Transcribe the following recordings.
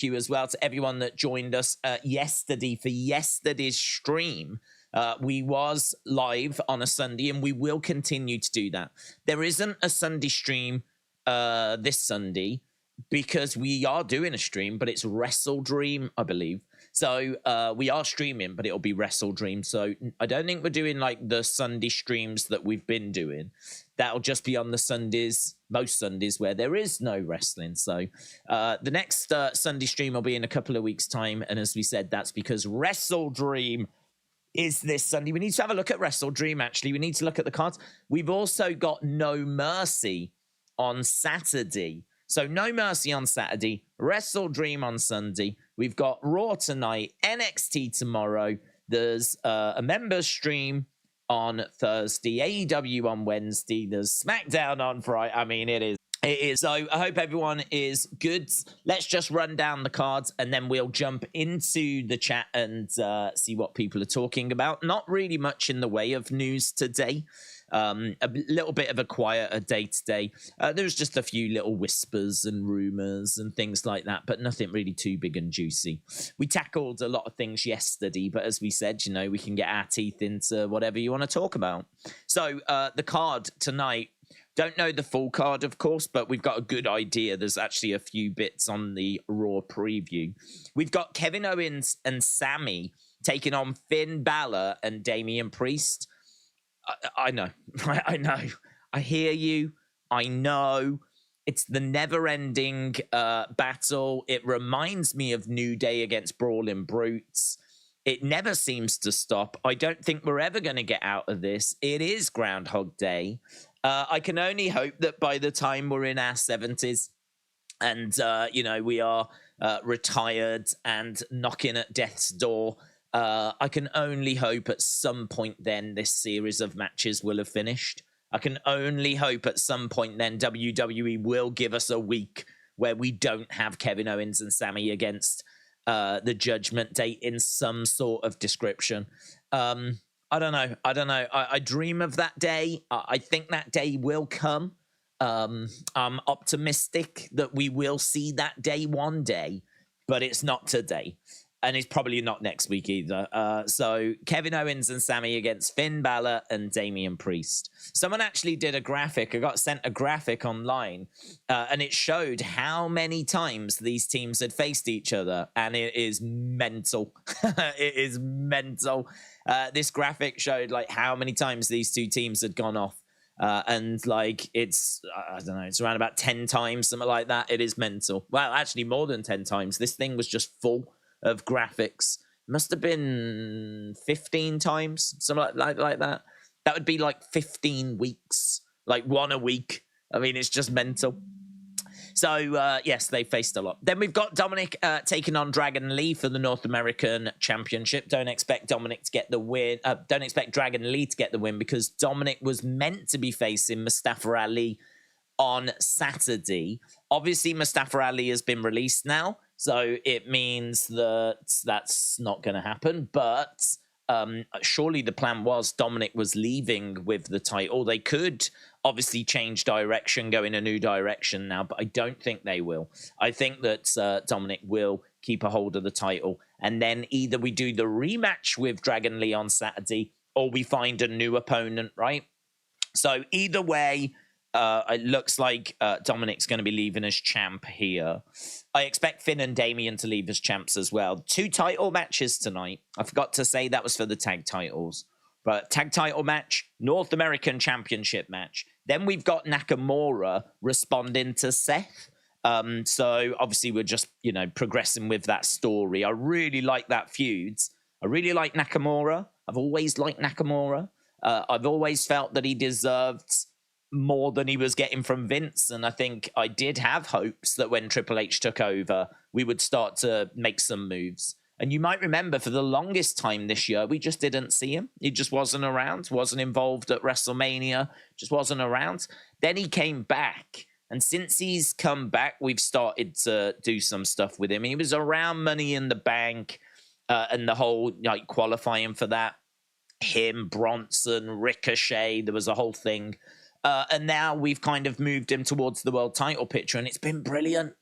you as well to everyone that joined us yesterday for yesterday's stream. We was live on a Sunday, and we will continue to do that. There isn't a Sunday stream this Sunday because we are doing a stream, but it's Wrestle Dream, I believe. So we are streaming, but it'll be Wrestle Dream. So I don't think we're doing like the Sunday streams that we've been doing. That'll just be on the Sundays, most Sundays where there is no wrestling. So the next Sunday stream will be in a couple of weeks' time. And as we said, that's because Wrestle Dream is this Sunday. We need to have a look at Wrestle Dream, actually. We need to look at the cards. We've also got No Mercy on Saturday. So No Mercy on Saturday, Wrestle Dream on Sunday. We've got Raw tonight, NXT tomorrow. There's a members stream on Thursday, AEW on Wednesday. There's SmackDown on Friday. I mean, it is. So I hope everyone is good. Let's just run down the cards and then we'll jump into the chat and see what people are talking about. Not really much in the way of news today. A little bit of a quieter day today. There's just a few little whispers and rumors and things like that, but nothing really too big and juicy. We tackled a lot of things yesterday, but as we said, you know, we can get our teeth into whatever you want to talk about. So the card tonight, don't know the full card, of course, but we've got a good idea. There's actually a few bits on the Raw preview. We've got Kevin Owens and Sami taking on Finn Balor and Damian Priest. I know. I know. I hear you. I know. It's the never-ending battle. It reminds me of New Day against Brawling Brutes. It never seems to stop. I don't think we're ever going to get out of this. It is Groundhog Day. I can only hope that by the time we're in our 70s and, you know, we are retired and knocking at death's door, I can only hope at some point then this series of matches will have finished. I can only hope at some point then WWE will give us a week where we don't have Kevin Owens and Sami against the Judgment Day in some sort of description. I don't know. I dream of that day. I think that day will come. I'm optimistic that we will see that day one day, but it's not today. And it's probably not next week either. So Kevin Owens and Sami against Finn Balor and Damian Priest. Someone actually did a graphic. I got sent a graphic online, and it showed how many times these teams had faced each other. And it is mental. It is mental. This graphic showed like how many times these two teams had gone off. And like it's, I don't know, it's around about 10 times, something like that. It is mental. Well, actually more than 10 times. This thing was just full of graphics. Must have been 15 times, something like that. That would be like 15 weeks, like one a week. I mean, it's just mental. So, yes, they faced a lot. Then we've got Dominik taking on Dragon Lee for the North American Championship. Don't expect Dominik to get the win. Don't expect Dragon Lee to get the win because Dominik was meant to be facing Mustafa Ali on Saturday. Obviously, Mustafa Ali has been released now, so it means that that's not going to happen. But surely the plan was Dominik was leaving with the title. They could obviously change direction, go in a new direction now, but I don't think they will. I think that Dominik will keep a hold of the title, and then either we do the rematch with Dragon Lee on Saturday or we find a new opponent, right? So either way, it looks like Dominik's going to be leaving as champ here. I expect Finn and Damian to leave as champs as well. 2 title matches tonight. I forgot to say that was for the tag titles. But tag title match, North American Championship match. Then we've got Nakamura responding to Seth. So obviously we're just, you know, progressing with that story. I really like that feud. I really like Nakamura. I've always liked Nakamura. I've always felt that he deserved more than he was getting from Vince, and I think I did have hopes that when Triple H took over, we would start to make some moves. And you might remember for the longest time this year, we just didn't see him. He just wasn't around, wasn't involved at WrestleMania, just wasn't around. Then he came back, and since he's come back, we've started to do some stuff with him. He was around Money in the Bank and the whole like qualifying for that. Him, Bronson, Ricochet, there was a whole thing. And now we've kind of moved him towards the world title picture, and it's been brilliant.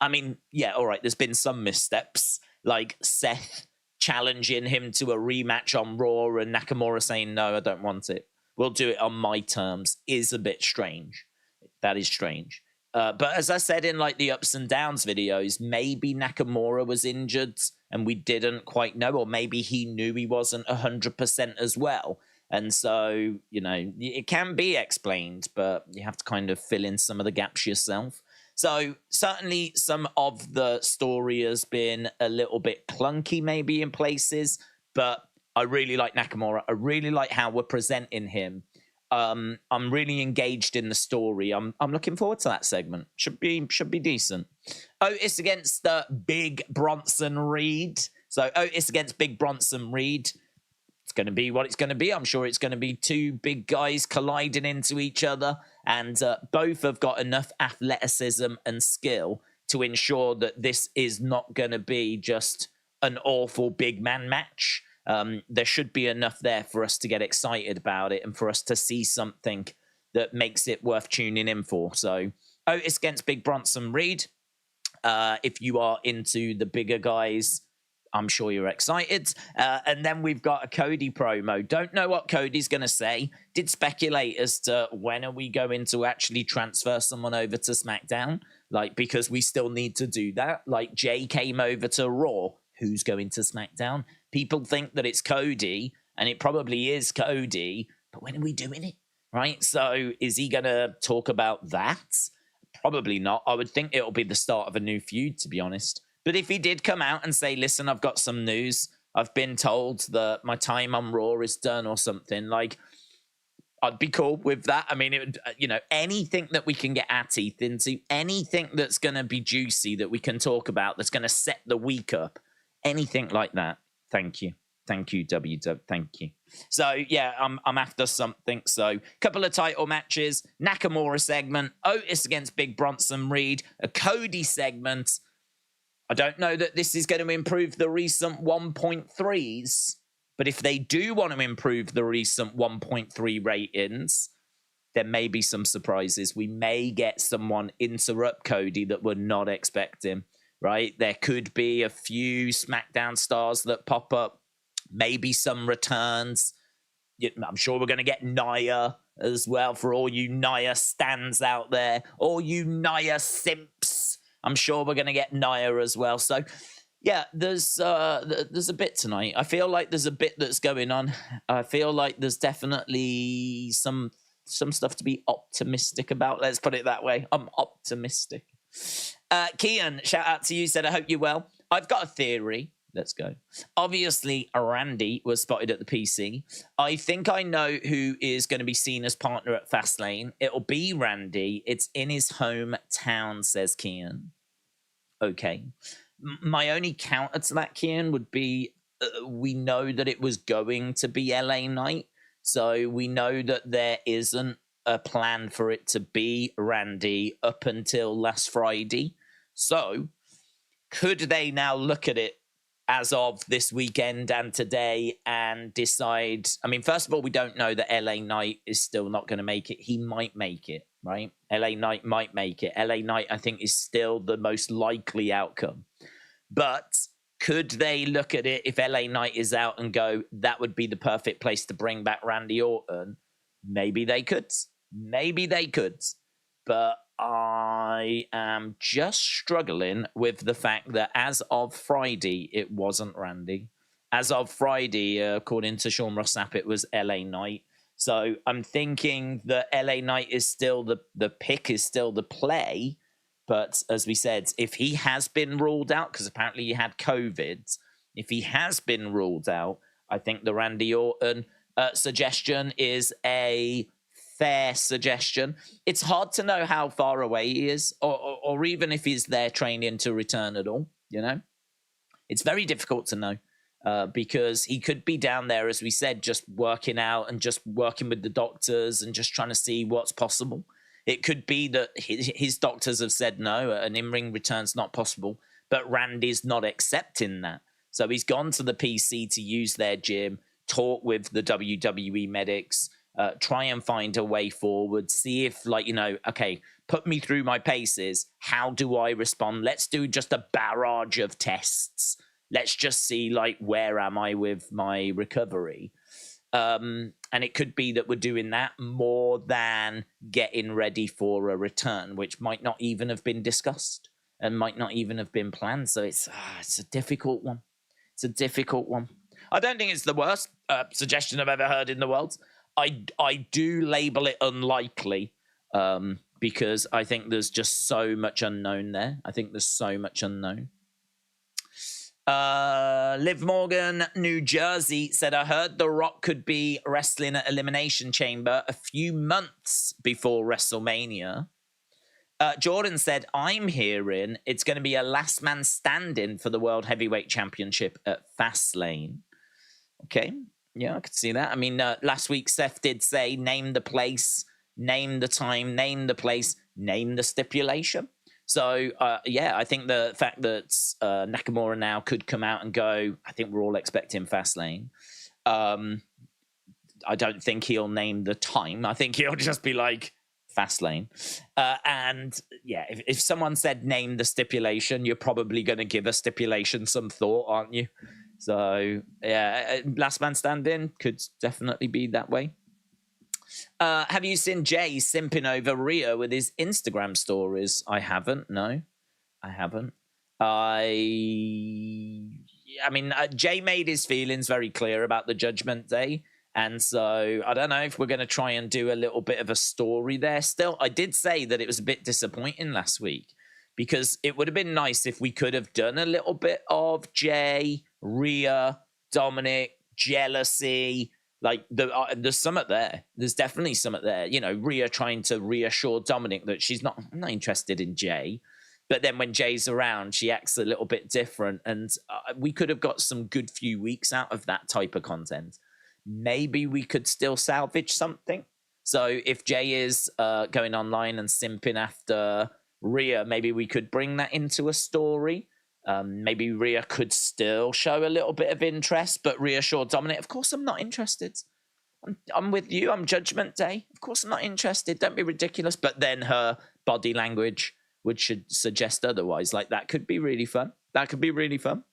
I mean, yeah, all right, there's been some missteps, like Seth challenging him to a rematch on Raw and Nakamura saying, no, I don't want it. We'll do it on my terms, is a bit strange. That is strange. But as I said in like the ups and downs videos, maybe Nakamura was injured and we didn't quite know, or maybe he knew he wasn't 100% as well. And so, you know, it can be explained, but you have to kind of fill in some of the gaps yourself. So certainly some of the story has been a little bit clunky maybe in places, but I really like Nakamura. I really like how we're presenting him. I'm really engaged in the story. I'm looking forward to that segment. Should be decent. Otis against the Big Bronson Reed. So Otis against Big Bronson Reed. It's going to be what it's going to be. I'm sure it's going to be two big guys colliding into each other, and both have got enough athleticism and skill to ensure that this is not going to be just an awful big man match. There should be enough there for us to get excited about it and for us to see something that makes it worth tuning in for. So Otis against Big Bronson Reed. If you are into the bigger guys, I'm sure you're excited. And then we've got a Cody promo. Don't know what Cody's going to say. Did speculate as to when are we going to actually transfer someone over to SmackDown? Like, because we still need to do that. Like, Jay came over to Raw. Who's going to SmackDown? People think that it's Cody, and it probably is Cody, but when are we doing it? Right? So is he going to talk about that? Probably not. I would think it'll be the start of a new feud, to be honest. But if he did come out and say, listen, I've got some news, I've been told that my time on Raw is done or something, like, I'd be cool with that. I mean, it would, you know, anything that we can get our teeth into, anything that's going to be juicy that we can talk about, that's going to set the week up, anything like that. Thank you. Thank you, WW. Thank you. So, yeah, I'm after something. So, couple of title matches, Nakamura segment, Otis against Big Bronson Reed, a Cody segment. I don't know that this is going to improve the recent 1.3s, but if they do want to improve the recent 1.3 ratings, there may be some surprises. We may get someone interrupt Cody that we're not expecting, right? There could be a few SmackDown stars that pop up, maybe some returns. I'm sure we're going to get Naya as well for all you Naya stans out there, all you Naya simps. I'm sure we're going to get Naya as well. So, yeah, there's a bit tonight. I feel like there's a bit that's going on. I feel like there's definitely some stuff to be optimistic about. Let's put it that way. I'm optimistic. Kian, shout out to you. Said, I hope you're well. I've got a theory. Let's go. Obviously, Randy was spotted at the PC. I think I know who is going to be seen as partner at Fastlane. It'll be Randy. It's in his hometown, says Kian. Okay. My only counter to that, Kian, would be we know that it was going to be LA Night. So we know that there isn't a plan for it to be Randy up until last Friday. So could they now look at it as of this weekend and today and decide? I mean, first of all, we don't know that LA Knight is still not going to make it. He might make it, right? LA Knight might make it. LA Knight, I think, is still the most likely outcome. But could they look at it if LA Knight is out and go, that would be the perfect place to bring back Randy Orton? Maybe they could. Maybe they could. But I am just struggling with the fact that as of Friday, it wasn't Randy. As of Friday, according to Sean Rossap, it was LA Knight. So I'm thinking that LA Knight is still the pick, is still the play. But as we said, if he has been ruled out, because apparently he had COVID, if he has been ruled out, I think the Randy Orton suggestion is a fair suggestion. It's hard to know how far away he is, or even if he's there training to return at all, you know? It's very difficult to know because he could be down there, as we said, just working out and just working with the doctors and just trying to see what's possible. It could be that his doctors have said no, an in-ring return's not possible, but Randy's not accepting that. So he's gone to the PC to use their gym, talk with the WWE medics, try and find a way forward, see if, like, you know, okay, put me through my paces. How do I respond? Let's do just a barrage of tests. Let's just see, like, where am I with my recovery? And it could be that we're doing that more than getting ready for a return, which might not even have been discussed and might not even have been planned. So it's a difficult one. It's a difficult one. I don't think it's the worst suggestion I've ever heard in the world. I do label it unlikely because I think there's just so much unknown there. I think there's so much unknown. Liv Morgan, New Jersey, said, I heard The Rock could be wrestling at Elimination Chamber a few months before WrestleMania. Jordan said, I'm hearing it's going to be a last man standing for the World Heavyweight Championship at Fastlane. Okay. Yeah, I could see that. I mean, last week Seth did say, name the place, name the time, name the place, name the stipulation. So, yeah, I think the fact that Nakamura now could come out and go, I think we're all expecting Fastlane. I don't think he'll name the time. I think he'll just be like, Fastlane. And, yeah, if someone said name the stipulation, you're probably going to give a stipulation some thought, aren't you? So, yeah, last man standing could definitely be that way. Have you seen Jay simping over Rhea with his Instagram stories? I haven't. No, I haven't. I mean, Jay made his feelings very clear about the Judgment Day. And so I don't know if we're going to try and do a little bit of a story there still. I did say that it was a bit disappointing last week because it would have been nice if we could have done a little bit of Jay, Rhea, Dominik, jealousy. Like, there's something there. There's definitely something there. You know, Rhea trying to reassure Dominik that I'm not interested in Jay. But then when Jay's around, she acts a little bit different. And we could have got some good few weeks out of that type of content. Maybe we could still salvage something. So if Jay is going online and simping after Rhea, maybe we could bring that into a story. Maybe Rhea could still show a little bit of interest, but reassure Dominik, of course I'm not interested. I'm with you. I'm Judgment Day. Of course I'm not interested. Don't be ridiculous. But then her body language should suggest otherwise. Like, that could be really fun. That could be really fun.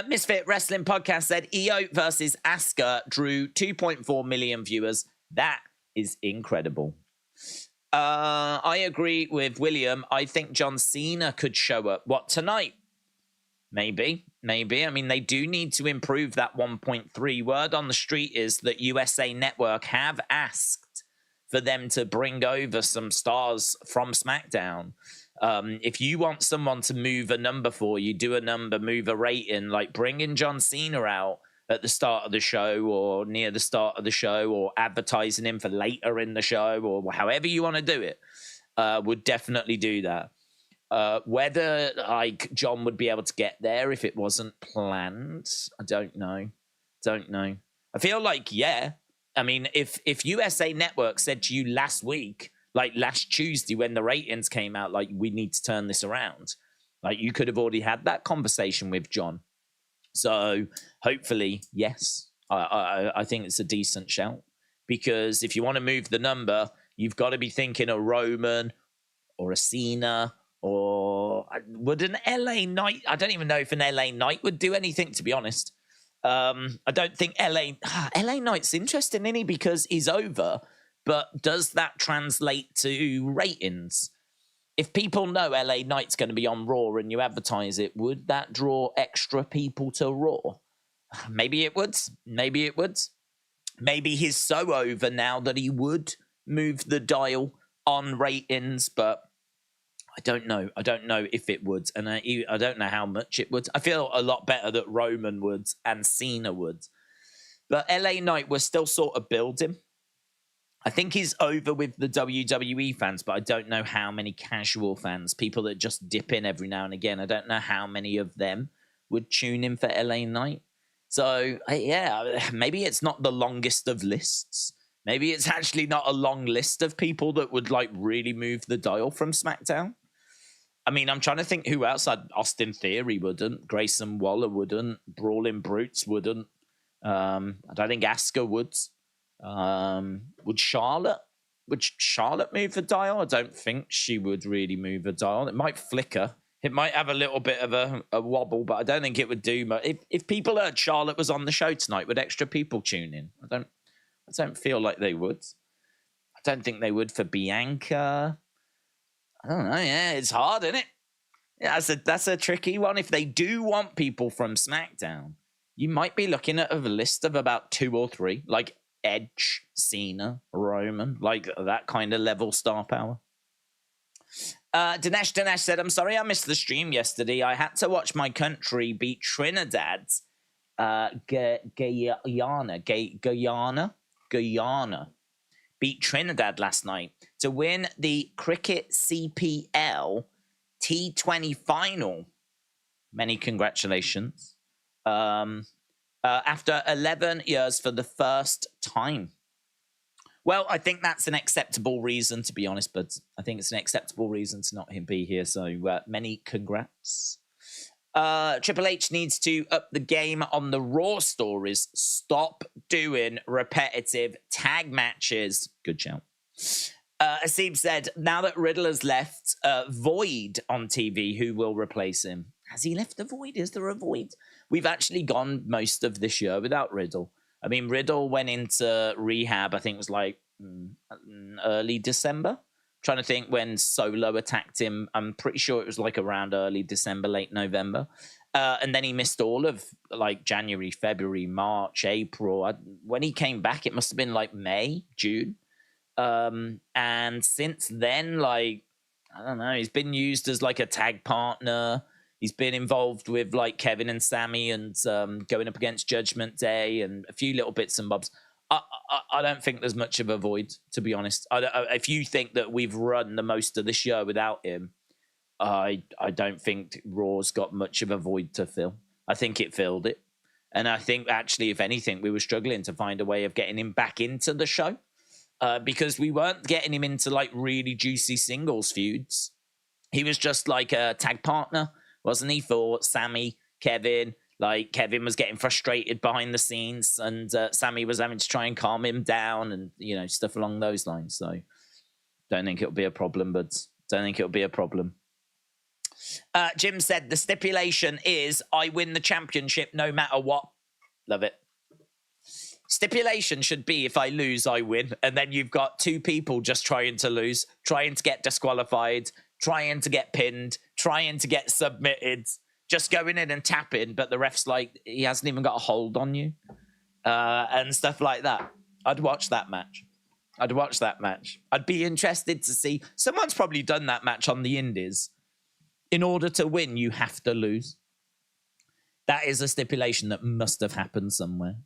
Misfit Wrestling Podcast said Io versus Asuka drew 2.4 million viewers. That is incredible. I agree with William. I think John Cena could show up. What, tonight? Maybe. I mean, they do need to improve that 1.3. Word on the street is that USA Network have asked for them to bring over some stars from SmackDown. If you want someone to move a number for you, do a number, move a rating, like bringing John Cena out at the start of the show or near the start of the show or advertising him for later in the show or however you want to do it, would definitely do that. Whether like John would be able to get there if it wasn't planned, I don't know. I feel like, yeah. I mean, if USA Network said to you last week, like last Tuesday when the ratings came out, like, we need to turn this around, like, you could have already had that conversation with John. So hopefully, yes, I think it's a decent shout, because if you want to move the number, you've got to be thinking a Roman or a Cena, or would an LA Knight? I don't even know if an LA Knight would do anything, to be honest. I don't think LA Knight's interesting, isn't he? Because he's over, but does that translate to ratings? If people know LA Knight's going to be on Raw and you advertise it, would that draw extra people to Raw? Maybe it would. Maybe he's so over now that he would move the dial on ratings, but I don't know. I don't know if it would, and I don't know how much it would. I feel a lot better that Roman would and Cena would. But LA Knight, we're still sort of building. I think he's over with the WWE fans, but I don't know how many casual fans, people that just dip in every now and again. I don't know how many of them would tune in for LA Knight. So, yeah, maybe it's not the longest of lists. Maybe it's actually not a long list of people that would, like, really move the dial from SmackDown. I mean, I'm trying to think who else. Austin Theory wouldn't. Grayson Waller wouldn't. Brawling Brutes wouldn't. I don't think Asuka would. Would Charlotte move the dial? I don't think she would really move the dial. It might flicker. It might have a little bit of a wobble, but I don't think it would do much. If people heard Charlotte was on the show tonight, would extra people tune in? I don't feel like they would. I don't think they would for Bianca. I don't know. Yeah, it's hard, isn't it? Yeah, that's a tricky one. If they do want people from SmackDown, you might be looking at a list of about 2 or 3, like Edge, Cena, Roman, like that kind of level star power. Dinesh said, I'm sorry I missed the stream yesterday. I had to watch my country beat Trinidad's Guyana beat Trinidad last night to win the Cricket CPL T20 final. Many congratulations. After 11 years for the first time. Well, I think that's an acceptable reason, to be honest, but I think it's an acceptable reason to not be here. So many congrats. Triple H needs to up the game on the Raw stories. Stop doing repetitive tag matches. Good shout. Aseeb said, now that Riddle has left Void on TV, who will replace him? Has he left the Void? Is there a Void? We've actually gone most of this year without Riddle. I mean, Riddle went into rehab, I think it was like early December. I'm trying to think when Solo attacked him. I'm pretty sure it was like around early December, late November. And then he missed all of like January, February, March, April. When he came back, it must have been like May, June. And since then, like, I don't know, he's been used as like a tag partner. He's been involved with like Kevin and Sami and going up against Judgment Day and a few little bits and bobs. I don't think there's much of a void, to be honest. If you think that we've run the most of this year without him, I don't think Raw's got much of a void to fill. I think it filled it. And I think actually, if anything, we were struggling to find a way of getting him back into the show because we weren't getting him into like really juicy singles feuds. He was just like a tag partner, wasn't he, for Sami, Kevin? Like, Kevin was getting frustrated behind the scenes, and Sami was having to try and calm him down and, you know, stuff along those lines. So, don't think it'll be a problem, but don't think it'll be a problem. Jim said, the stipulation is I win the championship no matter what. Love it. Stipulation should be if I lose, I win. And then you've got 2 people just trying to lose, trying to get disqualified, trying to get pinned, trying to get submitted, just going in and tapping, but the ref's like, he hasn't even got a hold on you, and stuff like that. I'd watch that match. I'd be interested to see. Someone's probably done that match on the Indies. In order to win, you have to lose. That is a stipulation that must have happened somewhere.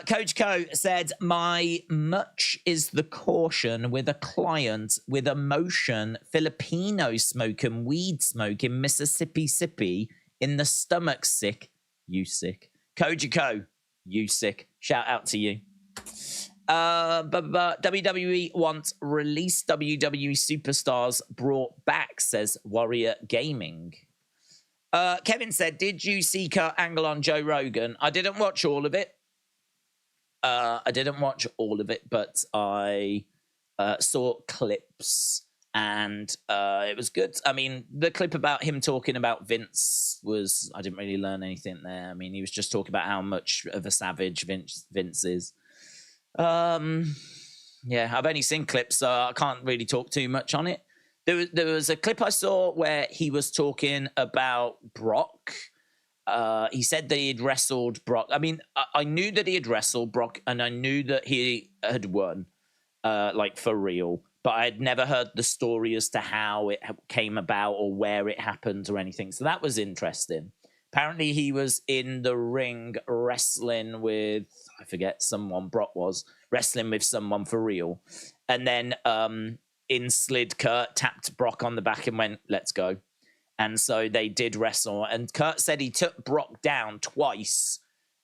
Coach Co said, my much is the caution with a client with emotion, Filipino smoking, weed smoking, Mississippi sippy, in the stomach sick, you sick. Koji Co, you sick. Shout out to you. WWE wants release WWE superstars brought back, says Warrior Gaming. Kevin said, did you see Kurt Angle on Joe Rogan? I didn't watch all of it. But I saw clips and it was good. I mean, the clip about him talking about Vince was, I didn't really learn anything there. I mean, he was just talking about how much of a savage Vince is. Yeah, I've only seen clips, so I can't really talk too much on it. There was a clip I saw where he was talking about Brock. He said that he had wrestled Brock. I mean, I knew that he had wrestled Brock, and I knew that he had won, like for real. But I had never heard the story as to how it came about or where it happened or anything. So that was interesting. Apparently, he was in the ring wrestling with, I forget, someone Brock was, wrestling with someone for real. And then in slid Kurt, tapped Brock on the back and went, let's go. And so they did wrestle. And Kurt said he took Brock down twice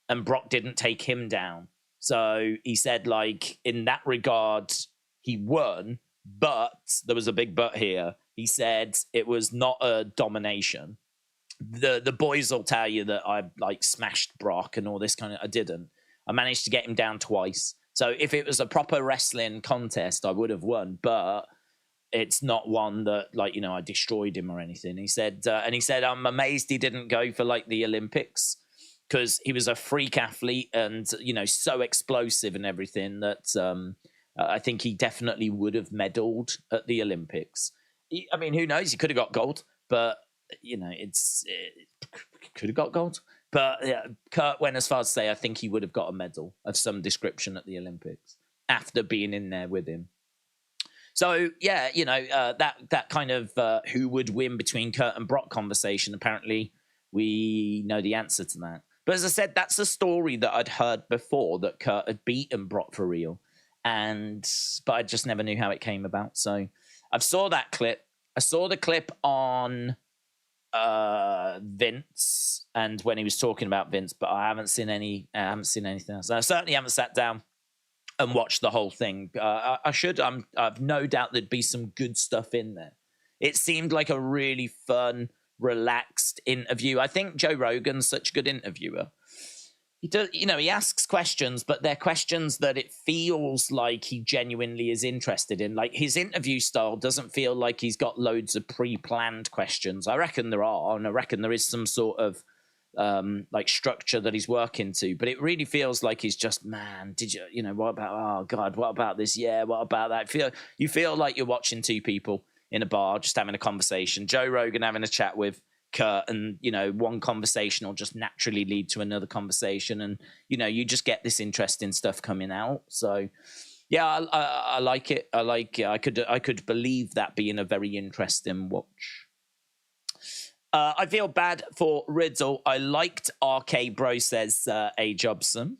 and Brock didn't take him down. So he said, like, in that regard, he won, but there was a big but here. He said it was not a domination. The boys will tell you that I, like, smashed Brock and all this kind of... I didn't. I managed to get him down twice. So if it was a proper wrestling contest, I would have won. But it's not one that, like, I destroyed him or anything. He said, I'm amazed he didn't go for like the Olympics, because he was a freak athlete and, so explosive and everything that I think he definitely would have medaled at the Olympics. I mean, who knows? He could have got gold, but, it could have got gold. But yeah, Kurt went as far as to say, I think he would have got a medal of some description at the Olympics after being in there with him. So, yeah, that kind of who would win between Kurt and Brock conversation, apparently we know the answer to that. But as I said, that's a story that I'd heard before, that Kurt had beaten Brock for real. But I just never knew how it came about. So I saw that clip. I saw the clip on Vince, and when he was talking about Vince, but I haven't seen anything else. I certainly haven't sat down and watched the whole thing. I should. I've no doubt there'd be some good stuff in there. It seemed like a really fun, relaxed interview. I think Joe Rogan's such a good interviewer. He does, he asks questions, but they're questions that it feels like he genuinely is interested in. Like, his interview style doesn't feel like he's got loads of pre-planned questions. I reckon there are, and I reckon there is some sort of like structure that he's working to, but it really feels like he's just, man, did you, what about, oh God, what about this? Yeah, what about that? You feel like you're watching two people in a bar, just having a conversation. Joe Rogan having a chat with Kurt, and, one conversation will just naturally lead to another conversation. And, you just get this interesting stuff coming out. So yeah, I like it. I like it. I could believe that being a very interesting watch. I feel bad for Riddle. I liked RK Bro, says A. Jobson.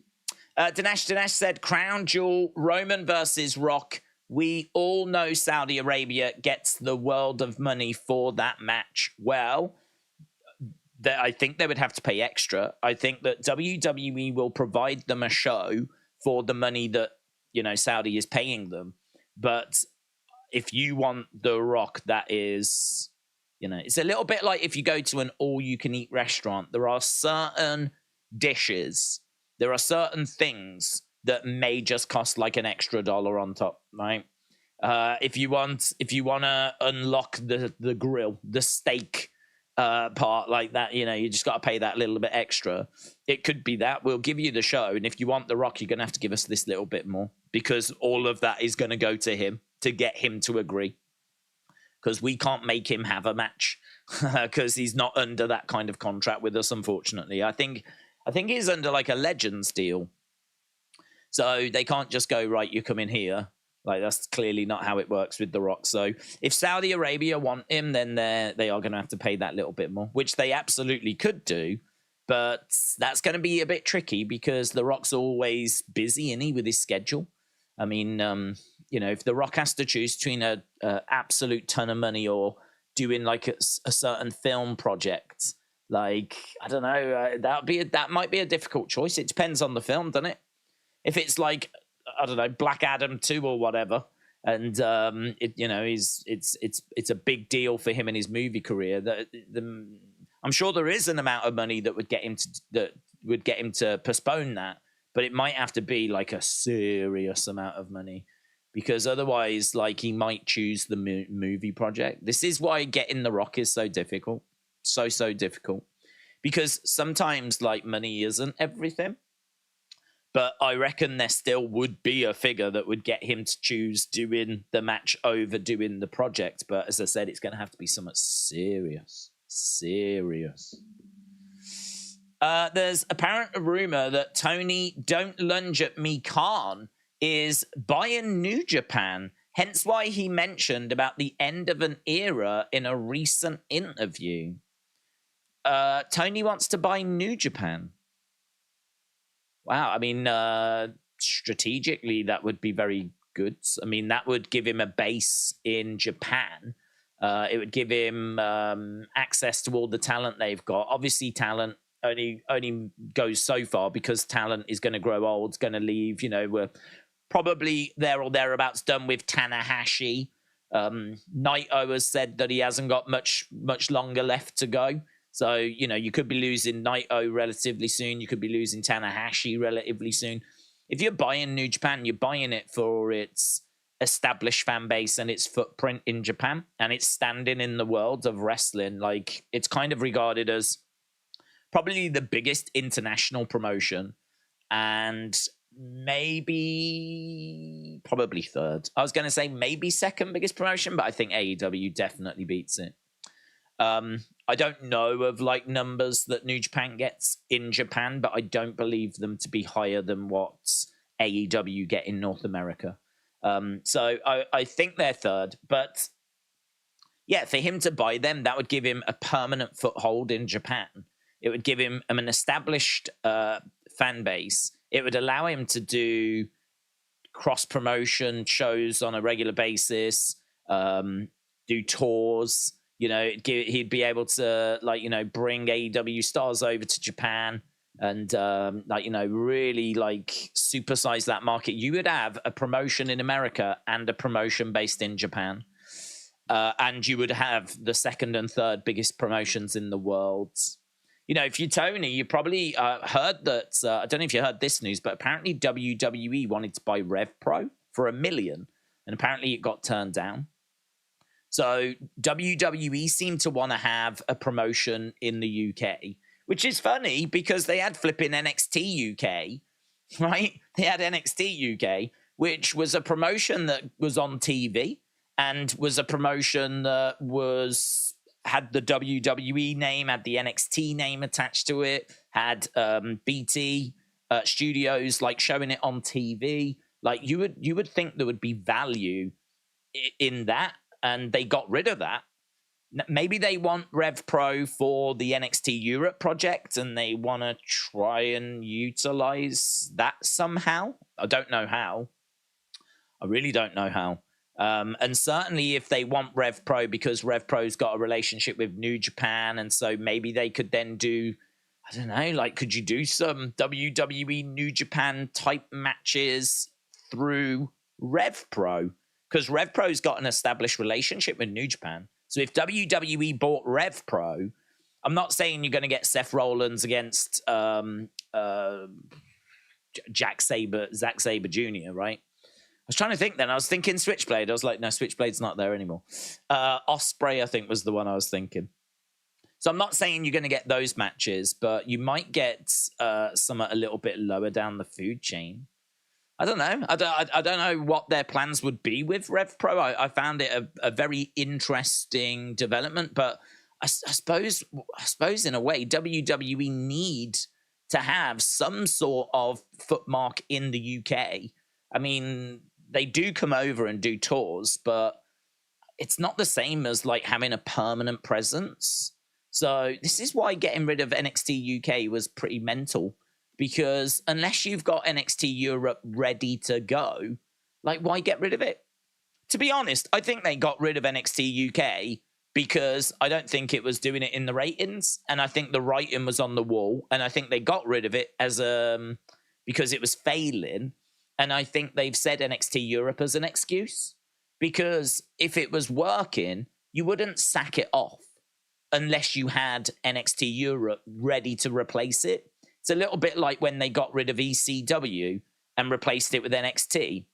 Dinesh said, Crown Jewel, Roman versus Rock. We all know Saudi Arabia gets the world of money for that match. Well, I think they would have to pay extra. I think that WWE will provide them a show for the money that, Saudi is paying them. But if you want The Rock, that is... it's a little bit like if you go to an all-you-can-eat restaurant. There are certain dishes, there are certain things that may just cost like an extra $1 on top, right? If you want to unlock the grill, the steak part like that, you just got to pay that little bit extra. It could be that we'll give you the show, and if you want The Rock, you're going to have to give us this little bit more, because all of that is going to go to him to get him to agree. Because we can't make him have a match because he's not under that kind of contract with us, unfortunately. I think he's under like a Legends deal. So they can't just go, right, you come in here. Like, that's clearly not how it works with The Rock. So if Saudi Arabia want him, then they are going to have to pay that little bit more, which they absolutely could do. But that's going to be a bit tricky because The Rock's always busy, isn't he, with his schedule? I mean, if The Rock has to choose between a absolute ton of money or doing like a certain film project, like, I don't know, that might be a difficult choice. It depends on the film, doesn't it? If it's like, I don't know, Black Adam 2 or whatever, and it's a big deal for him in his movie career. I'm sure there is an amount of money that would get him to postpone that. But it might have to be like a serious amount of money, because otherwise, like, he might choose the movie project. This is why getting The Rock is so difficult. So difficult. Because sometimes, like, money isn't everything. But I reckon there still would be a figure that would get him to choose doing the match over doing the project. But as I said, it's going to have to be somewhat serious. Serious. There's apparent a rumor that Tony Don't Lunge at Me Khan is buying New Japan, hence why he mentioned about the end of an era in a recent interview. Tony wants to buy New Japan. Wow, I mean, strategically, that would be very good. I mean, that would give him a base in Japan. It would give him access to all the talent they've got. Obviously, talent only goes so far, because talent is going to grow old, it's going to leave. We're probably there or thereabouts done with Tanahashi. Naito has said that he hasn't got much longer left to go. So, you know, you could be losing Naito relatively soon. You could be losing Tanahashi relatively soon. If you're buying New Japan, you're buying it for its established fan base and its footprint in Japan and its standing in the world of wrestling. Like, it's kind of regarded as probably the biggest international promotion and probably third. I was going to say maybe second biggest promotion, but I think AEW definitely beats it. I don't know of like numbers that New Japan gets in Japan, but I don't believe them to be higher than what AEW get in North America. So I think they're third, but yeah, for him to buy them, that would give him a permanent foothold in Japan. It would give him an established fan base. It would allow him to do cross-promotion shows on a regular basis, do tours. You know, he'd be able to, like, you know, bring AEW stars over to Japan and, like, you know, really, like, supersize that market. You would have a promotion in America and a promotion based in Japan. And you would have the second and third biggest promotions in the world. You know, if you're Tony, you probably heard that, I don't know if you heard this news, but apparently WWE wanted to buy RevPro for $1 million. And apparently it got turned down. So WWE seemed to want to have a promotion in the UK, which is funny because they had flipping NXT UK, right? They had NXT UK, which was a promotion that was on TV and was a promotion that had the WWE name, had the NXT name attached to it, had BT Studios like showing it on TV. Like you would think there would be value in that. And they got rid of that. Maybe they want RevPro for the NXT Europe project and they want to try and utilize that somehow. I don't know how. I really don't know how. And certainly if they want RevPro because RevPro's got a relationship with New Japan, and so maybe they could then do, I don't know, like could you do some WWE New Japan type matches through RevPro? Because RevPro's got an established relationship with New Japan. So if WWE bought RevPro, I'm not saying you're going to get Seth Rollins against Zack Sabre Jr., right? I was trying to think then. I was thinking Switchblade. I was like, no, Switchblade's not there anymore. Osprey, I think, was the one I was thinking. So I'm not saying you're going to get those matches, but you might get some a little bit lower down the food chain. I don't know. I don't know what their plans would be with RevPro. I found it a very interesting development, but I suppose in a way WWE need to have some sort of footmark in the UK. I mean, they do come over and do tours, but it's not the same as like having a permanent presence. So this is why getting rid of NXT UK was pretty mental. Because unless you've got NXT Europe ready to go, like, why get rid of it? To be honest, I think they got rid of NXT UK because I don't think it was doing it in the ratings. And I think the writing was on the wall. And I think they got rid of it as because it was failing. And I think they've said NXT Europe as an excuse. Because if it was working, you wouldn't sack it off unless you had NXT Europe ready to replace it. It's a little bit like when they got rid of ECW and replaced it with NXT.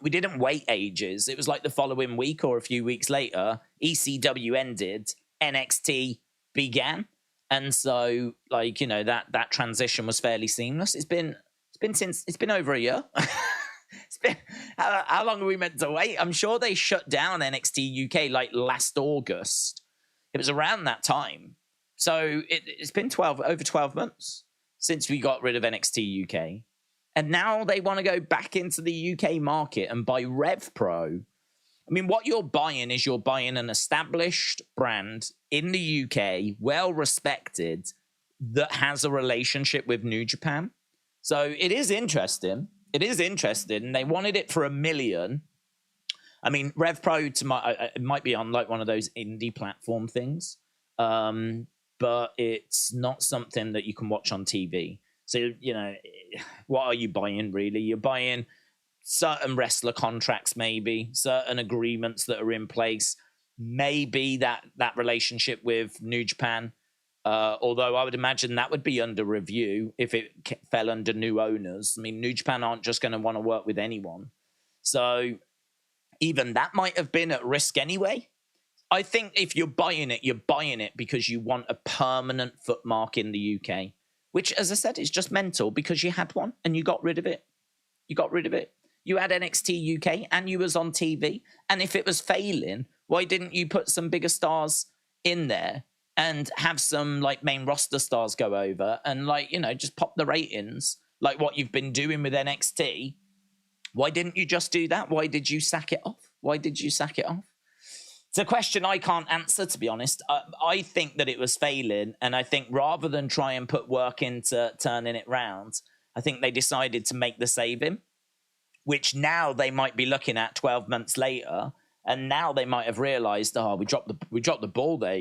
We didn't wait ages. It was like the following week or a few weeks later, ECW ended, NXT began. And so, like, you know, that transition was fairly seamless. It's been over a year. How long are we meant to wait? I'm sure they shut down NXT UK like last August. It was around that time. So it's been over 12 months since we got rid of NXT UK. And now they want to go back into the UK market and buy RevPro. I mean, what you're buying is you're buying an established brand in the UK, well-respected, that has a relationship with New Japan. So it is interesting. It is interesting. They wanted it for $1 million. I mean, RevPro, it might be on like one of those indie platform things. But it's not something that you can watch on TV. So, you know, what are you buying, really? You're buying certain wrestler contracts, maybe, certain agreements that are in place, maybe that relationship with New Japan. Although I would imagine that would be under review if it fell under new owners. I mean, New Japan aren't just going to want to work with anyone. So even that might have been at risk anyway. I think if you're buying it because you want a permanent footmark in the UK, which, as I said, is just mental because you had one and you got rid of it. You had NXT UK and you was on TV. And if it was failing, why didn't you put some bigger stars in there and have some like main roster stars go over and like, just pop the ratings like what you've been doing with NXT? Why didn't you just do that? Why did you sack it off? It's a question I can't answer, to be honest. I think that it was failing, and I think rather than try and put work into turning it round, I think they decided to make the saving, which now they might be looking at 12 months later, and now they might have realised, we dropped the ball there,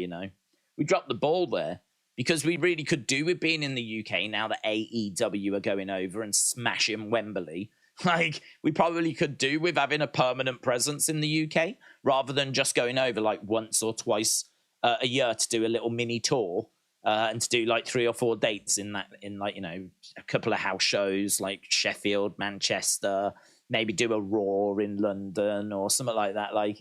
We dropped the ball there, because we really could do with being in the UK now that AEW are going over and smashing Wembley. Like, we probably could do with having a permanent presence in the UK rather than just going over like once or twice a year to do a little mini tour and to do like 3 or 4 dates in a couple of house shows like Sheffield, Manchester, maybe do a Raw in London or something like that. Like,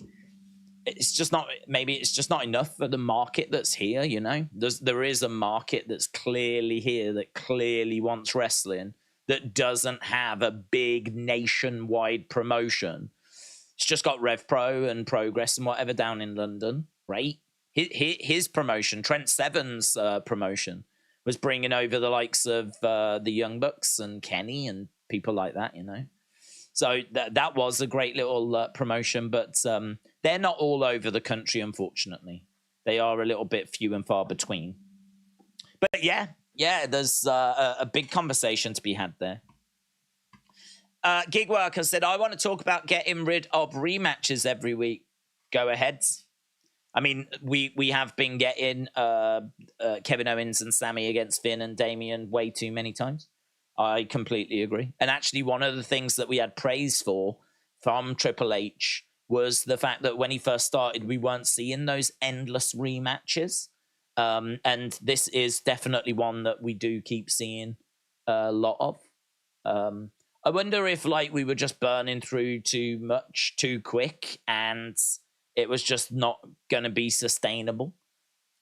it's just not enough for the market that's here, There is a market that's clearly here that clearly wants wrestling, that doesn't have a big nationwide promotion. It's just got RevPro and Progress and whatever down in London, right? His promotion, Trent Seven's promotion, was bringing over the likes of the Young Bucks and Kenny and people like that, So that was a great little promotion, but they're not all over the country, unfortunately. They are a little bit few and far between. But yeah, there's a big conversation to be had there. Gig Worker said, I want to talk about getting rid of rematches every week. Go ahead. I mean, we have been getting Kevin Owens and Sami against Finn and Damian way too many times. I completely agree. And actually, one of the things that we had praise for from Triple H was the fact that when he first started, we weren't seeing those endless rematches. And this is definitely one that we do keep seeing a lot of. I wonder if we were just burning through too much too quick and it was just not going to be sustainable.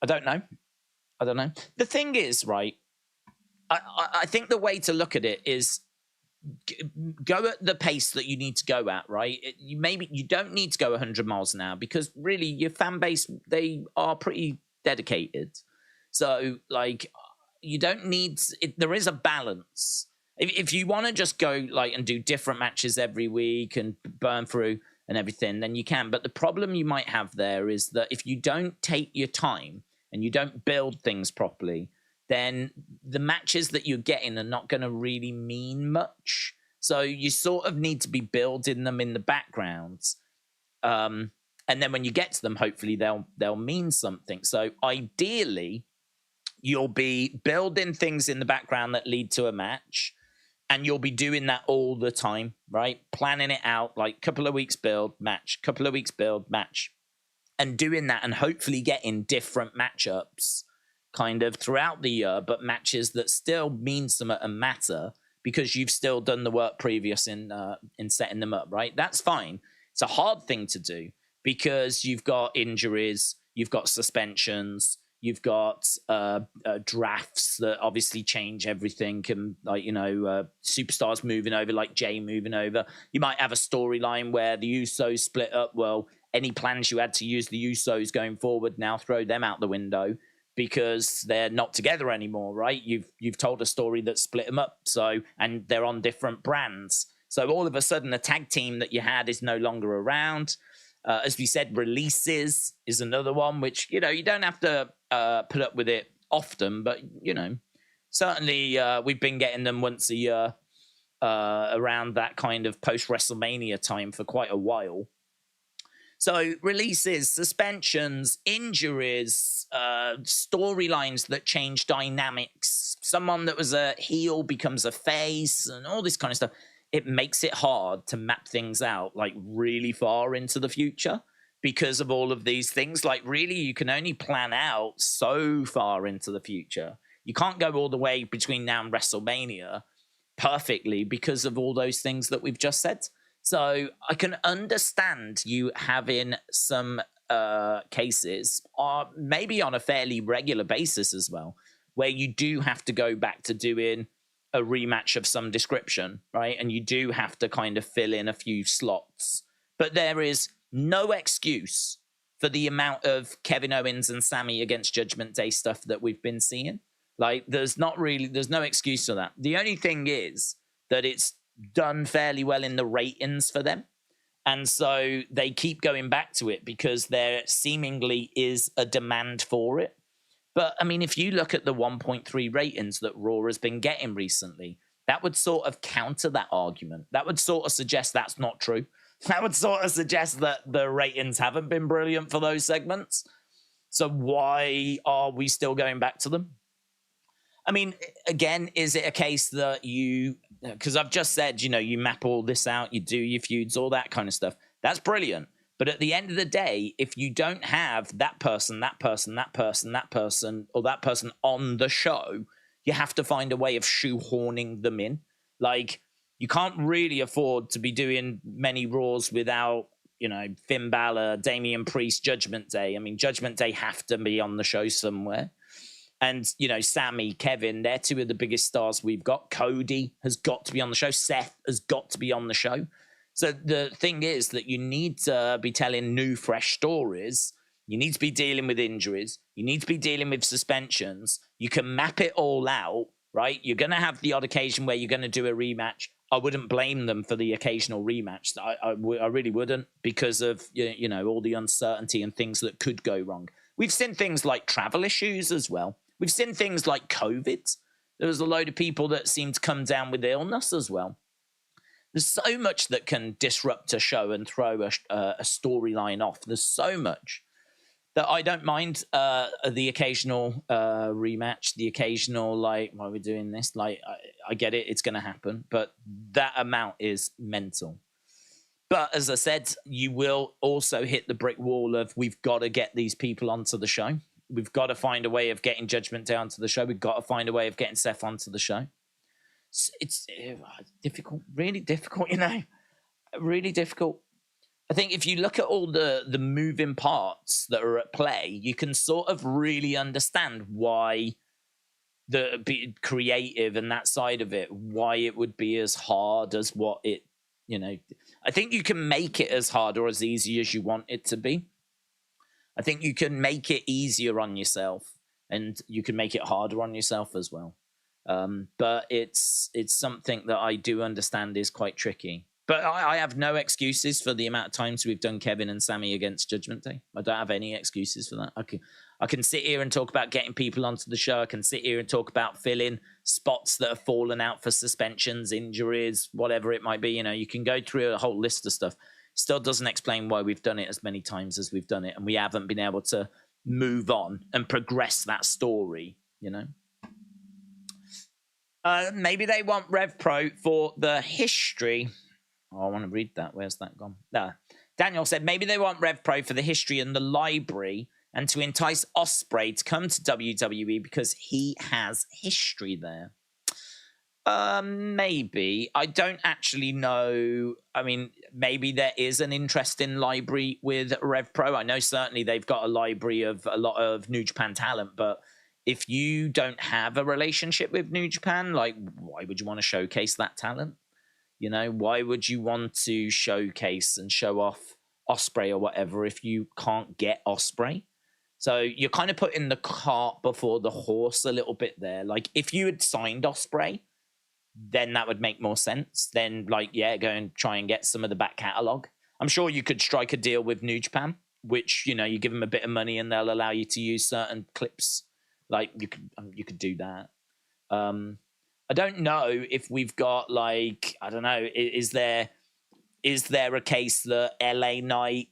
I don't know. The thing is, right, I think the way to look at it is go at the pace that you need to go at, right? You don't need to go 100 miles an hour because really your fan base, they are pretty dedicated. So you don't need there is a balance. If you want to just go and do different matches every week and burn through and everything, then you can. But the problem you might have there is that if you don't take your time and you don't build things properly, then the matches that you're getting are not going to really mean much. So you sort of need to be building them in the background. And then when you get to them, hopefully they'll mean something. So ideally, you'll be building things in the background that lead to a match. And you'll be doing that all the time, right? Planning it out, couple of weeks build, match, couple of weeks build, match. And doing that and hopefully getting different matchups kind of throughout the year, but matches that still mean something and matter because you've still done the work previous in setting them up, right? That's fine. It's a hard thing to do because you've got injuries, you've got suspensions, you've got drafts that obviously change everything, and superstars moving over, like Jay moving over. You might have a storyline where the Usos split up. Well, any plans you had to use the Usos going forward, now throw them out the window because they're not together anymore, right? You've told a story that split them up, and they're on different brands. So all of a sudden, a tag team that you had is no longer around. As we said, releases is another one, which, you don't have to put up with it often, but, certainly we've been getting them once a year around that kind of post-WrestleMania time for quite a while. So releases, suspensions, injuries, storylines that change dynamics, someone that was a heel becomes a face, and all this kind of stuff. It makes it hard to map things out really far into the future because of all of these things. Like, really, you can only plan out so far into the future. You can't go all the way between now and WrestleMania perfectly because of all those things that we've just said. So I can understand you having some cases, or maybe on a fairly regular basis as well, where you do have to go back to doing a rematch of some description, right? And you do have to kind of fill in a few slots. But there is no excuse for the amount of Kevin Owens and Sami against Judgment Day stuff that we've been seeing. Like, there's no excuse for that. The only thing is that it's done fairly well in the ratings for them. And so they keep going back to it because there seemingly is a demand for it. But, I mean, if you look at the 1.3 ratings that Raw has been getting recently, that would sort of counter that argument. That would sort of suggest that's not true. That would sort of suggest that the ratings haven't been brilliant for those segments. So why are we still going back to them? I mean, again, is it a case that because I've just said, you map all this out, you do your feuds, all that kind of stuff. That's brilliant. But at the end of the day, if you don't have that person, or that person on the show, you have to find a way of shoehorning them in. Like, you can't really afford to be doing many Raws without, Finn Balor, Damian Priest, Judgment Day. I mean, Judgment Day have to be on the show somewhere. And, Sami, Kevin, they're two of the biggest stars we've got. Cody has got to be on the show. Seth has got to be on the show. So the thing is that you need to be telling new, fresh stories. You need to be dealing with injuries. You need to be dealing with suspensions. You can map it all out, right? You're going to have the odd occasion where you're going to do a rematch. I wouldn't blame them for the occasional rematch. I really wouldn't, because of, all the uncertainty and things that could go wrong. We've seen things like travel issues as well. We've seen things like COVID. There was a load of people that seemed to come down with illness as well. There's so much that can disrupt a show and throw a storyline off. There's so much that I don't mind the occasional rematch, the occasional, like, why are we doing this? Like, I get it, it's going to happen. But that amount is mental. But as I said, you will also hit the brick wall of, we've got to get these people onto the show. We've got to find a way of getting Judgment Day onto the show. We've got to find a way of getting Seth onto the show. It's difficult, really difficult, really difficult. I think if you look at all the moving parts that are at play, you can sort of really understand why the creative and that side of it, why it would be as hard as what it, I think you can make it as hard or as easy as you want it to be. I think you can make it easier on yourself, and you can make it harder on yourself as well. But it's something that I do understand is quite tricky. But I have no excuses for the amount of times we've done Kevin and Sami against Judgment Day. I don't have any excuses for that. I can sit here and talk about getting people onto the show. I can sit here and talk about filling spots that have fallen out for suspensions, injuries, whatever it might be. You can go through a whole list of stuff. Still doesn't explain why we've done it as many times as we've done it, and we haven't been able to move on and progress that story, Maybe they want RevPro for the history. Oh, I want to read that. Where's that gone? Daniel said, maybe they want RevPro for the history and the library and to entice Ospreay to come to WWE because he has history there. Maybe. I don't actually know. I mean, maybe there is an interesting library with RevPro. I know certainly they've got a library of a lot of New Japan talent, but if you don't have a relationship with New Japan, like, why would you want to showcase that talent? Why would you want to showcase and show off Ospreay or whatever if you can't get Ospreay? So you're kind of putting the cart before the horse a little bit there. Like, if you had signed Ospreay, then that would make more sense. Then, go and try and get some of the back catalogue. I'm sure you could strike a deal with New Japan, which, you give them a bit of money and they'll allow you to use certain clips. Like, you could do that. I don't know if we've got, I don't know, is there a case that LA Knight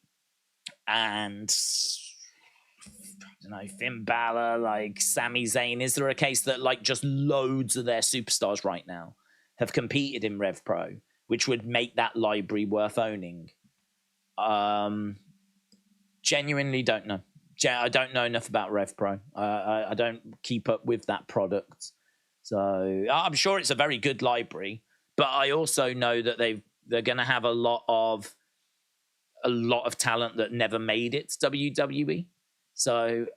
and, I don't know, Finn Balor, Sami Zayn, is there a case that, just loads of their superstars right now have competed in RevPro, which would make that library worth owning? Genuinely don't know. I don't know enough about RevPro. I don't keep up with that product. So I'm sure it's a very good library, but I also know that they're going to have a lot of talent that never made it to WWE. So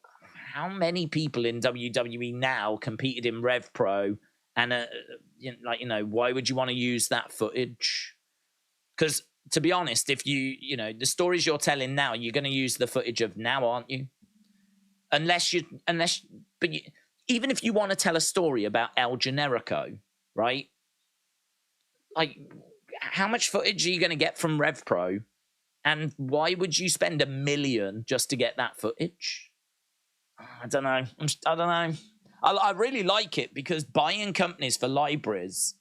how many people in WWE now competed in RevPro? And why would you want to use that footage? Because to be honest, if the stories you're telling now, you're going to use the footage of now, aren't you? Even if you want to tell a story about El Generico, right? Like, how much footage are you going to get from RevPro? And why would you spend $1 million just to get that footage? I don't know. I don't know. I really like it because buying companies for libraries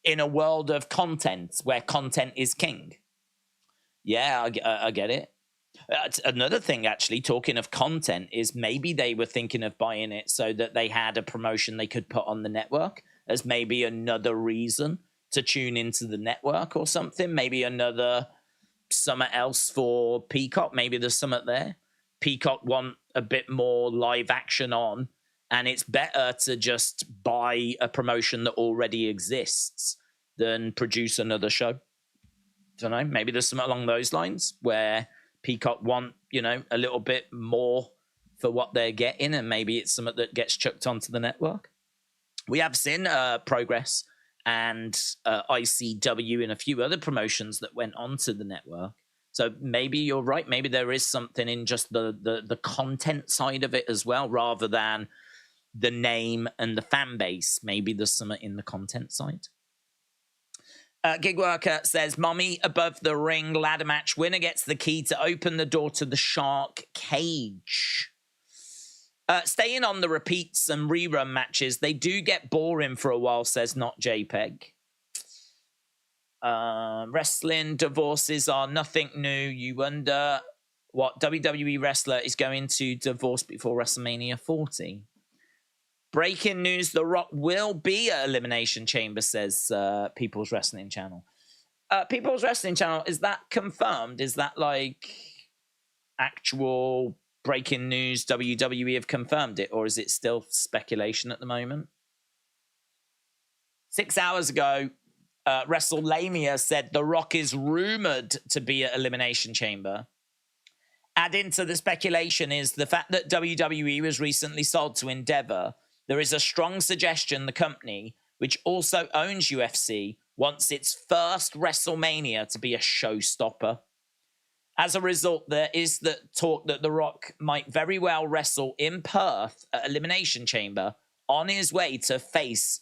in a world of content where content is king. Yeah, I get it. Another thing, actually, talking of content, is maybe they were thinking of buying it so that they had a promotion they could put on the network as maybe another reason to tune into the network or something. Maybe another something else for Peacock. Maybe there's something there. Peacock want a bit more live action on, and it's better to just buy a promotion that already exists than produce another show. Don't know. Maybe there's something along those lines where Peacock want, a little bit more for what they're getting, and maybe it's something that gets chucked onto the network. We have seen Progress and ICW and a few other promotions that went onto the network. So maybe you're right. Maybe there is something in just the content side of it as well, rather than the name and the fan base. Maybe there's something in the content side. Gig Worker says, Mommy above the ring ladder match. Winner gets the key to open the door to the shark cage. Staying on the repeats and rerun matches, they do get boring for a while, says Not JPEG. Wrestling divorces are nothing new. You wonder what WWE wrestler is going to divorce before WrestleMania 40. Breaking news, The Rock will be at Elimination Chamber, says People's Wrestling Channel. People's Wrestling Channel, is that confirmed? Is that like actual breaking news? WWE have confirmed it, or is it still speculation at the moment? 6 hours ago, WrestleMania said The Rock is rumored to be at Elimination Chamber. Adding to the speculation is the fact that WWE was recently sold to Endeavor. There is a strong suggestion the company, which also owns UFC, wants its first WrestleMania to be a showstopper. As a result, there is the talk that The Rock might very well wrestle in Perth at Elimination Chamber on his way to face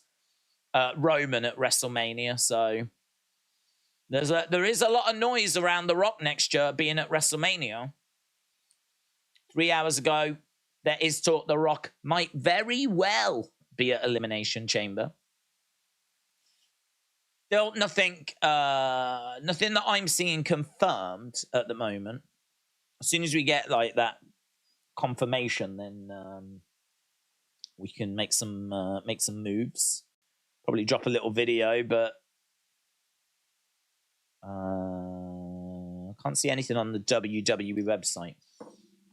Roman at WrestleMania. So there is a lot of noise around The Rock next year being at WrestleMania. 3 hours ago, there is talk The Rock might very well be at Elimination Chamber. Still nothing that I'm seeing confirmed at the moment. As soon as we get like that confirmation, then we can make some moves. Probably drop a little video, but I can't see anything on the WWE website.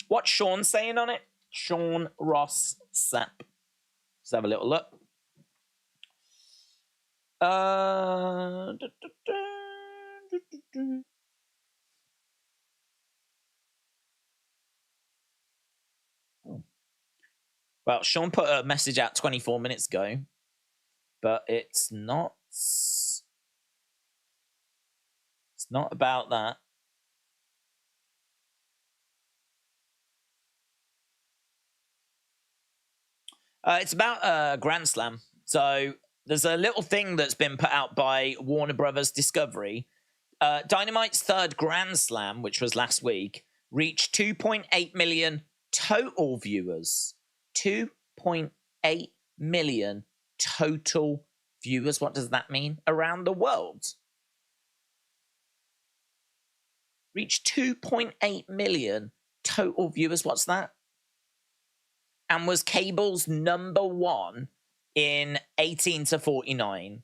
What's Sean saying on it? Sean Ross Sapp. Let's have a little look. Well, Sean put a message out 24 minutes ago, but it's not about that. It's about Grand Slam. So there's a little thing that's been put out by Warner Brothers Discovery. Dynamite's third Grand Slam, which was last week, reached 2.8 million total viewers. 2.8 million total viewers. What does that mean? Around the world. Reached 2.8 million total viewers. What's that? And was cable's number one in 18 to 49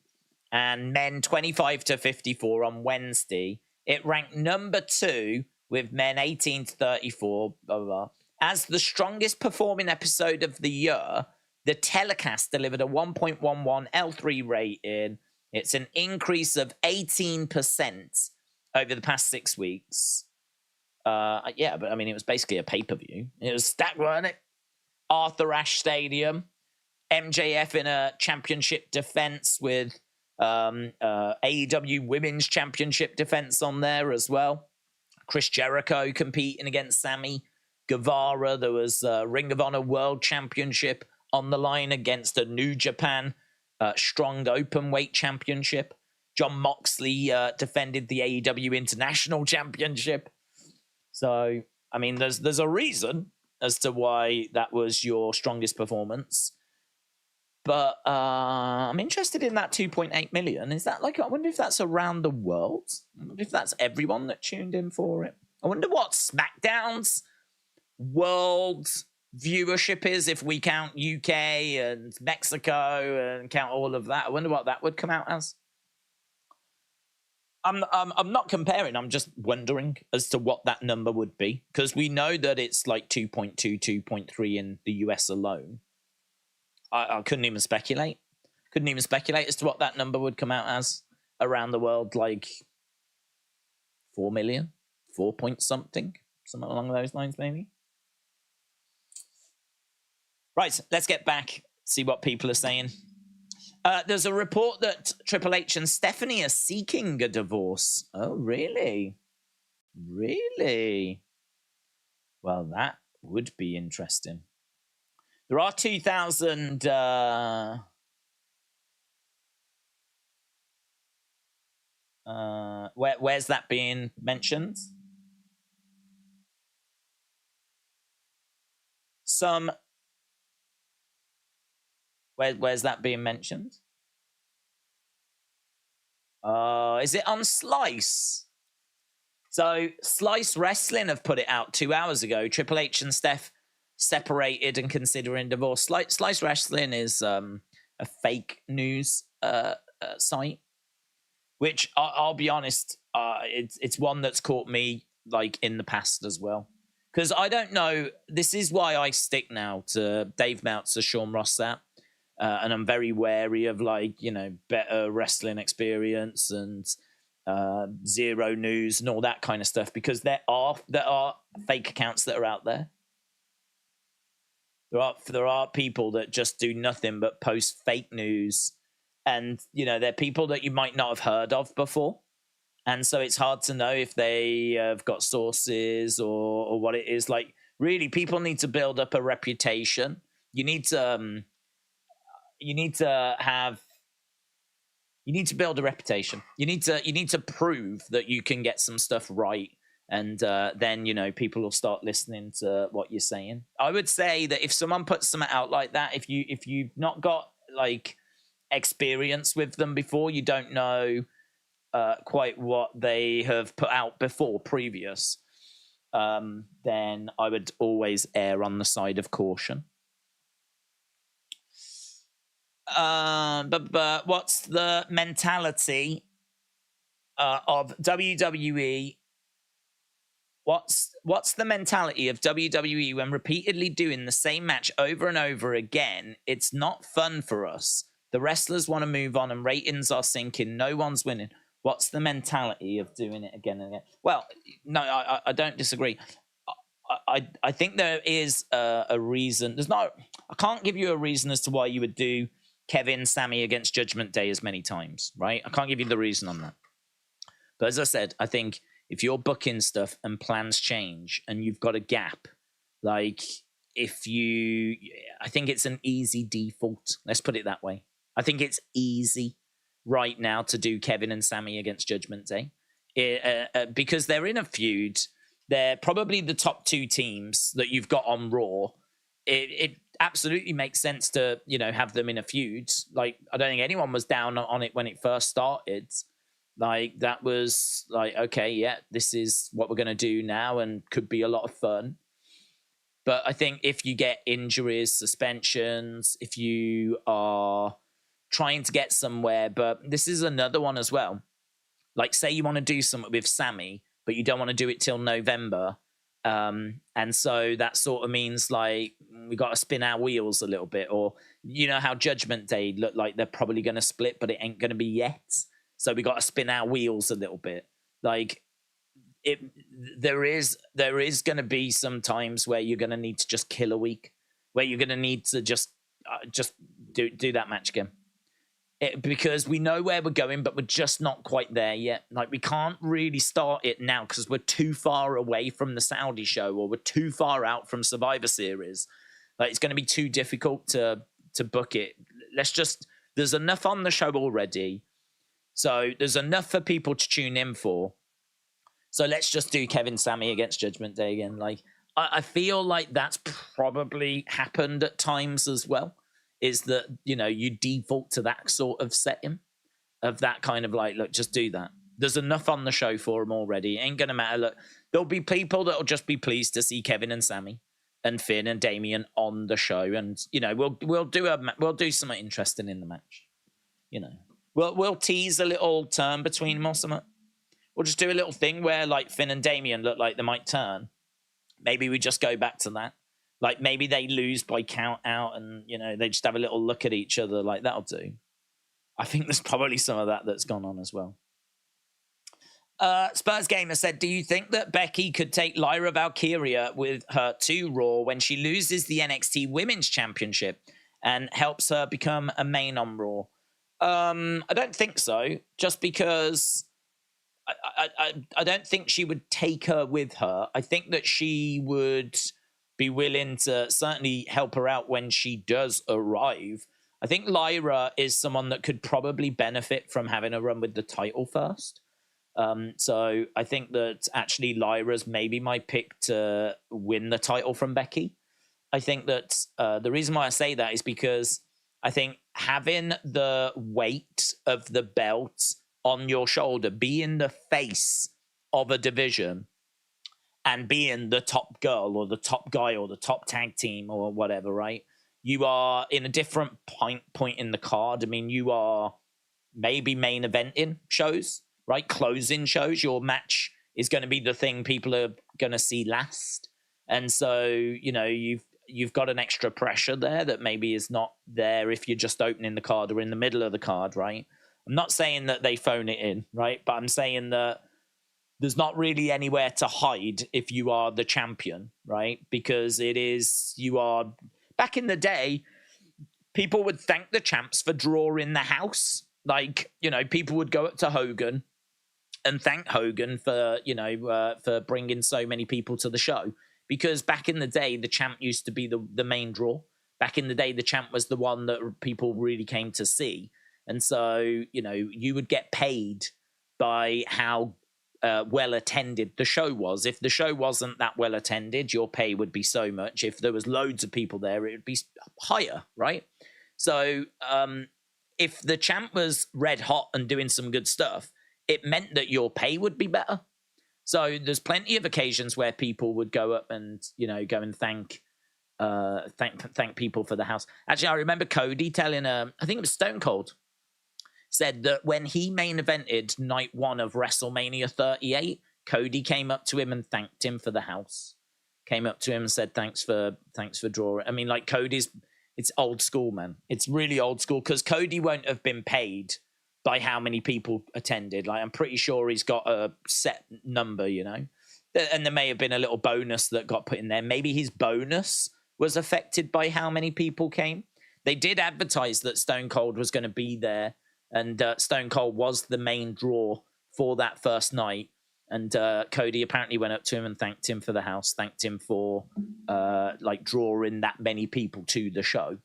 and men 25 to 54 on Wednesday. It ranked number two with men 18 to 34, blah, blah, blah. As the strongest performing episode of the year, the telecast delivered a 1.11 L3 rating. It's an increase of 18% over the past 6 weeks. Yeah, but I mean, it was basically a pay-per-view. It was stacked, wasn't it? Arthur Ashe Stadium. MJF in a championship defense with AEW Women's Championship defense on there as well. Chris Jericho competing against Sami Guevara. There was Ring of Honor World Championship on the line against a New Japan Strong Openweight Championship. Jon Moxley defended the AEW International Championship. So, I mean, there's a reason as to why that was your strongest performance. But I'm interested in that 2.8 million. Is that like, I wonder if that's around the world? I wonder if that's everyone that tuned in for it. I wonder what SmackDown's world viewership is if we count UK and Mexico and count all of that. I wonder what that would come out as. I'm not comparing. I'm just wondering as to what that number would be, because we know that it's like 2.2, 2.3 in the US alone. I couldn't even speculate. Couldn't even speculate as to what that number would come out as around the world, like 4 million, 4 point something along those lines, maybe. Right, let's get back, see what people are saying. There's a report that Triple H and Stephanie are seeking a divorce. Oh, really? Really? Well, that would be interesting. There are 2,000... where's that being mentioned? Where's that being mentioned? Is it on Slice? So Slice Wrestling have put it out 2 hours ago. Triple H and Steph separated and considering divorce. Slice Wrestling is a fake news site, which I'll be honest, it's one that's caught me like in the past as well. Because I don't know, this is why I stick now to Dave Meltzer, Sean Rossap, and I'm very wary of like, you know, Better Wrestling Experience and Zero News and all that kind of stuff, because there are fake accounts that are out there. There are people that just do nothing but post fake news, and you know, they're people that you might not have heard of before, and so it's hard to know if they have got sources or what it is. Like, really, people need to build up a reputation. You need to build a reputation. You need to prove that you can get some stuff right. And then, you know, people will start listening to what you're saying. I would say that if someone puts something out like that, if you've not got like experience with them before, you don't know quite what they have put out before previous, then I would always err on the side of caution. But what's the mentality of WWE? What's the mentality of WWE when repeatedly doing the same match over and over again? It's not fun for us. The wrestlers want to move on and ratings are sinking. No one's winning. What's the mentality of doing it again and again? Well, no, I don't disagree. I think there is a reason. I can't give you a reason as to why you would do Kevin, Sami against Judgment Day as many times, right? I can't give you the reason on that. But as I said, I think if you're booking stuff and plans change and you've got a gap, like I think it's an easy default. Let's put it that way. I think it's easy right now to do Kevin and Sami against Judgment Day because they're in a feud. They're probably the top two teams that you've got on Raw. It absolutely makes sense to, you know, have them in a feud. Like, I don't think anyone was down on it when it first started. Like, that was like, okay, yeah, this is what we're going to do now and could be a lot of fun. But I think if you get injuries, suspensions, if you are trying to get somewhere, but this is another one as well. Like, say you want to do something with Sami, but you don't want to do it till November. And so that sort of means like we got to spin our wheels a little bit, or you know how Judgment Day looked like they're probably going to split, but it ain't going to be yet. So we got to spin our wheels a little bit. Like there is going to be some times where you're going to need to just kill a week, where you're going to need to just do that match again. Because we know where we're going, but we're just not quite there yet. Like, we can't really start it now because we're too far away from the Saudi show, or we're too far out from Survivor Series. Like, it's going to be too difficult to book it. There's enough on the show already. So there's enough for people to tune in for. So let's just do Kevin Sami against Judgment Day again. Like, I feel like that's probably happened at times as well. Is that, you know, you default to that sort of setting of that kind of like, look, just do that. There's enough on the show for them already. It ain't going to matter. Look, there'll be people that'll just be pleased to see Kevin and Sami and Finn and Damian on the show. And, you know, we'll do something interesting in the match. You know, we'll tease a little turn between them or something. We'll just do a little thing where like Finn and Damian look like they might turn. Maybe we just go back to that. Like, maybe they lose by count out and, you know, they just have a little look at each other. Like, that'll do. I think there's probably some of that that's gone on as well. Spurs Gamer said, do you think that Becky could take Lyra Valkyria with her to Raw when she loses the NXT Women's Championship and helps her become a main on Raw? I don't think so. Just because I don't think she would take her with her. I think that she would be willing to certainly help her out when she does arrive. I think Lyra is someone that could probably benefit from having a run with the title first. So I think that actually Lyra's maybe my pick to win the title from Becky. I think that the reason why I say that is because I think having the weight of the belt on your shoulder, being the face of a division, and being the top girl or the top guy or the top tag team or whatever, right? You are in a different point in the card. I mean, you are maybe main eventing shows, right? Closing shows. Your match is going to be the thing people are going to see last. And so, you know, you've got an extra pressure there that maybe is not there if you're just opening the card or in the middle of the card, right? I'm not saying that they phone it in, right? But I'm saying that there's not really anywhere to hide if you are the champion, right? Because you are, back in the day, people would thank the champs for drawing the house. Like, you know, people would go up to Hogan and thank Hogan for, you know, for bringing so many people to the show. Because back in the day, the champ used to be the main draw. Back in the day, the champ was the one that people really came to see. And so, you know, you would get paid by how well attended the show was. If the show wasn't that well attended, your pay would be so much. If there was loads of people there, it would be higher, right? So if the champ was red hot and doing some good stuff, it meant that your pay would be better. So there's plenty of occasions where people would go up and, you know, go and thank people for the house. Actually, I remember Cody telling I think it was Stone Cold, said that when he main evented night one of WrestleMania 38, Cody came up to him and thanked him for the house. Came up to him and said, thanks for drawing. I mean, like, it's old school, man. It's really old school, because Cody won't have been paid by how many people attended. Like, I'm pretty sure he's got a set number, you know? And there may have been a little bonus that got put in there. Maybe his bonus was affected by how many people came. They did advertise that Stone Cold was going to be there, and Stone Cold was the main draw for that first night. And Cody apparently went up to him and thanked him for the house, thanked him for like drawing that many people to the show.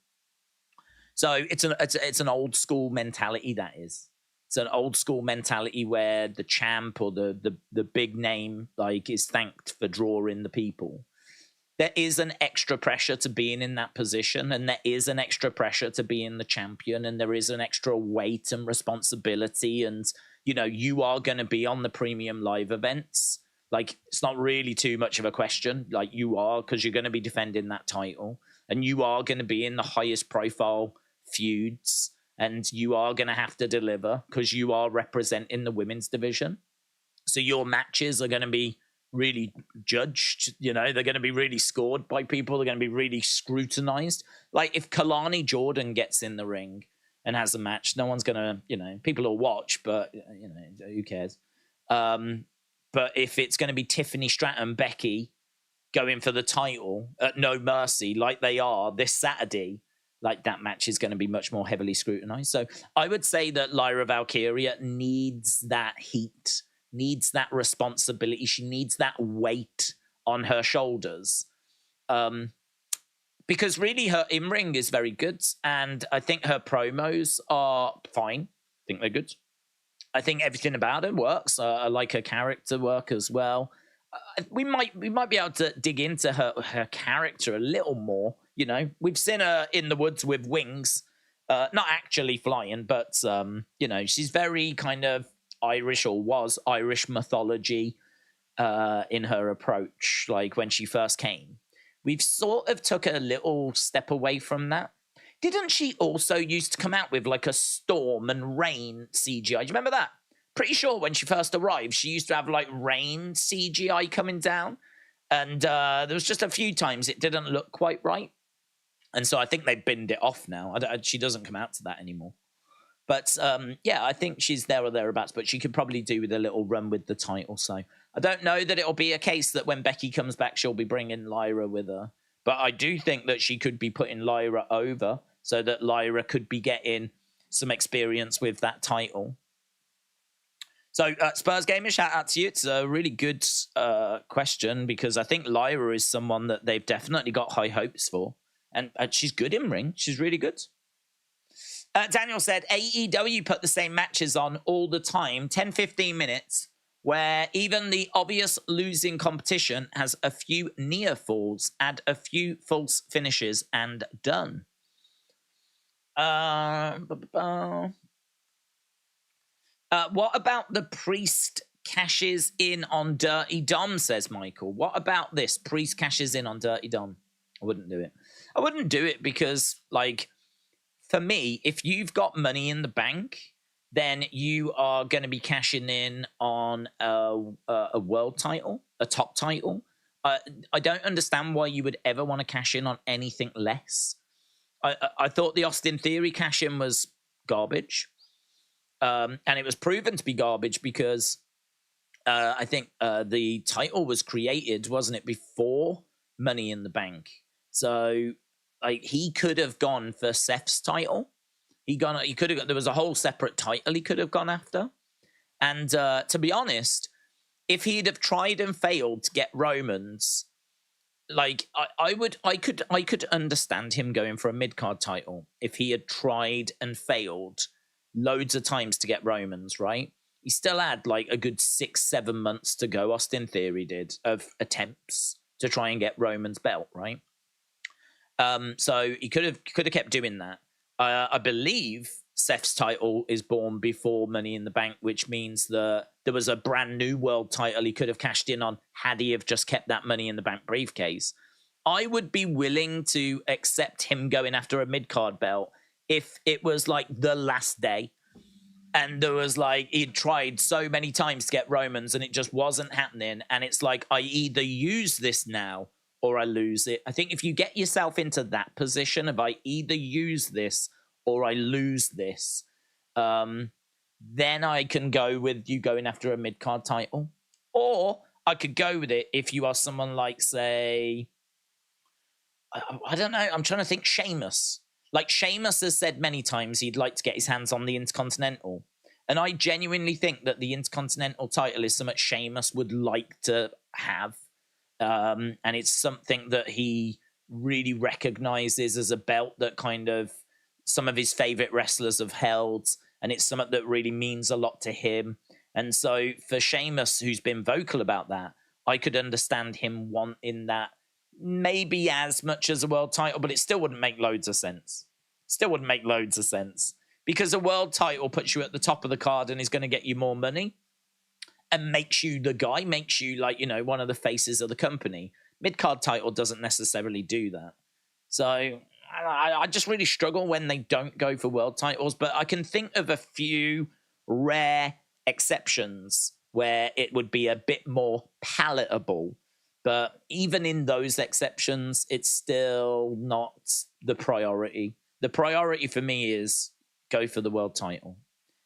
So it's an old school mentality, that is. It's an old school mentality where the champ or the big name like is thanked for drawing the people. There is an extra pressure to being in that position, and there is an extra pressure to being the champion, and there is an extra weight and responsibility, and, you know, you are going to be on the premium live events. Like, it's not really too much of a question. Like, you are, because you're going to be defending that title, and you are going to be in the highest profile feuds, and you are going to have to deliver because you are representing the women's division. So your matches are going to be really judged, you know, they're going to be really scored by people, they're going to be really scrutinized. Like if Kalani Jordan gets in the ring and has a match, no one's going to, you know, people will watch, but, you know, who cares? But if it's going to be Tiffany Stratton, Becky going for the title at No Mercy, like they are this Saturday, like that match is going to be much more heavily scrutinized. So I would say that Lyra Valkyria needs that heat, needs that responsibility. She needs that weight on her shoulders. Because really her in-ring is very good. And I think her promos are fine. I think they're good. I think everything about her works. I like her character work as well. We might be able to dig into her character a little more. You know, we've seen her in the woods with wings, not actually flying, but you know, she's very kind of Irish, or was Irish mythology in her approach. Like when she first came, we've sort of took a little step away from that. Didn't she also used to come out with like a storm and rain CGI? Do you remember that? Pretty sure when she first arrived, she used to have like rain CGI coming down. And there was just a few times it didn't look quite right. And so I think they binned it off now. She doesn't come out to that anymore. But yeah, I think she's there or thereabouts, but she could probably do with a little run with the title. So I don't know that it'll be a case that when Becky comes back, she'll be bringing Lyra with her. But I do think that she could be putting Lyra over so that Lyra could be getting some experience with that title. So Spurs Gamer, shout out to you. It's a really good question because I think Lyra is someone that they've definitely got high hopes for. And she's good in ring. She's really good. Daniel said, AEW put the same matches on all the time, 10, 15 minutes, where even the obvious losing competition has a few near falls, add a few false finishes, and done. What about the Priest cashes in on Dirty Dom, says Michael. What about this? Priest cashes in on Dirty Dom. I wouldn't do it. I wouldn't do it because, like, for me, if you've got money in the bank, then you are going to be cashing in on a world title, a top title. I don't understand why you would ever want to cash in on anything less. I thought the Austin Theory cash-in was garbage. And it was proven to be garbage because I think the title was created, wasn't it, before Money in the Bank? So like he could have gone for Seth's title. He could have. There was a whole separate title he could have gone after. And to be honest, if he'd have tried and failed to get Roman's, like I could understand him going for a mid-card title if he had tried and failed loads of times to get Roman's, right? He still had like a good 6-7 months to go. Austin Theory did, of attempts to try and get Roman's belt, right? So he could have kept doing that. I believe Seth's title is born before Money in the Bank, which means that there was a brand new world title he could have cashed in on had he have just kept that Money in the Bank briefcase. I would be willing to accept him going after a mid-card belt if it was like the last day and there was like he'd tried so many times to get Roman's and it just wasn't happening, and it's like I either use this now or I lose it. I think if you get yourself into that position of I either use this or I lose this, then I can go with you going after a mid-card title. Or I could go with it if you are someone like, say, I don't know, I'm trying to think, Sheamus. Like, Sheamus has said many times he'd like to get his hands on the Intercontinental. And I genuinely think that the Intercontinental title is something Sheamus would like to have. And it's something that he really recognizes as a belt that kind of some of his favorite wrestlers have held. And it's something that really means a lot to him. And so for Sheamus, who's been vocal about that, I could understand him wanting that maybe as much as a world title, but it still wouldn't make loads of sense. Because a world title puts you at the top of the card and is going to get you more money and makes you the guy, makes you like, you know, one of the faces of the company. Mid-card title doesn't necessarily do that. So I just really struggle when they don't go for world titles, but I can think of a few rare exceptions where it would be a bit more palatable. But even in those exceptions, it's still not the priority. The priority for me is go for the world title.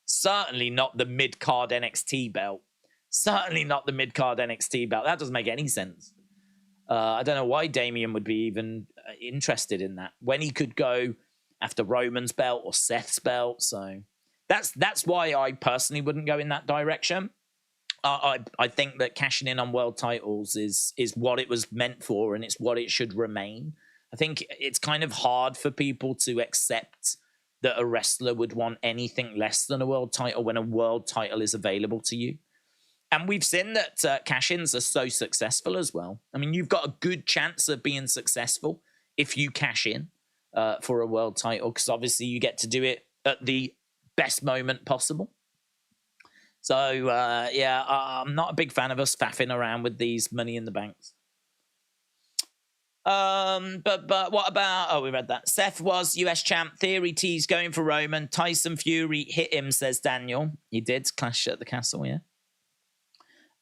Certainly not the mid-card NXT belt. Certainly not the mid-card NXT belt. That doesn't make any sense. I don't know why Damian would be even interested in that when he could go after Roman's belt or Seth's belt. So that's why I personally wouldn't go in that direction. I think that cashing in on world titles is what it was meant for, and it's what it should remain. I think it's kind of hard for people to accept that a wrestler would want anything less than a world title when a world title is available to you. And we've seen that cash-ins are so successful as well. I mean, you've got a good chance of being successful if you cash in for a world title, because obviously you get to do it at the best moment possible. So, I'm not a big fan of us faffing around with these Money in the Banks. But what about... Oh, we read that. Seth was US champ. Theory tease going for Roman. Tyson Fury hit him, says Daniel. He did. Clash at the Castle, yeah.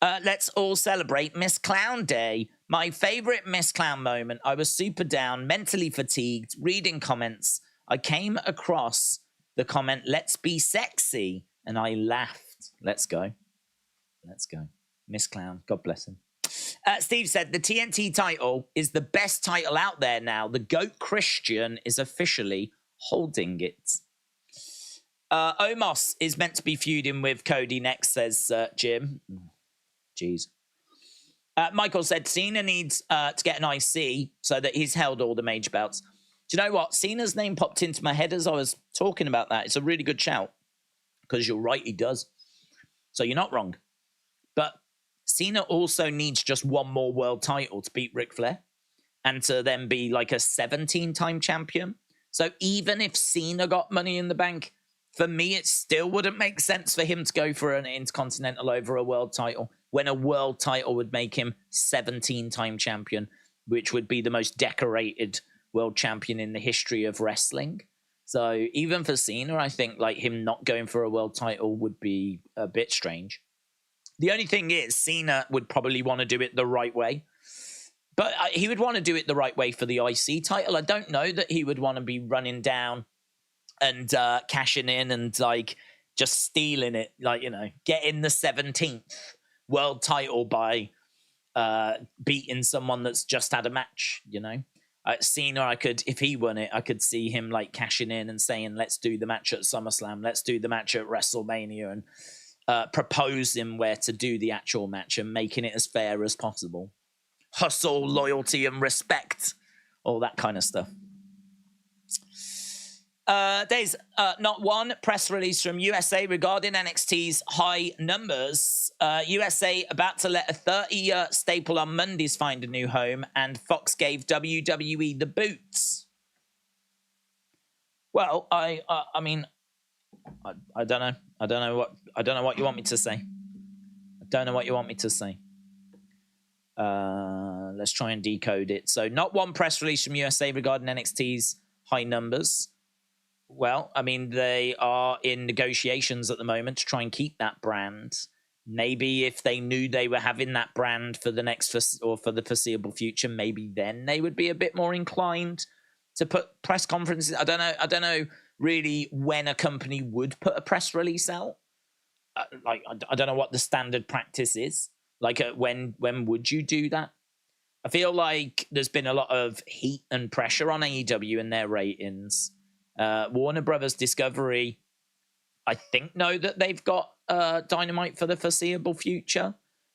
Let's all celebrate Miss Clown Day. My favorite Miss Clown moment. I was super down, mentally fatigued, reading comments. I came across the comment, let's be sexy. And I laughed. Let's go. Let's go. Miss Clown. God bless him. Steve said, the TNT title is the best title out there now. The GOAT Christian is officially holding it. Omos is meant to be feuding with Cody next, says Jim. Jeez. Michael said, Cena needs to get an IC so that he's held all the major belts. Do you know what? Cena's name popped into my head as I was talking about that. It's a really good shout. Because you're right, he does. So you're not wrong. But Cena also needs just one more world title to beat Ric Flair. And to then be like a 17-time champion. So even if Cena got Money in the Bank, for me, it still wouldn't make sense for him to go for an Intercontinental over a world title. When a world title would make him 17-time champion. Which would be the most decorated world champion in the history of wrestling. So even for Cena, I think like him not going for a world title would be a bit strange. The only thing is, Cena would probably want to do it the right way. But he would want to do it the right way for the IC title. I don't know that he would want to be running down and cashing in and like just stealing it. Like, you know, getting the 17th world title by beating someone that's just had a match, you know. Cena, I could, if he won it, I could see him like cashing in and saying, let's do the match at SummerSlam, let's do the match at WrestleMania, and proposing where to do the actual match and making it as fair as possible. Hustle, loyalty, and respect, all that kind of stuff. There's not one press release from USA regarding NXT's high numbers. USA about to let a 30-year staple on Mondays find a new home, and Fox gave WWE the boots. Well, I mean, I don't know. I don't know what you want me to say. I don't know what you want me to say. Let's try and decode it. So, not one press release from USA regarding NXT's high numbers. Well, I mean, they are in negotiations at the moment to try and keep that brand. Maybe if they knew they were having that brand for the next or for the foreseeable future, maybe then they would be a bit more inclined to put press conferences. I don't know really when a company would put a press release out. I don't know what the standard practice is. Like, when would you do that? I feel like there's been a lot of heat and pressure on AEW and their ratings. Warner Brothers Discovery, I think, know that they've got Dynamite for the foreseeable future.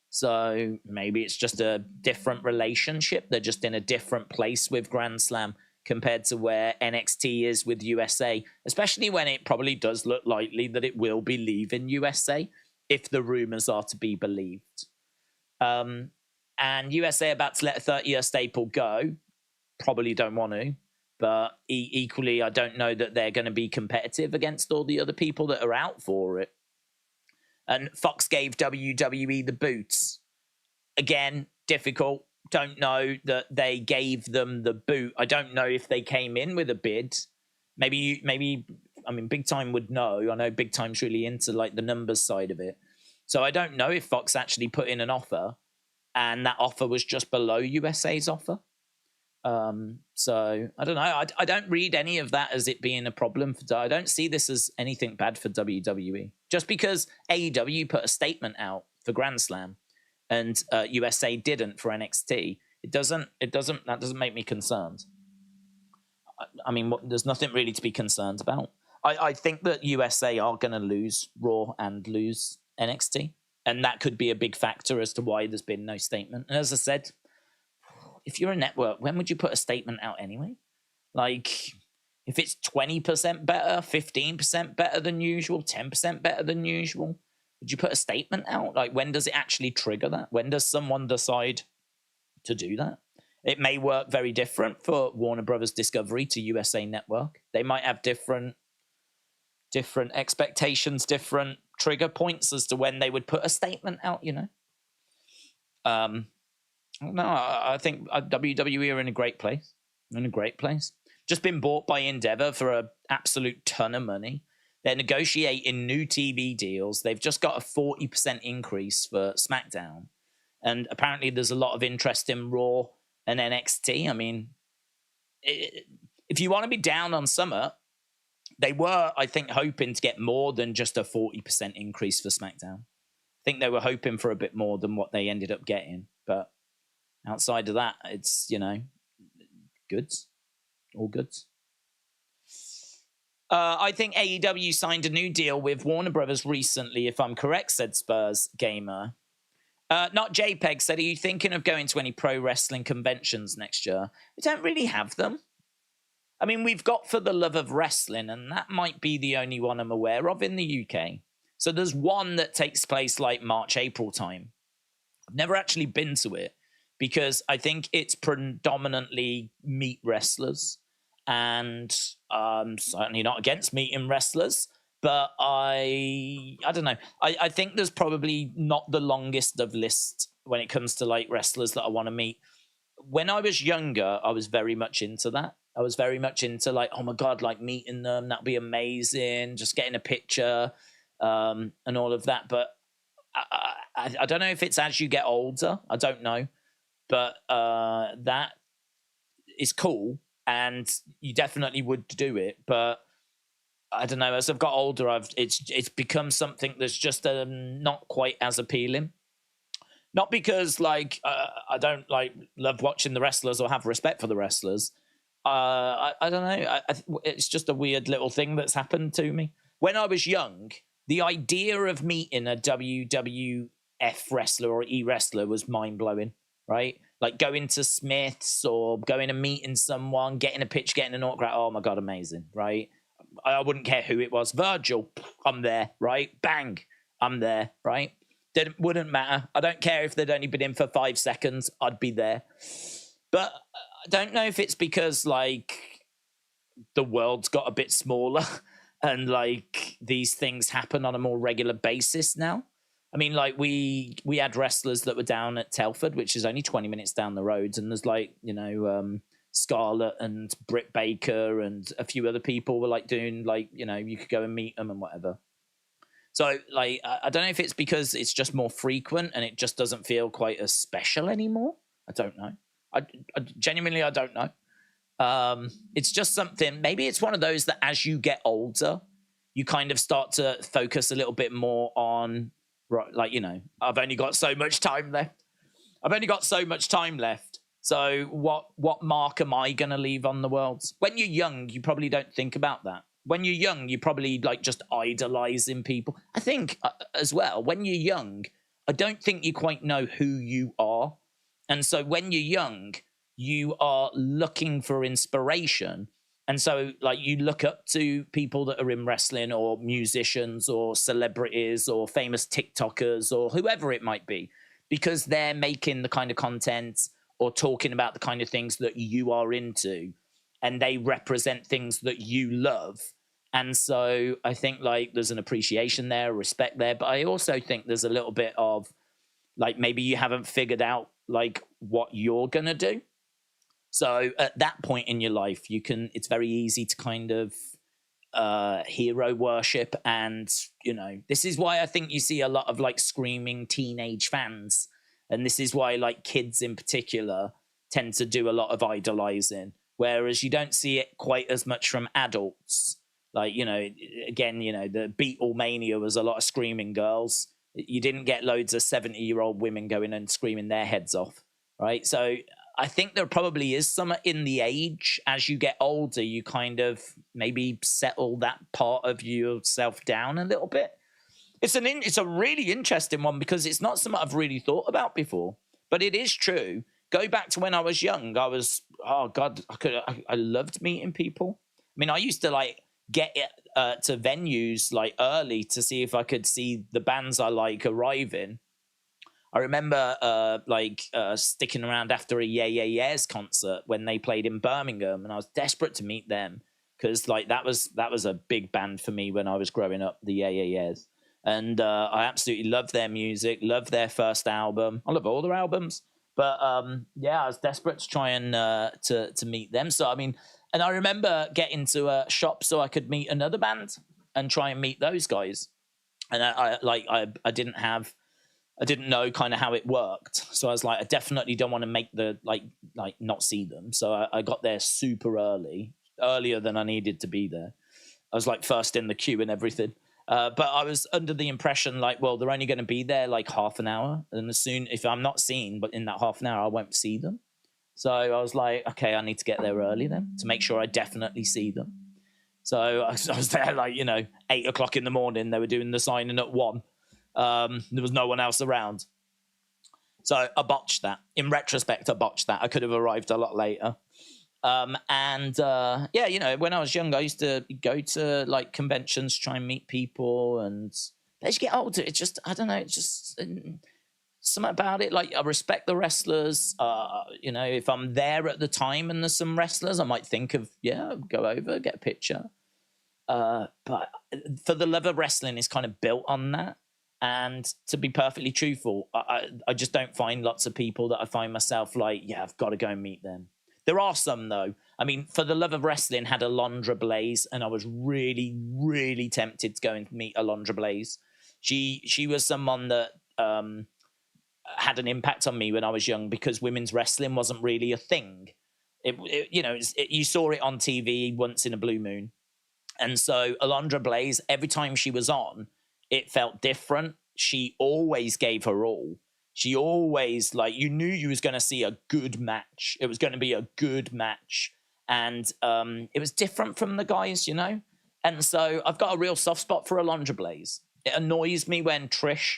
So maybe it's just a different relationship. They're just in a different place with Grand Slam compared to where NXT is with USA, especially when it probably does look likely that it will be leaving USA if the rumors are to be believed. And USA about to let a 30-year staple go. Probably don't want to. But equally, I don't know that they're going to be competitive against all the other people that are out for it. And Fox gave WWE the boots. Again, difficult. Don't know that they gave them the boot. I don't know if they came in with a bid. Maybe. I mean, Big Time would know. I know Big Time's really into like the numbers side of it. So I don't know if Fox actually put in an offer and that offer was just below USA's offer. So I don't know. I don't read any of that as it being a problem. I don't see this as anything bad for WWE. Just because AEW put a statement out for Grand Slam and USA didn't for NXT, that doesn't make me concerned. I mean, there's nothing really to be concerned about. I think that USA are going to lose Raw and lose NXT, and that could be a big factor as to why there's been no statement. And as I said, if you're a network, when would you put a statement out anyway? Like, if it's 20% better, 15% better than usual, 10% better than usual, would you put a statement out? Like, when does it actually trigger that? When does someone decide to do that? It may work very different for Warner Brothers Discovery to USA Network. They might have different expectations, different trigger points as to when they would put a statement out, you know? No, I think WWE are in a great place. Just been bought by Endeavor for an absolute ton of money. They're negotiating new TV deals. They've just got a 40% increase for SmackDown. And apparently there's a lot of interest in Raw and NXT. I mean, if you want to be down on Summer, they were, I think, hoping to get more than just a 40% increase for SmackDown. I think they were hoping for a bit more than what they ended up getting. But outside of that, it's, you know, goods. All goods. I think AEW signed a new deal with Warner Brothers recently, if I'm correct, said Spurs Gamer. Not JPEG said, are you thinking of going to any pro wrestling conventions next year? We don't really have them. I mean, we've got For the Love of Wrestling, and that might be the only one I'm aware of in the UK. So there's one that takes place like March, April time. I've never actually been to it because I think it's predominantly meet wrestlers, and I'm certainly not against meeting wrestlers, but I don't know. I think there's probably not the longest of list when it comes to like wrestlers that I want to meet. When I was younger, I was very much into that. I was very much into like, oh my God, like meeting them, that'd be amazing. Just getting a picture and all of that. But I don't know if it's as you get older. I don't know. But that is cool. And you definitely would do it. But I don't know, as I've got older, it's become something that's just not quite as appealing. Not because like I don't like love watching the wrestlers or have respect for the wrestlers. I don't know. It's just a weird little thing that's happened to me. When I was young, the idea of meeting a WWF wrestler or E-wrestler was mind-blowing, right? Like going to Smith's or going and meeting someone, getting a pitch, getting an autograph. Oh my God, amazing, right? I wouldn't care who it was. Virgil, I'm there, right? Bang, I'm there, right? Wouldn't matter. I don't care if they'd only been in for 5 seconds. I'd be there. But I don't know if it's because like the world's got a bit smaller and like these things happen on a more regular basis now. I mean, like we had wrestlers that were down at Telford, which is only 20 minutes down the road, and there's like, you know, Scarlett and Britt Baker and a few other people were like doing like, you know, you could go and meet them and whatever. So like I don't know if it's because it's just more frequent and it just doesn't feel quite as special anymore. I don't know. I genuinely, I don't know. It's just something, maybe it's one of those that as you get older, you kind of start to focus a little bit more on, like, you know, I've only got so much time left. So what mark am I going to leave on the world? When you're young, you probably don't think about that. When you're young, you probably like just idolizing people. I think as well, when you're young, I don't think you quite know who you are. And so when you're young, you are looking for inspiration. And so like you look up to people that are in wrestling or musicians or celebrities or famous TikTokers or whoever it might be, because they're making the kind of content or talking about the kind of things that you are into, and they represent things that you love. And so I think like there's an appreciation there, respect there, but I also think there's a little bit of like maybe you haven't figured out like what you're gonna do. So at that point in your life, it's very easy to kind of hero worship. And, this is why I think you see a lot of like screaming teenage fans. And this is why like kids in particular tend to do a lot of idolizing, whereas you don't see it quite as much from adults. Like, again, the Beatlemania was a lot of screaming girls. You didn't get loads of 70-year-old women going and screaming their heads off, right? So I think there probably is some in the age. As you get older, you kind of maybe settle that part of yourself down a little bit. It's a really interesting one because it's not something I've really thought about before, but it is true. Go back to when I was young. I loved meeting people. I mean, I used to like get to venues like early to see if I could see the bands I like arriving. I remember sticking around after a Yeah Yeah Yeahs concert when they played in Birmingham, and I was desperate to meet them because like that was a big band for me when I was growing up, the Yeah Yeah Yeahs. And I absolutely love their music, love their first album. I love all their albums. But I was desperate to try and to meet them. So I mean, and I remember getting to a shop so I could meet another band and try and meet those guys. And I didn't know kind of how it worked. So I was like, I definitely don't want to make the like not see them. So I got there super early, earlier than I needed to be there. I was like first in the queue and everything. But I was under the impression like, well, they're only going to be there like half an hour. And if I'm not seen, but in that half an hour, I won't see them. So I was like, okay, I need to get there early then to make sure I definitely see them. So I was there like, 8 o'clock in the morning. They were doing the signing at 1. There was no one else around. So I botched that. In retrospect, I botched that. I could have arrived a lot later. When I was young, I used to go to like conventions, try and meet people, and as you get older, it's just, I don't know, it's just something about it. Like I respect the wrestlers. If I'm there at the time and there's some wrestlers, I might think of, go over, get a picture. But for the love of wrestling is kind of built on that. And to be perfectly truthful, I just don't find lots of people that I find myself like, I've got to go and meet them. There are some, though. I mean, For the Love of Wrestling had Alondra Blaze, and I was really, really tempted to go and meet Alondra Blaze. She was someone that had an impact on me when I was young because women's wrestling wasn't really a thing. You saw it on TV once in a blue moon. And so Alondra Blaze, every time she was on, it felt different. She always gave her all. She always, you knew you was going to see a good match. It was going to be a good match. And it was different from the guys, And so I've got a real soft spot for Alondra Blaze. It annoys me when Trish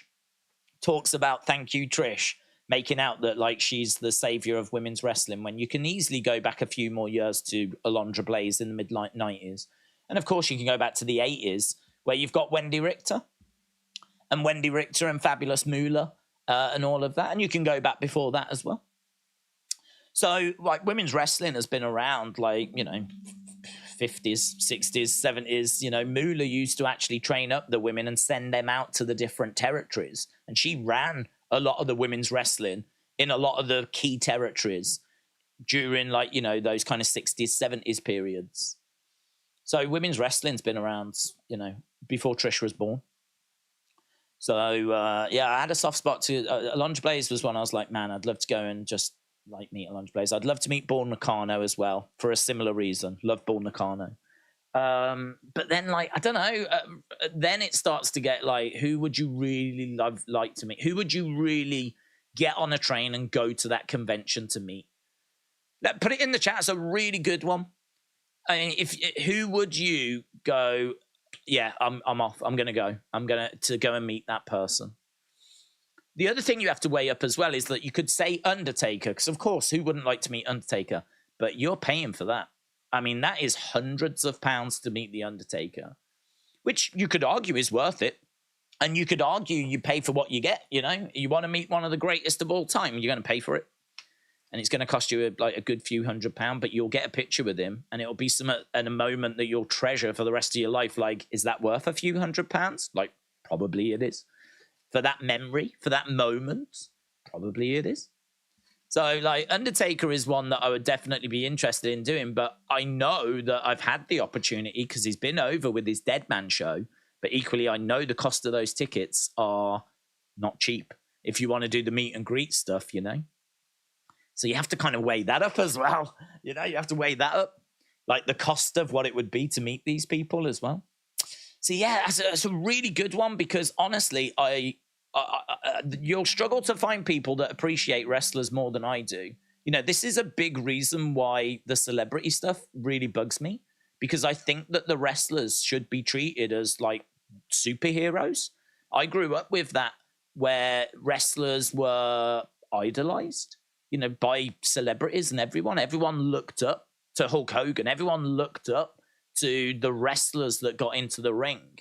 talks about, thank you, Trish, making out that, she's the savior of women's wrestling, when you can easily go back a few more years to Alondra Blaze in the mid-90s. And, of course, you can go back to the 80s, where you've got Wendy Richter and Fabulous Moolah. And all of that. And you can go back before that as well. So, women's wrestling has been around, 50s, 60s, 70s. Moolah used to actually train up the women and send them out to the different territories. And she ran a lot of the women's wrestling in a lot of the key territories during, those kind of 60s, 70s periods. So, women's wrestling's been around, before Trish was born. So, I had a soft spot to Alondra Blaze was one I was like, man, I'd love to go and just meet Alondra Blaze. I'd love to meet Bull Nakano as well for a similar reason. Love Bull Nakano. But then, I don't know, then it starts to get who would you really like to meet? Who would you really get on a train and go to that convention to meet? Put it in the chat. It's a really good one. I mean, who would you go? Yeah, I'm off. I'm going to go. I'm going to go and meet that person. The other thing you have to weigh up as well is that you could say Undertaker, because of course, who wouldn't like to meet Undertaker? But you're paying for that. I mean, that is hundreds of pounds to meet the Undertaker, which you could argue is worth it. And you could argue you pay for what you get, You want to meet one of the greatest of all time, you're going to pay for it. And it's going to cost you a good few £100, but you'll get a picture with him, and it'll be a moment that you'll treasure for the rest of your life. Is that worth a few £100? Probably it is. For that memory, for that moment, probably it is. So, like, Undertaker is one that I would definitely be interested in doing, but I know that I've had the opportunity because he's been over with his Dead Man show, but equally, I know the cost of those tickets are not cheap if you want to do the meet and greet stuff, you know? So you have to kind of weigh that up as well. You know, you have to weigh that up, like the cost of what it would be to meet these people as well. So, yeah, that's a really good one because, honestly, you'll struggle to find people that appreciate wrestlers more than I do. You know, this is a big reason why the celebrity stuff really bugs me, because I think that the wrestlers should be treated as like superheroes. I grew up with that, where wrestlers were idolized, you know, by celebrities and everyone. Everyone looked up to Hulk Hogan. Everyone looked up to the wrestlers that got into the ring.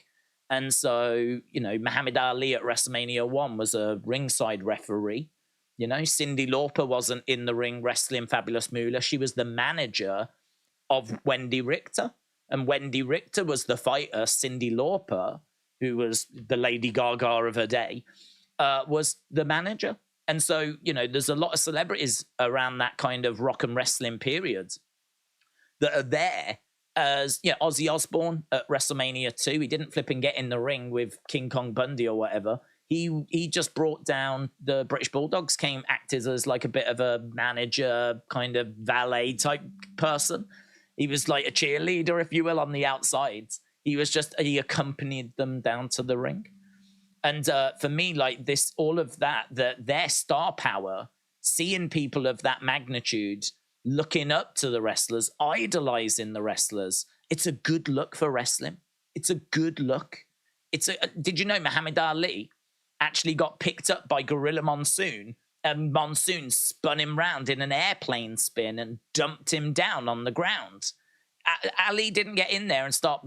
And so, you know, Muhammad Ali at WrestleMania 1 was a ringside referee. You know, Cyndi Lauper wasn't in the ring wrestling Fabulous Moolah. She was the manager of Wendy Richter. And Wendy Richter was the fighter. Cyndi Lauper, who was the Lady Gaga of her day, was the manager. And so, you know, there's a lot of celebrities around that kind of rock and wrestling period that are there. As yeah, Ozzy Osbourne at WrestleMania 2, he didn't flip and get in the ring with King Kong Bundy or whatever. He just brought down the British Bulldogs, acted as like a bit of a manager, kind of valet type person. He was like a cheerleader, if you will, on the outside. He accompanied them down to the ring. And for me, like this, all of that, their star power, seeing people of that magnitude looking up to the wrestlers, idolizing the wrestlers, it's a good look for wrestling. It's a good look. Did you know Muhammad Ali actually got picked up by Gorilla Monsoon, and Monsoon spun him round in an airplane spin and dumped him down on the ground? Ali didn't get in there and start,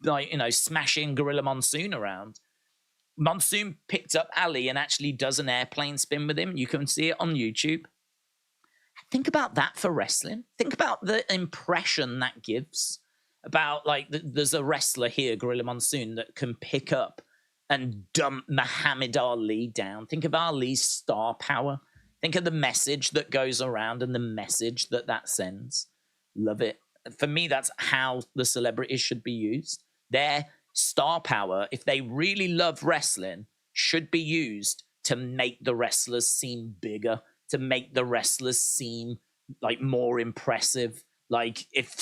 like, you know, smashing Gorilla Monsoon around. Monsoon picked up Ali and actually does an airplane spin with him. You can see it on YouTube. Think about that for wrestling. Think about the impression that gives about, like, there's a wrestler here, Gorilla Monsoon, that can pick up and dump Muhammad Ali down. Think of Ali's star power. Think of the message that goes around and the message that sends. Love it. For me, that's how the celebrities should be used. Their star power, if they really love wrestling, should be used to make the wrestlers seem bigger, to make the wrestlers seem like more impressive. Like if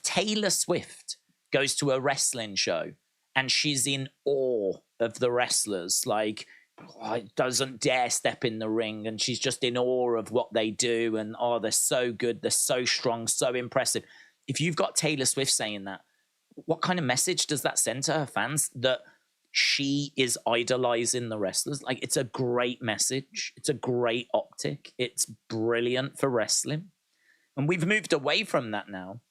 Taylor Swift goes to a wrestling show and she's in awe of the wrestlers, like doesn't dare step in the ring, and she's just in awe of what they do, and they're so good, they're so strong, so impressive. If you've got Taylor Swift saying that, what kind of message does that send to her fans? That she is idolizing the wrestlers. Like, it's a great message. It's a great optic. It's brilliant for wrestling. And we've moved away from that now.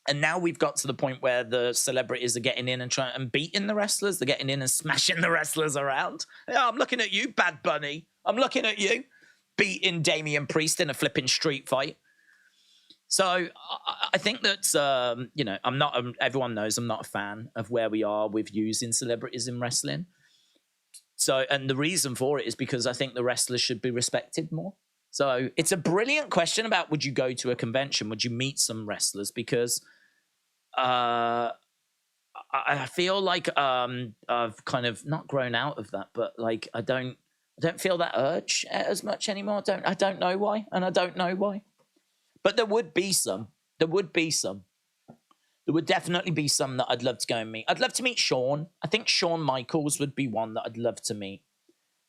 And now we've got to the point where the celebrities are getting in and trying and beating the wrestlers. They're getting in and smashing the wrestlers around. Yeah, I'm looking at you, Bad Bunny. I'm looking at you. Beating Damian Priest in a flipping street fight. So I think that, you know, everyone knows I'm not a fan of where we are with using celebrities in wrestling. So, and the reason for it is because I think the wrestlers should be respected more. So it's a brilliant question about, would you go to a convention? Would you meet some wrestlers? Because I feel like I've kind of not grown out of that, but like I don't feel that urge as much anymore. I don't know why, and I don't know why. But there would be some. There would definitely be some that I'd love to go and meet. I'd love to meet Shawn. I think Shawn Michaels would be one that I'd love to meet.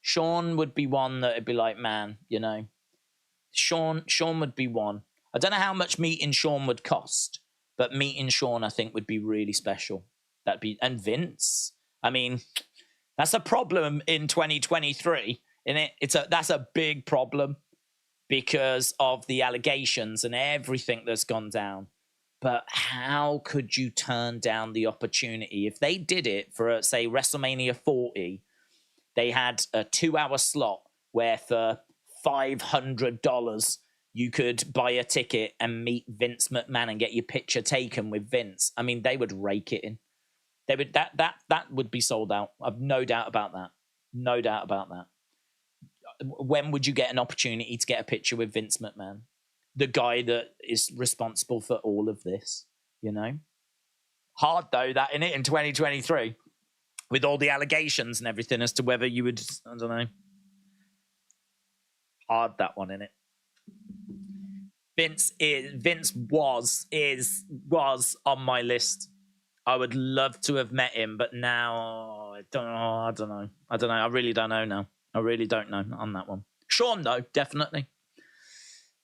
Shawn would be one that would be like, man, you know, Shawn would be one. I don't know how much meeting Shawn would cost, but meeting Shawn, I think, would be really special. And Vince. I mean, that's a problem in 2023, isn't it? That's a big problem, because of the allegations and everything that's gone down. But how could you turn down the opportunity? If they did it for, say, WrestleMania 40, they had a 2-hour slot where for $500 you could buy a ticket and meet Vince McMahon and get your picture taken with Vince. I mean, they would rake it in. They would that would be sold out. I've no doubt about that. No doubt about that. when would you get an opportunity to get a picture with Vince McMahon, the guy that is responsible for all of this? You know, hard though that in 2023 with all the allegations and everything as to whether you would, I don't know. Hard that one, innit? Vince was on my list. I would love to have met him, but now I don't know. I really don't know now. I really don't know on that one. Shawn though, definitely.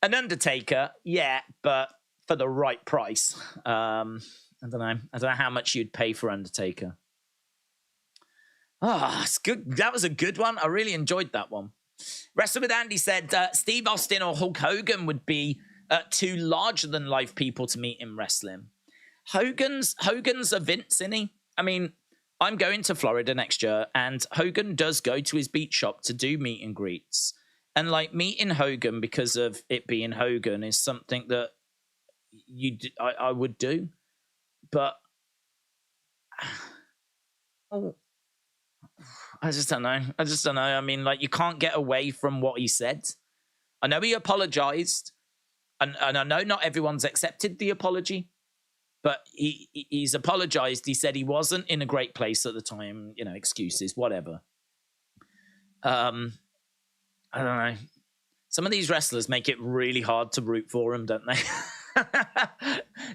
An Undertaker, yeah, but for the right price. I don't know how much you'd pay for Undertaker. It's good. That was a good one. I really enjoyed that one. Wrestle with Andy said Steve Austin or Hulk Hogan would be two larger than life people to meet in wrestling. Hogan's a Vince, isn't he? I mean, I'm going to Florida next year, and Hogan does go to his beat shop to do meet and greets. And like meeting Hogan because of it being Hogan is something that I would do, but I just don't know. I mean, like, you can't get away from what he said. I know he apologized, and I know not everyone's accepted the apology, but he's apologized. He said he wasn't in a great place at the time. You know, excuses, whatever. I don't know. Some of these wrestlers make it really hard to root for them, don't they?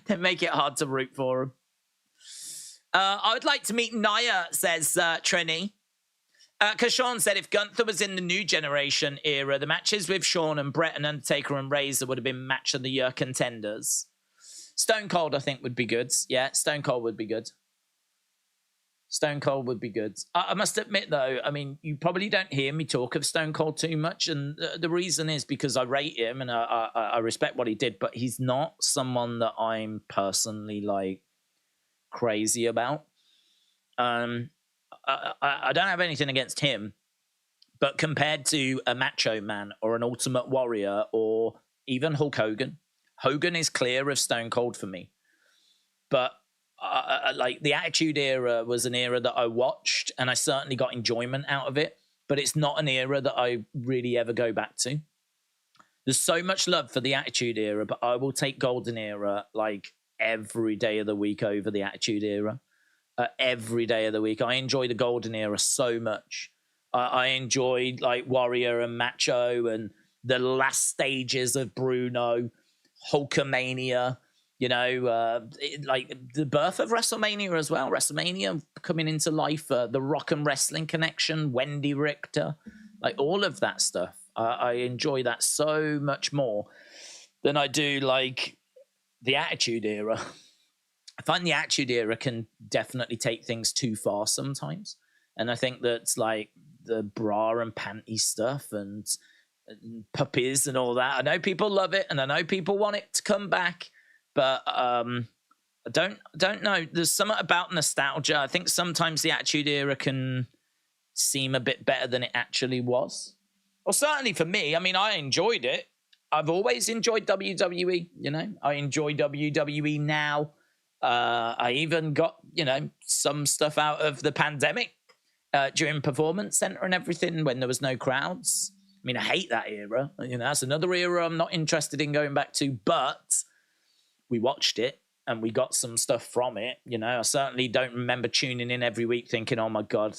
They make it hard to root for them. I would like to meet Naya, says Trini. Because Sean said if Gunther was in the new generation era, the matches with Shawn and Brett and Undertaker and Razor would have been match of the year contenders. Stone Cold, I think, would be good. Yeah, Stone Cold would be good. Stone Cold would be good. I must admit, though, I mean, you probably don't hear me talk of Stone Cold too much. And the reason is because I rate him and I respect what he did, but he's not someone that I'm personally, like, crazy about. I don't have anything against him, but compared to a Macho Man or an Ultimate Warrior or even Hulk Hogan, Hogan is clear of Stone Cold for me. But like the Attitude Era was an era that I watched and I certainly got enjoyment out of it, but it's not an era that I really ever go back to. There's so much love for the Attitude Era, but I will take Golden Era like every day of the week over the Attitude Era. Every day of the week. I enjoy the Golden Era so much. I enjoyed like Warrior and Macho and the last stages of Bruno, Hulkamania, you know, like the birth of WrestleMania as well. WrestleMania coming into life, the Rock and Wrestling Connection, Wendy Richter, like all of that stuff. I enjoy that so much more than I do like the Attitude Era. I find the Attitude Era can definitely take things too far sometimes. And I think that's like the bra and panty stuff and puppies and all that. I know people love it and I know people want it to come back, but I don't know. There's something about nostalgia. I think sometimes the Attitude Era can seem a bit better than it actually was. Well, certainly for me, I mean, I enjoyed it. I've always enjoyed WWE, you know. I enjoy WWE now. I even got, you know, some stuff out of the pandemic during Performance Center and everything when there was no crowds. I mean, I hate that era. You know, that's another era I'm not interested in going back to, but we watched it and we got some stuff from it. You know, I certainly don't remember tuning in every week thinking, oh my God,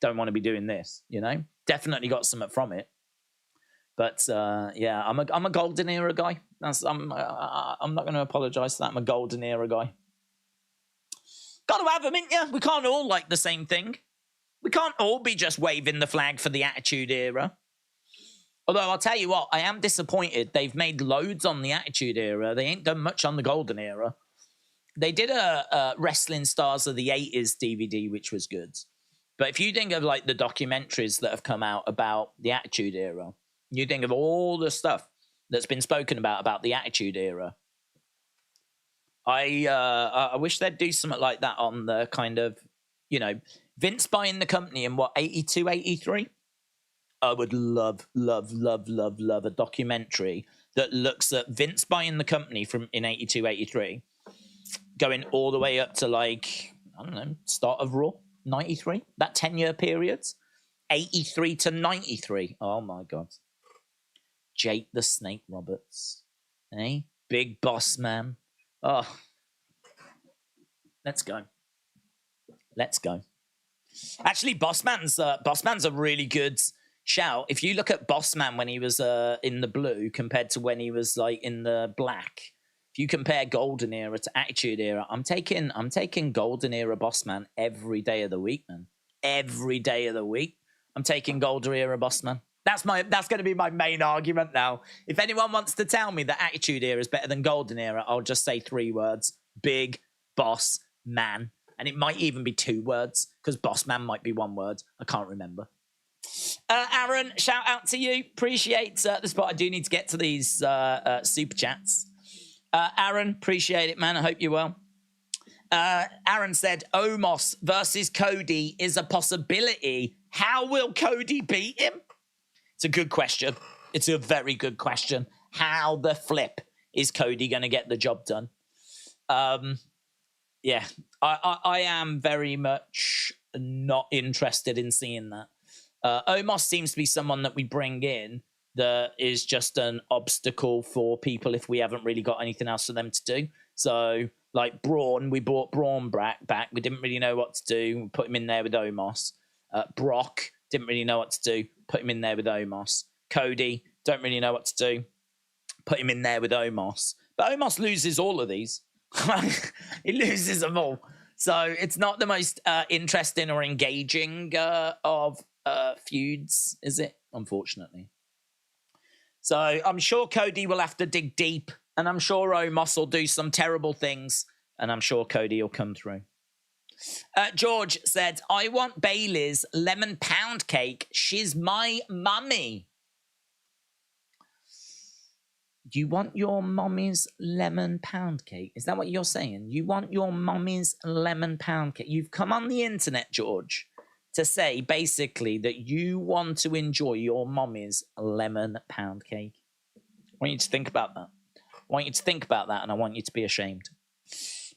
don't want to be doing this, you know. Definitely got something from it. But yeah, I'm a Golden Era guy. I'm not going to apologize for that. I'm a Golden Era guy. Got to have them, ain't you? We can't all like the same thing. We can't all be just waving the flag for the Attitude Era. Although I'll tell you what, I am disappointed. They've made loads on the Attitude Era. They ain't done much on the Golden Era. They did a Wrestling Stars of the 80s DVD, which was good. But if you think of like the documentaries that have come out about the Attitude Era, you think of all the stuff that's been spoken about the Attitude Era. I wish they'd do something like that on the kind of, you know, Vince buying the company in what, 82, 83? I would love a documentary that looks at Vince buying the company from in 82, 83, going all the way up to like, I don't know, start of Raw, 93, that 10-year period. 83 to 93. Oh my God. Jake the Snake Roberts. Hey, big boss man. Oh, let's go. Let's go. Actually, Bossman's a really good shout. If you look at Bossman when he was in the blue compared to when he was like in the black, if you compare Golden Era to Attitude Era, I'm taking Golden Era Bossman every day of the week, man. Every day of the week, I'm taking Golden Era Bossman. That's going to be my main argument now. If anyone wants to tell me that Attitude Era is better than Golden Era, I'll just say 3 words: Big Boss Man. And it might even be 2 words, because boss man might be 1 word. I can't remember. Aaron, shout out to you. Appreciate the spot. I do need to get to these super chats. Aaron, appreciate it, man. I hope you're well. Aaron said, Omos versus Cody is a possibility. How will Cody beat him? It's a good question. It's a very good question. How the flip is Cody going to get the job done? Yeah, I am very much not interested in seeing that. Omos seems to be someone that we bring in that is just an obstacle for people if we haven't really got anything else for them to do. So, like Braun, we brought Braun back. We didn't really know what to do. We put him in there with Omos. Brock, didn't really know what to do. Put him in there with Omos. Cody, don't really know what to do. Put him in there with Omos. But Omos loses all of these. He loses them all. So it's not the most interesting or engaging of feuds, is it? Unfortunately. So I'm sure Cody will have to dig deep, and I'm sure Omos will do some terrible things, and I'm sure Cody will come through. George said, I want Bailey's lemon pound cake. She's my mummy. You want your mommy's lemon pound cake? Is that what you're saying? You want your mommy's lemon pound cake? You've come on the internet, George, to say basically that you want to enjoy your mommy's lemon pound cake. I want you to think about that. I want you to think about that, and I want you to be ashamed.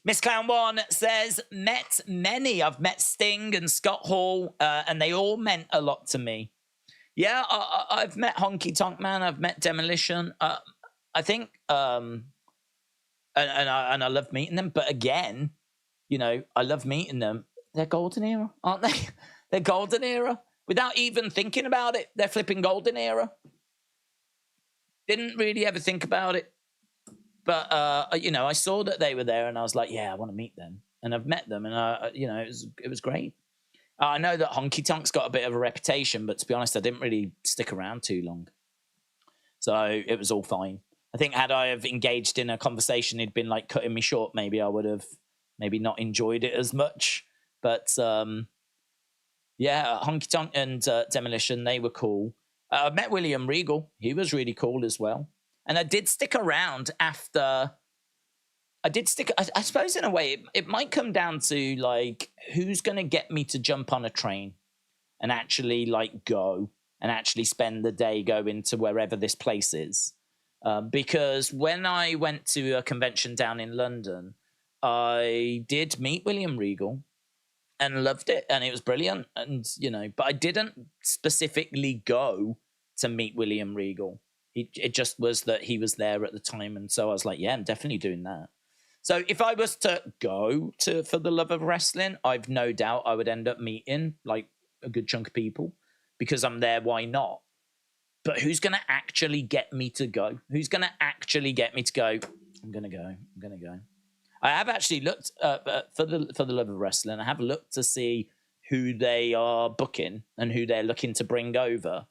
Miss Clown One says, met many. I've met Sting and Scott Hall, and they all meant a lot to me. Yeah, I've met Honky Tonk Man. I've met Demolition. I think, and I love meeting them. But again, you know, I love meeting them. They're Golden Era, aren't they? They're Golden Era. Without even thinking about it, they're flipping Golden Era. Didn't really ever think about it. But, you know, I saw that they were there, and I was like, yeah, I want to meet them. And I've met them, and, you know, it was great. I know that Honky Tonk's got a bit of a reputation, but to be honest, I didn't really stick around too long. So it was all fine. I think had I have engaged in a conversation, he'd been like cutting me short. Maybe I would have maybe not enjoyed it as much. But yeah, Honky Tonk and Demolition, they were cool. I met William Regal. He was really cool as well. And I did stick around after. I suppose in a way, it might come down to like, who's going to get me to jump on a train and actually like go and actually spend the day going to wherever this place is. Because when I went to a convention down in London, I did meet William Regal and loved it. And it was brilliant. And, you know, but I didn't specifically go to meet William Regal. It just was that he was there at the time. And so I was like, yeah, I'm definitely doing that. So if I was to go for the love of wrestling, I've no doubt I would end up meeting like a good chunk of people because I'm there. Why not? But who's going to actually get me to go? Who's going to actually get me to go? I'm going to go. I'm going to go. I have actually looked for the love of wrestling. I have looked to see who they are booking and who they're looking to bring over.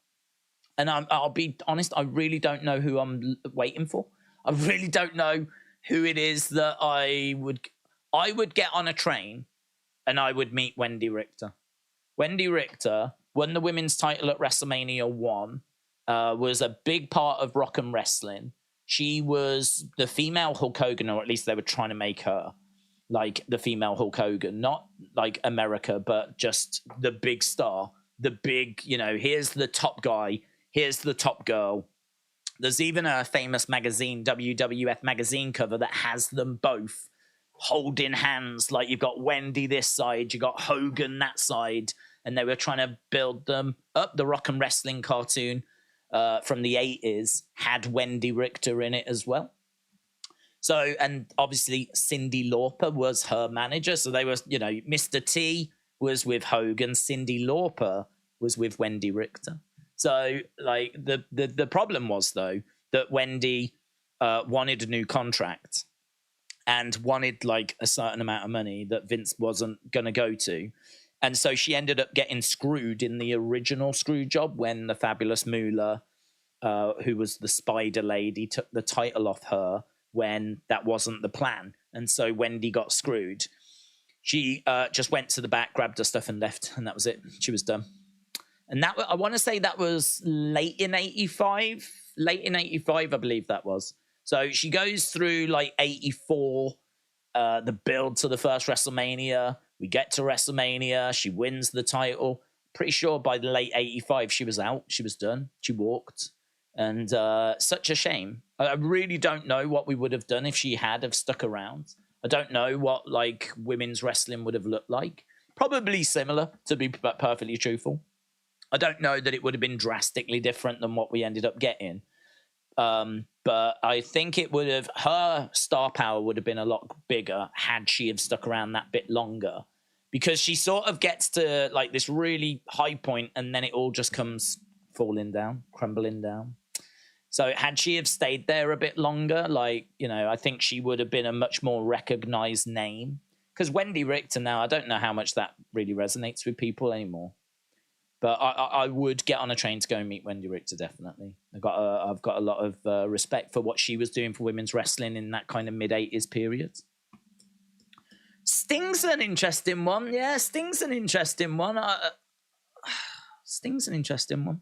And I'll be honest, I really don't know who I'm waiting for. I really don't know who it is that I would get on a train and I would meet Wendy Richter. Wendy Richter won the women's title at WrestleMania 1. Was a big part of Rock and Wrestling. She was the female Hulk Hogan, or at least they were trying to make her like the female Hulk Hogan, not like America, but just the big star, the big, you know, here's the top guy, here's the top girl. There's even a famous magazine, WWF magazine cover that has them both holding hands. Like, you've got Wendy this side, you got Hogan that side, and they were trying to build them up. The Rock and Wrestling cartoon from the 80s had Wendy Richter in it as well. So, and obviously Cyndi Lauper was her manager. So they were, you know, Mr. T was with Hogan, Cyndi Lauper was with Wendy Richter. So, like, the problem was, though, that Wendy wanted a new contract and wanted, like, a certain amount of money that Vince wasn't going to go to. And so she ended up getting screwed in the original screw job when the Fabulous Moolah, who was the Spider Lady, took the title off her when that wasn't the plan. And so Wendy got screwed. She just went to the back, grabbed her stuff and left, and that was it. She was done. And that, I want to say that was late in 85. Late in 85, I believe that was. So she goes through, like, 84, the build to the first WrestleMania. We get to WrestleMania. She wins the title. Pretty sure by the late 85, she was out. She was done. She walked. And such a shame. I really don't know what we would have done if she had have stuck around. I don't know what, like, women's wrestling would have looked like. Probably similar, to be perfectly truthful. I don't know that it would have been drastically different than what we ended up getting. But I think it would have, her star power would have been a lot bigger had she have stuck around that bit longer. Because she sort of gets to, like, this really high point and then it all just comes falling down, crumbling down. So had she have stayed there a bit longer, like, you know, I think she would have been a much more recognized name. Because Wendy Richter now, I don't know how much that really resonates with people anymore. But I would get on a train to go and meet Wendy Richter, definitely. I've got a lot of respect for what she was doing for women's wrestling in that kind of mid-80s period. Sting's an interesting one. Yeah, Sting's an interesting one. Sting's an interesting one.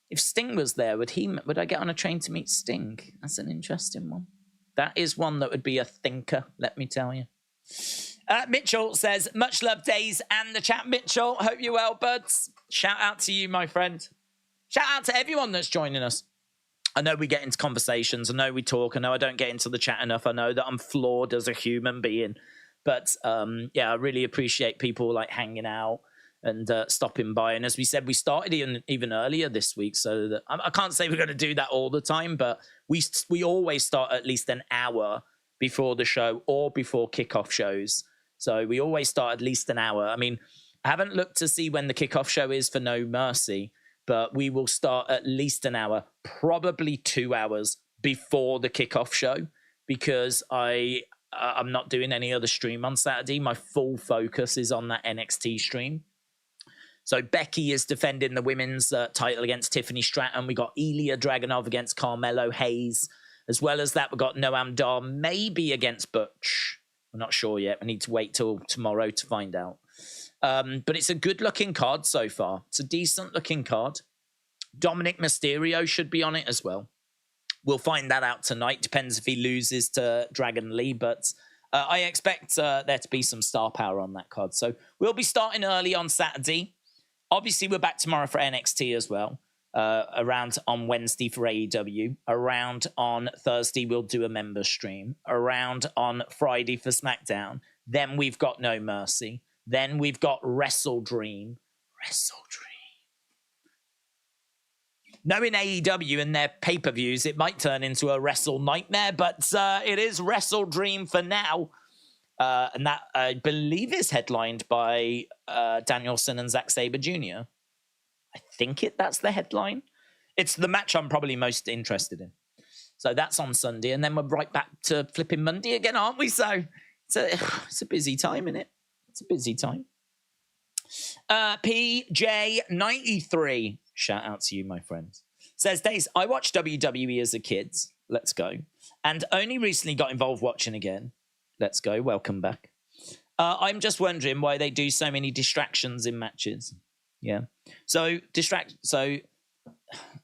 If Sting was there, would I get on a train to meet Sting? That's an interesting one. That is one that would be a thinker, let me tell you. Mitchell says, much love, Days and the chat. Mitchell, hope you're well, buds. Shout out to you, my friend. Shout out to everyone that's joining us. I know we get into conversations. I know we talk. I know I don't get into the chat enough. I know that I'm flawed as a human being. But, yeah, I really appreciate people, like, hanging out and stopping by. And as we said, we started even earlier this week. So that I can't say we're going to do that all the time, but we always start at least an hour before the show or before kickoff shows. So we always start at least an hour. I mean, I haven't looked to see when the kickoff show is for No Mercy, but we will start at least an hour, probably 2 hours before the kickoff show, because I'm not doing any other stream on Saturday. My full focus is on that NXT stream. So Becky is defending the women's title against Tiffany Stratton. We got Ilya Dragunov against Carmelo Hayes. As well as that, we got Noam Dar maybe against Butch. We're not sure yet. We need to wait till tomorrow to find out. But it's a good-looking card so far. It's a decent-looking card. Dominik Mysterio should be on it as well. We'll find that out tonight. Depends if he loses to Dragon Lee. But I expect there to be some star power on that card. So we'll be starting early on Saturday. Obviously, we're back tomorrow for NXT as well. Around on Wednesday for AEW. Around on Thursday, we'll do a member stream. Around on Friday for SmackDown. Then we've got No Mercy. Then we've got Wrestle Dream. Knowing AEW and their pay-per-views, it might turn into a Wrestle Nightmare, but it is Wrestle Dream for now. And that, I believe, is headlined by Danielson and Zack Sabre Jr. I think that's the headline. It's the match I'm probably most interested in. So that's on Sunday, and then we're right back to flipping Monday again, aren't we? So it's a busy time, isn't it? It's a busy time. PJ93, shout out to you, my friends, says, Days, I watched WWE as a kid. Let's go. And only recently got involved watching again. Let's go. Welcome back. I'm just wondering why they do so many distractions in matches. Yeah. So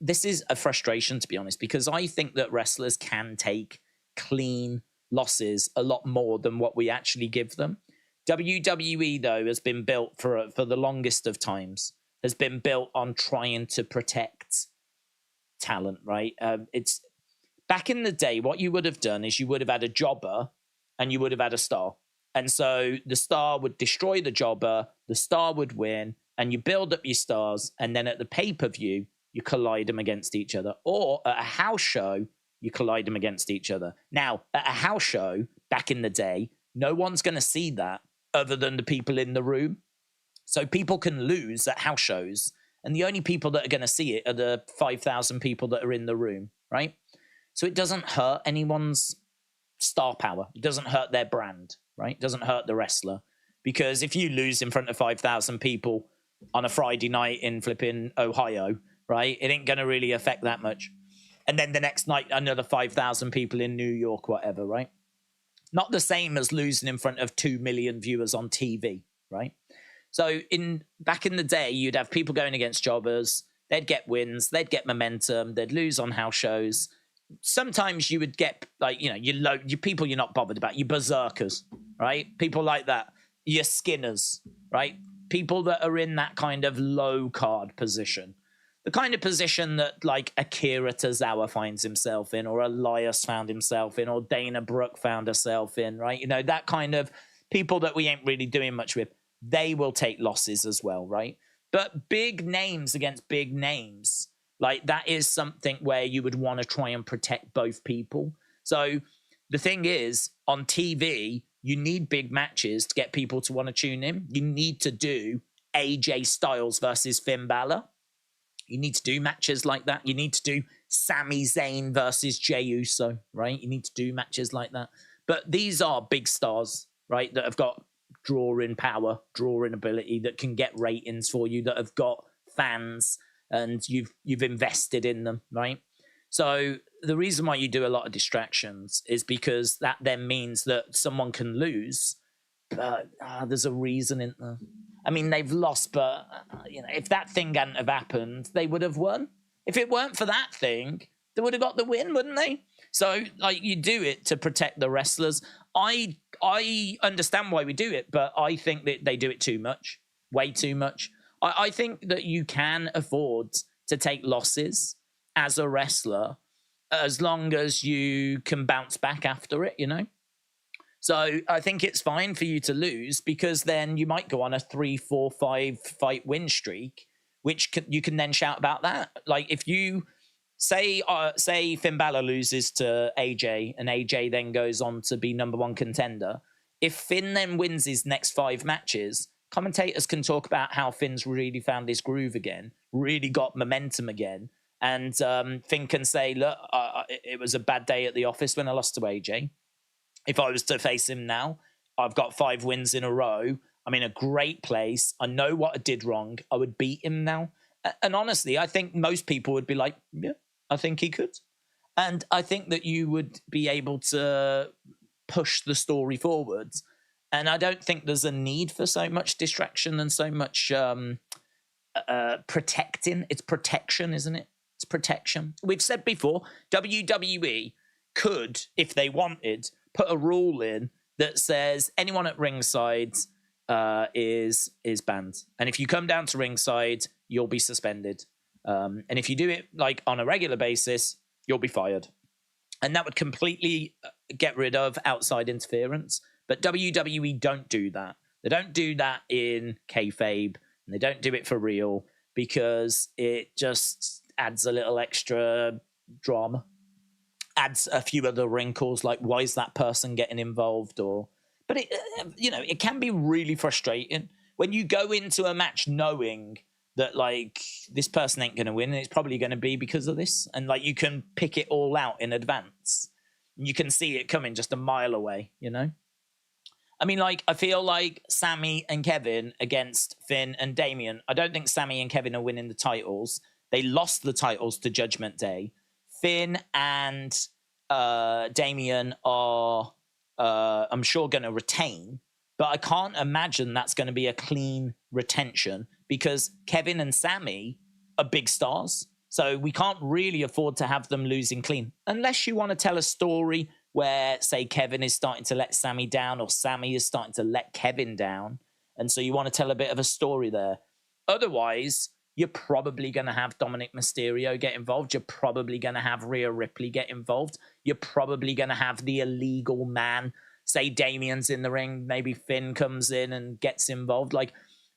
this is a frustration, to be honest, because I think that wrestlers can take clean losses a lot more than what we actually give them. WWE, though, has been built for the longest of times, has been built on trying to protect talent, right? It's back in the day, what you would have done is you would have had a jobber and you would have had a star. And so the star would destroy the jobber, the star would win, and you build up your stars, and then at the pay-per-view, you collide them against each other. Or at a house show, you collide them against each other. Now, at a house show, back in the day, no one's going to see that other than the people in the room. So people can lose at house shows, and the only people that are going to see it are the 5,000 people that are in the room, right? So it doesn't hurt anyone's star power. It doesn't hurt their brand, right? It doesn't hurt the wrestler. Because if you lose in front of 5,000 people on a Friday night in flipping Ohio, right, it ain't going to really affect that much. And then the next night, another 5,000 people in New York, whatever, right? Not the same as losing in front of 2 million viewers on TV, right? So back in the day, you'd have people going against jobbers. They'd get wins. They'd get momentum. They'd lose on house shows. Sometimes you would get, like, you know, your people you're not bothered about, your berserkers, right? People like that, your skinners, right? People that are in that kind of low card position. The kind of position that, like, Akira Tozawa finds himself in, or Elias found himself in, or Dana Brooke found herself in, right? You know, that kind of people that we ain't really doing much with, they will take losses as well, right? But big names against big names, like, that is something where you would want to try and protect both people. So the thing is, on TV, you need big matches to get people to want to tune in. You need to do AJ Styles versus Finn Balor. You need to do matches like that. You need to do Sami Zayn versus Jay Uso, right? You need to do matches like that. But these are big stars, right, that have got drawing power, drawing ability, that can get ratings for you, that have got fans, and you've invested in them, right? So the reason why you do a lot of distractions is because that then means that someone can lose, but there's a reason in there. I mean, they've lost, but you know, if that thing hadn't have happened, they would have won. If it weren't for that thing, they would have got the win, wouldn't they? So, like, you do it to protect the wrestlers. I understand why we do it, but I think that they do it too much, way too much. I think that you can afford to take losses as a wrestler as long as you can bounce back after it, you know? So I think it's fine for you to lose, because then you might go on a 3, 4, 5 fight win streak, which you can then shout about that. Like, if you say Finn Balor loses to AJ and AJ then goes on to be #1 contender, if Finn then wins his next 5 matches, commentators can talk about how Finn's really found his groove again, really got momentum again. And Finn can say, look, it was a bad day at the office when I lost to AJ. If I was to face him now, I've got 5 wins in a row. I'm in a great place. I know what I did wrong. I would beat him now. And honestly, I think most people would be like, yeah, I think he could. And I think that you would be able to push the story forwards. And I don't think there's a need for so much distraction and so much protecting. It's protection, isn't it? It's protection. We've said before, WWE could, if they wanted, put a rule in that says anyone at ringside is banned. And if you come down to ringside, you'll be suspended. And if you do it, like, on a regular basis, you'll be fired. And that would completely get rid of outside interference. But WWE don't do that. They don't do that in kayfabe, and they don't do it for real, because it just adds a little extra drama, adds a few other wrinkles, like, why is that person getting involved? But it, you know, it can be really frustrating when you go into a match knowing that, like, this person ain't going to win, and it's probably going to be because of this, and, like, you can pick it all out in advance. You can see it coming just a mile away, you know? I mean, like, I feel like Sami and Kevin against Finn and Damian, I don't think Sami and Kevin are winning the titles. They lost the titles to Judgment Day. Finn and Damian are, I'm sure, going to retain, but I can't imagine that's going to be a clean retention, because Kevin and Sami are big stars. So we can't really afford to have them losing clean, unless you want to tell a story where, say, Kevin is starting to let Sami down, or Sami is starting to let Kevin down. And so you want to tell a bit of a story there. Otherwise, you're probably going to have Dominik Mysterio get involved. You're probably going to have Rhea Ripley get involved. You're probably going to have the illegal man say Damian's in the ring, maybe Finn comes in and gets involved. Like,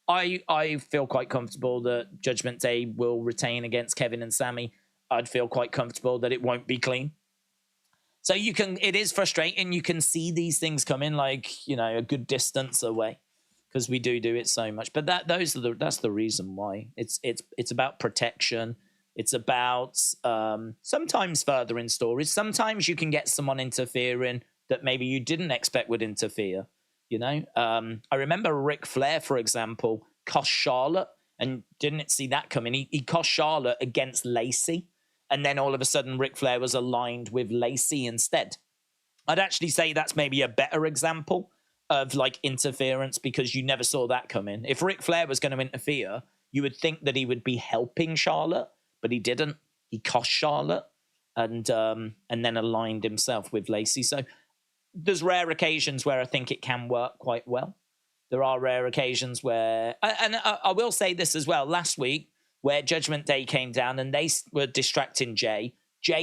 I feel quite comfortable that Judgment Day will retain against Kevin and Sami. I'd feel quite comfortable that it won't be clean. So it is frustrating. You can see these things coming, like, you know, a good distance away, because we do it so much. But that's the reason why. It's about protection. It's about sometimes furthering stories. Sometimes you can get someone interfering that maybe you didn't expect would interfere. You know, I remember Ric Flair, for example, cost Charlotte, and didn't see that coming. He cost Charlotte against Lacey, and then all of a sudden Ric Flair was aligned with Lacey instead. I'd actually say that's maybe a better example of like interference, because you never saw that coming. If Ric Flair was going to interfere, you would think that he would be helping Charlotte, but he didn't. He cost Charlotte and then aligned himself with Lacey. So there's rare occasions where I think it can work quite well. There are rare occasions where, and I will say this as well, last week where Judgment Day came down and they were distracting Jay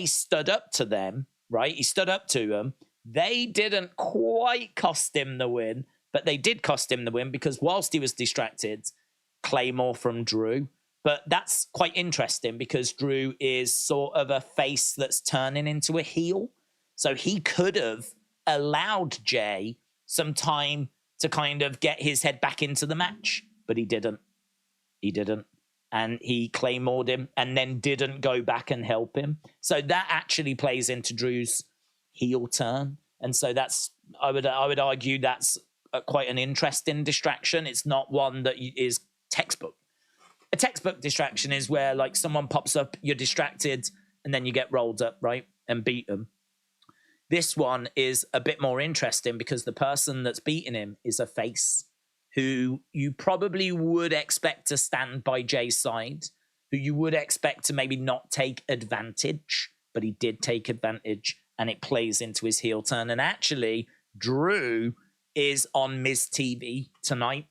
stood up to them, right? He stood up to them. They didn't quite cost him the win, but they did cost him the win because whilst he was distracted, Claymore from Drew. But that's quite interesting because Drew is sort of a face that's turning into a heel. So he could have allowed Jay some time to kind of get his head back into the match, but he didn't. And he Claymored him and then didn't go back and help him. So that actually plays into Drew's heel turn. And so that's, I would argue that's quite an interesting distraction. It's not one that is textbook. A textbook distraction is where like someone pops up, you're distracted, and then you get rolled up, right, and beat them. This one is a bit more interesting because the person that's beating him is a face who you probably would expect to stand by Jay's side, who you would expect to maybe not take advantage, but he did take advantage, and it plays into his heel turn. And actually, Drew is on Miz TV tonight.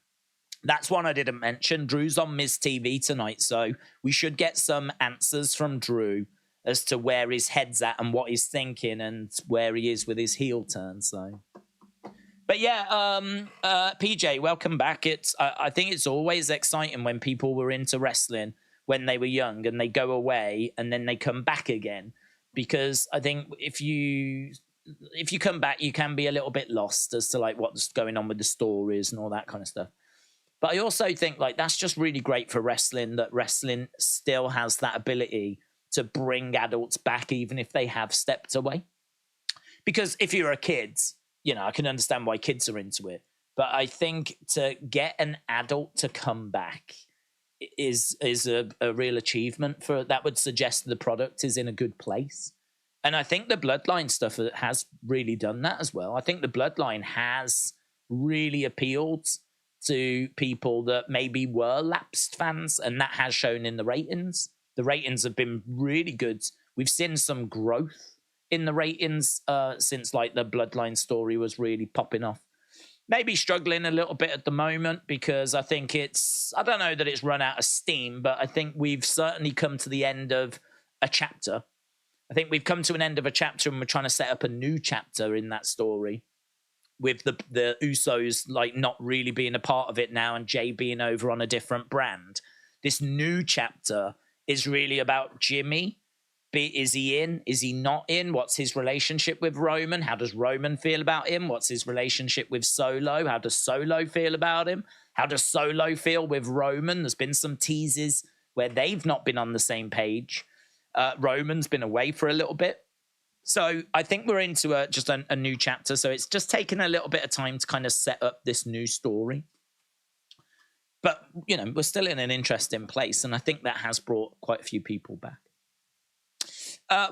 That's one I didn't mention. Drew's on Miz TV tonight, so we should get some answers from Drew as to where his head's at and what he's thinking and where he is with his heel turn. So, but yeah, PJ, welcome back. I think it's always exciting when people were into wrestling when they were young and they go away and then they come back again, because I think if you come back, you can be a little bit lost as to like what's going on with the stories and all that kind of stuff. But I also think like that's just really great for wrestling, that wrestling still has that ability to bring adults back even if they have stepped away. Because if you're a kid, you know, I can understand why kids are into it. But I think to get an adult to come back is a real achievement. That would suggest the product is in a good place. And I think the Bloodline stuff has really done that as well. I think the Bloodline has really appealed to people that maybe were lapsed fans, and that has shown in the ratings. The ratings have been really good. We've seen some growth in the ratings since like the Bloodline story was really popping off. Maybe struggling a little bit at the moment because I think I don't know that it's run out of steam, but I think we've certainly come to the end of a chapter. I think we've come to an end of a chapter and we're trying to set up a new chapter in that story, with the Usos like not really being a part of it now and Jay being over on a different brand. This new chapter is really about Jimmy. Is he in? Is he not in? What's his relationship with Roman? How does Roman feel about him? What's his relationship with Solo? How does Solo feel about him? How does Solo feel with Roman? There's been some teases where they've not been on the same page. Roman's been away for a little bit. So I think we're into just a new chapter. So it's just taken a little bit of time to kind of set up this new story. But, you know, we're still in an interesting place. And I think that has brought quite a few people back.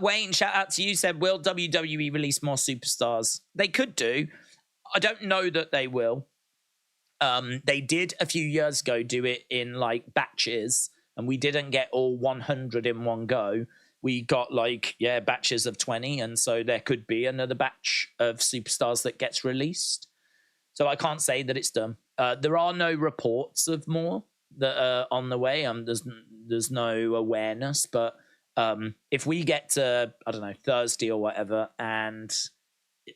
Wayne, shout out to you, said, will WWE release more superstars? They could do. I don't know that they will. They did a few years ago do it in like batches. And we didn't get all 100 in one go. We got like, batches of 20. And so there could be another batch of superstars that gets released. So I can't say that it's done. There are no reports of more that are on the way. There's no awareness. But if we get to, I don't know, Thursday or whatever, and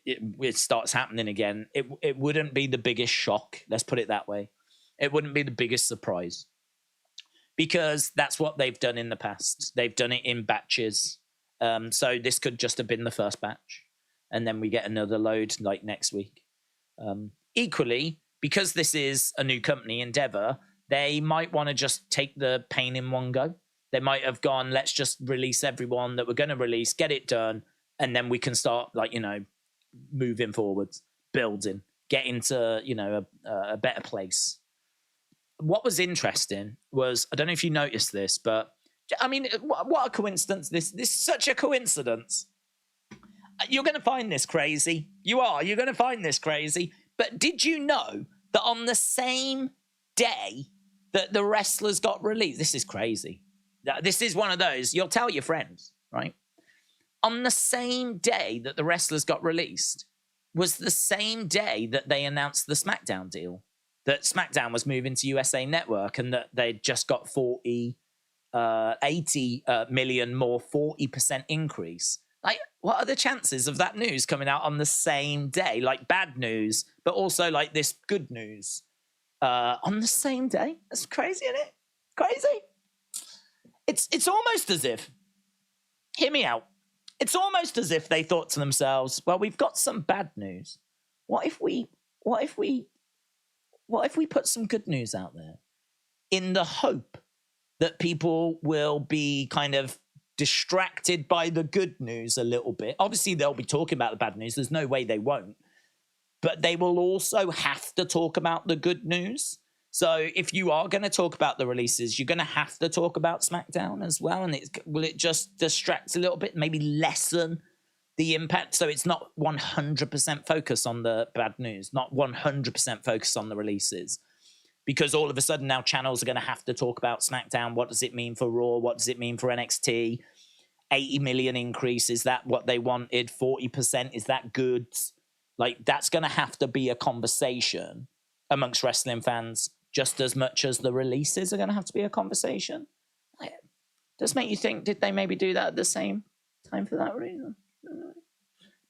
it starts happening again, it wouldn't be the biggest shock. Let's put it that way. It wouldn't be the biggest surprise, because that's what they've done in the past. They've done it in batches. So this could just have been the first batch, and then we get another load like next week. Equally, because this is a new company, Endeavor, they might want to just take the pain in one go. They might have gone, let's just release everyone that we're going to release, get it done, and then we can start, like, you know, moving forwards, building, getting to, you know, a better place. What was interesting was, I don't know if you noticed this, but I mean, what a coincidence. This is such a coincidence. You're going to find this crazy. You're going to find this crazy. But did you know that on the same day that the wrestlers got released, this is crazy. This is one of those, you'll tell your friends, right? On the same day that the wrestlers got released was the same day that they announced the SmackDown deal, that SmackDown was moving to USA Network, and that they'd just got 80 million more, 40% increase. Like, what are the chances of that news coming out on the same day? Like, bad news, but also like this good news on the same day. That's crazy, isn't it? Crazy. It's almost as if, hear me out. It's almost as if they thought to themselves, well, we've got some bad news. What if we put some good news out there, in the hope that people will be kind of distracted by the good news a little bit? Obviously, they'll be talking about the bad news. There's no way they won't. But they will also have to talk about the good news. So if you are going to talk about the releases, you're going to have to talk about SmackDown as well. And will it just distract a little bit, maybe lessen the impact? So it's not 100% focus on the bad news, not 100% focus on the releases. Because all of a sudden now channels are going to have to talk about SmackDown. What does it mean for Raw? What does it mean for NXT? 80 million increase, is that what they wanted? 40%, is that good? Like, that's going to have to be a conversation amongst wrestling fans, just as much as the releases are going to have to be a conversation. Like, does make you think, did they maybe do that at the same time for that reason?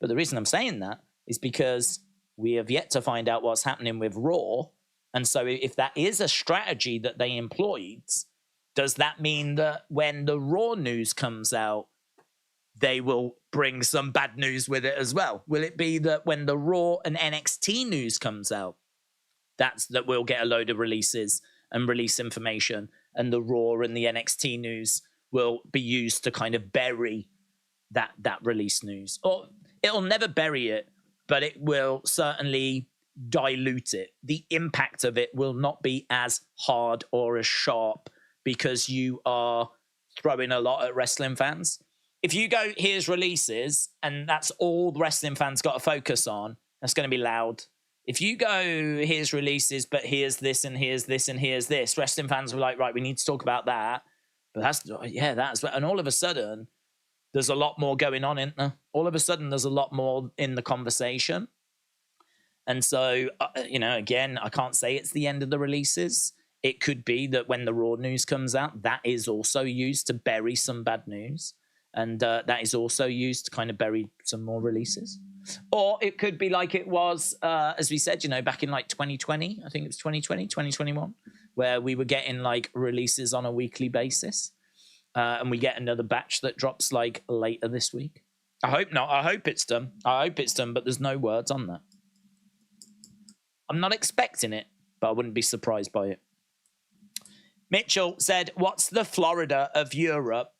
But the reason I'm saying that is because we have yet to find out what's happening with Raw. And so if that is a strategy that they employed, does that mean that when the Raw news comes out, they will bring some bad news with it as well? Will it be that when the Raw and NXT news comes out, that we'll get a load of releases and release information, and the Raw and the NXT news will be used to kind of bury that release news? Or it'll never bury it, but it will certainly dilute it. The impact of it will not be as hard or as sharp, because you are throwing a lot at wrestling fans. If you go, here's releases, and that's all the wrestling fans got to focus on, that's going to be loud. If you go, here's releases, but here's this and here's this and here's this, wrestling fans were like, right, we need to talk about that. But that's, and all of a sudden, there's a lot more going on, isn't there? All of a sudden, there's a lot more in the conversation. And so, again, I can't say it's the end of the releases. It could be that when the Raw news comes out, that is also used to bury some bad news. And that is also used to kind of bury some more releases. Or it could be like it was, as we said, back in like 2020, I think it was 2020, 2021, where we were getting like releases on a weekly basis. And we get another batch that drops like later this week. I hope not. I hope it's done. But there's no words on that. I'm not expecting it, but I wouldn't be surprised by it. Mitchell said, what's the Florida of Europe?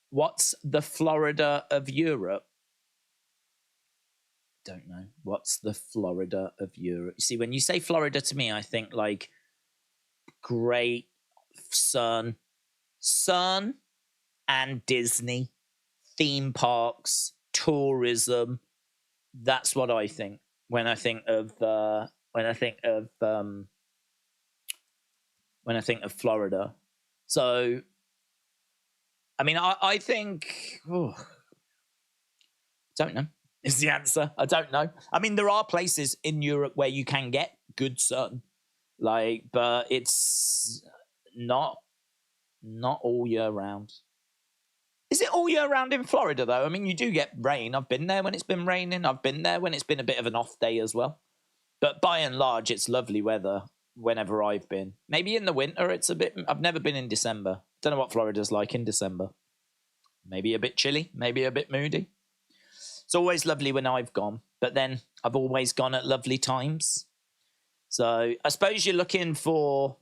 What's the Florida of Europe? Don't know. What's the Florida of Europe? You see, when you say Florida to me, I think like great sun and Disney, theme parks, tourism. That's what I think when I think of Florida. So, I mean, I think, don't know is the answer. I don't know. I mean, there are places in Europe where you can get good sun, but it's not all year round. Is it all year round in Florida, though? I mean, you do get rain. I've been there when it's been raining. I've been there when it's been a bit of an off day as well. But by and large, it's lovely weather whenever I've been. Maybe in the winter, it's a bit... I've never been in December. Don't know what Florida's like in December. Maybe a bit chilly, maybe a bit moody. It's always lovely when I've gone, but then I've always gone at lovely times. So I suppose you're looking for...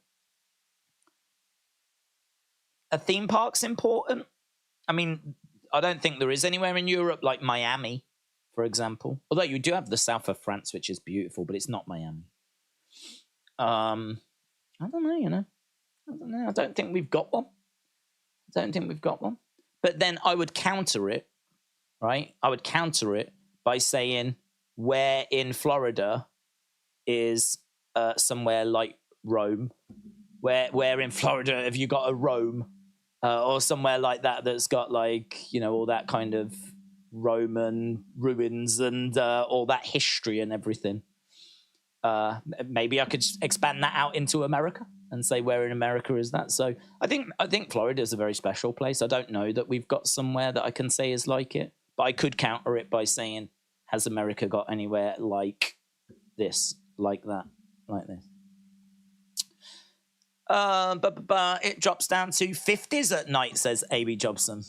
A theme park's important. I mean, I don't think there is anywhere in Europe like Miami, for example. Although you do have the south of France, which is beautiful, but it's not Miami. I don't know, I don't think we've got one. But then I would counter it, right? I would counter it by saying where in Florida is somewhere like Rome? Where in Florida have you got a Rome? Or somewhere like that that's got like, all that kind of Roman ruins and all that history and everything. Maybe I could expand that out into America and say where in America is that. So I think Florida is a very special place. I don't know that we've got somewhere that I can say is like it, but I could counter it by saying, has America got anywhere like this, like that, like this? It drops down to 50s at night, says A.B. Jobson.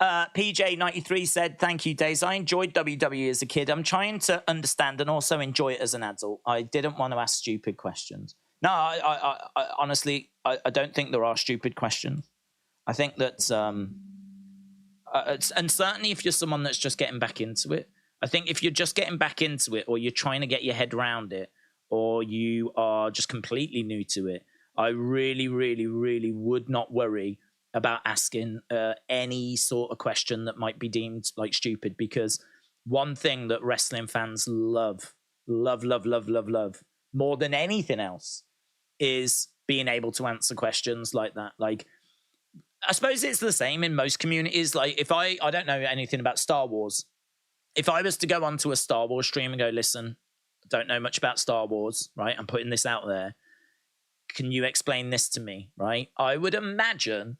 PJ93 said, thank you, Days. I enjoyed WWE as a kid. I'm trying to understand and also enjoy it as an adult. I didn't want to ask stupid questions. No, I honestly, I don't think there are stupid questions. I think that, and certainly if you're someone that's just getting back into it, I think if you're just getting back into it or you're trying to get your head around it, or you are just completely new to it, I really, really, really would not worry about asking any sort of question that might be deemed like stupid, because one thing that wrestling fans love more than anything else is being able to answer questions like that. Like, I suppose it's the same in most communities. Like, if I don't know anything about Star Wars, if I was to go onto a Star Wars stream and go, listen, don't know much about Star Wars, right? I'm putting this out there. Can you explain this to me, right? I would imagine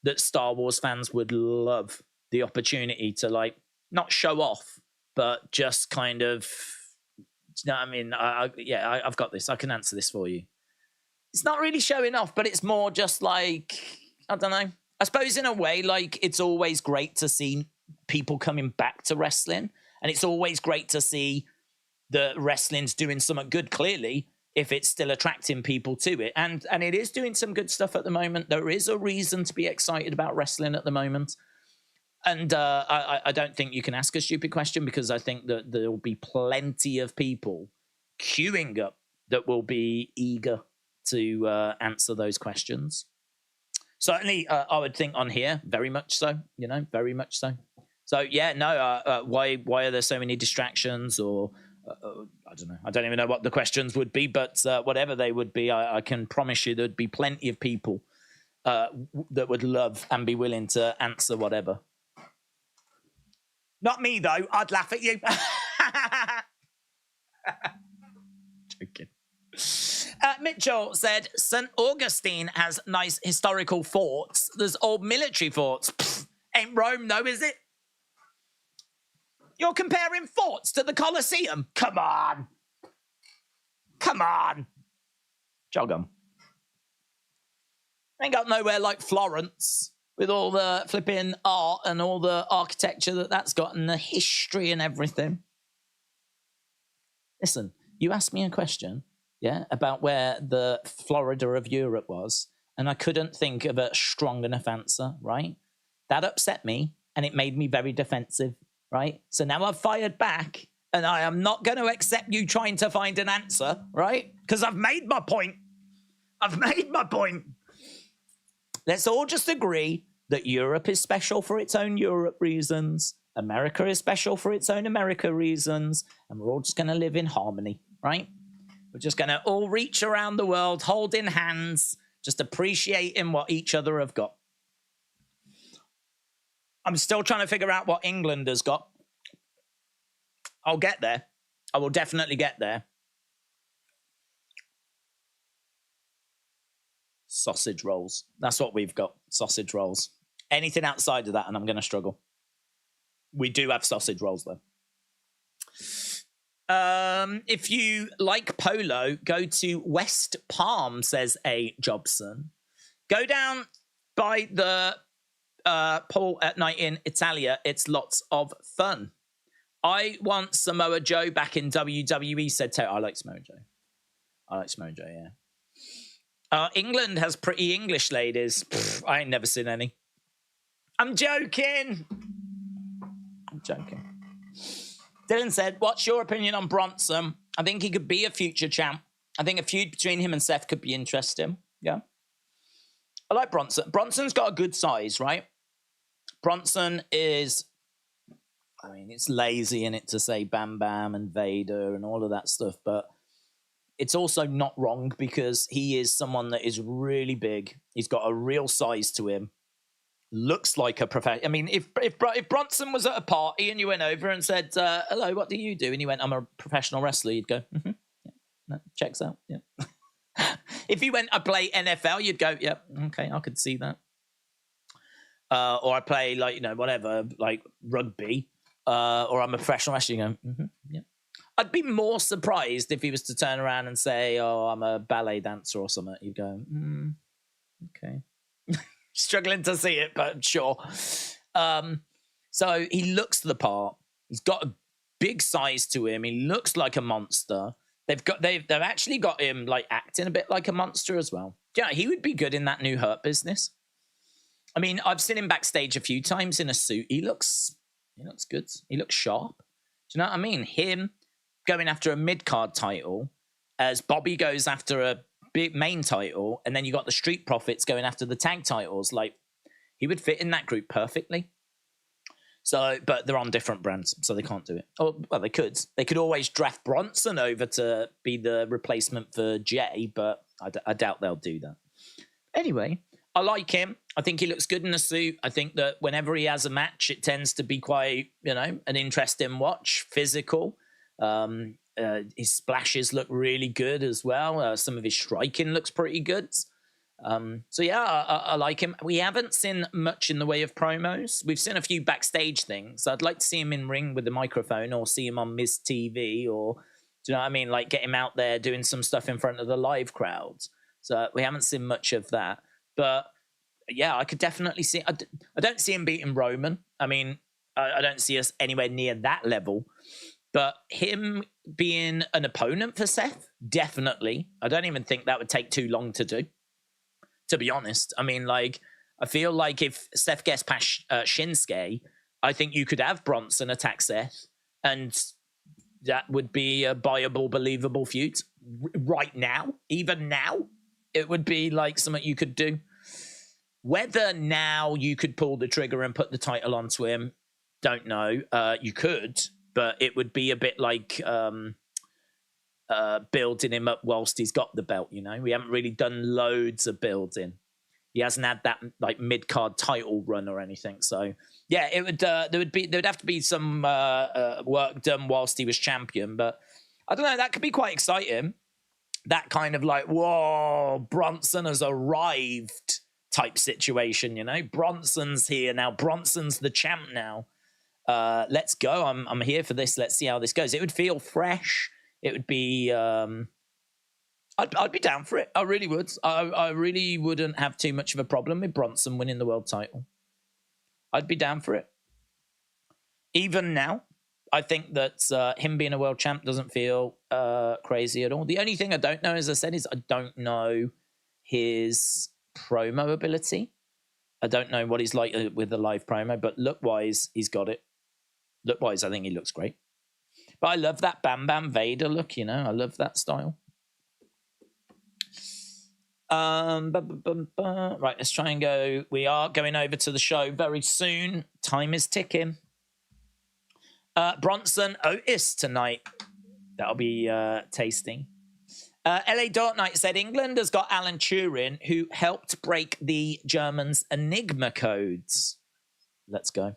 that Star Wars fans would love the opportunity to, like, not show off, but just kind of, you know what I mean? I've got this. I can answer this for you. It's not really showing off, but it's more just like, I don't know. I suppose in a way, like, it's always great to see people coming back to wrestling, and it's always great to see that wrestling's doing something good, clearly, if it's still attracting people to it. And it is doing some good stuff at the moment. There is a reason to be excited about wrestling at the moment. And I don't think you can ask a stupid question, because I think that there will be plenty of people queuing up that will be eager to answer those questions. Certainly, I would think on here, very much so, very much so. So, yeah, no, why are there so many distractions, or... I don't know. I don't even know what the questions would be, but whatever they would be, I can promise you there'd be plenty of people that would love and be willing to answer whatever. Not me, though. I'd laugh at you. Joking. Mitchell said, St. Augustine has nice historical forts. There's old military forts. Pfft, ain't Rome, though, is it? You're comparing forts to the Colosseum? Come on. Jog 'em. Ain't got nowhere like Florence, with all the flipping art and all the architecture that's got, and the history and everything. Listen, you asked me a question, about where the Florida of Europe was, and I couldn't think of a strong enough answer, right? That upset me, and it made me very defensive. Right? So now I've fired back, and I am not going to accept you trying to find an answer, right? Because I've made my point. Let's all just agree that Europe is special for its own Europe reasons. America is special for its own America reasons. And we're all just going to live in harmony, right? We're just going to all reach around the world, holding hands, just appreciating what each other have got. I'm still trying to figure out what England has got. I'll get there. I will definitely get there. Sausage rolls. That's what we've got. Sausage rolls. Anything outside of that, and I'm going to struggle. We do have sausage rolls, though. If you like polo, go to West Palm, says A. Jobson. Go down by the pool at night in Italia. It's lots of fun. I want Samoa Joe back in WWE, said Terry. I like Samoa Joe, yeah. England has pretty English ladies. Pfft, I ain't never seen any. I'm joking. Dylan said, what's your opinion on Bronson? I think he could be a future champ. I think a feud between him and Seth could be interesting. Yeah. I like Bronson. Bronson's got a good size, right? Bronson is, I mean, it's lazy in it to say Bam Bam and Vader and all of that stuff, but it's also not wrong because he is someone that is really big. He's got a real size to him. Looks like a professional. I mean, if Bronson was at a party and you went over and said, hello, what do you do? And you went, I'm a professional wrestler, you'd go, yeah, no, checks out, yeah. If you went, I play NFL, you'd go, yeah, okay, I could see that. Or I play, like, you know, whatever, like rugby, or I'm a professional wrestler, you go, yeah. I'd be more surprised if he was to turn around and say, oh, I'm a ballet dancer or something. You'd go, okay. Struggling to see it, but sure. So he looks the part. He's got a big size to him. He looks like a monster. They've actually got him like acting a bit like a monster as well. Yeah, he would be good in that new Hurt Business. I mean, I've seen him backstage a few times in a suit. He looks good. He looks sharp. Do you know what I mean? Him going after a mid-card title as Bobby goes after a big main title, and then you got the Street Profits going after the tag titles. Like, he would fit in that group perfectly. So, but they're on different brands, so they can't do it. Oh, well, they could. They could always draft Bronson over to be the replacement for Jay, but I doubt they'll do that. Anyway, I like him. I think he looks good in a suit. I think that whenever he has a match, it tends to be quite, you know, an interesting watch, physical. His splashes look really good as well. Some of his striking looks pretty good. So yeah, I like him. We haven't seen much in the way of promos. We've seen a few backstage things. I'd like to see him in ring with the microphone, or see him on Miz TV, or, do you know what I mean? Like, get him out there doing some stuff in front of the live crowds. So we haven't seen much of that. But yeah, I could definitely see. I don't see him beating Roman. I mean, I don't see us anywhere near that level. But him being an opponent for Seth, definitely. I don't even think that would take too long to do, to be honest. I mean, like, I feel like if Seth gets past Shinsuke, I think you could have Bronson attack Seth, and that would be a viable, believable feud. Right now, even now, it would be like something you could do. Whether now you could pull the trigger and put the title onto him, don't know. You could, but it would be a bit like building him up whilst he's got the belt, you know? We haven't really done loads of building. He hasn't had that like mid-card title run or anything. So yeah, it would there'd have to be some work done whilst he was champion, but I don't know, that could be quite exciting. That kind of like, whoa, Bronson has arrived type situation, you know? Bronson's here now. Bronson's the champ now. Let's go. I'm here for this. Let's see how this goes. It would feel fresh. It would be I'd be down for it. I really would. I really wouldn't have too much of a problem with Bronson winning the world title. I'd be down for it. Even now, I think that him being a world champ doesn't feel crazy at all. The only thing I don't know, as I said, is I don't know his promo ability. I don't know what he's like with the live promo, but look-wise, he's got it. Look-wise, I think he looks great. But I love that Bam Bam Vader look, you know? I love that style. Right, let's try and go. We are going over to the show very soon. Time is ticking. Bronson Otis tonight. That'll be tasty. LA Dark Knight said England has got Alan Turing, who helped break the Germans' Enigma codes. Let's go.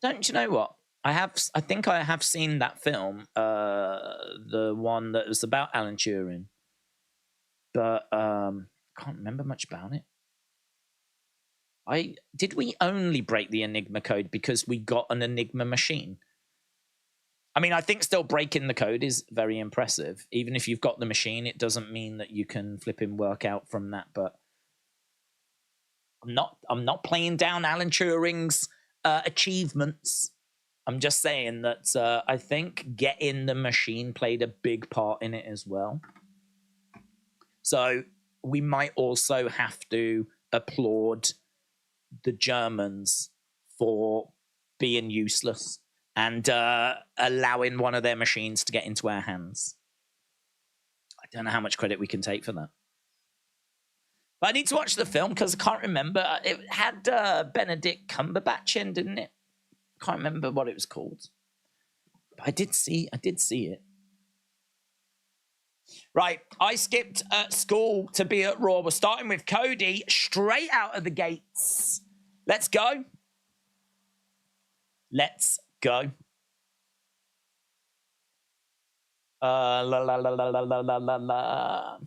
Don't you know what? I think I have seen that film, the one that was about Alan Turing. but can't remember much about it. Did we only break the Enigma code because we got an Enigma machine? I mean, I think still breaking the code is very impressive. Even if you've got the machine, it doesn't mean that you can flipping work out from that. But I'm not playing down Alan Turing's achievements. I'm just saying that I think getting the machine played a big part in it as well. So we might also have to applaud the Germans for being useless and allowing one of their machines to get into our hands. I don't know how much credit we can take for that. But I need to watch the film because I can't remember. It had Benedict Cumberbatch in, didn't it? I can't remember what it was called. But I did see it. Right, I skipped school to be at Raw. We're starting with Cody straight out of the gates. Let's go. Let's go. La la la la la la la la la.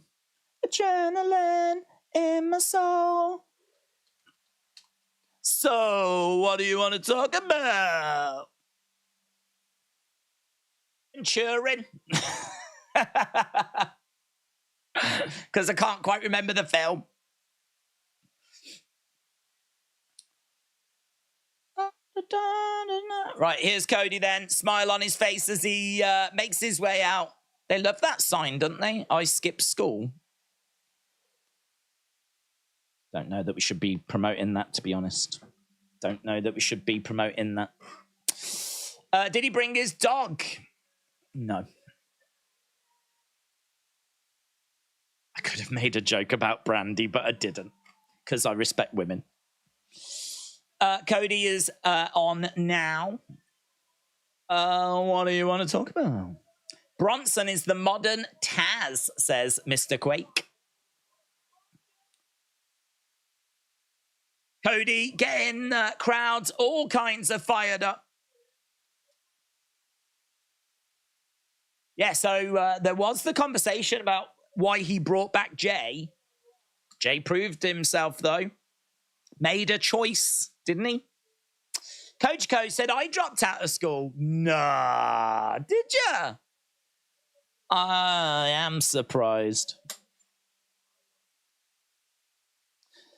Adrenaline in my soul. So, what do you want to talk about? Turing. Because I can't quite remember the film. Right, here's Cody then. Smile on his face as he makes his way out. They love that sign, don't they? I skipped school. Don't know that we should be promoting that, to be honest. Don't know that we should be promoting that. Did he bring his dog? No. I could have made a joke about Brandy, but I didn't, because I respect women. Cody is on now. What do you want to talk about? Bronson is the modern Taz, says Mr. Quake. Cody getting crowds all kinds of fired up. Yeah, so there was the conversation about why he brought back Jay. Jay proved himself, though. Made a choice, didn't he? Coach Co said, I dropped out of school. Nah, did ya? I am surprised.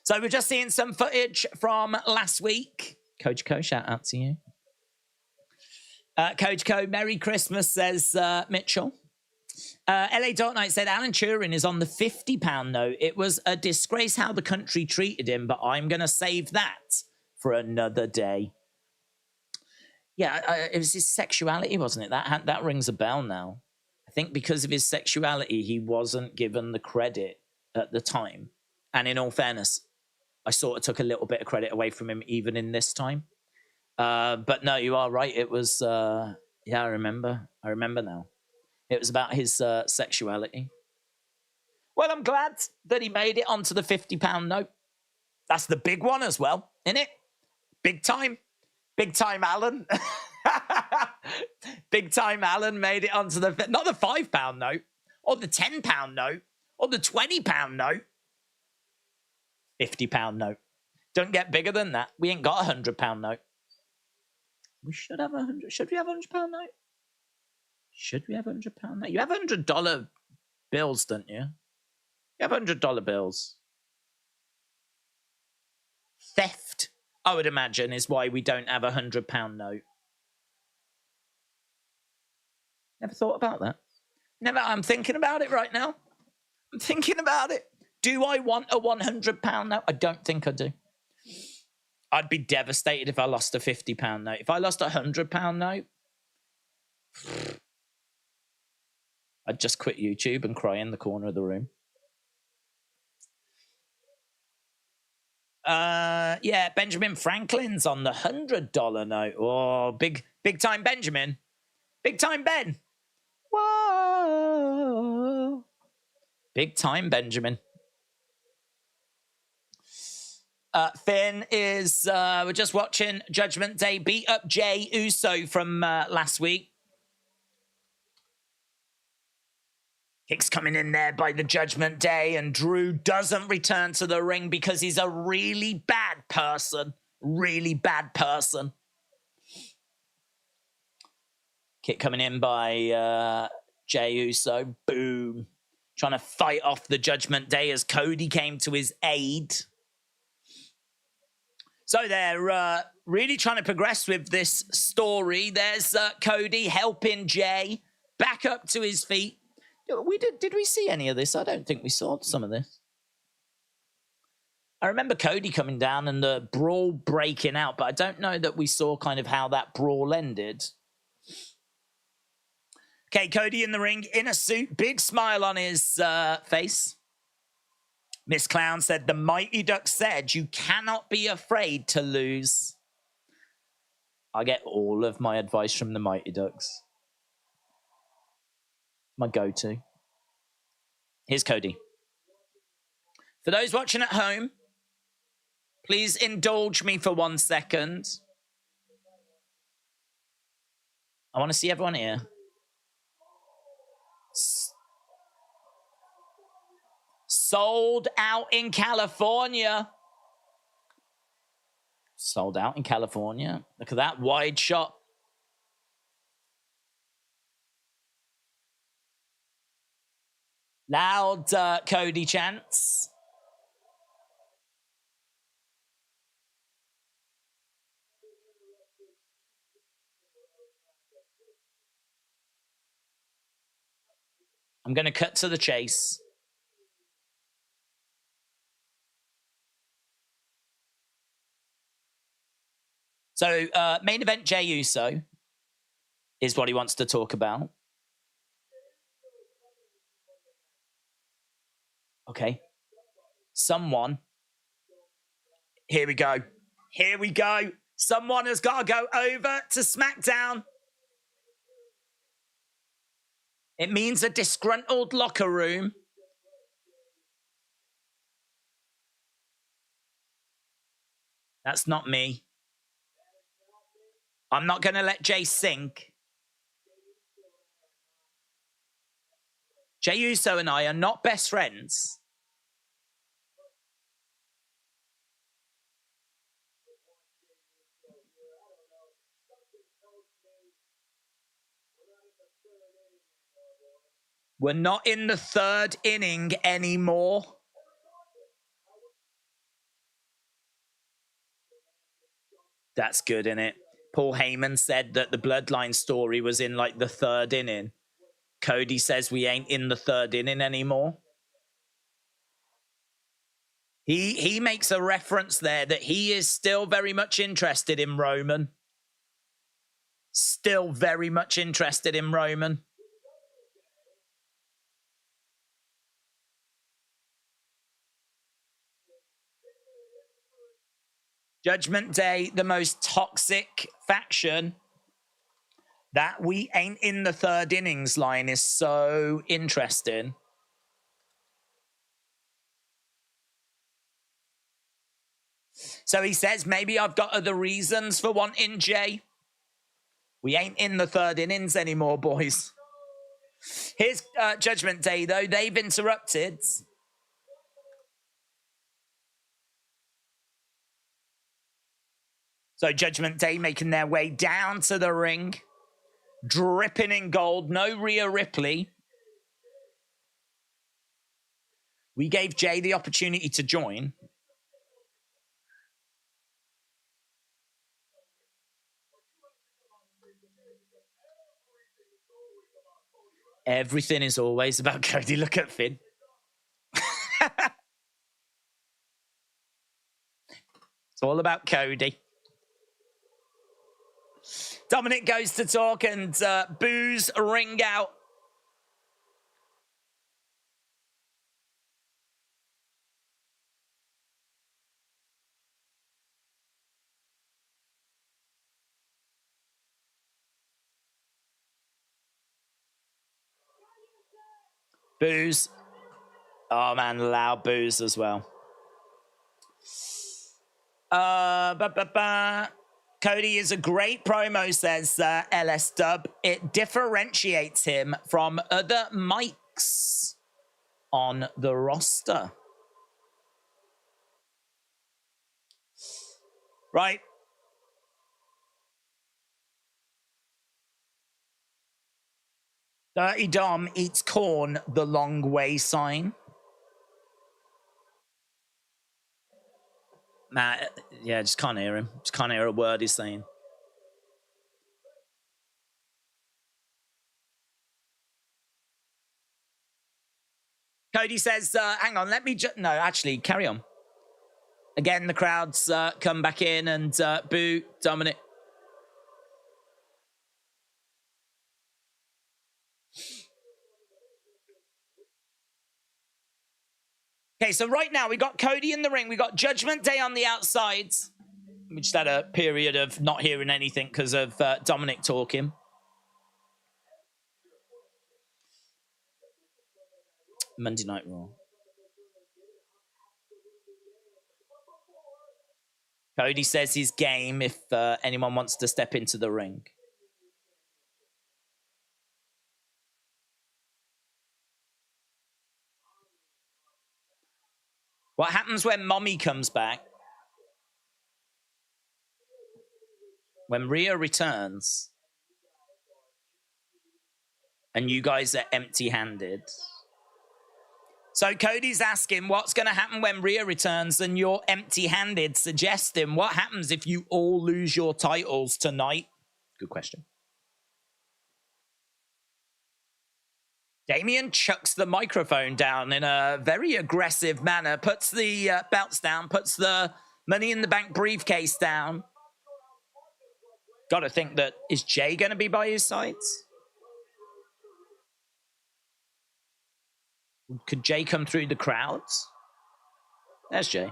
So we're just seeing some footage from last week. Coach Co, shout out to you. Coach Co, Merry Christmas, says Mitchell. LA Dark Knight said, Alan Turing is on the £50 note. It was a disgrace how the country treated him, but I'm going to save that for another day. Yeah, it was his sexuality, wasn't it? That rings a bell now. I think because of his sexuality, he wasn't given the credit at the time. And in all fairness, I sort of took a little bit of credit away from him even in this time. But no, you are right. It was, yeah, I remember now. It was about his sexuality. Well, I'm glad that he made it onto the £50 note. That's the big one as well, isn't it? Big time. Big time Alan. Big time Alan made it onto the, not the £5 note, or the £10 note, or the £20 note. £50 note. Don't get bigger than that. We ain't got a £100 note. We should have should we have a £100 note? Should we have a £100 note? You have $100 bills, don't you? You have $100 bills. Theft, I would imagine, is why we don't have a £100 note. Never thought about that. Never. I'm thinking about it right now. I'm thinking about it. Do I want a £100 note? I don't think I do. I'd be devastated if I lost a £50 note. If I lost a £100 note, I'd just quit YouTube and cry in the corner of the room. Yeah, Benjamin Franklin's on the $100 note. Oh, big time Benjamin. Big time Ben. Whoa. Big time Benjamin. Finn is, we're just watching Judgment Day beat up Jay Uso from last week. Hicks coming in there by the Judgment Day, and Drew doesn't return to the ring because he's a really bad person. Really bad person. Kick coming in by Jay Uso. Boom. Trying to fight off the Judgment Day as Cody came to his aid. So they're really trying to progress with this story. There's Cody helping Jay back up to his feet. Did we see any of this? I don't think we saw some of this. I remember Cody coming down and the brawl breaking out, but I don't know that we saw kind of how that brawl ended. Okay, Cody in the ring, in a suit, big smile on his face. Miss Clown said, the Mighty Ducks said, you cannot be afraid to lose. I get all of my advice from the Mighty Ducks. My go-to. Here's Cody. For those watching at home, please indulge me for 1 second. I want to see everyone here. Sold out in California. Sold out in California. Look at that wide shot. Loud Cody chants. I'm going to cut to the chase. So, main event Jay Uso is what he wants to talk about. Okay. Someone. Here we go. Here we go. Someone has got to go over to SmackDown. It means a disgruntled locker room. That's not me. I'm not going to let Jay sink. Jay Uso and I are not best friends. We're not in the third inning anymore. That's good, innit? Paul Heyman said that the Bloodline story was in like the third inning. Cody says we ain't in the third inning anymore. He makes a reference there that he is still very much interested in Roman. Still very much interested in Roman. Judgment Day, the most toxic faction. That we ain't in the third innings line is so interesting. So he says, maybe I've got other reasons for wanting Jay. We ain't in the third innings anymore, boys. Here's Judgment Day, though. They've interrupted. So Judgment Day making their way down to the ring. Dripping in gold. No Rhea Ripley. We gave Jay the opportunity to join. Everything is always about Cody. Look at Finn. It's all about Cody. Dominik goes to talk and boos ring out. Boos. Oh, man, loud boos as well. Cody is a great promo, says LS Dub. It differentiates him from other mics Jax on the roster. Right. Dirty Dom eats corn the long way sign. Nah, yeah, just can't hear him. Just can't hear a word he's saying. Cody says, hang on, let me just... No, actually, carry on. Again, the crowds come back in and boo Dominik. Okay, so right now we got Cody in the ring. We got Judgment Day on the outside. We just had a period of not hearing anything because of Dominik talking. Monday Night Raw. Cody says he's game if anyone wants to step into the ring. What happens when Mommy comes back? When Rhea returns and you guys are empty-handed. So Cody's asking what's going to happen when Rhea returns and you're empty-handed, suggesting what happens if you all lose your titles tonight? Good question. Damian chucks the microphone down in a very aggressive manner, puts the belts down, puts the Money in the Bank briefcase down. Got to think that, is Jay going to be by his sides? Could Jay come through the crowds? There's Jay.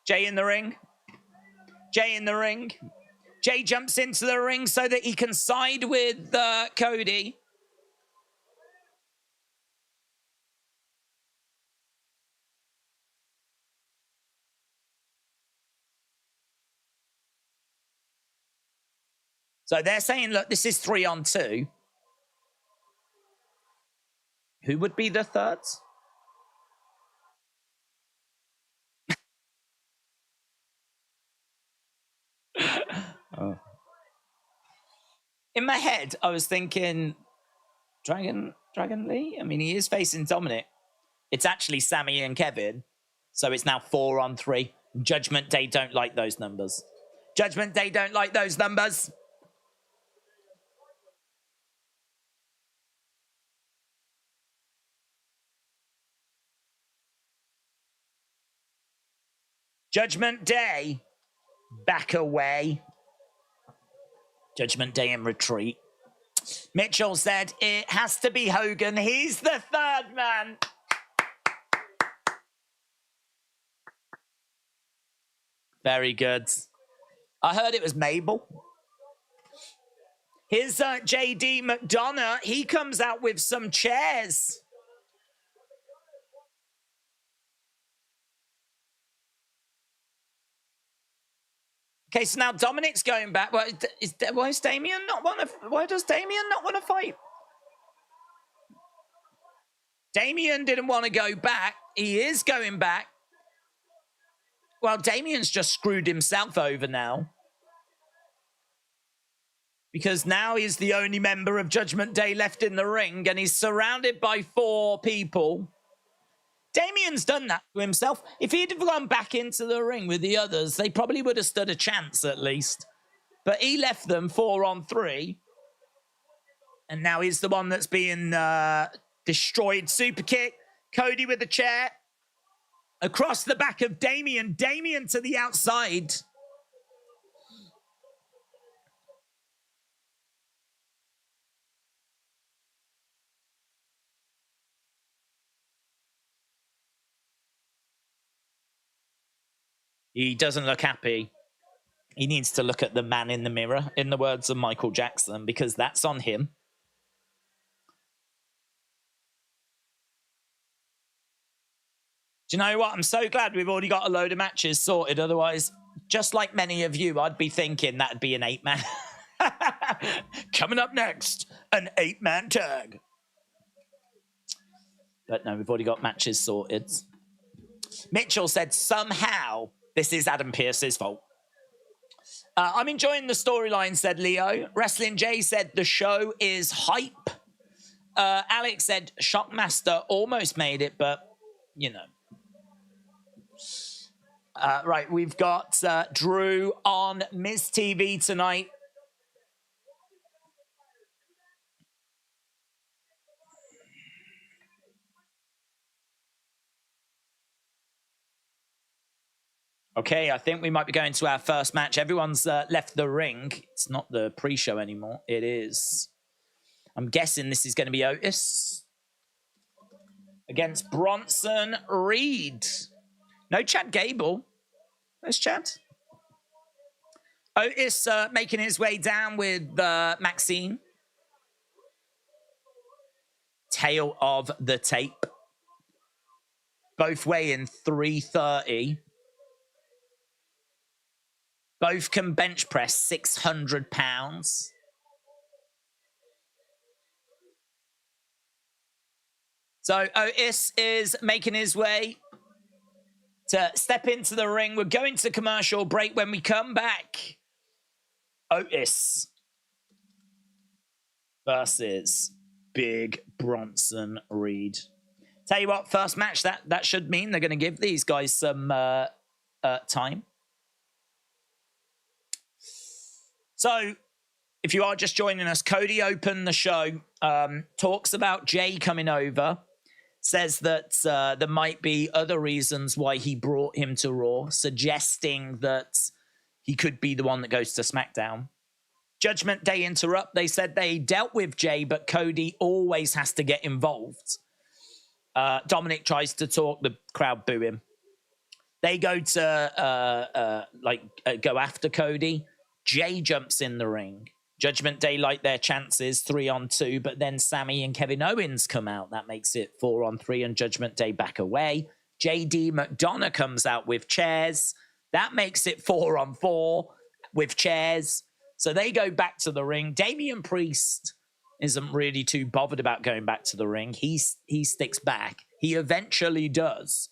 Jay in the ring. Jay in the ring. Jay jumps into the ring so that he can side with Cody. So they're saying, look, this is 3-on-2. Who would be the third? Oh. In my head, I was thinking, Dragon Lee? I mean, he is facing Dominik. It's actually Sami and Kevin. So it's now 4-on-3. Judgment Day don't like those numbers. Judgment Day don't like those numbers. Judgment Day, back away. Judgment Day in retreat. Mitchell said, it has to be Hogan. He's the third man. Very good. I heard it was Mabel. Here's JD McDonough. He comes out with some chairs. Okay, so now Dominik's going back. Why does Damian not want to fight? Damian didn't want to go back. He is going back. Well, Damian's just screwed himself over now. Because now he's the only member of Judgment Day left in the ring, and he's surrounded by 4 people. Damian's done that to himself. If he'd have gone back into the ring with the others, they probably would have stood a chance at least. But he left them 4-on-3. And now he's the one that's being destroyed. Super kick. Cody with the chair. Across the back of Damian. Damian to the outside. He doesn't look happy. He needs to look at the man in the mirror, in the words of Michael Jackson, because that's on him. Do you know what? I'm so glad we've already got a load of matches sorted. Otherwise, just like many of you, I'd be thinking that'd be an 8-man. Coming up next, an 8-man tag. But no, we've already got matches sorted. Mitchell said, somehow this is Adam Pearce's fault. I'm enjoying the storyline, said Leo. Wrestling Jay said, the show is hype. Alex said, Shockmaster almost made it, but, you know. Right, we've got Drew on Miz TV tonight. Okay, I think we might be going to our first match. Everyone's left the ring. It's not the pre-show anymore. It is. I'm guessing this is going to be Otis against Bronson Reed. No Chad Gable. Where's Chad? Otis making his way down with Maxine. Tail of the tape. Both weighing 330. Both can bench press 600 pounds. So Otis is making his way to step into the ring. We're going to commercial break. When we come back, Otis versus Big Bronson Reed. Tell you what, first match, that should mean they're going to give these guys some time. So, if you are just joining us, Cody opened the show, talks about Jay coming over, says that there might be other reasons why he brought him to Raw, suggesting that he could be the one that goes to SmackDown. Judgment Day interrupt. They said they dealt with Jay, but Cody always has to get involved. Dominik tries to talk, the crowd boo him. They go to go after Cody. Jay jumps in the ring. Judgment Day like their chances 3-on-2, but then Sami and Kevin Owens come out. That makes it 4-on-3, and Judgment Day back away. JD McDonough comes out with chairs. That makes it 4-on-4 with chairs. So they go back to the ring. Damian Priest isn't really too bothered about going back to the ring. He sticks back. He eventually does.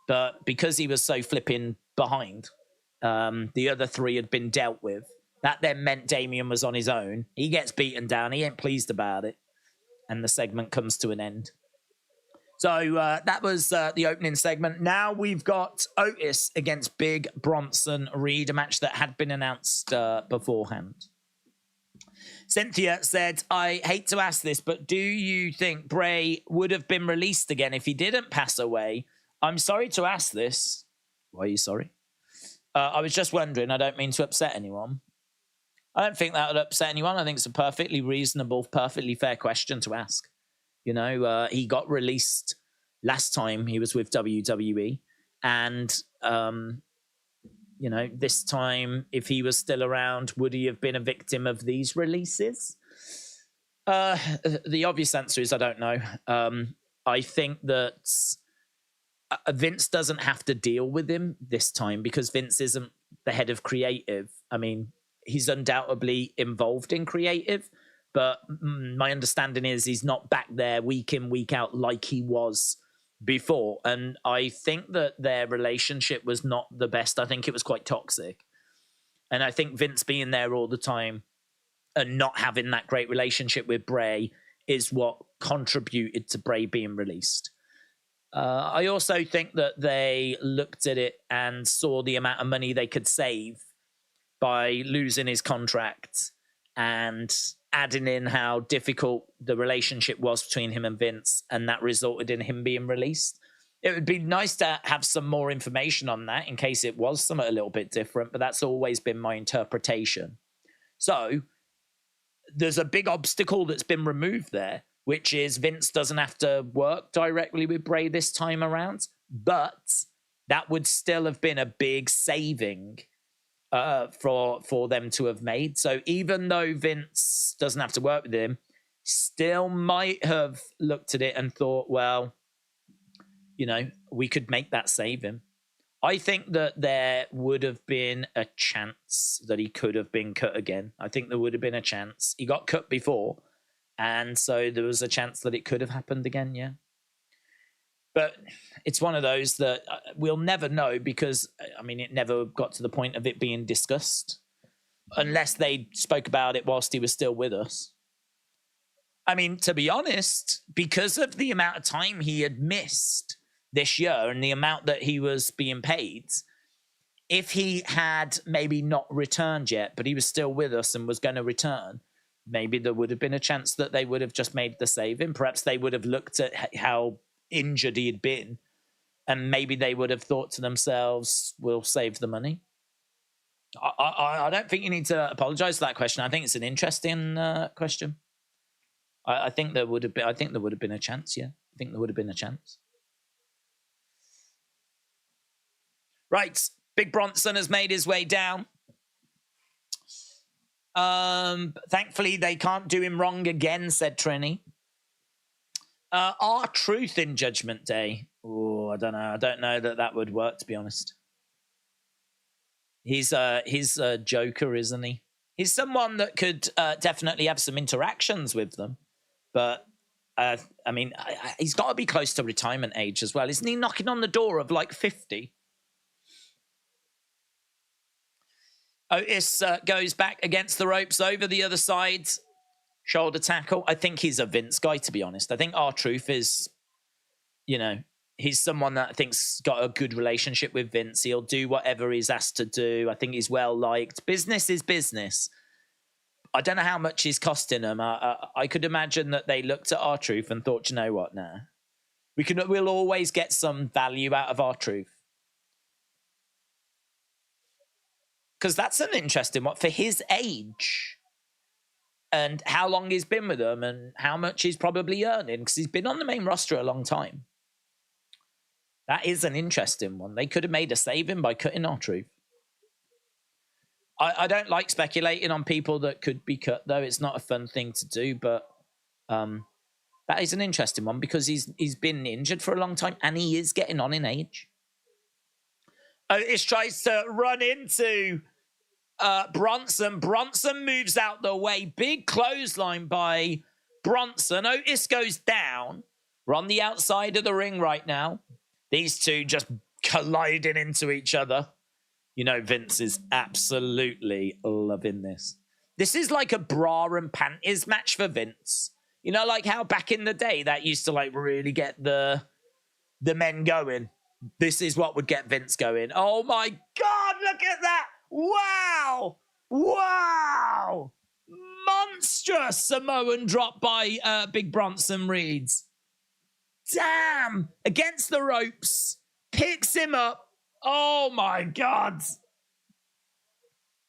But because he was so flipping behind, the other three had been dealt with. That then meant Damian was on his own. He gets beaten down. He ain't pleased about it. And the segment comes to an end. So that was the opening segment. Now we've got Otis against Big Bronson Reed, a match that had been announced beforehand. Cynthia said, I hate to ask this, but do you think Bray would have been released again if he didn't pass away? I'm sorry to ask this. Why are you sorry? I was just wondering. I don't mean to upset anyone. I don't think that would upset anyone. I think it's a perfectly reasonable, perfectly fair question to ask. You know, he got released last time he was with WWE. And, you know, this time, if he was still around, would he have been a victim of these releases? The obvious answer is I don't know. I think that Vince doesn't have to deal with him this time because Vince isn't the head of creative. I mean, he's undoubtedly involved in creative, but my understanding is he's not back there week in, week out like he was before. And I think that their relationship was not the best. I think it was quite toxic. And I think Vince being there all the time and not having that great relationship with Bray is what contributed to Bray being released. I also think that they looked at it and saw the amount of money they could save by losing his contract and adding in how difficult the relationship was between him and Vince, and that resulted in him being released. It would be nice to have some more information on that in case it was something a little bit different, but that's always been my interpretation. So there's a big obstacle that's been removed there, which is Vince doesn't have to work directly with Bray this time around, but that would still have been a big saving for them to have made. So even though Vince doesn't have to work with him, still might have looked at it and thought, well, you know, we could make that save him. I think that there would have been a chance that he could have been cut again. I think there would have been a chance. He got cut before, and so there was a chance that it could have happened again, yeah. But it's one of those that we'll never know because, I mean, it never got to the point of it being discussed unless they spoke about it whilst he was still with us. I mean, to be honest, because of the amount of time he had missed this year and the amount that he was being paid, if he had maybe not returned yet, but he was still with us and was going to return, maybe there would have been a chance that they would have just made the saving. Perhaps they would have looked at how injured he had been, and maybe they would have thought to themselves, we'll save the money. I don't think you need to apologize for that question. I think it's an interesting question. I think there would have been. I think there would have been a chance. Yeah, I think there would have been a chance. Right, Big Bronson has made his way down. Thankfully, they can't do him wrong again, said Trini. R-Truth in Judgment Day. Oh, I don't know. I don't know that would work, to be honest. He's a joker, isn't he? He's someone that could definitely have some interactions with them. But, I mean, he's got to be close to retirement age as well. Isn't he knocking on the door of like 50? Otis goes back against the ropes over the other side. Shoulder tackle. I think he's a Vince guy, to be honest. I think R-Truth is, you know, he's someone that I think's got a good relationship with Vince. He'll do whatever he's asked to do. I think he's well liked. Business is business. I don't know how much he's costing them. I could imagine that they looked at R-Truth and thought, you know what, nah. We'll always get some value out of R-Truth. Because that's an interesting one. For his age and how long he's been with them and how much he's probably earning, because he's been on the main roster a long time. That is an interesting one. They could have made a saving by cutting R-Truth. I don't like speculating on people that could be cut, though. It's not a fun thing to do, but that is an interesting one because he's been injured for a long time and he is getting on in age. Otis tries to run into Bronson. Bronson moves out the way. Big clothesline by Bronson. Otis goes down. We're on the outside of the ring right now. These two just colliding into each other. You know, Vince is absolutely loving this. This is like a bra and panties match for Vince. You know, like how back in the day that used to like really get the men going. This is what would get Vince going. Oh my God, look at that. Wow. Wow. Monstrous Samoan drop by Big Bronson Reeds. Damn. Against the ropes. Picks him up. Oh my God.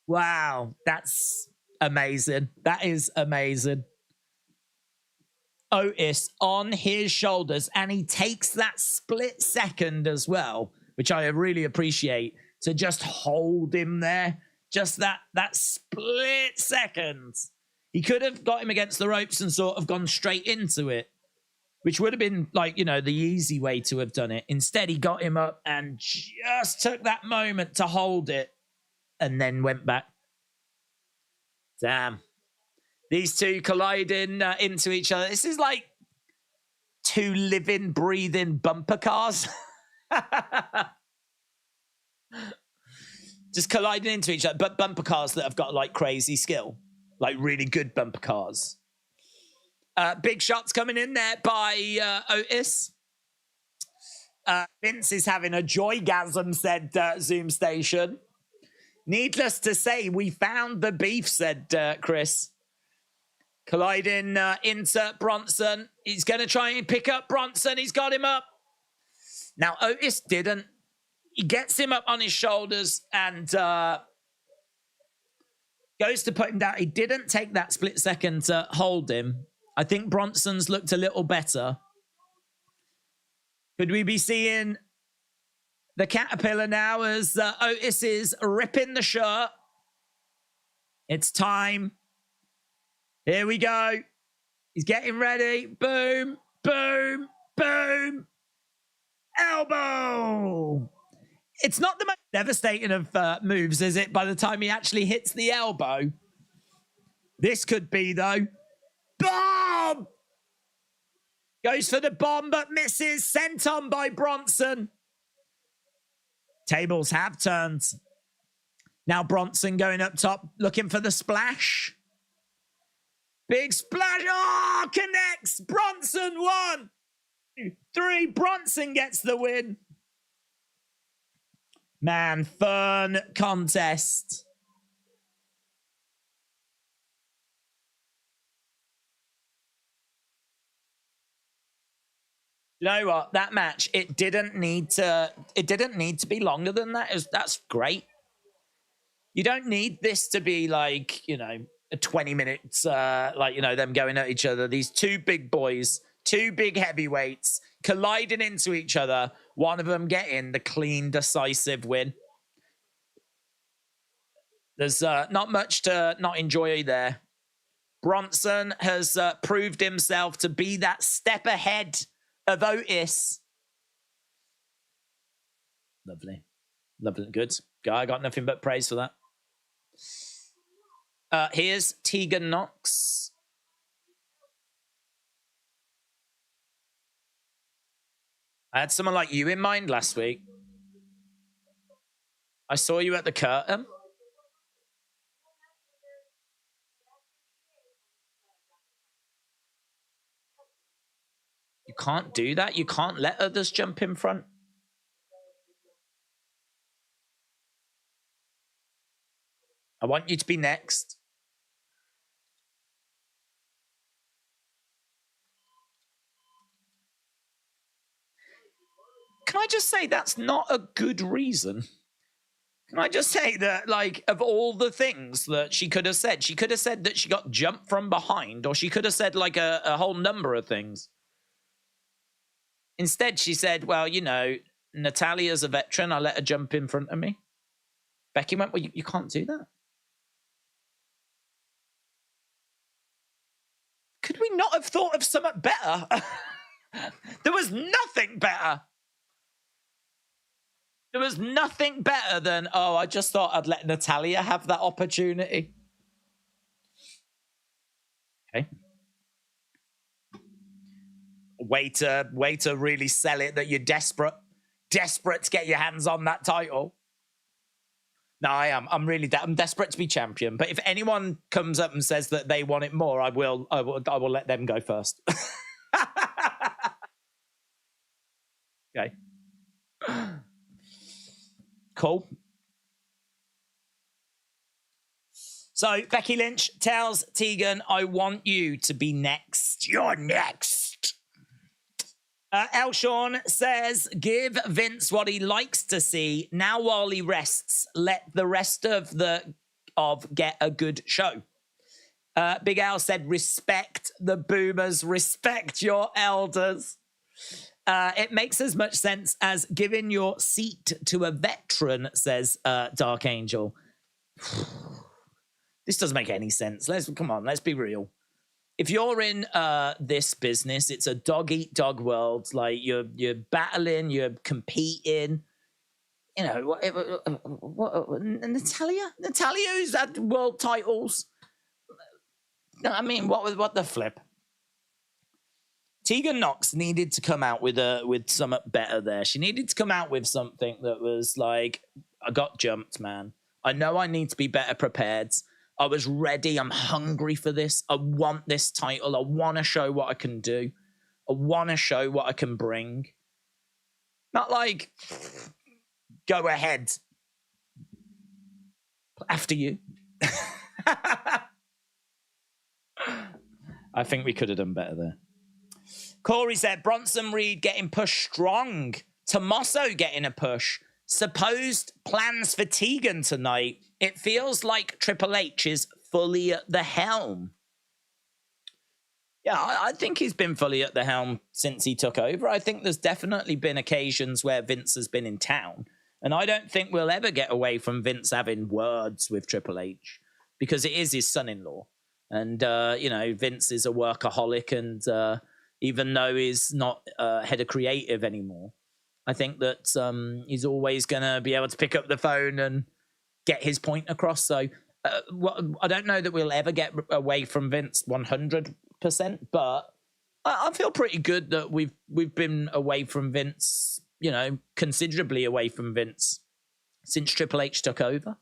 Wow. That's amazing. That is amazing. Otis on his shoulders, and he takes that split second as well, which I really appreciate, to just hold him there. Just that split second. He could have got him against the ropes and sort of gone straight into it, which would have been like, you know, the easy way to have done it. Instead, he got him up and just took that moment to hold it and then went back. Damn. These two colliding into each other. This is like two living, breathing bumper cars. Just colliding into each other. But bumper cars that have got like crazy skill. Like really good bumper cars. Big shots coming in there by Otis. Vince is having a joygasm, said Zoom Station. Needless to say, we found the beef, said Chris. Colliding into Bronson. He's going to try and pick up Bronson. He's got him up. Now, Otis didn't. He gets him up on his shoulders and goes to put him down. He didn't take that split second to hold him. I think Bronson's looked a little better. Could we be seeing the caterpillar now as Otis is ripping the shirt? It's time. Here we go. He's getting ready. Boom, boom, boom. Elbow. It's not the most devastating of moves, is it, by the time he actually hits the elbow? This could be, though. Boom! Goes for the bomb, but misses. Sent on by Bronson. Tables have turned. Now Bronson going up top, looking for the splash. Big splash. Oh, connects. Bronson 1, 2, 3. Bronson gets the win. Man, fun contest. You know what? That match, it didn't need to be longer than that. That's great. You don't need this to be like, you know, 20 minutes, like, you know, them going at each other. These two big boys, two big heavyweights colliding into each other. One of them getting the clean, decisive win. There's not much to not enjoy there. Bronson has proved himself to be that step ahead of Otis. Lovely. Lovely. Good. I got nothing but praise for that. Here's Tegan Knox. I had someone like you in mind last week. I saw you at the curtain. You can't do that. You can't let others jump in front. I want you to be next. Can I just say that's not a good reason? Can I just say that, like, of all the things that she could have said that she got jumped from behind, or she could have said, like, a whole number of things. Instead, she said, well, you know, Natalia's a veteran. I let her jump in front of me. Becky went, well, you can't do that. Could we not have thought of something better? There was nothing better. There was nothing better than, oh, I just thought I'd let Natalya have that opportunity. Okay. Way to really sell it that you're desperate to get your hands on that title. No, I am. I'm desperate to be champion. But if anyone comes up and says that they want it more, I will let them go first. Okay. Cool. So Becky Lynch tells Tegan, I want you to be next. You're next. Elshawn says, give Vince what he likes to see. Now while he rests, let the rest of get a good show. Big Al said, respect the boomers, respect your elders. It makes as much sense as giving your seat to a veteran, says Dark Angel. This doesn't make any sense. Come on, let's be real. If you're in this business, it's a dog-eat-dog world. Like, you're battling, you're competing. You know, Natalya, who's had world titles. I mean, what the flip? Tegan Knox needed to come out with something better there. She needed to come out with something that was like, I got jumped, man. I know I need to be better prepared. I was ready. I'm hungry for this. I want this title. I want to show what I can do. I want to show what I can bring. Not like, go ahead. After you. I think we could have done better there. Corey said, Bronson Reed getting pushed strong. Tommaso getting a push. Supposed plans for Tegan tonight. It feels like Triple H is fully at the helm. Yeah, I think he's been fully at the helm since he took over. I think there's definitely been occasions where Vince has been in town. And I don't think we'll ever get away from Vince having words with Triple H, because it is his son-in-law. And, you know, Vince is a workaholic, and even though he's not head of creative anymore, I think that he's always going to be able to pick up the phone and get his point across. So I don't know that we'll ever get away from Vince 100%, but I feel pretty good that we've been away from Vince, you know, considerably away from Vince since Triple H took over.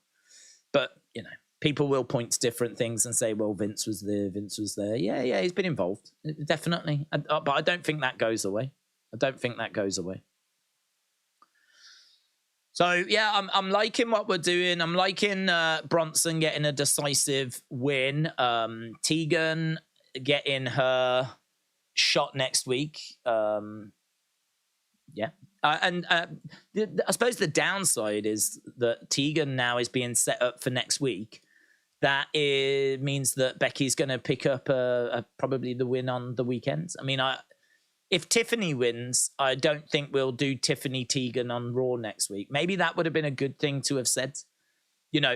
But, you know, people will point to different things and say, well, Vince was there. Yeah, he's been involved, definitely. But I don't think that goes away. So, yeah, I'm liking what we're doing. I'm liking Bronson getting a decisive win. Tegan getting her shot next week. Yeah. I suppose the downside is that Tegan now is being set up for next week. That means that Becky's going to pick up probably the win on the weekend. I mean, if Tiffany wins, I don't think we'll do Tiffany Tegan on Raw next week. Maybe that would have been a good thing to have said. You know,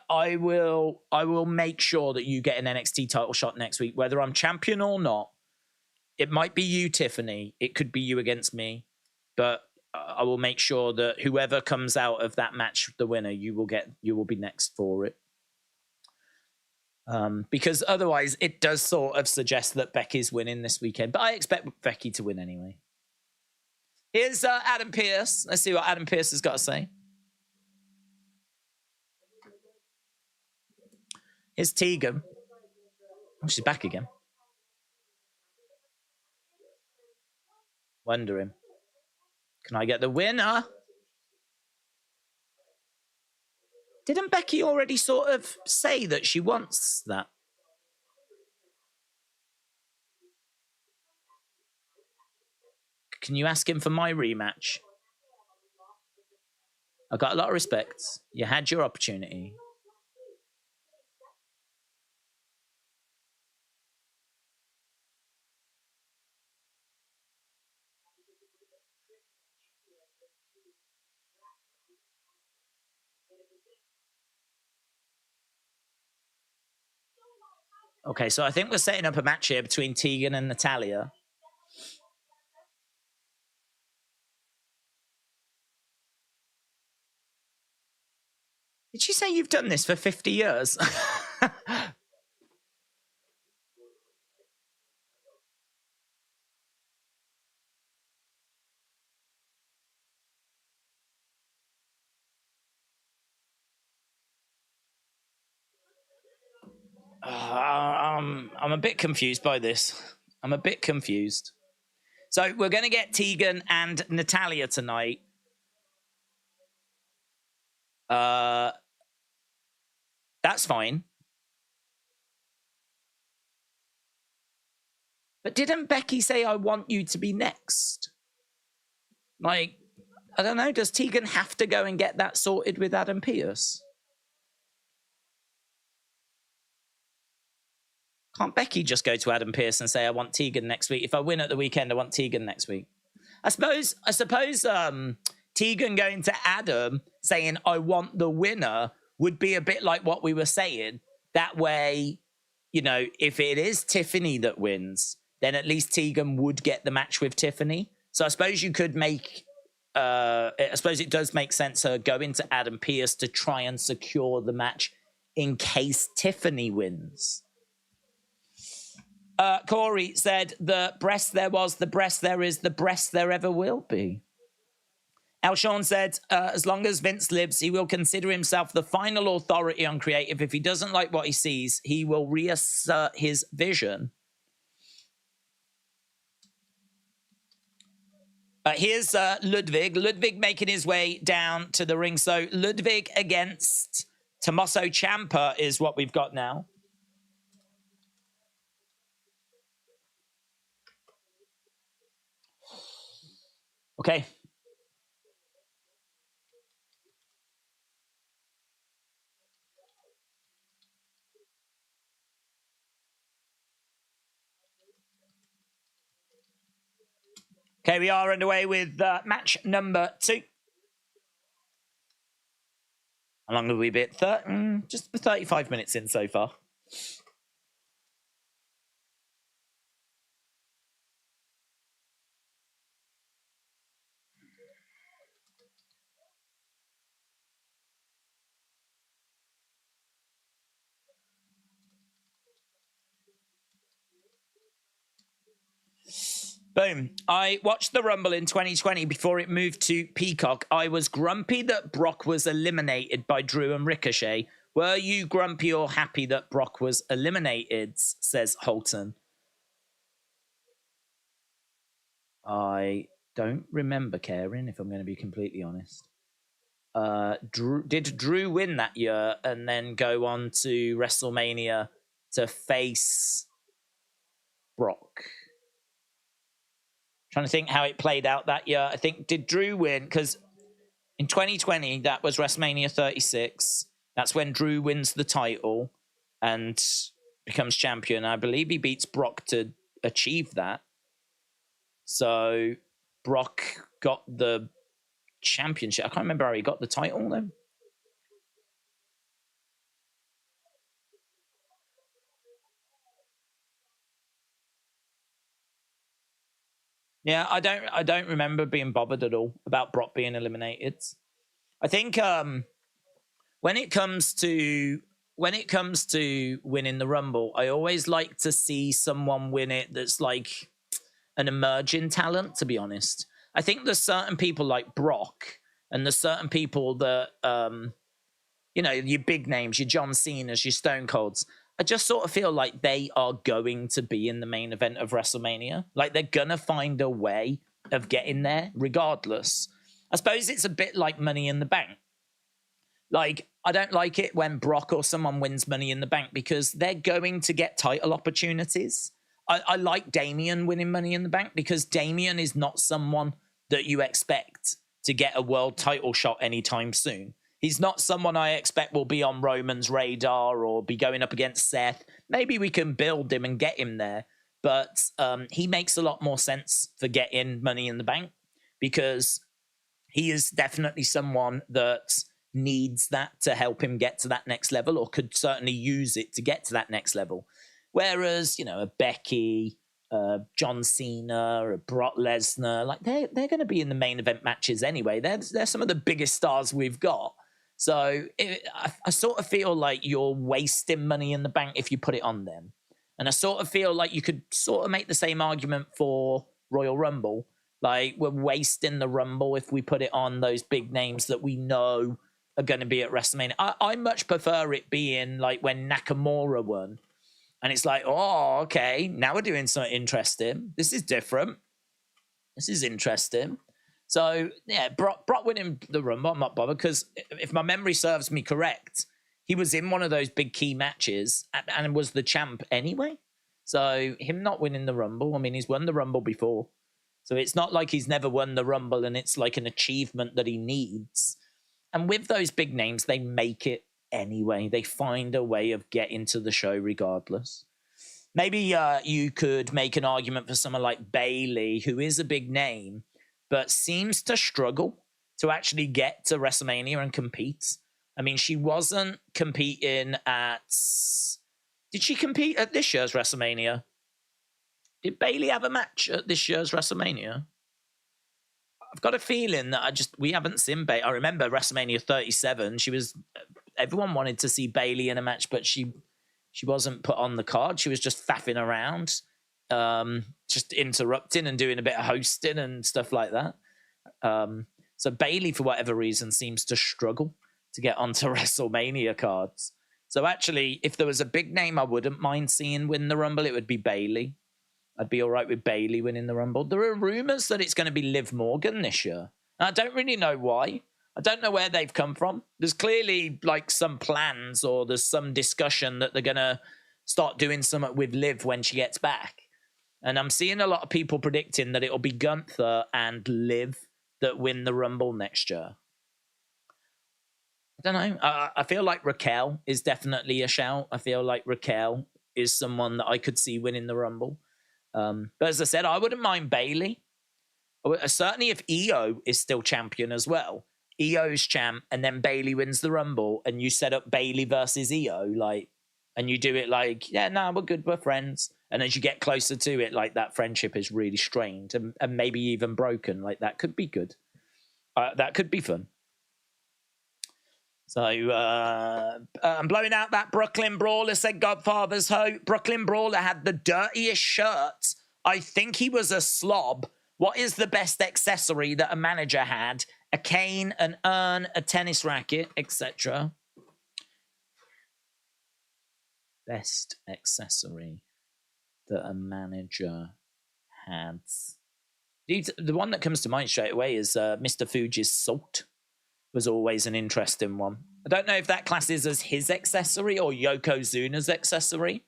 I will make sure that you get an NXT title shot next week, whether I'm champion or not. It might be you, Tiffany. It could be you against me. But I will make sure that whoever comes out of that match, the winner, you will be next for it. Because otherwise, it does sort of suggest that Becky's winning this weekend. But I expect Becky to win anyway. Here's Adam Pearce. Let's see what Adam Pearce has got to say. Here's Tegan. Oh, she's back again. Wondering, can I get the winner? Didn't Becky already sort of say that she wants that? Can you ask him for my rematch? I've got a lot of respect. You had your opportunity. Okay, so I think we're setting up a match here between Tegan and Natalya. Did she say you've done this for 50 years? I'm a bit confused by this. I'm a bit confused. So we're going to get Tegan and Natalya tonight. That's fine. But didn't Becky say, I want you to be next? Like, I don't know. Does Tegan have to go and get that sorted with Adam Pearce? Can't Becky just go to Adam Pearce and say, I want Tegan next week? If I win at the weekend, I want Tegan next week. I suppose Tegan going to Adam saying, I want the winner would be a bit like what we were saying. That way, you know, if it is Tiffany that wins, then at least Tegan would get the match with Tiffany. So I suppose you could make, I suppose it does make sense her going to Adam Pearce to try and secure the match in case Tiffany wins. Corey said, the breast there was, the breast there is, the breast there ever will be. Al Sean said, as long as Vince lives, he will consider himself the final authority on creative. If he doesn't like what he sees, he will reassert his vision. Here's Ludwig. Ludwig making his way down to the ring. So Ludwig against Tommaso Ciampa is what we've got now. Okay. Okay, we are underway with match number 2. How long have we been? Just 35 minutes in so far. Boom. I watched the Rumble in 2020 before it moved to Peacock. I was grumpy that Brock was eliminated by Drew and Ricochet. Were you grumpy or happy that Brock was eliminated, says Holton. I don't remember caring, if I'm going to be completely honest. Did Drew win that year and then go on to WrestleMania to face Brock? Trying to think how it played out that year. I think, did Drew win? Because in 2020, that was WrestleMania 36. That's when Drew wins the title and becomes champion. I believe he beats Brock to achieve that. So Brock got the championship. I can't remember how he got the title, though. Yeah, I don't remember being bothered at all about Brock being eliminated. I think when it comes to winning the Rumble, I always like to see someone win it that's like an emerging talent, to be honest. I think there's certain people like Brock and there's certain people that your big names, your John Cena's, your Stone Colds. I just sort of feel like they are going to be in the main event of WrestleMania. Like, they're going to find a way of getting there regardless. I suppose it's a bit like Money in the Bank. Like, I don't like it when Brock or someone wins Money in the Bank because they're going to get title opportunities. I like Damian winning Money in the Bank because Damian is not someone that you expect to get a world title shot anytime soon. He's not someone I expect will be on Roman's radar or be going up against Seth. Maybe we can build him and get him there. But he makes a lot more sense for getting Money in the Bank because he is definitely someone that needs that to help him get to that next level or could certainly use it to get to that next level. Whereas, a Becky, John Cena, or Brock Lesnar, like they're going to be in the main event matches anyway. They're some of the biggest stars we've got. So I sort of feel like you're wasting Money in the Bank if you put it on them. And I sort of feel like you could sort of make the same argument for Royal Rumble. Like, we're wasting the Rumble if we put it on those big names that we know are going to be at WrestleMania. I much prefer it being like when Nakamura won. And it's like, oh, okay, now we're doing something interesting. This is different. This is interesting. So, yeah, Brock winning the Rumble, I'm not bothered because if my memory serves me correct, he was in one of those big key matches and was the champ anyway. So, him not winning the Rumble, I mean, he's won the Rumble before. So, it's not like he's never won the Rumble and it's like an achievement that he needs. And with those big names, they make it anyway. They find a way of getting to the show regardless. Maybe you could make an argument for someone like Bayley, who is a big name, but seems to struggle to actually get to WrestleMania and compete. I mean, she wasn't competing at... Did she compete at this year's WrestleMania? Did Bayley have a match at this year's WrestleMania? I've got a feeling that we haven't seen Bayley. I remember WrestleMania 37. Everyone wanted to see Bayley in a match, but she wasn't put on the card. She was just faffing around. Just interrupting and doing a bit of hosting and stuff like that. So Bayley, for whatever reason, seems to struggle to get onto WrestleMania cards. So actually, if there was a big name I wouldn't mind seeing win the Rumble, it would be Bayley. I'd be all right with Bayley winning the Rumble. There are rumors that it's going to be Liv Morgan this year. And I don't really know why. I don't know where they've come from. There's clearly like some plans or there's some discussion that they're going to start doing something with Liv when she gets back. And I'm seeing a lot of people predicting that it'll be Gunther and Liv that win the Rumble next year. I don't know. I feel like Raquel is definitely a shout. I feel like Raquel is someone that I could see winning the Rumble. But as I said, I wouldn't mind Bayley. Certainly if EO is still champion as well. EO's champ and then Bayley wins the Rumble and you set up Bayley versus EO, and you do it like, yeah, no, we're good, we're friends. And as you get closer to it, like that friendship is really strained and maybe even broken. Like that could be good. That could be fun. So I'm blowing out that Brooklyn Brawler, said Godfather's Hope. Brooklyn Brawler had the dirtiest shirt I think he was a slob. What is the best accessory that a manager had? A cane, an urn, a tennis racket, etc. Best accessory that a manager had. The one that comes to mind straight away is Mr. Fuji's salt. Was always an interesting one. I don't know if that classes as his accessory or Yokozuna's accessory,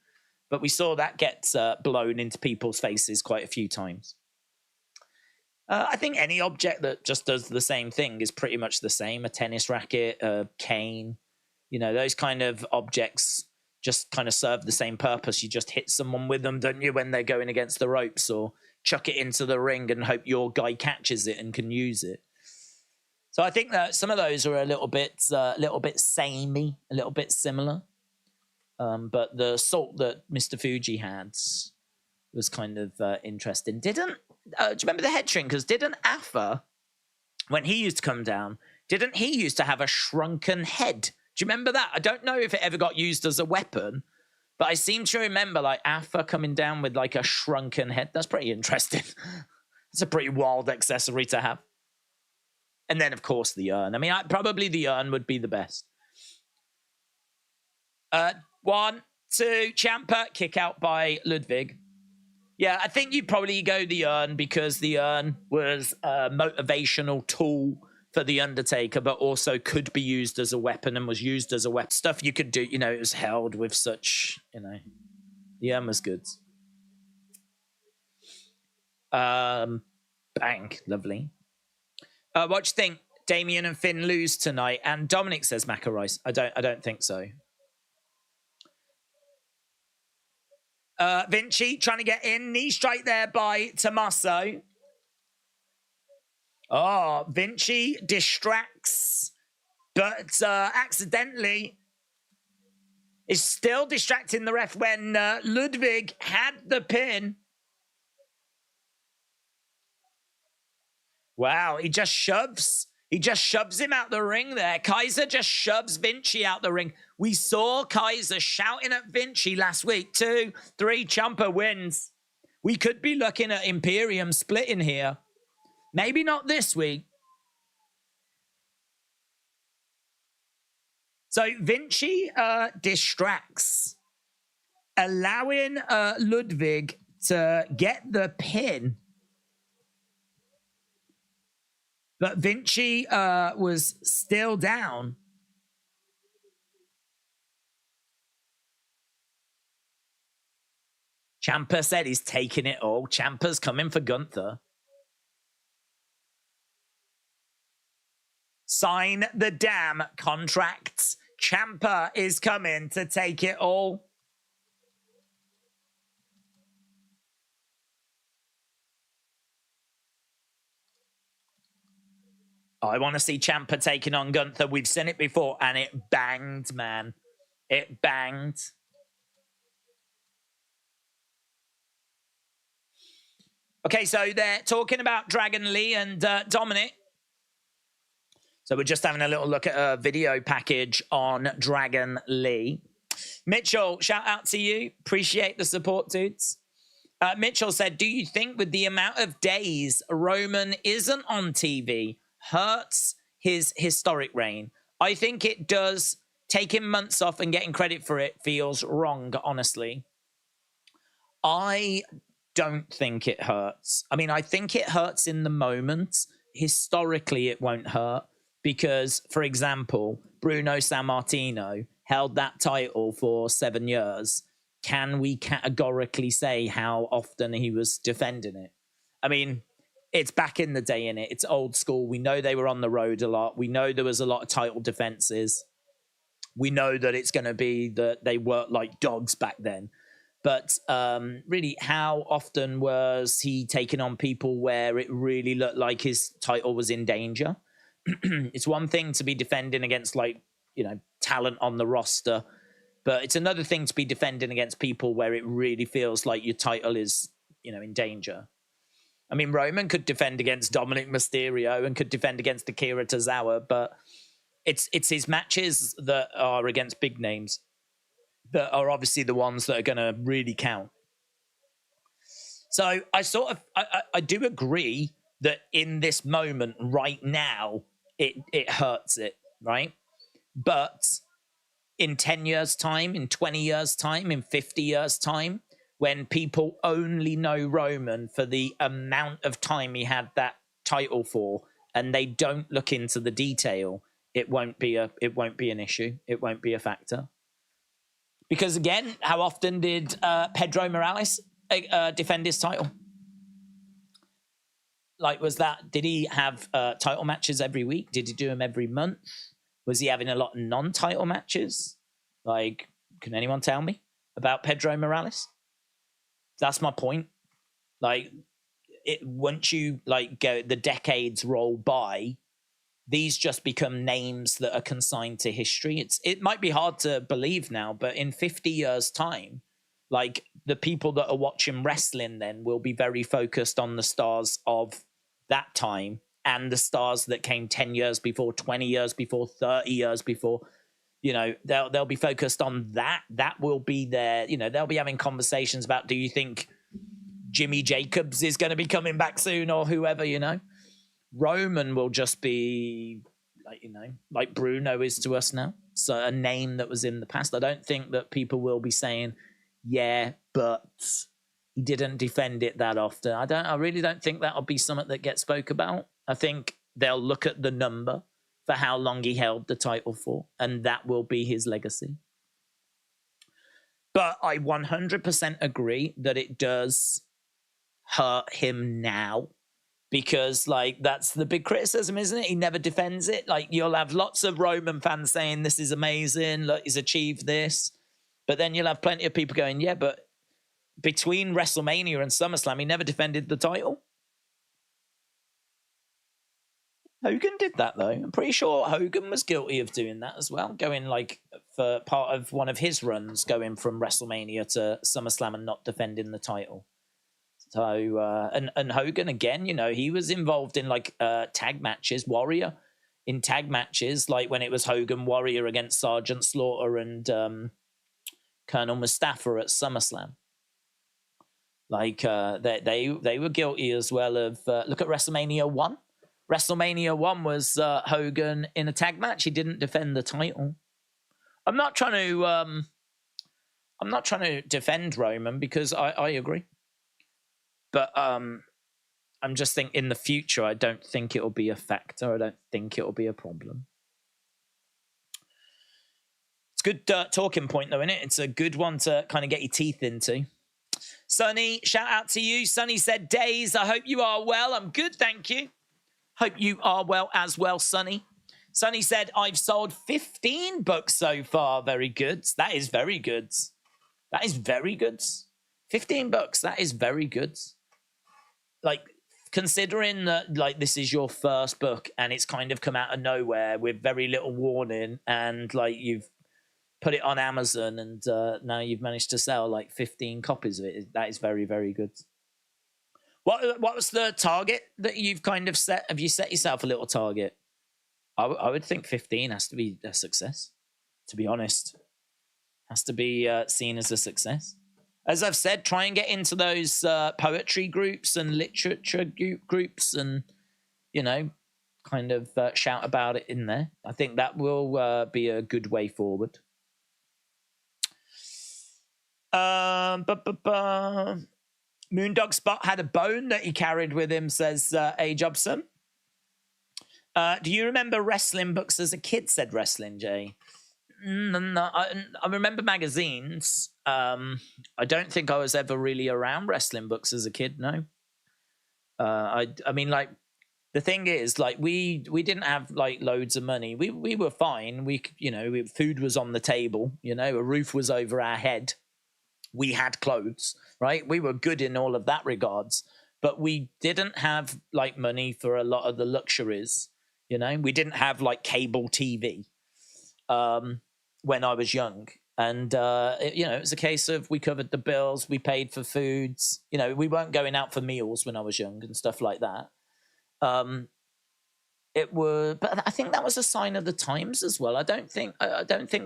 but we saw that get blown into people's faces quite a few times. I think any object that just does the same thing is pretty much the same. A tennis racket, a cane, those kind of objects just kind of serve the same purpose. You just hit someone with them, don't you, when they're going against the ropes, or chuck it into the ring and hope your guy catches it and can use it. So I think that some of those are a little bit samey, a little bit similar. But the salt that Mr. Fuji had was kind of interesting. Do you remember the head shrinkers? Didn't Afa, when he used to come down, didn't he used to have a shrunken head? Do you remember that? I don't know if it ever got used as a weapon, but I seem to remember like Afa coming down with like a shrunken head. That's pretty interesting. It's a pretty wild accessory to have. And then, of course, the urn. I mean, probably the urn would be the best. 1, 2, Ciampa, kick out by Ludwig. Yeah, I think you'd probably go the urn because the urn was a motivational tool for The Undertaker, but also could be used as a weapon and was used as a weapon. Stuff you could do, it was held with such, the urn was good. Bang, lovely. What do you think? Damian and Finn lose tonight, and Dominik says Maca Rice. I don't think so. Vinci trying to get in, knee strike there by Tommaso. Oh, Vinci distracts, but accidentally is still distracting the ref when Ludwig had the pin. Wow, he just shoves him out the ring there. Kaiser just shoves Vinci out the ring. We saw Kaiser shouting at Vinci last week. 2, 3, Ciampa wins. We could be looking at Imperium splitting here. Maybe not this week. So Vinci distracts, allowing Ludwig to get the pin. But Vinci was still down. Ciampa said he's taking it all. Ciampa's coming for Gunther. Sign the damn contracts. Ciampa is coming to take it all. I want to see Ciampa taking on Gunther. We've seen it before, and it banged, man. It banged. Okay, so they're talking about Dragon Lee and Dominik. So we're just having a little look at a video package on Dragon Lee. Mitchell, shout out to you. Appreciate the support, dudes. Mitchell said, do you think with the amount of days Roman isn't on TV hurts his historic reign? I think it does. Taking months off and getting credit for it feels wrong, honestly. I don't think it hurts. I mean, I think it hurts in the moment. Historically, it won't hurt because, for example, Bruno Sammartino held that title for 7 years. Can we categorically say how often he was defending it? I mean, it's back in the day, innit? It's old school. We know they were on the road a lot. We know there was a lot of title defenses. We know that it's going to be that they worked like dogs back then. But really, how often was he taking on people where it really looked like his title was in danger? It's one thing to be defending against, like, talent on the roster, but it's another thing to be defending against people where it really feels like your title is, in danger. I mean, Roman could defend against Dominik Mysterio and could defend against Akira Tozawa, but it's his matches that are against big names that are obviously the ones that are going to really count. So I do agree that in this moment right now, it hurts it, right? But in 10 years' time, in 20 years' time, in 50 years' time, when people only know Roman for the amount of time he had that title for, and they don't look into the detail, it won't be an issue. It won't be a factor. Because again, how often did Pedro Morales defend his title? Like, did he have title matches every week? Did he do them every month? Was he having a lot of non-title matches? Like, can anyone tell me about Pedro Morales? That's my point. Like, once you go, the decades roll by, these just become names that are consigned to history. It might be hard to believe now, but in 50 years' time, like, the people that are watching wrestling then will be very focused on the stars of that time and the stars that came 10 years before, 20 years before, 30 years before. You know, they'll be focused on that. That will be their, you know, they'll be having conversations about, do you think Jimmy Jacobs is going to be coming back soon, or whoever, you know? Roman will just be like, you know, like Bruno is to us now. So a name that was in the past. I don't think that people will be saying, yeah, but he didn't defend it that often. I really don't think that'll be something that gets spoke about. I think they'll look at the number for how long he held the title for, and that will be his legacy. But I 100% agree that it does hurt him now, because, like, that's the big criticism, isn't it? He never defends it. Like, you'll have lots of Roman fans saying this is amazing, look, he's achieved this. But then you'll have plenty of people going, yeah, but between WrestleMania and SummerSlam, he never defended the title. Hogan did that, though. I'm pretty sure Hogan was guilty of doing that as well, going, like, for part of one of his runs, going from WrestleMania to SummerSlam and not defending the title. So, and Hogan, again, you know, he was involved in, like, tag matches, Warrior, in tag matches, like when it was Hogan Warrior against Sergeant Slaughter and Colonel Mustafa at SummerSlam. Like, they were guilty as well of, look at WrestleMania 1. WrestleMania 1 was Hogan in a tag match. He didn't defend the title. I'm not trying to defend Roman, because I agree. But I'm just thinking in the future, I don't think it'll be a factor. I don't think it'll be a problem. It's a good talking point, though, isn't it? It's a good one to kind of get your teeth into. Sonny, shout out to you. Sonny said, Days, I hope you are well. I'm good, thank you. Hope you are well as well, Sonny. Sonny said, I've sold 15 books so far. Very good. That is very good. That is very good. 15 books. That is very good. Like, considering that, like, this is your first book and it's kind of come out of nowhere with very little warning, and, like, you've put it on Amazon and now you've managed to sell, like, 15 copies of it. That is very, very good. What was the target that you've kind of set? Have you set yourself a little target? I would think 15 has to be a success, to be honest. Has to be seen as a success. As I've said, try and get into those poetry groups and literature groups and, you know, kind of shout about it in there. I think that will be a good way forward. Moondog Spot had a bone that he carried with him, says A. Jobson. Do you remember wrestling books as a kid, said Wrestling Jay? No, I remember magazines. I don't think I was ever really around wrestling books as a kid, no. I mean, like, the thing is, like, we didn't have, like, loads of money. We were fine. Food was on the table, you know, a roof was over our head. We had clothes, right? We were good in all of that regards, but we didn't have, like, money for a lot of the luxuries, you know? We didn't have, like, cable TV when I was young. And, it was a case of we covered the bills, we paid for foods, you know, we weren't going out for meals when I was young and stuff like that. But I think that was a sign of the times as well. I don't think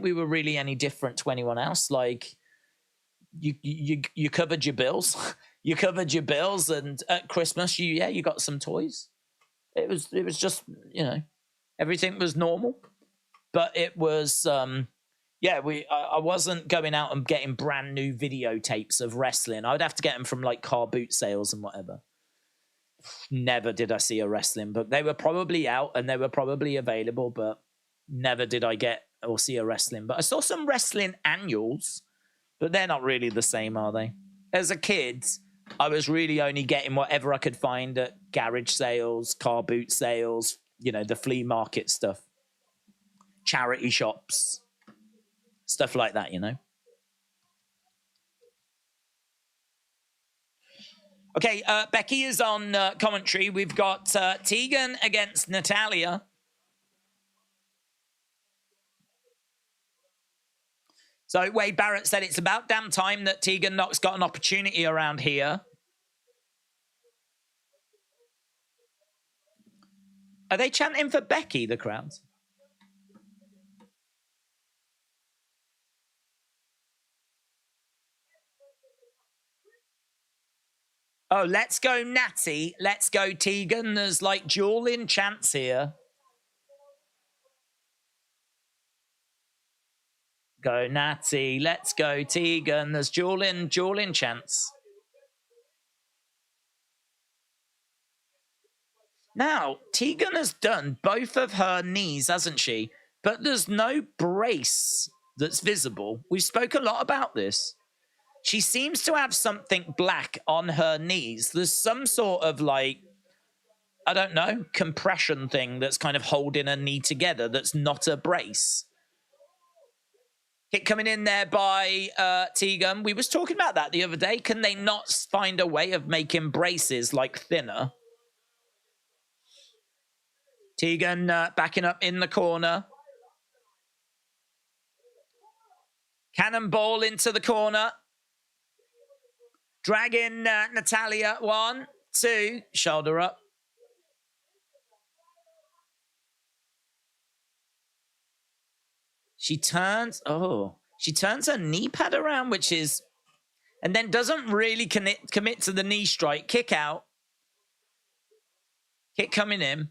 we were really any different to anyone else. Like, you covered your bills, you covered your bills, and at Christmas, you got some toys. It was just, you know, everything was normal, but it was, I wasn't going out and getting brand new videotapes of wrestling. I would have to get them from like car boot sales and whatever. Never did I see a wrestling book. They were probably out and they were probably available, but never did I get or see a wrestling. But I saw some wrestling annuals, but they're not really the same, are they? As a kid, I was really only getting whatever I could find at garage sales, car boot sales, you know, the flea market stuff, charity shops, stuff like that, you know. Okay, Becky is on commentary. We've got Tegan against Natalya. So Wade Barrett said it's about damn time that Tegan Nox got an opportunity around here. Are they chanting for Becky, the crowd? Oh, let's go Natty. Let's go Tegan. There's like dueling chants here. Go Natty. Let's go Tegan. There's dueling chants. Now, Tegan has done both of her knees, hasn't she? But there's no brace that's visible. We spoke a lot about this. She seems to have something black on her knees. There's some sort of like, I don't know, compression thing that's kind of holding her knee together that's not a brace. Kick coming in there by Tegan. We was talking about that the other day. Can they not find a way of making braces like thinner? Tegan backing up in the corner. Cannonball into the corner. Dragging Natalya. 1, 2. Shoulder up. She turns her knee pad around, which is, and then doesn't really commit to the knee strike. Kick out. Kick coming in.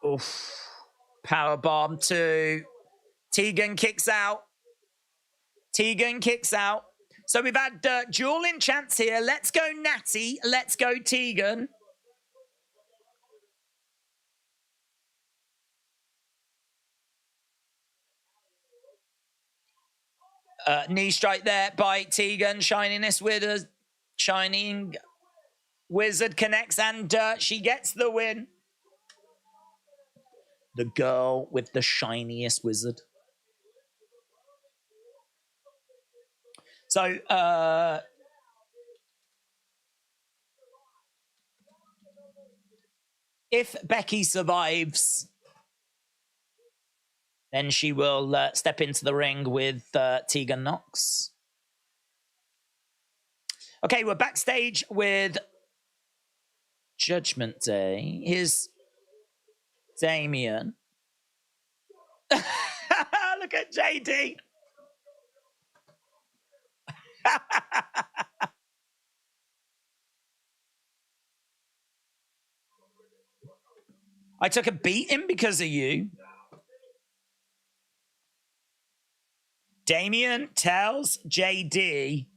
Oof. Powerbomb 2. Tegan kicks out. Tegan kicks out. So we've had dueling chants here. Let's go Natty. Let's go Tegan. Knee strike there by Tegan. Shininess with a shining wizard connects, and she gets the win. The girl with the shiniest wizard. So, if Becky survives, then she will step into the ring with Tegan Nox. Okay, we're backstage with Judgment Day. Here's Damian. Look at JD. I took a beating because of you. Damian tells JD,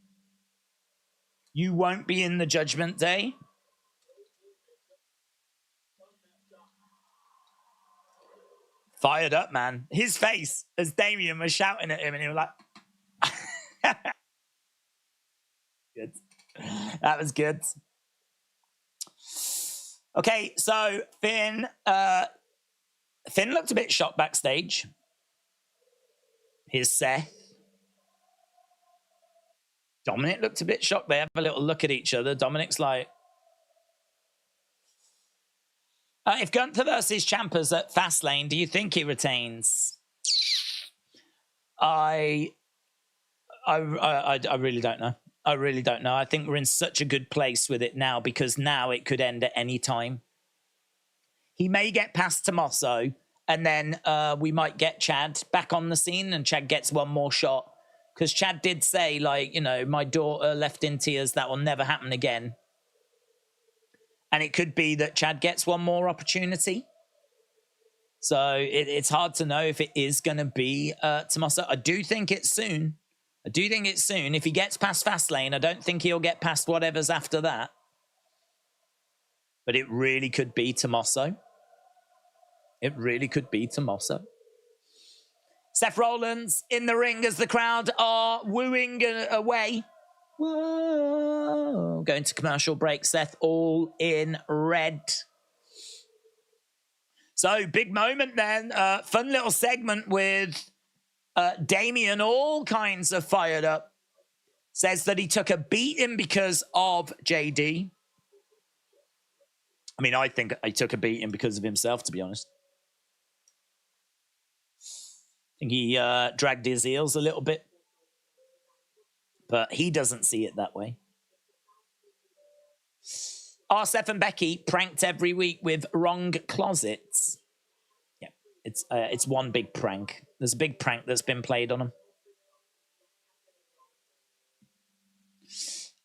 you won't be in the Judgment Day. Fired up, man. His face as Damian was shouting at him, and he was like, good. That was good. Okay, so Finn looked a bit shocked backstage. Here's Seth. Dominik looked a bit shocked. They have a little look at each other. Dominik's like, if Gunther versus Ciampa's at Fastlane, do you think he retains? I really don't know. I really don't know. I think we're in such a good place with it now, because now it could end at any time. He may get past Tommaso, and then we might get Chad back on the scene, and Chad gets one more shot. Because Chad did say, like, you know, my daughter left in tears. That will never happen again. And it could be that Chad gets one more opportunity. So it's hard to know if it is going to be Tommaso. I do think it's soon. If he gets past Fastlane, I don't think he'll get past whatever's after that. But it really could be Tommaso. Seth Rollins in the ring as the crowd are wooing away. Whoa. Going to commercial break. Seth all in red. So, big moment then. Fun little segment with Damian, all kinds of fired up. Says that he took a beating because of JD. I mean, I think he took a beating because of himself, to be honest. I think he dragged his heels a little bit. But he doesn't see it that way. Are Seth and Becky pranked every week with wrong closets? Yeah, it's one big prank. There's a big prank that's been played on them.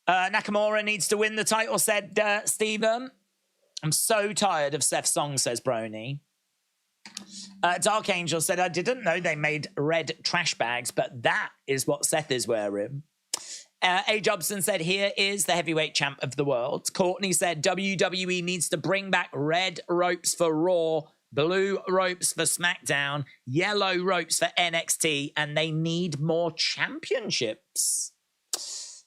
Nakamura needs to win the title, said Steven. I'm so tired of Seth's song, says Brony. Dark Angel said, I didn't know they made red trash bags, but that is what Seth is wearing. A. Jobson said, here is the heavyweight champ of the world. Courtney said, WWE needs to bring back red ropes for Raw, blue ropes for SmackDown, yellow ropes for NXT, and they need more championships.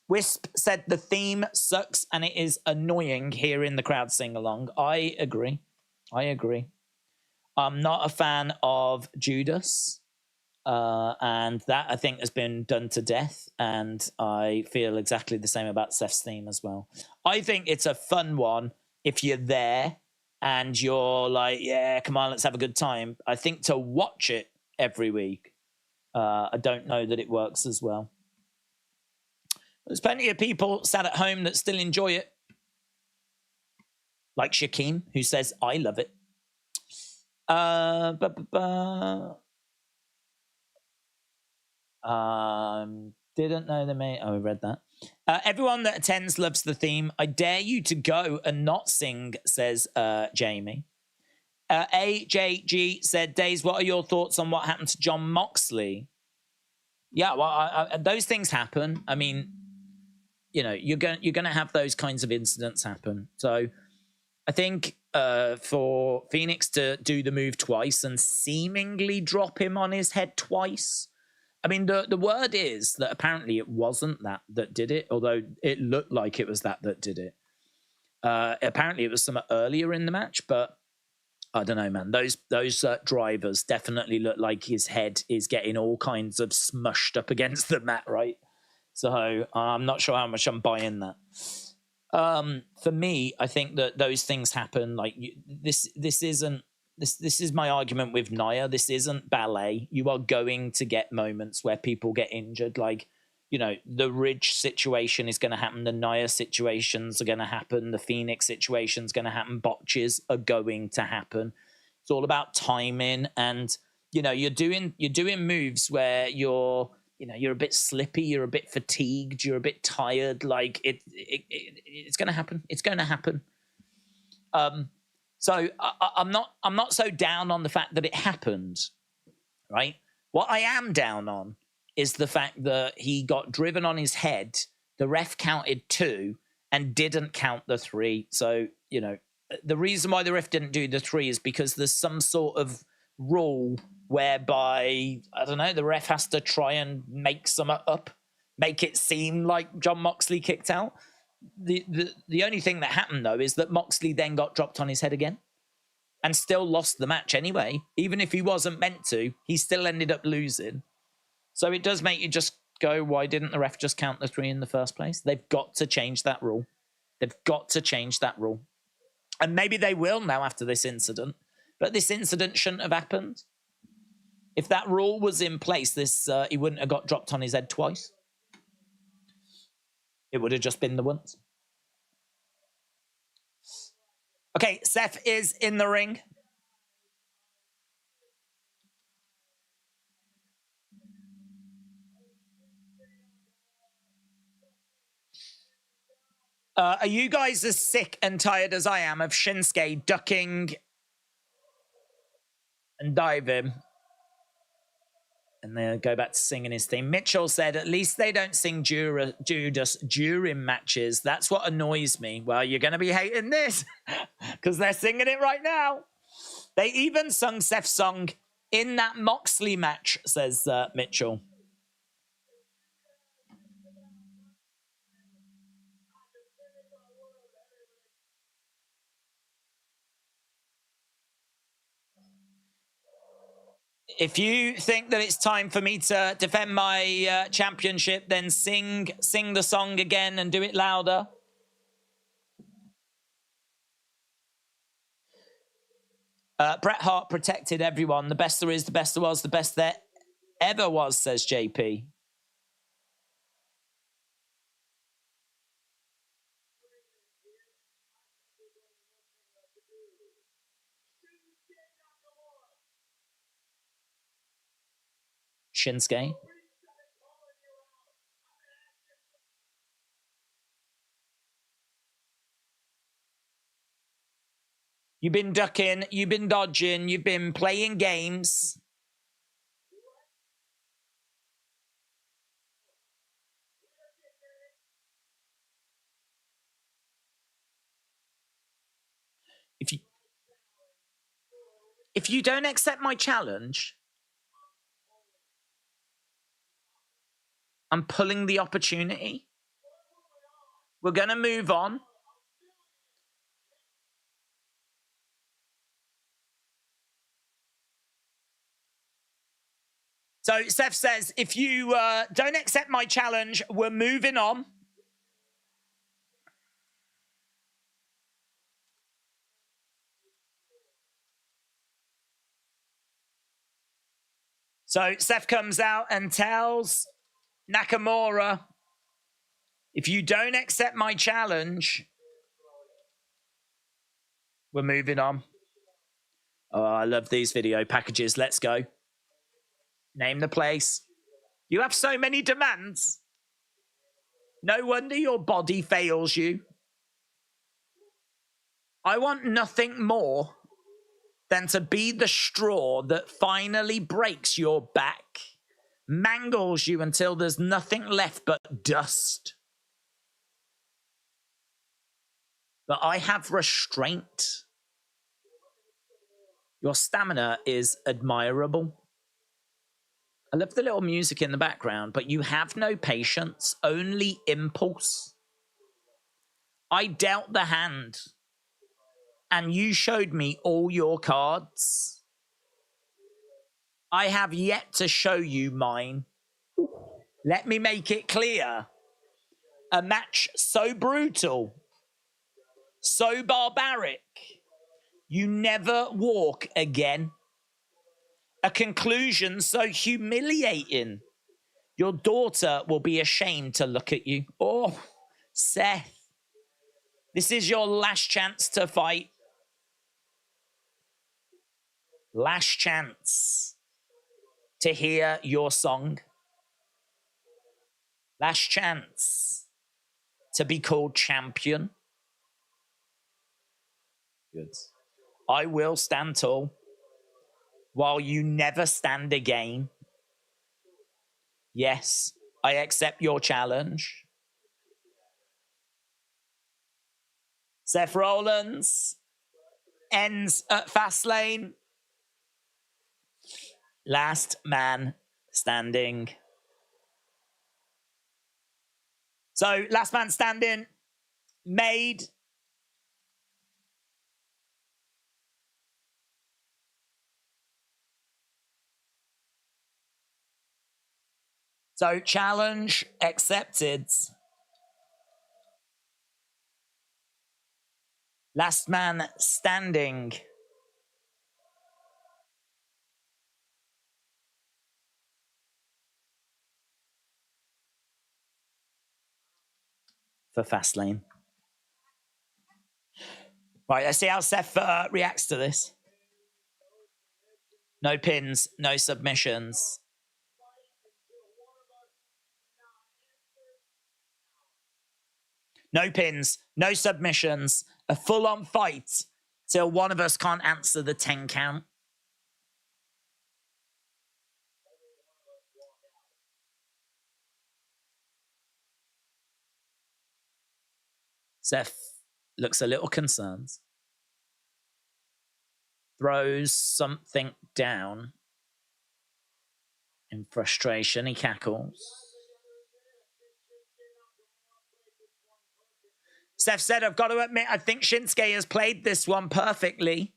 Wisp said, the theme sucks and it is annoying hearing the crowd sing along. I agree. I'm not a fan of Judas. And that, I think, has been done to death. And I feel exactly the same about Seth's theme as well. I think it's a fun one if you're there and you're like, yeah, come on, let's have a good time. I think to watch it every week, I don't know that it works as well. There's plenty of people sat at home that still enjoy it. Like Shaquem, who says, I love it. Didn't know they made. Oh, we read that. Everyone that attends loves the theme. I dare you to go and not sing, says Jamie. AJG said, Days, what are your thoughts on what happened to John Moxley? Yeah, well, those things happen. I mean, you know, you're going to have those kinds of incidents happen. So I think for Phoenix to do the move twice and seemingly drop him on his head twice. I mean, the word is that apparently it wasn't that did it, although it looked like it was that did it. Apparently it was some earlier in the match, but I don't know, man. Those drivers definitely look like his head is getting all kinds of smushed up against the mat, right? So I'm not sure how much I'm buying that. For me, I think that those things happen. Like this is my argument with Naya. This isn't ballet. You are going to get moments where people get injured. Like, you know, the Ridge situation is going to happen. The Naya situations are going to happen. The Phoenix situation's going to happen. Botches are going to happen. It's all about timing. And, you know, you're doing moves where you're a bit slippy, you're a bit fatigued, you're a bit tired. Like it's going to happen. It's going to happen. So I'm not so down on the fact that it happened, right? What I am down on is the fact that he got driven on his head. The ref counted 2 and didn't count the 3. So, you know, the reason why the ref didn't do the 3 is because there's some sort of rule whereby, I don't know, the ref has to try and make some up, make it seem like John Moxley kicked out. The only thing that happened, though, is that Moxley then got dropped on his head again and still lost the match anyway. Even if he wasn't meant to, he still ended up losing. So it does make you just go, why didn't the ref just count the 3 in the first place? They've got to change that rule. They've got to change that rule. And maybe they will now after this incident. But this incident shouldn't have happened. If that rule was in place, he wouldn't have got dropped on his head twice. It would have just been the once. Okay, Seth is in the ring. Are you guys as sick and tired as I am of Shinsuke ducking and diving? And they'll go back to singing his theme. Mitchell said, at least they don't sing Judas during matches. That's what annoys me. Well, you're going to be hating this because they're singing it right now. They even sung Seth's song in that Moxley match, says Mitchell. If you think that it's time for me to defend my championship, then sing the song again and do it louder. Bret Hart protected everyone. The best there is, the best there was, the best there ever was, says JP. Shinsuke. You've been ducking, you've been dodging, you've been playing games. If you don't accept my challenge, I'm pulling the opportunity. We're going to move on. So Seth says, if you don't accept my challenge, we're moving on. So Seth comes out and tells Nakamura, if you don't accept my challenge, we're moving on. Oh, I love these video packages. Let's go. Name the place. You have so many demands. No wonder your body fails you. I want nothing more than to be the straw that finally breaks your back, mangles you until there's nothing left but dust. But I have restraint. Your stamina is admirable. I love the little music in the background, but you have no patience, only impulse. I dealt the hand, and you showed me all your cards. I have yet to show you mine. Let me make it clear. A match so brutal, so barbaric, you never walk again. A conclusion so humiliating, your daughter will be ashamed to look at you. Oh, Seth, this is your last chance to fight. Last chance to hear your song. Last chance to be called champion. Good. I will stand tall while you never stand again. Yes, I accept your challenge. Seth Rollins ends at Fastlane. Last man standing. So, last man standing made. So, challenge accepted. Last man standing. For Fastlane. Right, let's see how Seth reacts to this. No pins, no submissions. No pins, no submissions, a full-on fight till one of us can't answer the 10 count. Seth looks a little concerned. Throws something down. In frustration, he cackles. Seth said, I've got to admit, I think Shinsuke has played this one perfectly.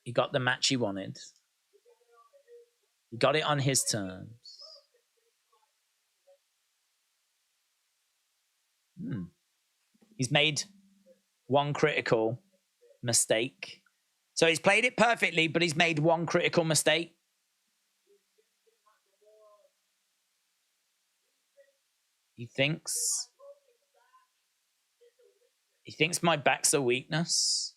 He got the match he wanted. He got it on his terms. He's made one critical mistake. So he's played it perfectly, but he's made one critical mistake. He thinks my back's a weakness.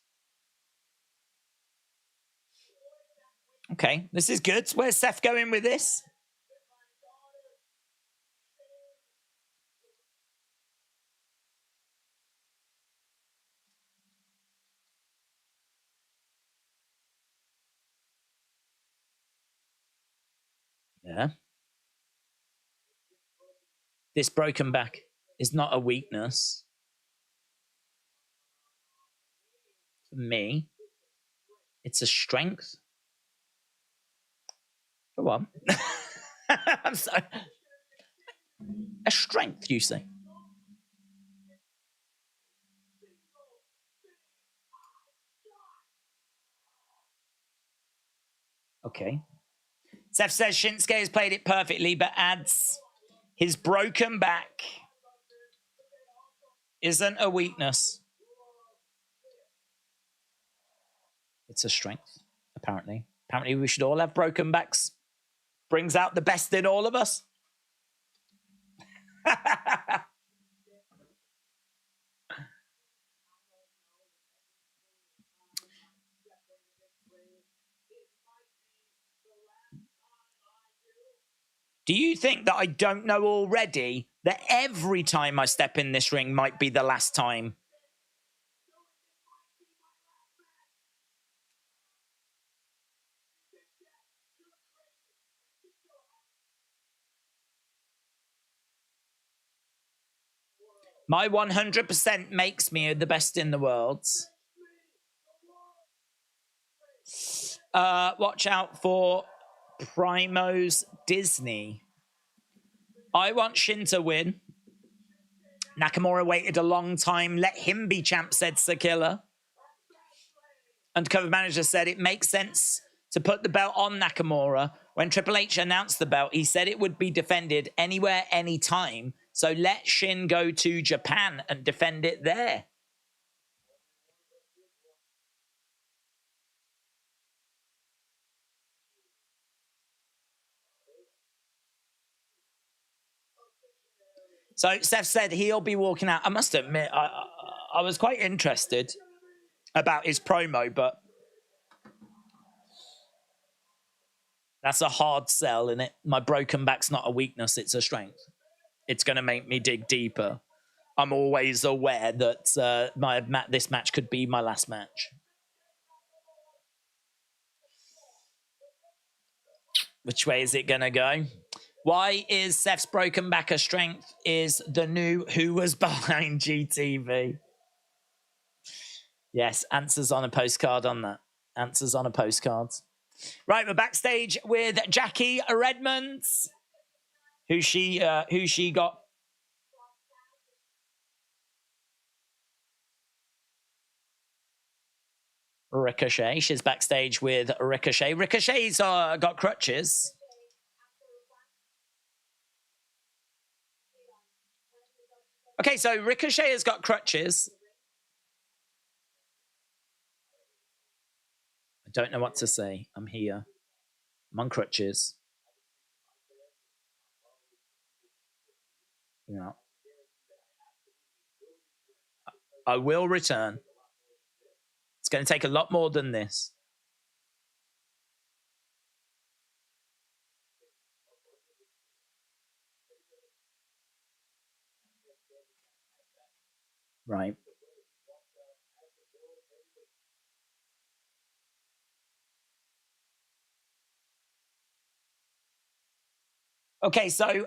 Okay, this is good. Where's Seth going with this? Yeah. This broken back is not a weakness. For me, it's a strength. Go on. I'm sorry. A strength, you say? Okay. Seth says Shinsuke has played it perfectly, but adds his broken back isn't a weakness. It's a strength, apparently. Apparently we should all have broken backs. Brings out the best in all of us. Do you think that I don't know already that every time I step in this ring might be the last time? My 100% makes me the best in the world. Watch out for Primo's Disney. I want Shin to win. Nakamura waited a long time. Let him be champ, said Sakila. Undercover manager said it makes sense to put the belt on Nakamura. When Triple H announced the belt, he said it would be defended anywhere, anytime. So let Shin go to Japan and defend it there. So Seth said he'll be walking out. I must admit, I was quite interested about his promo, but that's a hard sell, isn't it? My broken back's not a weakness, it's a strength. It's going to make me dig deeper. I'm always aware that this match could be my last match. Which way is it going to go? Why is Seth's broken back a strength is the new who was behind GTV. Yes, answers on a postcard on that. Answers on a postcard. Right, we're backstage with Jackie Redmonds. Who she got? Ricochet. She's backstage with Ricochet. Ricochet's got crutches. Okay, so Ricochet has got crutches. I don't know what to say. I'm here. I'm on crutches. Yeah. I will return. It's going to take a lot more than this. Right. Okay, so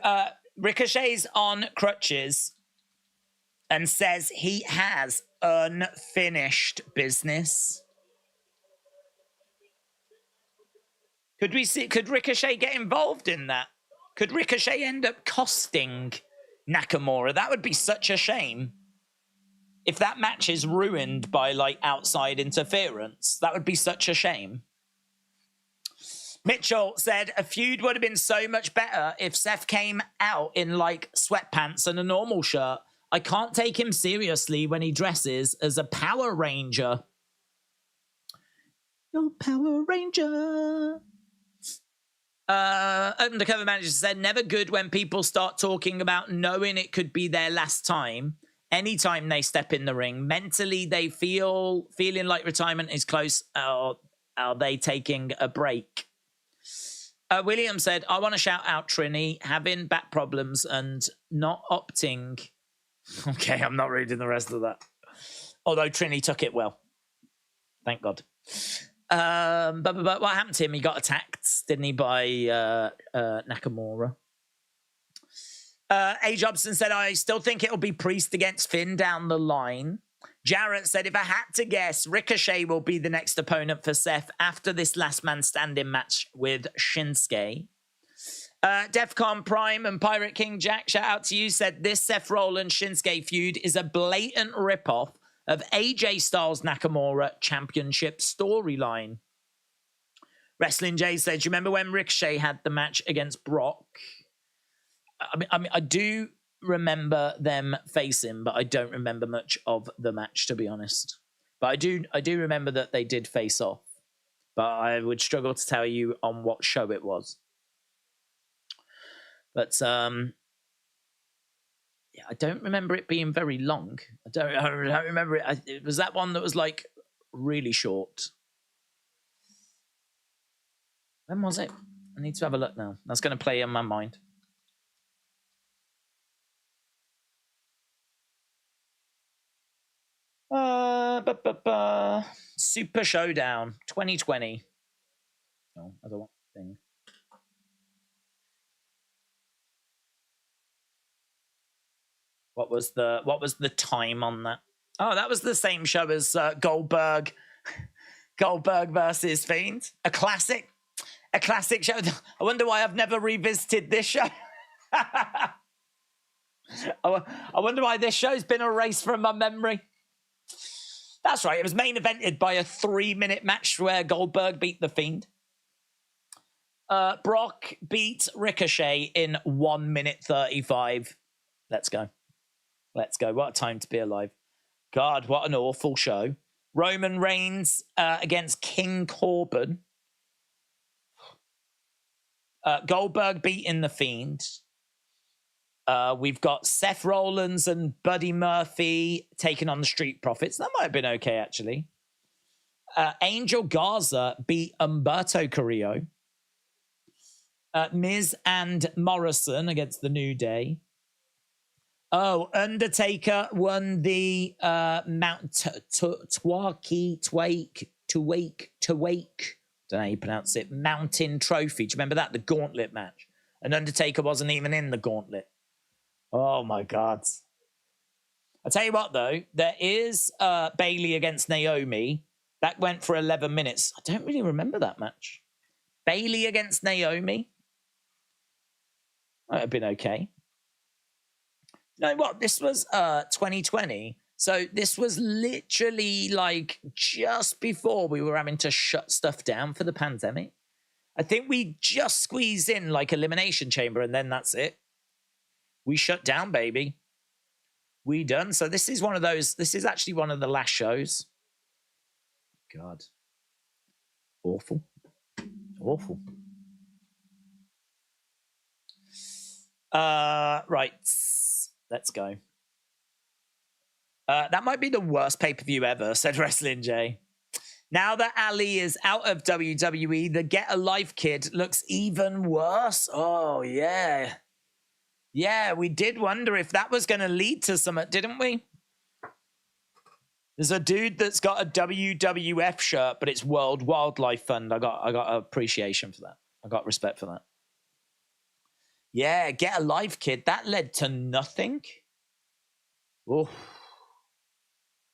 Ricochet's on crutches and says he has unfinished business. Could Ricochet get involved in that? Could Ricochet end up costing Nakamura? That would be such a shame. If that match is ruined by like outside interference, that would be such a shame. Mitchell said a feud would have been so much better if Seth came out in like sweatpants and a normal shirt. I can't take him seriously when he dresses as a Power Ranger. Yo, Power Ranger. Undercover manager said, never good when people start talking about knowing it could be their last time. Anytime they step in the ring, mentally they feeling like retirement is close. Are they taking a break? William said, I want to shout out Trini having back problems and not opting. Okay, I'm not reading the rest of that. Although Trini took it well. Thank God. But what happened to him? He got attacked, didn't he, by Nakamura? A. Jobson said, I still think it'll be Priest against Finn down the line. Jarrett said, if I had to guess, Ricochet will be the next opponent for Seth after this last man standing match with Shinsuke. Defcon Prime and Pirate King Jack, shout out to you, said this Seth Rollins Shinsuke feud is a blatant ripoff of AJ Styles Nakamura championship storyline. Wrestling Jay said, do you remember when Ricochet had the match against Brock? I mean, I do remember them facing, but I don't remember much of the match, to be honest. But I do remember that they did face off. But I would struggle to tell you on what show it was. But yeah, I don't remember it being very long. I don't remember it. It was that one that was like really short. When was it? I need to have a look now. That's going to play in my mind. Super Showdown 2020. Oh, I don't want the thing. What was the time on that? Oh, that was the same show as Goldberg versus Fiend. A classic show. I wonder why I've never revisited this show. I wonder why this show's been erased from my memory. That's right. It was main evented by a 3-minute match where Goldberg beat the Fiend. Brock beat Ricochet in 1 minute 35. Let's go. What a time to be alive. God, what an awful show. Roman Reigns against King Corbin. Goldberg beating the Fiend. We've got Seth Rollins and Buddy Murphy taking on the Street Profits. That might have been okay, actually. Angel Garza beat Humberto Carrillo. Miz and Morrison against the New Day. Oh, Undertaker won the Mount Twake. Don't know how you pronounce it. Mountain Trophy. Do you remember that? The Gauntlet match. And Undertaker wasn't even in the Gauntlet. Oh my God. I'll tell you what though, there is Bayley against Naomi. That went for 11 minutes. I don't really remember that match. Bayley against Naomi. Might have been okay. You know what? This was 2020. So this was literally like just before we were having to shut stuff down for the pandemic. I think we just squeezed in like Elimination Chamber and then that's it. We shut down, baby. We done. So this is one of those. This is actually one of the last shows. God. Awful. Awful. Right. Let's go. That might be the worst pay-per-view ever, said Wrestling Jay. Now that Ali is out of WWE, the Get a Life kid looks even worse. Oh, yeah. Yeah, we did wonder if that was going to lead to something, didn't we? There's a dude that's got a WWF shirt, but it's World Wildlife Fund. I got appreciation for that. I got respect for that. Yeah, get a life, kid. That led to nothing. Oh.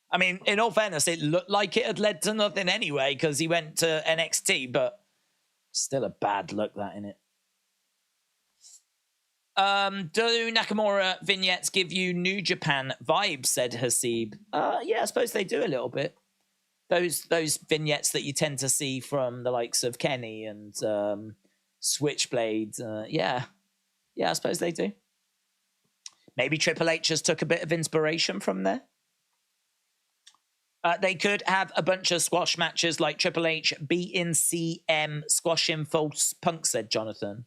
I mean, in all fairness, it looked like it had led to nothing anyway because he went to NXT, but still a bad look, that, innit? Do Nakamura vignettes give you New Japan vibes, said Hasib. Yeah, I suppose they do a little bit. Those vignettes that you tend to see from the likes of Kenny and Switchblade. Yeah, I suppose they do. Maybe Triple H just took a bit of inspiration from there. They could have a bunch of squash matches like Triple H beating CM, squashing false punk, said Jonathan.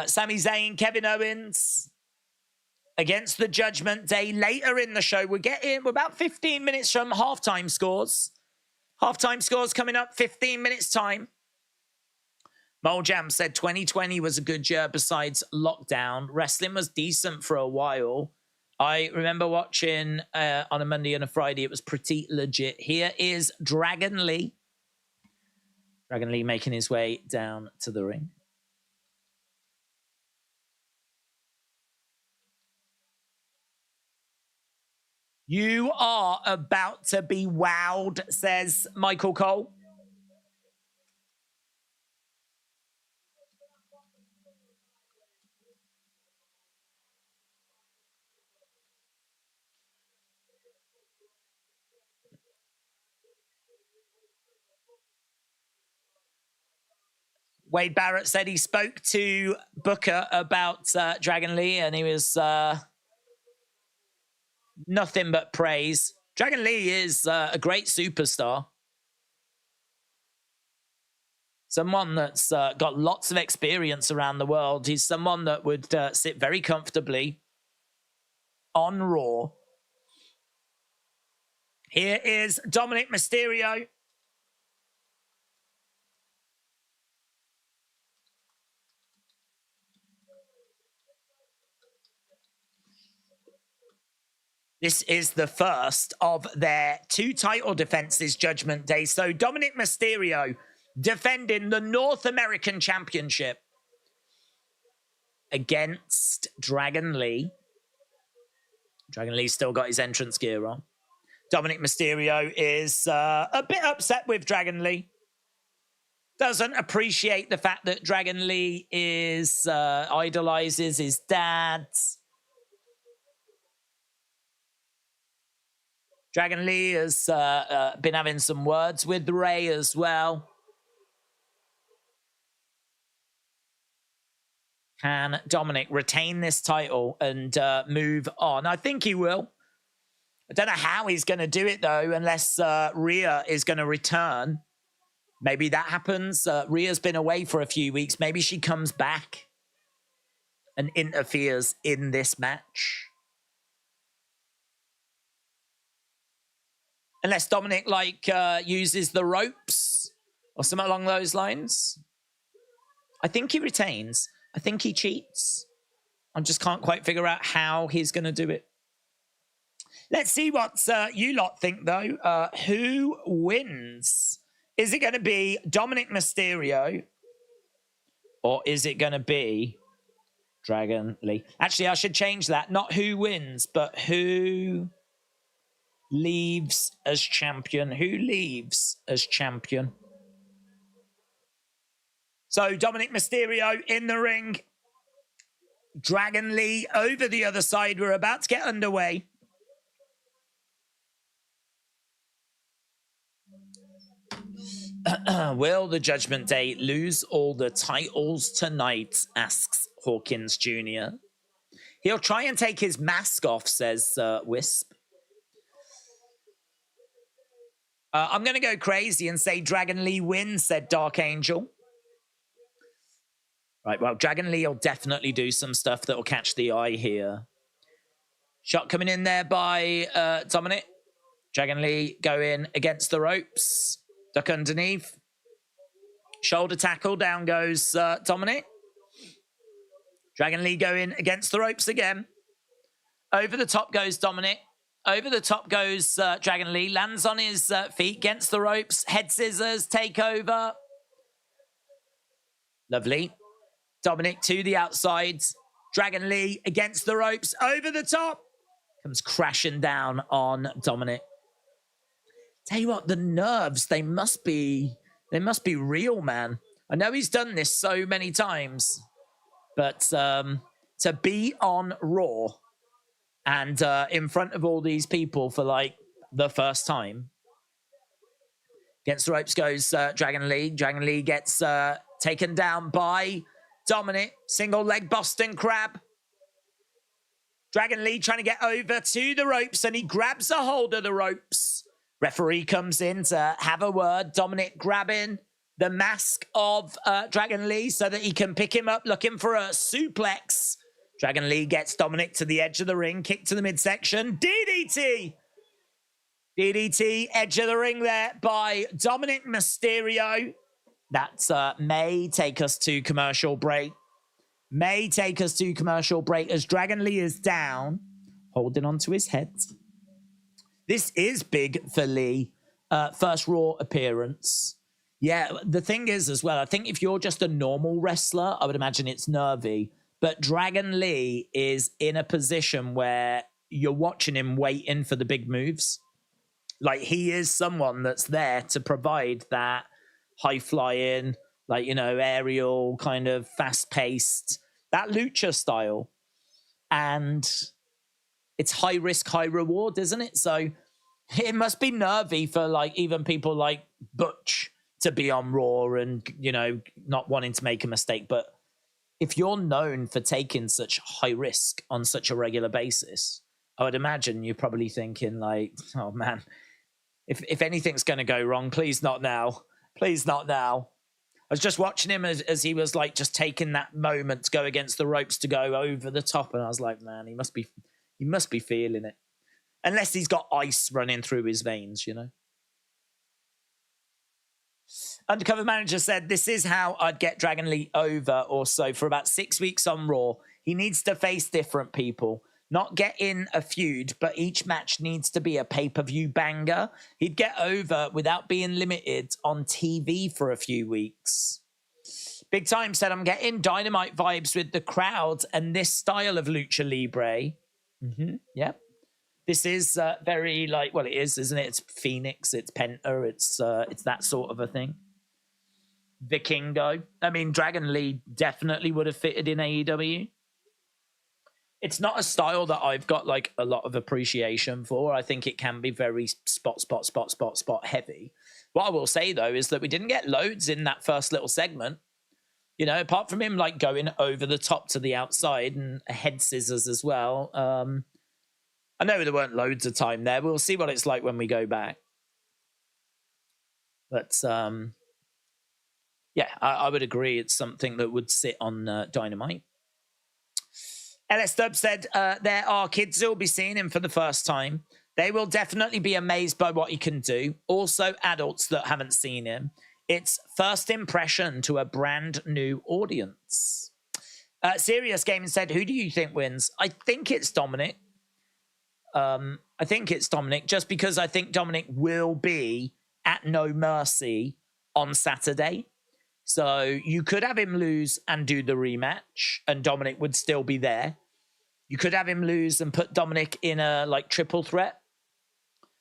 Sami Zayn, Kevin Owens against the Judgment Day later in the show. We're about 15 minutes from halftime scores. Halftime scores coming up, 15 minutes time. Mole Jam said 2020 was a good year besides lockdown. Wrestling was decent for a while. I remember watching on a Monday and a Friday. It was pretty legit. Here is Dragon Lee. Dragon Lee making his way down to the ring. You are about to be wowed, says Michael Cole. Wade Barrett said he spoke to Booker about Dragon Lee and he was nothing but praise. Dragon Lee is a great superstar. Someone that's got lots of experience around the world. He's someone that would sit very comfortably on Raw. Here is Dominik Mysterio. This is the first of their 2 title defenses, Judgment Day. So Dominik Mysterio defending the North American Championship against Dragon Lee. Dragon Lee's still got his entrance gear on. Dominik Mysterio is a bit upset with Dragon Lee. Doesn't appreciate the fact that Dragon Lee is idolizes his dad. Dragon Lee has been having some words with Ray as well. Can Dominik retain this title and move on? I think he will. I don't know how he's going to do it, though, unless Rhea is going to return. Maybe that happens. Rhea's been away for a few weeks. Maybe she comes back and interferes in this match. Unless Dominik, uses the ropes or something along those lines. I think he retains. I think he cheats. I just can't quite figure out how he's going to do it. Let's see what you lot think, though. Who wins? Is it going to be Dominik Mysterio? Or is it going to be Dragon Lee? Actually, I should change that. Not who wins, but who leaves as champion. Who leaves as champion? So Dominik Mysterio in the ring. Dragon Lee over the other side. We're about to get underway. Will the Judgment Day lose all the titles tonight? Asks Hawkins Jr. He'll try and take his mask off, says Wisp. I'm going to go crazy and say Dragon Lee wins, said Dark Angel. Right, well, Dragon Lee will definitely do some stuff that will catch the eye here. Shot coming in there by Dominik. Dragon Lee going against the ropes. Duck underneath. Shoulder tackle. Down goes Dominik. Dragon Lee going against the ropes again. Over the top goes Dominik. Over the top goes Dragon Lee. Lands on his feet against the ropes. Head scissors, take over. Lovely. Dominik to the outside. Dragon Lee against the ropes. Over the top. Comes crashing down on Dominik. Tell you what, the nerves, they must be real, man. I know he's done this so many times, but to be on Raw and in front of all these people for like the first time. Against the ropes goes Dragon Lee. Dragon Lee gets taken down by Dominik. Single leg Boston Crab. Dragon Lee trying to get over to the ropes, and he grabs a hold of the ropes. Referee comes in to have a word. Dominik grabbing the mask of Dragon Lee so that he can pick him up, looking for a suplex. Dragon Lee gets Dominik to the edge of the ring, kick to the midsection. DDT! DDT, edge of the ring there by Dominik Mysterio. That may take us to commercial break. May take us to commercial break as Dragon Lee is down, holding onto his head. This is big for Lee. First Raw appearance. Yeah, the thing is as well, I think if you're just a normal wrestler, I would imagine it's nervy. But Dragon Lee is in a position where you're watching him waiting for the big moves. Like, he is someone that's there to provide that high-flying, like, you know, aerial, kind of fast-paced, that lucha style. And it's high risk, high reward, isn't it? So it must be nervy for, like, even people like Butch to be on Raw and, you know, not wanting to make a mistake. But if you're known for taking such high risk on such a regular basis, I would imagine you're probably thinking, like, oh, man, if anything's going to go wrong, please not now. Please not now. I was just watching him as he was, like, just taking that moment to go against the ropes to go over the top. And I was like, man, he must be feeling it. Unless he's got ice running through his veins, you know. Undercover Manager said, this is how I'd get Dragon Lee over or so for about 6 weeks on Raw. He needs to face different people. Not get in a feud, but each match needs to be a pay-per-view banger. He'd get over without being limited on TV for a few weeks. Big Time said, I'm getting Dynamite vibes with the crowd and this style of Lucha Libre. Yep. This is very, like, well, it is, isn't it? It's Phoenix, it's Penta, it's that sort of a thing. Vikingo. I mean, Dragon Lee definitely would have fitted in AEW. It's not a style that I've got, like, a lot of appreciation for. I think it can be very spot heavy. What I will say, though, is that we didn't get loads in that first little segment. You know, apart from him, like, going over the top to the outside and head scissors as well. I know there weren't loads of time there. We'll see what it's like when we go back. But, yeah, I would agree it's something that would sit on Dynamite. LS Dub said there are kids who will be seeing him for the first time. They will definitely be amazed by what he can do. Also, adults that haven't seen him. It's first impression to a brand new audience. Serious Gaming said, who do you think wins? I think it's Dominik. I think it's Dominik just because I think Dominik will be at No Mercy on Saturday. So you could have him lose and do the rematch and Dominik would still be there. You could have him lose and put Dominik in a, like, triple threat.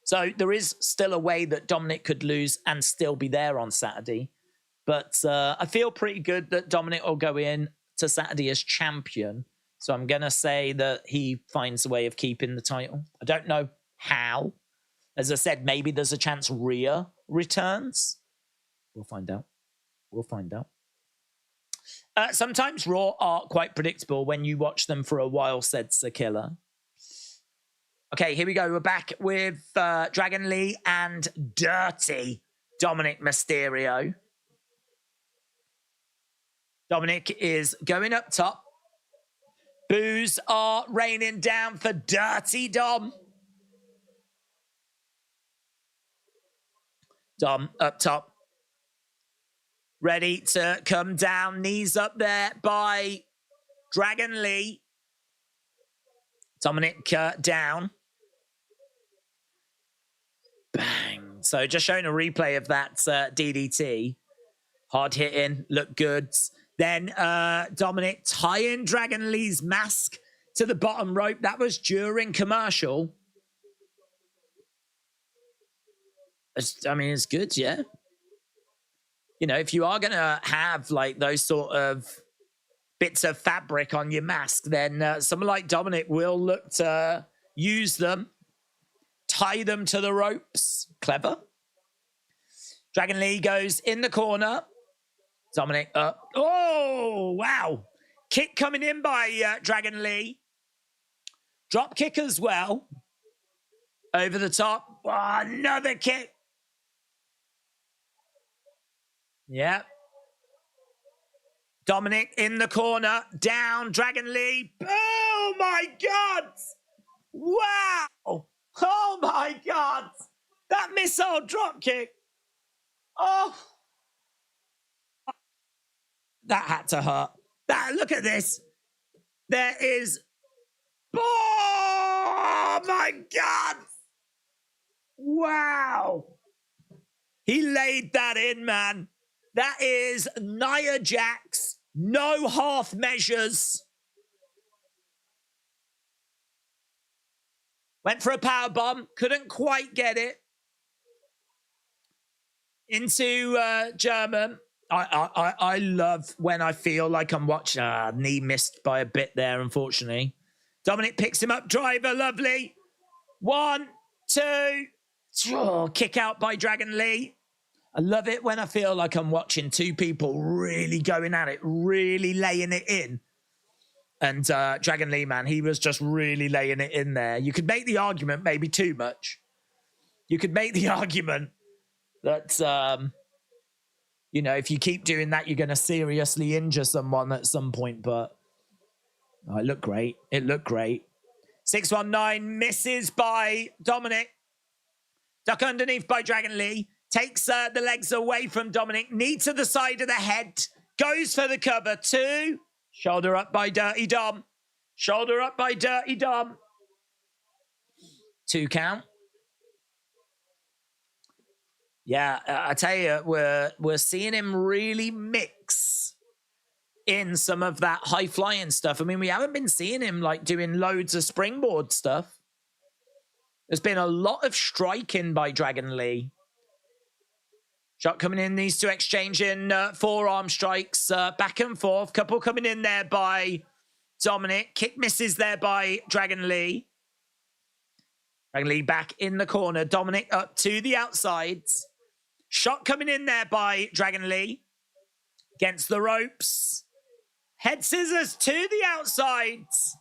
So there is still a way that Dominik could lose and still be there on Saturday. But I feel pretty good that Dominik will go in to Saturday as champion. So I'm going to say that he finds a way of keeping the title. I don't know how. As I said, maybe there's a chance Rhea returns. We'll find out. We'll find out. Sometimes Raw are quite predictable when you watch them for a while, said Sakilla. Okay, here we go. We're back with Dragon Lee and Dirty Dominik Mysterio. Dominik is going up top. Boos are raining down for Dirty Dom. Dom up top. Ready to come down. Knees up there by Dragon Lee. Dominik down. Bang. So just showing a replay of that DDT. Hard hitting, look good. Then Dominik tying Dragon Lee's mask to the bottom rope. That was during commercial. I mean, it's good, yeah. You know, if you are going to have like those sort of bits of fabric on your mask, then someone like Dominik will look to use them, tie them to the ropes. Clever. Dragon Lee goes in the corner. Dominik up. Oh, wow. Kick coming in by Dragon Lee. Drop kick as well. Over the top. Oh, another kick. Yeah. Dominik in the corner. Down. Dragon Lee. Oh, my God. Wow. Oh, my God. That missile drop kick. Oh. That had to hurt. Look at this. There is... Oh, my God. Wow. He laid that in, man. That is Nia Jax. No half measures. Went for a power bomb. Couldn't quite get it. Into German. I love when I feel like I'm watching. Knee missed by a bit there, unfortunately. Dominik picks him up. Driver, lovely. 1, 2. Oh, kick out by Dragon Lee. I love it when I feel like I'm watching two people really going at it, really laying it in. And Dragon Lee, man, he was just really laying it in there. You could make the argument, maybe too much. You could make the argument that, you know, if you keep doing that, you're going to seriously injure someone at some point. But oh, it looked great. It looked great. 619 misses by Dominik. Duck underneath by Dragon Lee. Takes the legs away from Dominik. Knee to the side of the head. Goes for the cover. 2. Shoulder up by Dirty Dom. Shoulder up by Dirty Dom. 2 count. Yeah, I tell you, we're seeing him really mix in some of that high flying stuff. I mean, we haven't been seeing him like doing loads of springboard stuff. There's been a lot of striking by Dragon Lee. Shot coming in, these two exchanging forearm strikes back and forth. Couple coming in there by Dominik. Kick misses there by Dragon Lee. Dragon Lee back in the corner. Dominik up to the outsides. Shot coming in there by Dragon Lee. Against the ropes. Head scissors to the outsides.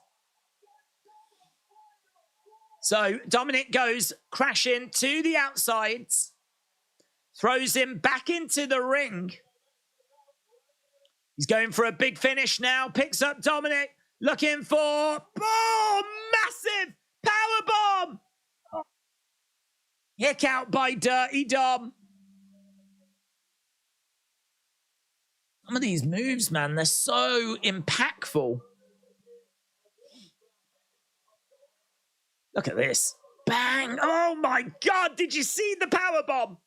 So Dominik goes crashing to the outsides. Throws him back into the ring. He's going for a big finish now. Picks up Dominik. Looking for... Oh, massive powerbomb. Kick out by Dirty Dom. Some of these moves, man, they're so impactful. Look at this. Bang. Oh, my God. Did you see the powerbomb?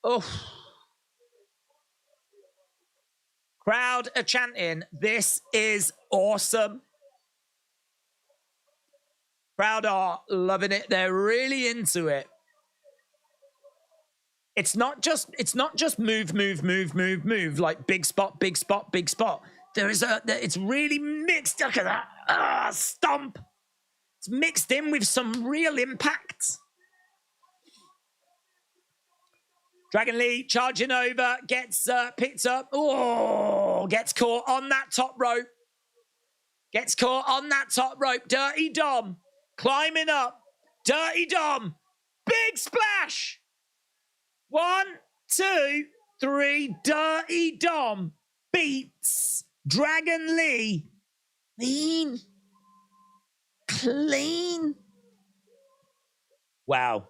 Oh. Crowd are chanting, this is awesome. Crowd are loving it. They're really into it. It's not just move, like big spot, big spot, big spot. It's really mixed. Look at that. Stomp. It's mixed in with some real impact. Dragon Lee charging over, gets picked up. Oh, gets caught on that top rope. Gets caught on that top rope. Dirty Dom climbing up. Dirty Dom. Big splash. 1, 2, 3. Dirty Dom beats Dragon Lee. Clean. Wow.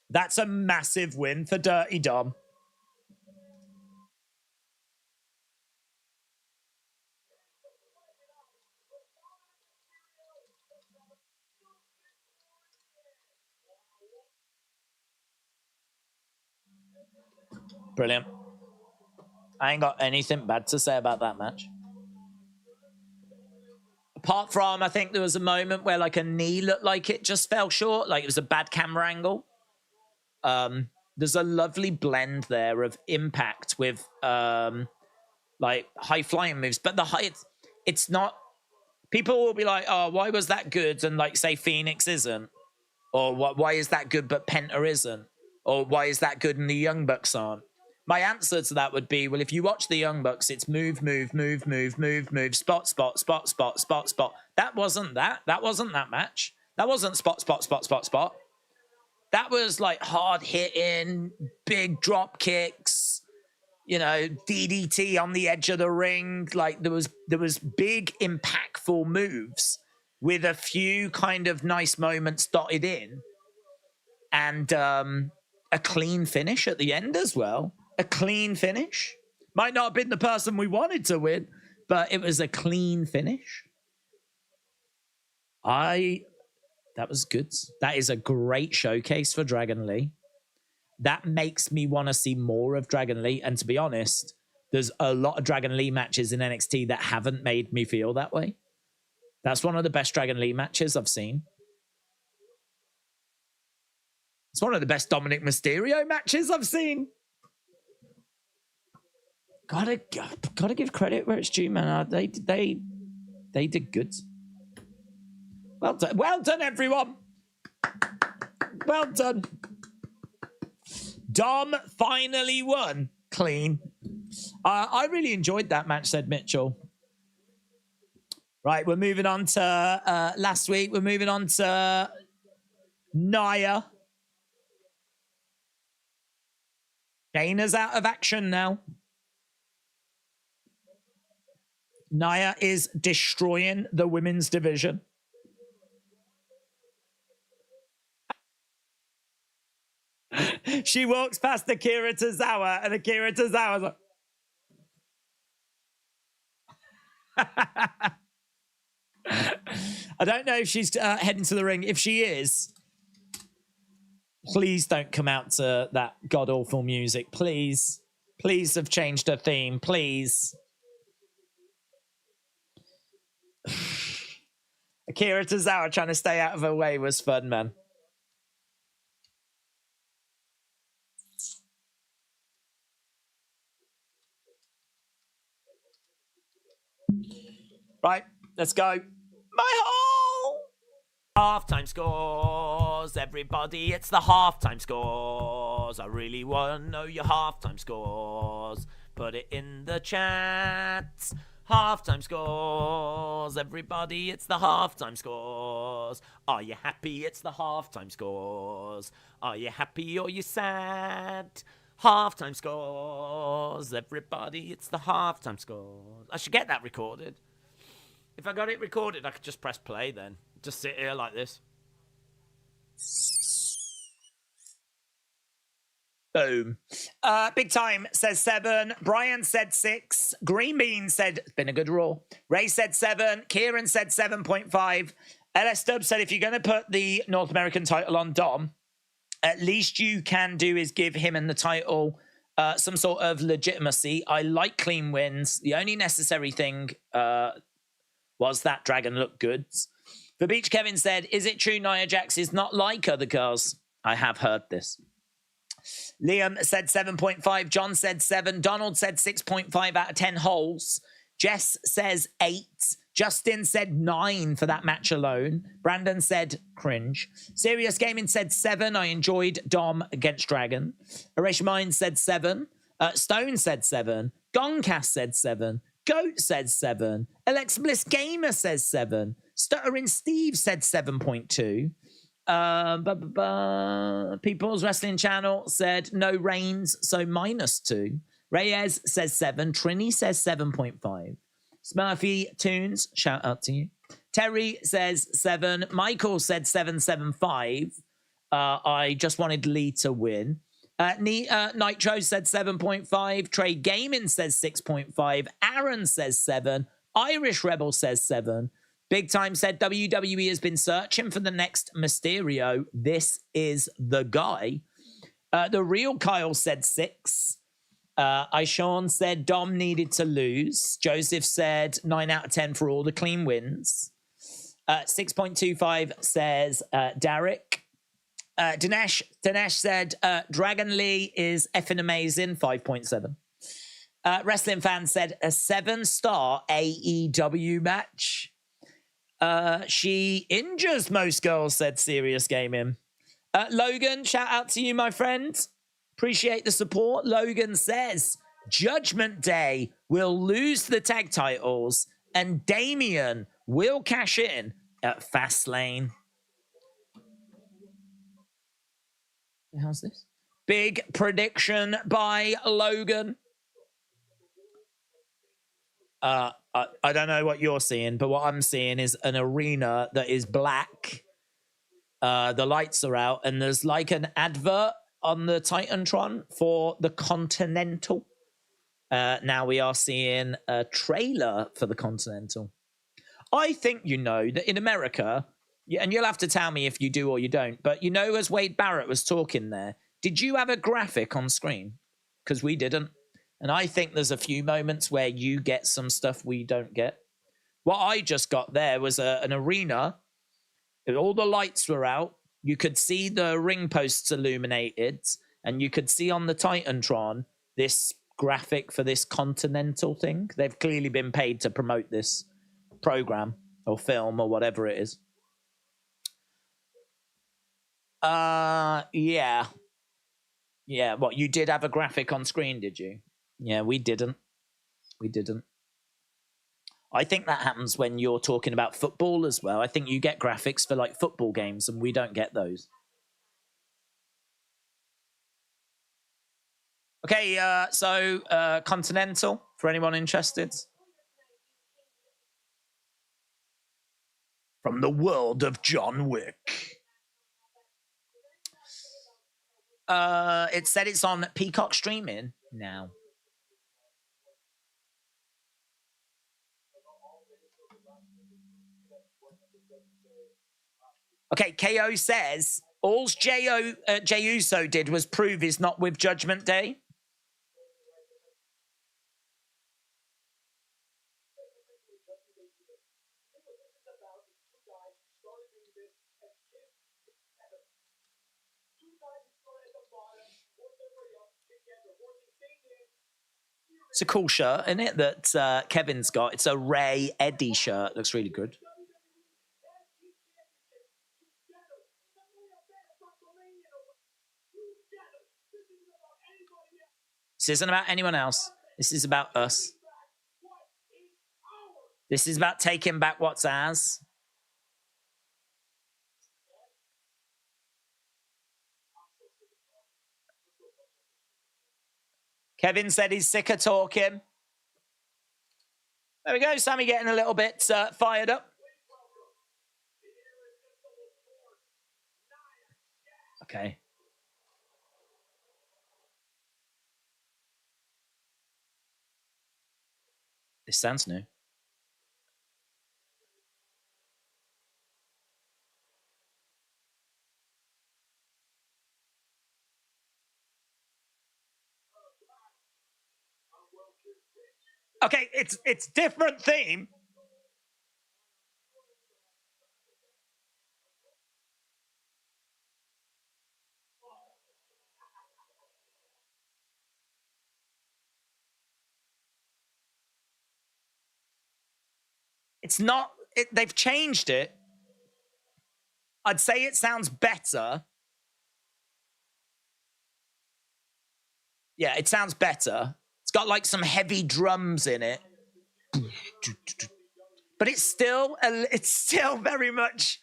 That's a massive win for Dirty Dom. Brilliant. I ain't got anything bad to say about that match. Apart from, I think there was a moment where like a knee looked like it just fell short, like it was a bad camera angle. There's a lovely blend there of impact with like high flying moves, but it's not. People will be like, "Oh, why was that good?" And like say Phoenix isn't, or why is that good but Penta isn't, or why is that good and the Young Bucks aren't? My answer to that would be, well, if you watch the Young Bucks, it's move, move, move, move, move, move, spot, spot, spot, spot, spot, spot. That wasn't that. That wasn't that match. That wasn't spot, spot, spot, spot, spot. That was like hard hitting, big drop kicks, you know, DDT on the edge of the ring. Like there was big, impactful moves with a few kind of nice moments dotted in, and a clean finish at the end as well. A clean finish. Might not have been the person we wanted to win, but it was a clean finish. That was good. That is a great showcase for Dragon Lee. That makes me want to see more of Dragon Lee. And to be honest, there's a lot of Dragon Lee matches in NXT that haven't made me feel that way. That's one of the best Dragon Lee matches I've seen. It's one of the best Dominik Mysterio matches I've seen. Gotta give credit where it's due, man. They did good. Well done, everyone. Well done. Dom finally won clean. I really enjoyed that match, said Mitchell. Right, we're moving on to last week. We're moving on to Naya. Dana's out of action now. Naya is destroying the women's division. She walks past Akira Tozawa, and Akira Tozawa's like... I don't know if she's heading to the ring. If she is, please don't come out to that god-awful music. Please. Please have changed her theme. Please. Akira Tozawa trying to stay out of her way was fun, man. Right, let's go. My hole! Halftime scores, everybody. It's the halftime scores. I really want to know your halftime scores. Put it in the chat. Halftime scores, everybody. It's the halftime scores. Are you happy? It's the halftime scores. Are you happy or you sad? Halftime scores, everybody. It's the halftime scores. I should get that recorded. If I got it recorded, I could just press play then. Just sit here like this. Boom. Big Time says 7. Brian said 6. Green Bean said, it's been a good Raw. Ray said 7. Kieran said 7.5. LS Dub said, if you're going to put the North American title on Dom, at least you can do is give him and the title some sort of legitimacy. I like clean wins. The only necessary thing was that Dragon looked good. The Beach Kevin said, is it true Nia Jax is not like other girls? I have heard this. Liam said 7.5. John said 7. Donald said 6.5 out of 10 holes. Jess says 8. Justin said 9 for that match alone. Brandon said cringe. Serious Gaming said 7. I enjoyed Dom against Dragon. Erasure Mind said 7. Stone said 7. Gongcast said 7. Goat said 7. Alex Bliss Gamer says 7. Stuttering Steve said 7.2. People's Wrestling Channel said no Reigns, so -2. Reyes says 7. Trini says 7.5. Smurfy Tunes, shout out to you. Terry says 7. Michael said 7.75. I just wanted Lee to win. Nitro said 7.5. Trey Gaming says 6.5. Aaron says 7. Irish Rebel says 7. Big Time said WWE has been searching for the next Mysterio. This is the guy. The real Kyle said 6. Sean said Dom needed to lose. Joseph said 9 out of 10 for all the clean wins. 6.25 says Derek. Dinesh said Dragon Lee is effing amazing. 5.7. Wrestling fan said a 7-star AEW match. She injures most girls, said Serious Gaming. Logan, shout out to you, my friend. Appreciate the support. Logan says Judgment Day will lose the tag titles and Damian will cash in at Fastlane. How's this? Big prediction by Logan. I don't know what you're seeing, but what I'm seeing is an arena that is black. The lights are out, and there's like an advert on the Titantron for the Continental. Now we are seeing a trailer for the Continental. I think you know that in America, and you'll have to tell me if you do or you don't, but you know, as Wade Barrett was talking there, did you have a graphic on screen? Because we didn't. And I think there's a few moments where you get some stuff we don't get. What I just got there was an arena. All the lights were out. You could see the ring posts illuminated, and you could see on the Titantron this graphic for this Continental thing. They've clearly been paid to promote this program or film or whatever it is. Yeah. What, you did have a graphic on screen, did you? Yeah, we didn't. I think that happens when you're talking about football as well. I think you get graphics for like football games, and we don't get those. Okay, so Continental, for anyone interested. From the world of John Wick. It said it's on Peacock streaming now. Okay, KO says, all Jay Uso did was prove he's not with Judgment Day. It's a cool shirt, isn't it, that Kevin's got? It's a Ray Eddie shirt. Looks really good. This isn't about anyone else. This is about us. This is about taking back what's ours. Kevin said he's sick of talking. There we go. Sami getting a little bit fired up. Okay. This sounds new. Okay, it's different theme. It's not. They've changed it. I'd say it sounds better. Yeah, it sounds better. It's got like some heavy drums in it. But it's still very much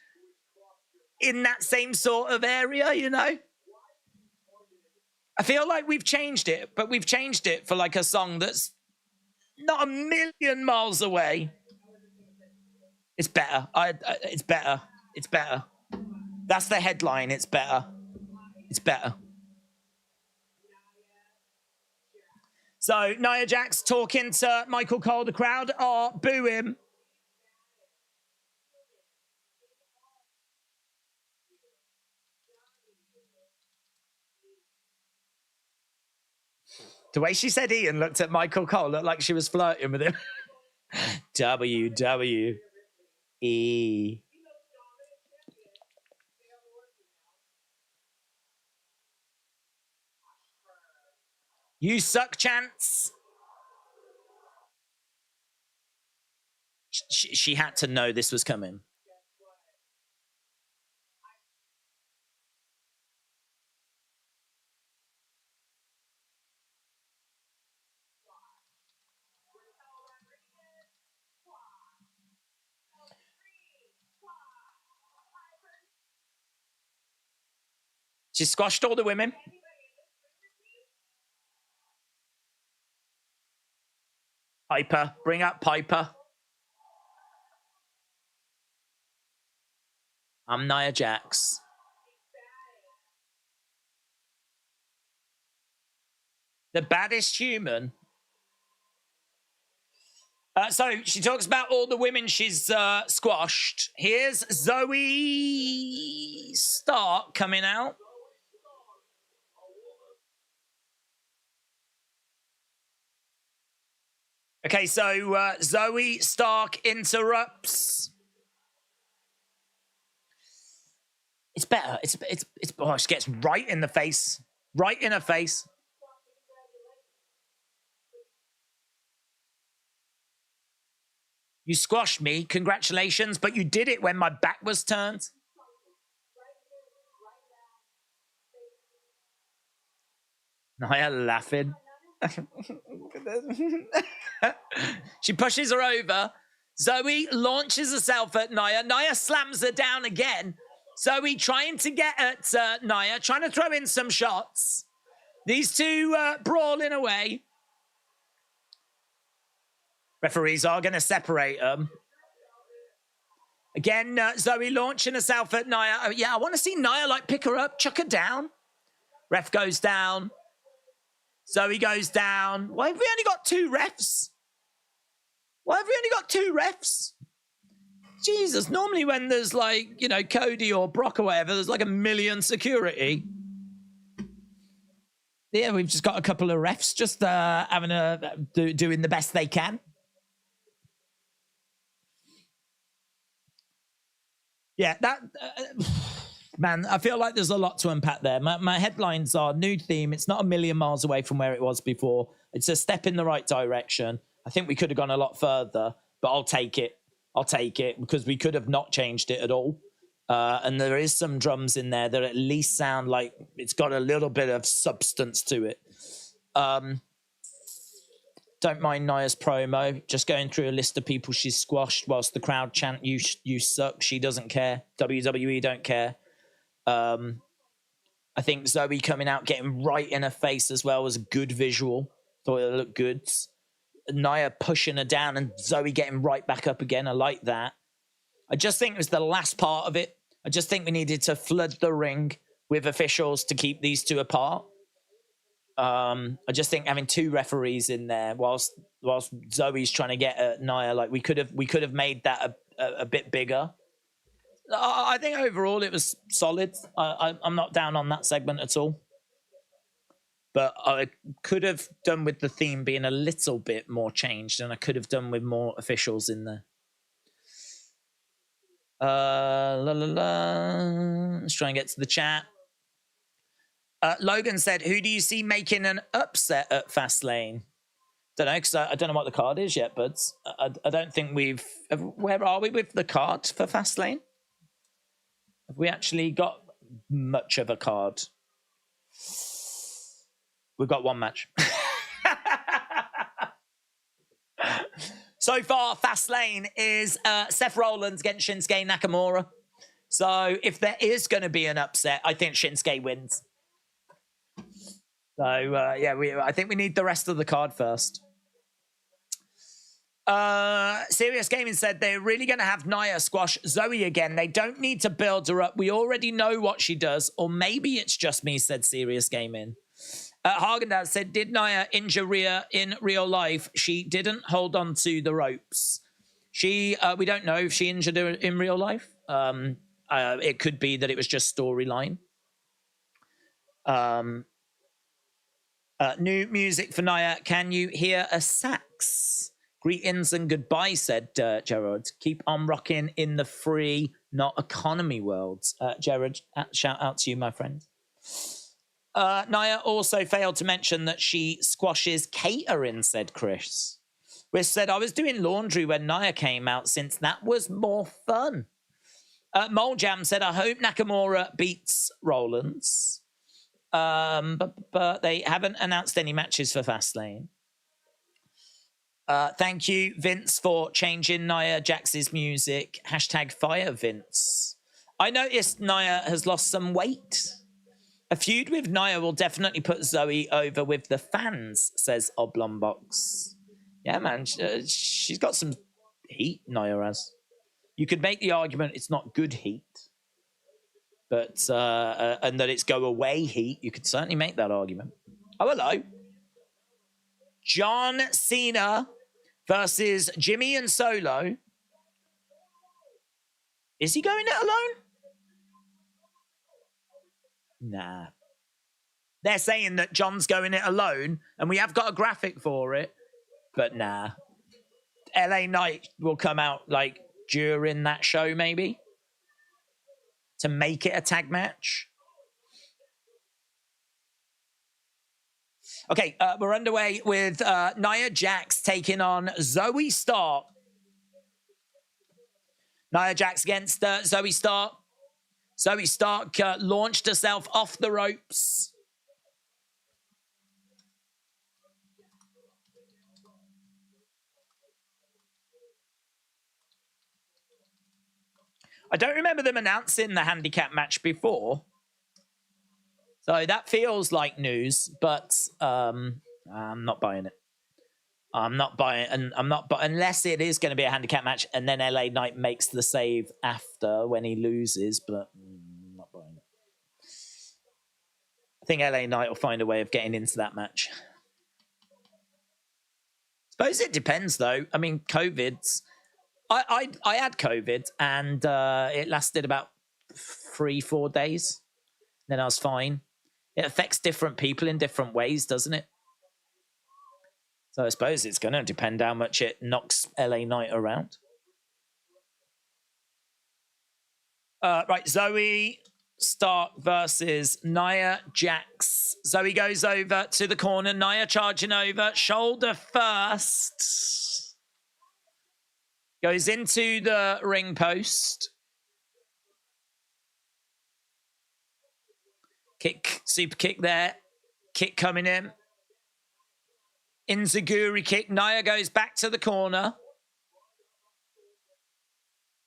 in that same sort of area, you know? I feel like we've changed it, but we've changed it for like a song that's not a million miles away. It's better. It's better. It's better. That's the headline. It's better. It's better. So Nia Jax talking to Michael Cole. The crowd are booing. The way she said he and looked at Michael Cole looked like she was flirting with him. WWE. You suck, Chance. She had to know this was coming. She squashed all the women. Piper, bring up Piper. I'm Nia Jax. The baddest human. So she talks about all the women she's squashed. Here's Zoe Stark coming out. Okay, so Zoe Stark interrupts. It's better. It's oh, she gets right in the face. Right in her face. You squashed me. Congratulations, but you did it when my back was turned. Nia laughing. She pushes her over. Zoe launches herself at Nia. Nia slams her down again. Zoe trying to get at Nia, trying to throw in some shots. These two brawling away. Referees are going to separate them. Again, Zoe launching herself at Nia. Oh, yeah, I want to see Nia like pick her up, chuck her down. Ref goes down. Zoe goes down. Why have we only got 2 refs? Why have we only got 2 refs? Jesus, normally when there's like, you know, Cody or Brock or whatever, there's like a million security. Yeah, we've just got a couple of refs just having doing the best they can. Yeah, that... man, I feel like there's a lot to unpack there. My headlines are new theme. It's not a million miles away from where it was before. It's a step in the right direction. I think we could have gone a lot further, but I'll take it. I'll take it because we could have not changed it at all. And there is some drums in there that at least sound like it's got a little bit of substance to it. Don't mind Nia's promo. Just going through a list of people she's squashed whilst the crowd chant, you suck. She doesn't care. WWE don't care. I think Zoe coming out, getting right in her face as well was a good visual. Thought it looked good. Nia pushing her down and Zoe getting right back up again. I like that. I just think it was the last part of it. I just think we needed to flood the ring with officials to keep these two apart. I just think having 2 referees in there whilst Zoe's trying to get at Nia, like we could have made that a bit bigger. I think overall it was solid. I'm not down on that segment at all. But I could have done with the theme being a little bit more changed, and I could have done with more officials in there. Let's try and get to the chat. Logan said, who do you see making an upset at Fastlane? Don't know, because I don't know what the card is yet, buds. I don't think we've... Where are we with the card for Fastlane? Have we actually got much of a card? We've got 1 match. So far, Fastlane is Seth Rollins against Shinsuke Nakamura. So if there is going to be an upset, I think Shinsuke wins. So, yeah, I think we need the rest of the card first. Serious Gaming said they're really going to have Nia squash Zoe again. They don't need to build her up. We already know what she does. Or maybe it's just me, said Serious Gaming. Hagendaz said, did Nia injure Rhea in real life? She didn't hold on to the ropes. We don't know if she injured her in real life. It could be that it was just storyline. New music for Naya. Can you hear a sax? Greetings and goodbye, said Gerard. Keep on rocking in the free, not economy worlds. Gerard, shout out to you, my friend. Naya also failed to mention that she squashes catering, said Chris. Which said, I was doing laundry when Naya came out since that was more fun. Mole Jam said, I hope Nakamura beats Rollins. But they haven't announced any matches for Fastlane. Thank you, Vince, for changing Nia Jax's music. Hashtag fire Vince. I noticed Nia has lost some weight. A feud with Nia will definitely put Zoe over with the fans, says Oblongbox. Yeah, man, she's got some heat, Nia has. You could make the argument it's not good heat, but and that it's go away heat. You could certainly make that argument. Oh, hello. John Cena versus Jimmy and Solo. Is he going it alone? Nah. They're saying that John's going it alone, and we have got a graphic for it, but nah. LA Knight will come out like during that show, maybe, to make it a tag match. Okay, we're underway with Nia Jax taking on Zoe Stark. Nia Jax against Zoe Stark. Zoe Stark launched herself off the ropes. I don't remember them announcing the handicap match before. So that feels like news, but I'm not buying it. I'm not buying it, and I'm not, but unless it is going to be a handicap match, and then LA Knight makes the save after when he loses, but I'm not buying it. I think LA Knight will find a way of getting into that match. Suppose it depends, though. I mean, COVID's. I had COVID, and it lasted about 3-4 days. Then I was fine. It affects different people in different ways, doesn't it? So I suppose it's going to depend how much it knocks LA Knight around. Right, Zoe Stark versus Nia Jax. Zoe goes over to the corner. Nia charging over. Shoulder first. Goes into the ring post. Kick, super kick there. Kick coming in. Enziguri kick. Nia goes back to the corner.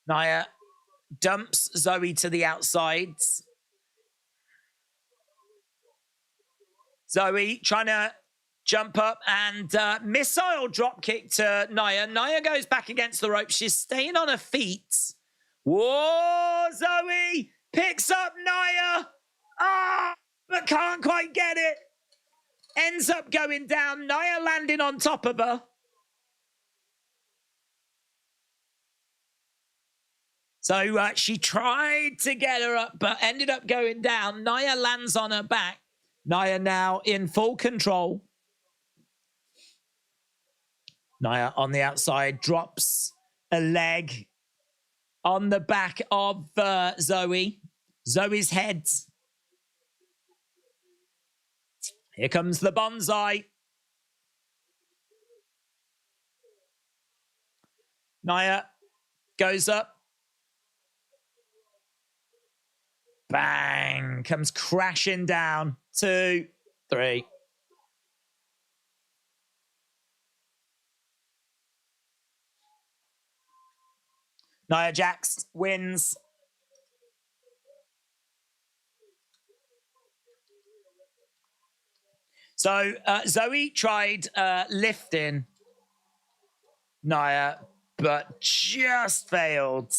Nia dumps Zoe to the outsides. Zoe trying to jump up and missile drop kick to Nia. Nia goes back against the rope. She's staying on her feet. Whoa, Zoe picks up Nia. But can't quite get it. Ends up going down. Nia landing on top of her. So she tried to get her up, but ended up going down. Nia lands on her back. Nia now in full control. Nia on the outside drops a leg on the back of Zoe. Zoe's head. Here comes the bonsai. Nia goes up. Bang! Comes crashing down. 2, 3. Nia Jax wins. So Zoe tried lifting Nia, but just failed.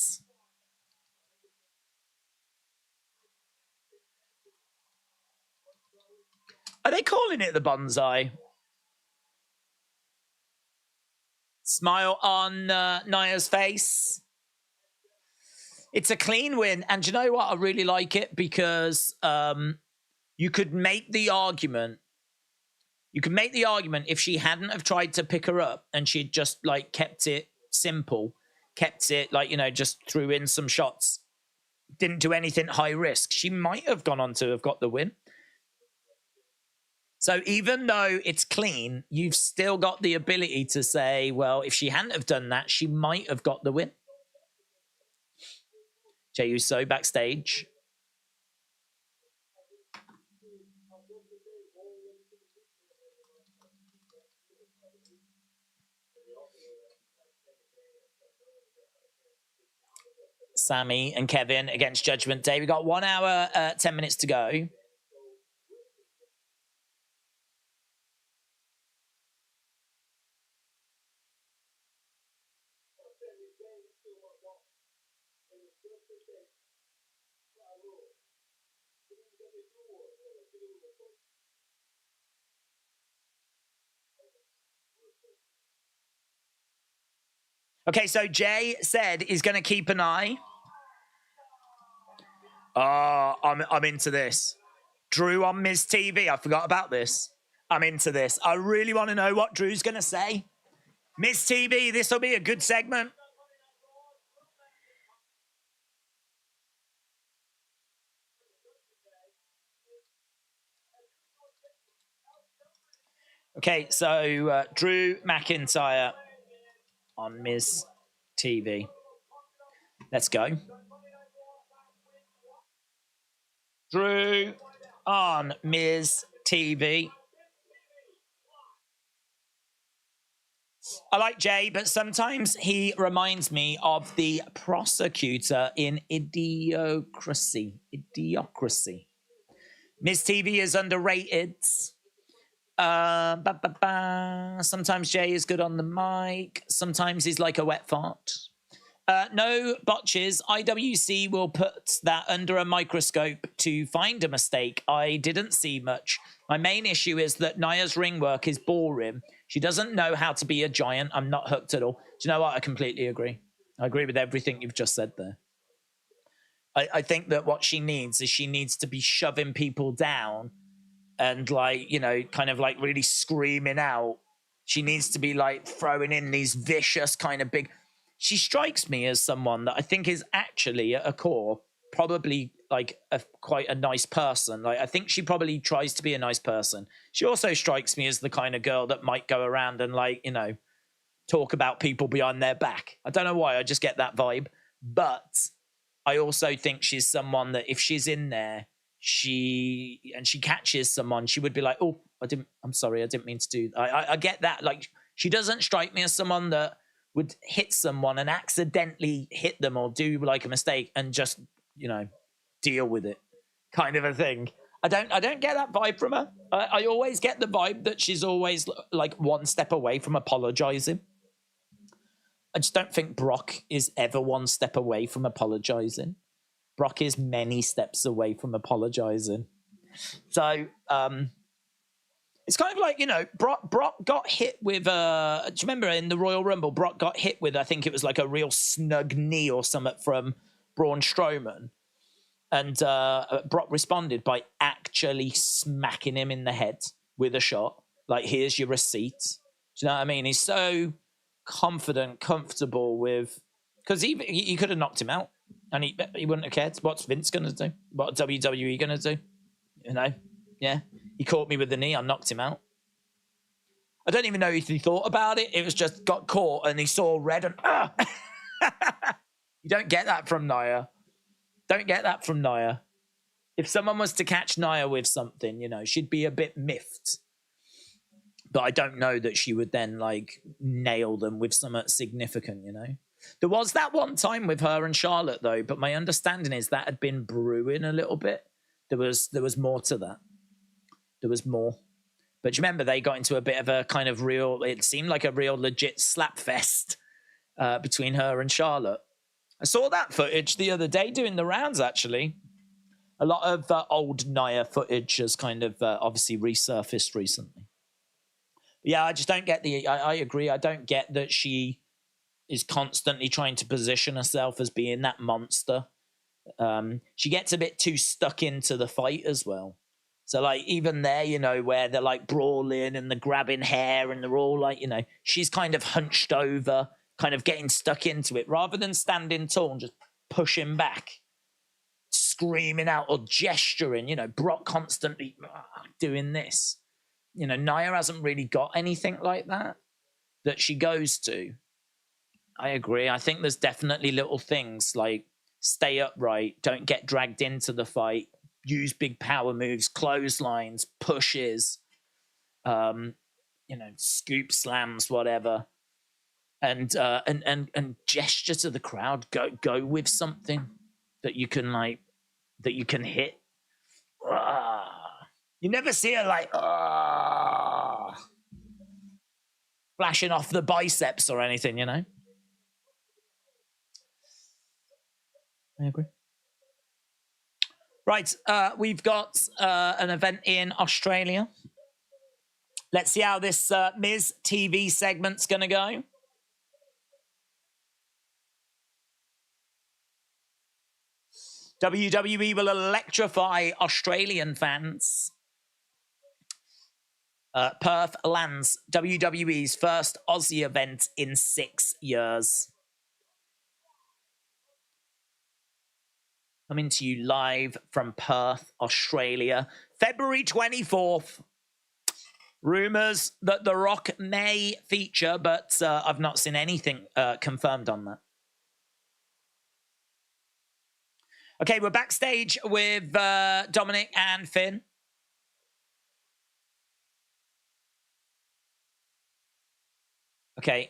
Are they calling it the bonsai? Smile on Nia's face. It's a clean win. And do you know what? I really like it because you could make the argument You can make the argument if she hadn't have tried to pick her up and she'd just like kept it simple, kept it like, you know, just threw in some shots, didn't do anything high risk, she might have gone on to have got the win. So even though it's clean, you've still got the ability to say, well, if she hadn't have done that, she might have got the win. Jay Uso backstage. Sami and Kevin against Judgment Day. We got 1 hour, 10 minutes to go. Okay, so Jay said he's going to keep an eye. Oh, I'm into this. Drew on Miz TV. I forgot about this. I'm into this. I really want to know what Drew's going to say. Miz TV, this will be a good segment. Okay, so Drew McIntyre on Miz TV. Let's go. Drew on Miz TV. I like Jay, but sometimes he reminds me of the prosecutor in Idiocracy. Miz TV is underrated. Sometimes Jay is good on the mic. Sometimes he's like a wet fart. No botches. IWC will put that under a microscope to find a mistake. I didn't see much. My main issue is that Naya's ring work is boring. She doesn't know how to be a giant. I'm not hooked at all. Do you know what? I completely agree. I agree with everything you've just said there. I think that what she needs is she needs to be shoving people down and like, you know, kind of like really screaming out. She needs to be like throwing in these vicious kind of big... She strikes me as someone that I think is actually at a core probably like quite a nice person. Like I think she probably tries to be a nice person. She also strikes me as the kind of girl that might go around and like, you know, talk about people behind their back. I don't know why, I just get that vibe. But I also think she's someone that if she's in there, she catches someone, she would be like, oh, I'm sorry, I didn't mean to do that. I get that. Like she doesn't strike me as someone that would hit someone and accidentally hit them or do like a mistake and just, you know, deal with it kind of a thing. I don't get that vibe from her. I always get the vibe that she's always like one step away from apologizing. I just don't think Brock is ever one step away from apologizing. Brock is many steps away from apologizing. So, it's kind of like, you know, Brock got hit with, do you remember in the Royal Rumble, Brock got hit with, I think it was like a real snug knee or something from Braun Strowman. And Brock responded by actually smacking him in the head with a shot. Like, here's your receipt. Do you know what I mean? He's so confident, comfortable with... Because he could have knocked him out. And he wouldn't have cared. What's Vince going to do? What WWE going to do? You know? Yeah. He caught me with the knee. I knocked him out. I don't even know if he thought about it. It was just got caught and he saw red and... You don't get that from Naya. Don't get that from Naya. If someone was to catch Naya with something, you know, she'd be a bit miffed. But I don't know that she would then, like, nail them with something significant, you know? There was that one time with her and Charlotte, though, but my understanding is that had been brewing a little bit. There was more to that. There was more. But you remember they got into a bit of a kind of real, it seemed like a real legit slap fest between her and Charlotte. I saw that footage the other day doing the rounds, actually. A lot of old Naya footage has kind of obviously resurfaced recently. But yeah, I just don't get I agree. I don't get that she is constantly trying to position herself as being that monster. She gets a bit too stuck into the fight as well. So, like, even there, you know, where they're like brawling and they're grabbing hair and they're all like, you know, she's kind of hunched over, kind of getting stuck into it rather than standing tall and just pushing back, screaming out or gesturing. You know, Brock constantly doing this. You know, Naya hasn't really got anything like that she goes to. I agree. I think there's definitely little things like stay upright, don't get dragged into the fight, use big power moves, clotheslines, pushes, you know, scoop slams, whatever, and gesture to the crowd. Go with something that you can hit. You never see her like flashing off the biceps or anything, you know. I agree. Right, we've got an event in Australia. Let's see how this Miz TV segment's going to go. WWE will electrify Australian fans. Perth lands WWE's first Aussie event in 6 years. Coming to you live from Perth, Australia, February 24th. Rumours that The Rock may feature, but I've not seen anything confirmed on that. Okay, we're backstage with Dominik and Finn. Okay,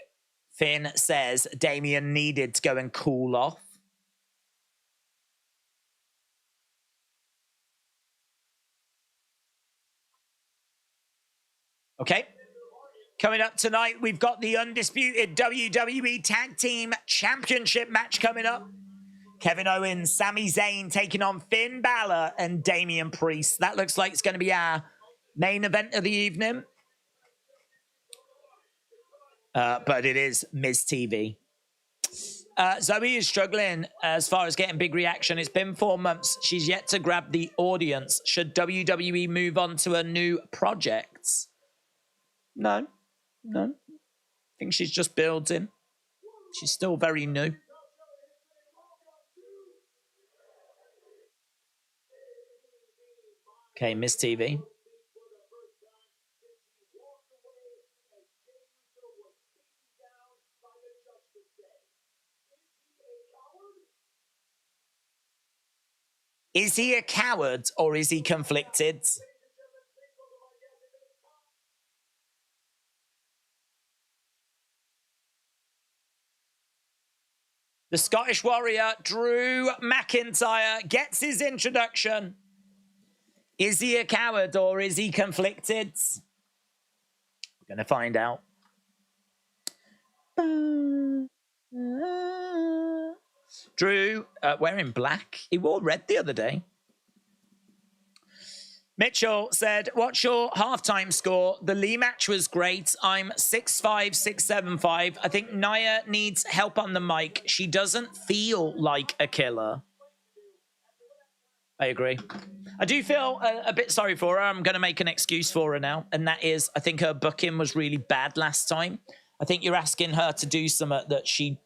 Finn says Damian needed to go and cool off. Okay. Coming up tonight, we've got the undisputed WWE Tag Team Championship match coming up. Kevin Owens, Sami Zayn taking on Finn Balor and Damian Priest. That looks like it's going to be our main event of the evening. But it is Miz TV. Zoe is struggling as far as getting big reaction. It's been 4 months. She's yet to grab the audience. Should WWE move on to a new project? No. I think she's just building. She's still very new. Okay, Miz TV. Is he a coward or is he conflicted? The Scottish Warrior, Drew McIntyre, gets his introduction. Is he a coward or is he conflicted? We're going to find out. Drew, wearing black. He wore red the other day. Mitchell said, what's your halftime score? The Lee match was great. I'm 6'5", 6'7", I think Naya needs help on the mic. She doesn't feel like a killer. I agree. I do feel a bit sorry for her. I'm going to make an excuse for her now. And that is, I think her booking was really bad last time. I think you're asking her to do something that she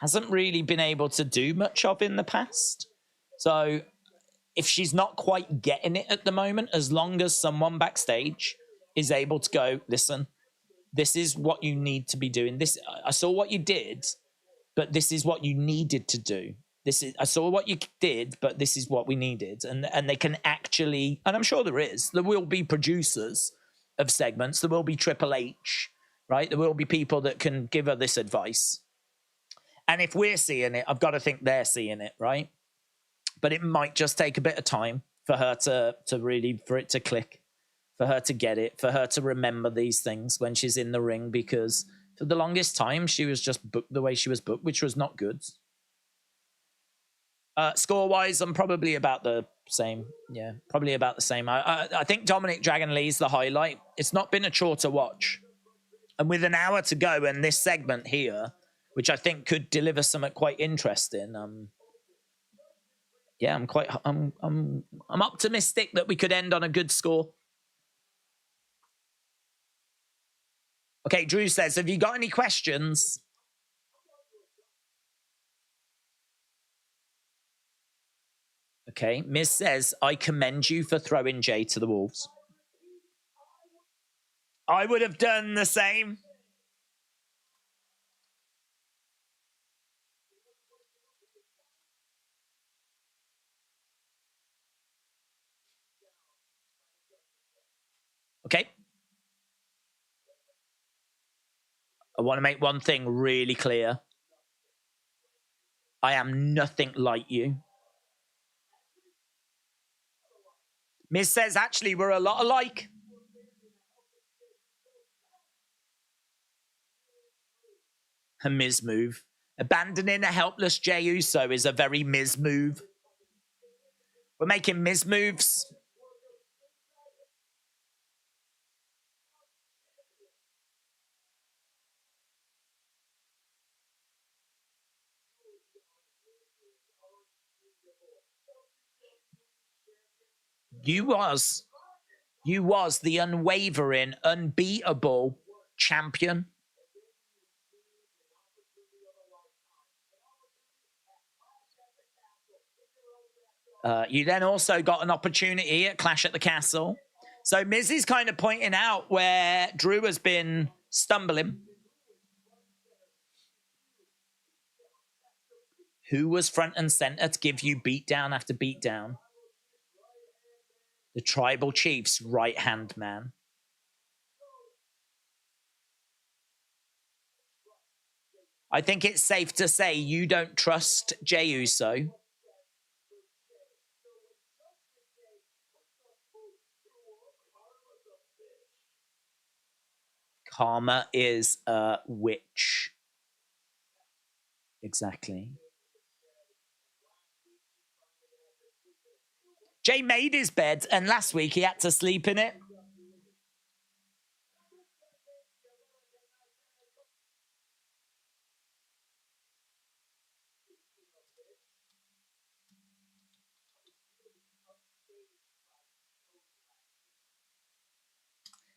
hasn't really been able to do much of in the past. So if she's not quite getting it at the moment, as long as someone backstage is able to go, listen, this is what you need to be doing. This, I saw what you did, but this is what you needed to do. I saw what you did, but this is what we needed. And they can actually, and I'm sure there will be producers of segments. There will be Triple H, right? There will be people that can give her this advice. And if we're seeing it, I've got to think they're seeing it, right? But it might just take a bit of time for her to really, for it to click, for her to get it, for her to remember these things when she's in the ring, because for the longest time, she was just booked the way she was booked, which was not good. Score-wise, I'm probably about the same. Yeah, probably about the same. I think Dominik Dragon Lee's the highlight. It's not been a chore to watch. And with an hour to go and this segment here, which I think could deliver something quite interesting, Yeah, I'm optimistic that we could end on a good score. Okay, Drew says, have you got any questions? Okay, Miz says, I commend you for throwing Jay to the wolves. I would have done the same. Okay. I want to make one thing really clear. I am nothing like you. Miz says, actually, we're a lot alike. A Miz move. Abandoning a helpless Jay Uso is a very Miz move. We're making Miz moves. You was the unwavering, unbeatable champion. You then also got an opportunity at Clash at the Castle. So Miz is kind of pointing out where Drew has been stumbling. Who was front and center to give you beatdown after beatdown? The Tribal Chief's right-hand man. I think it's safe to say you don't trust Jay Uso. Karma is a witch. Exactly. Jay made his bed, and last week he had to sleep in it.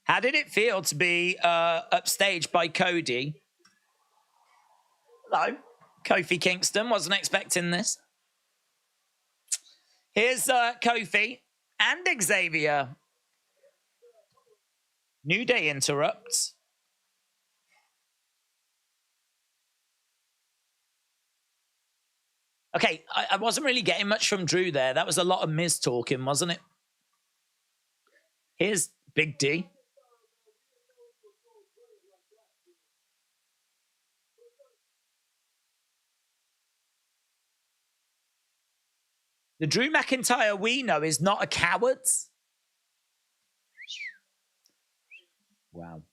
How did it feel to be upstaged by Cody? Hello. Kofi Kingston, wasn't expecting this. Here's Kofi and Xavier. New Day interrupts. Okay, I wasn't really getting much from Drew there. That was a lot of Miz talking, wasn't it? Here's Big D. The Drew McIntyre we know is not a coward. Wow.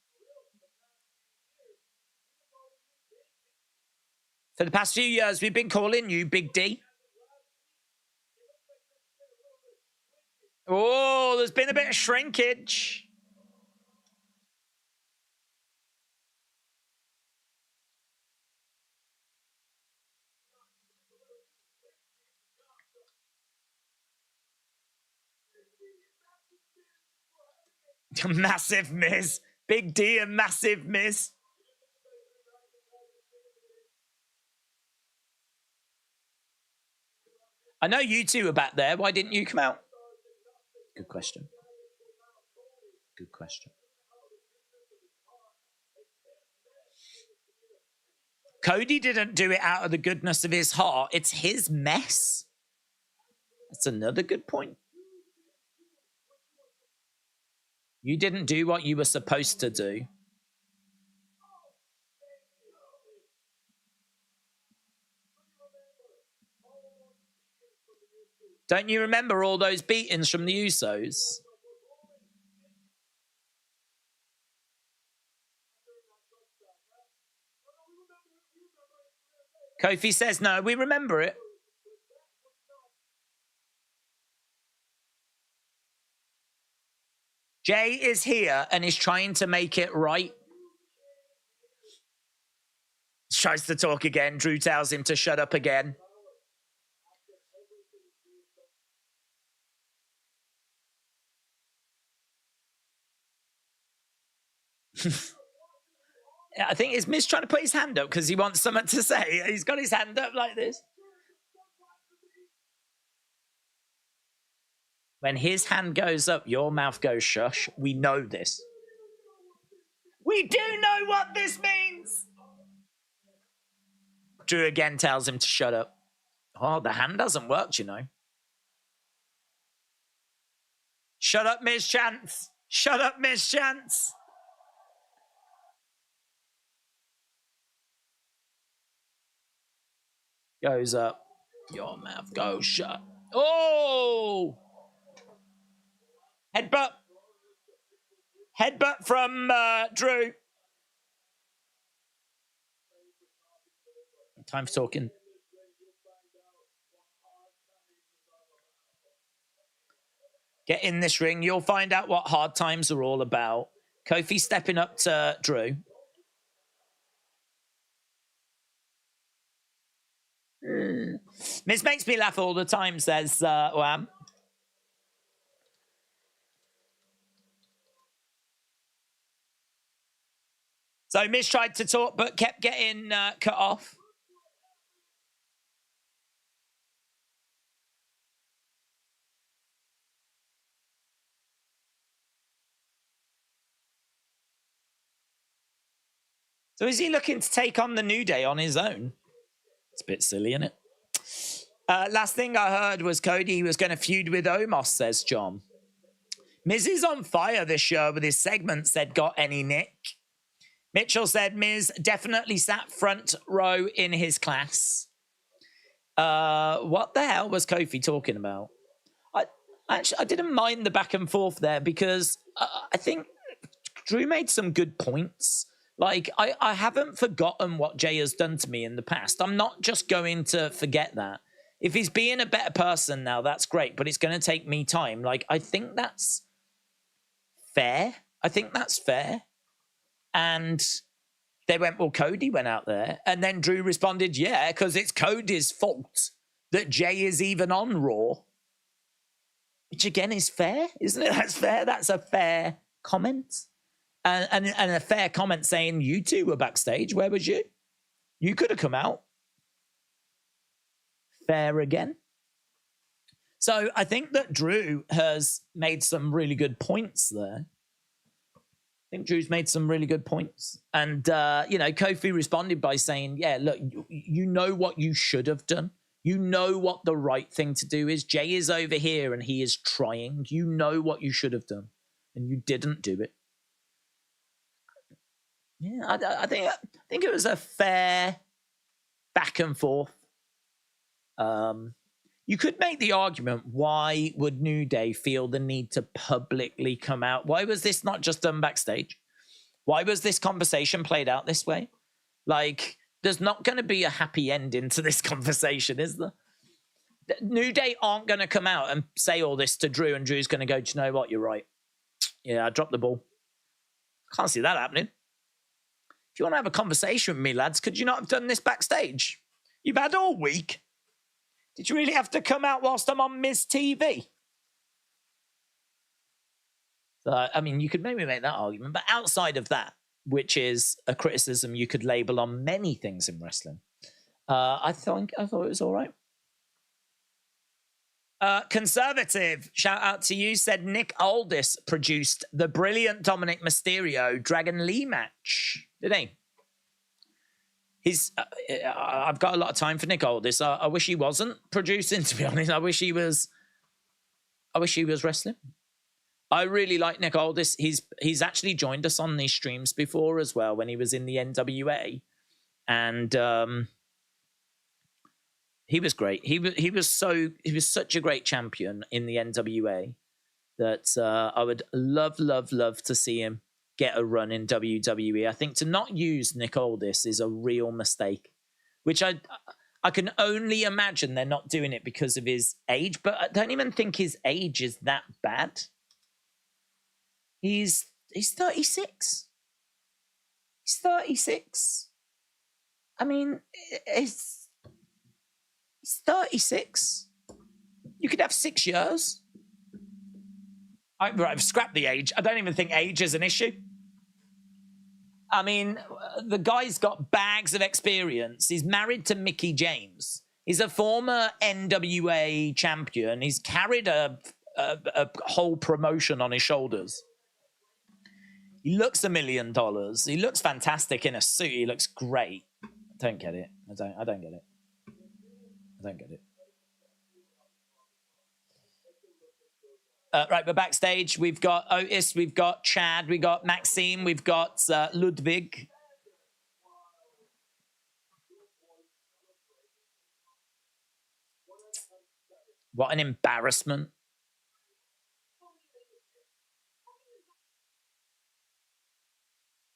For the past few years, we've been calling you Big D. Oh, there's been a bit of shrinkage. Massive Miz. Big D and Massive Miz. I know you two are back there. Why didn't you come out? Good question. Good question. Cody didn't do it out of the goodness of his heart. It's his mess. That's another good point. You didn't do what you were supposed to do. Don't you remember all those beatings from the Usos? Kofi says, no, we remember it. Jay is here and is trying to make it right. Tries to talk again. Drew tells him to shut up again. I think is Miz trying to put his hand up because he wants something to say. He's got his hand up like this. When his hand goes up, your mouth goes shush. We know this. We do know what this means. Drew again tells him to shut up. Oh, the hand hasn't worked, you know. Shut up, Miz Chance. Shut up, Miz Chance. Goes up. Your mouth goes shut. Oh! Headbutt. Headbutt from Drew. Time for talking. Get in this ring. You'll find out what hard times are all about. Kofi stepping up to Drew. Miz makes me laugh all the time, says Wham. So Miz tried to talk, but kept getting cut off. So is he looking to take on the New Day on his own? It's a bit silly, isn't it? Last thing I heard was Cody was going to feud with Omos, says John. Miz is on fire this year with his segment, said Got Any Nick. Mitchell said Miz definitely sat front row in his class. What the hell was Kofi talking about? I didn't mind the back and forth there because I think Drew made some good points. Like, I haven't forgotten what Jay has done to me in the past. I'm not just going to forget that. If he's being a better person now, that's great, but it's going to take me time. Like, I think that's fair. I think that's fair. And they went, well, Cody went out there. And then Drew responded, yeah, because it's Cody's fault that Jay is even on Raw. Which, again, is fair, isn't it? That's fair. That's a fair comment. And a fair comment saying, you two were backstage. Where was you? You could have come out. Fair again. So I think that Drew has made some really good points there. I think Drew's made some really good points. And, Kofi responded by saying, yeah, look, you know what you should have done. You know what the right thing to do is. Jay is over here and he is trying. You know what you should have done. And you didn't do it. Yeah, I think it was a fair back and forth. You could make the argument, why would New Day feel the need to publicly come out? Why was this not just done backstage? Why was this conversation played out this way? Like, there's not going to be a happy ending to this conversation, is there? New Day aren't going to come out and say all this to Drew, and Drew's going to go, do you know what? You're right. Yeah, I dropped the ball. Can't see that happening. If you want to have a conversation with me, lads, could you not have done this backstage? You've had all week. Did you really have to come out whilst I'm on Miz TV? So, I mean, you could maybe make that argument, but outside of that, which is a criticism you could label on many things in wrestling, I thought it was all right. Conservative, shout out to you, said Nick Aldis produced the brilliant Dominik Mysterio Dragon Lee match. Did he? I've got a lot of time for Nick Aldis. I wish he wasn't producing, to be honest. I wish he was wrestling. I really like Nick Aldis. He's actually joined us on these streams before as well when he was in the NWA. And he was great. He was such a great champion in the NWA that I would love to see him get a run in WWE. I think to not use Nick Aldis is a real mistake, which I can only imagine they're not doing it because of his age, but I don't even think his age is that bad. He's 36. He's 36. I mean, he's 36. You could have 6 years. I've scrapped the age. I don't even think age is an issue. I mean, the guy's got bags of experience. He's married to Mickie James. He's a former NWA champion. He's carried a whole promotion on his shoulders. He looks $1 million. He looks fantastic in a suit. He looks great. I don't get it. I don't get it. I don't get it. Right, we're backstage. We've got Otis, we've got Chad, we've got Maxime, we've got Ludwig. What an embarrassment.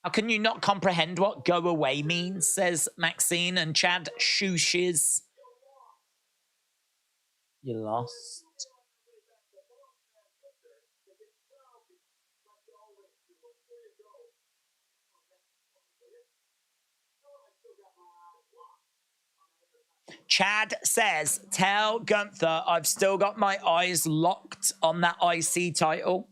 How can you not comprehend what go away means, says Maxine, and Chad shooshes. You lost. Chad says, tell Gunther I've still got my eyes locked on that IC title.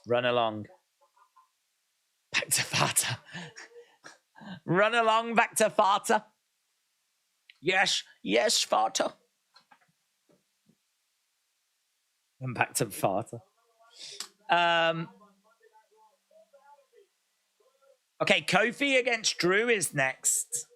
Run along. Back to Fata. Run along back to Fata. Yes, yes, Fata. And back to Fata. Okay, Kofi against Drew is next.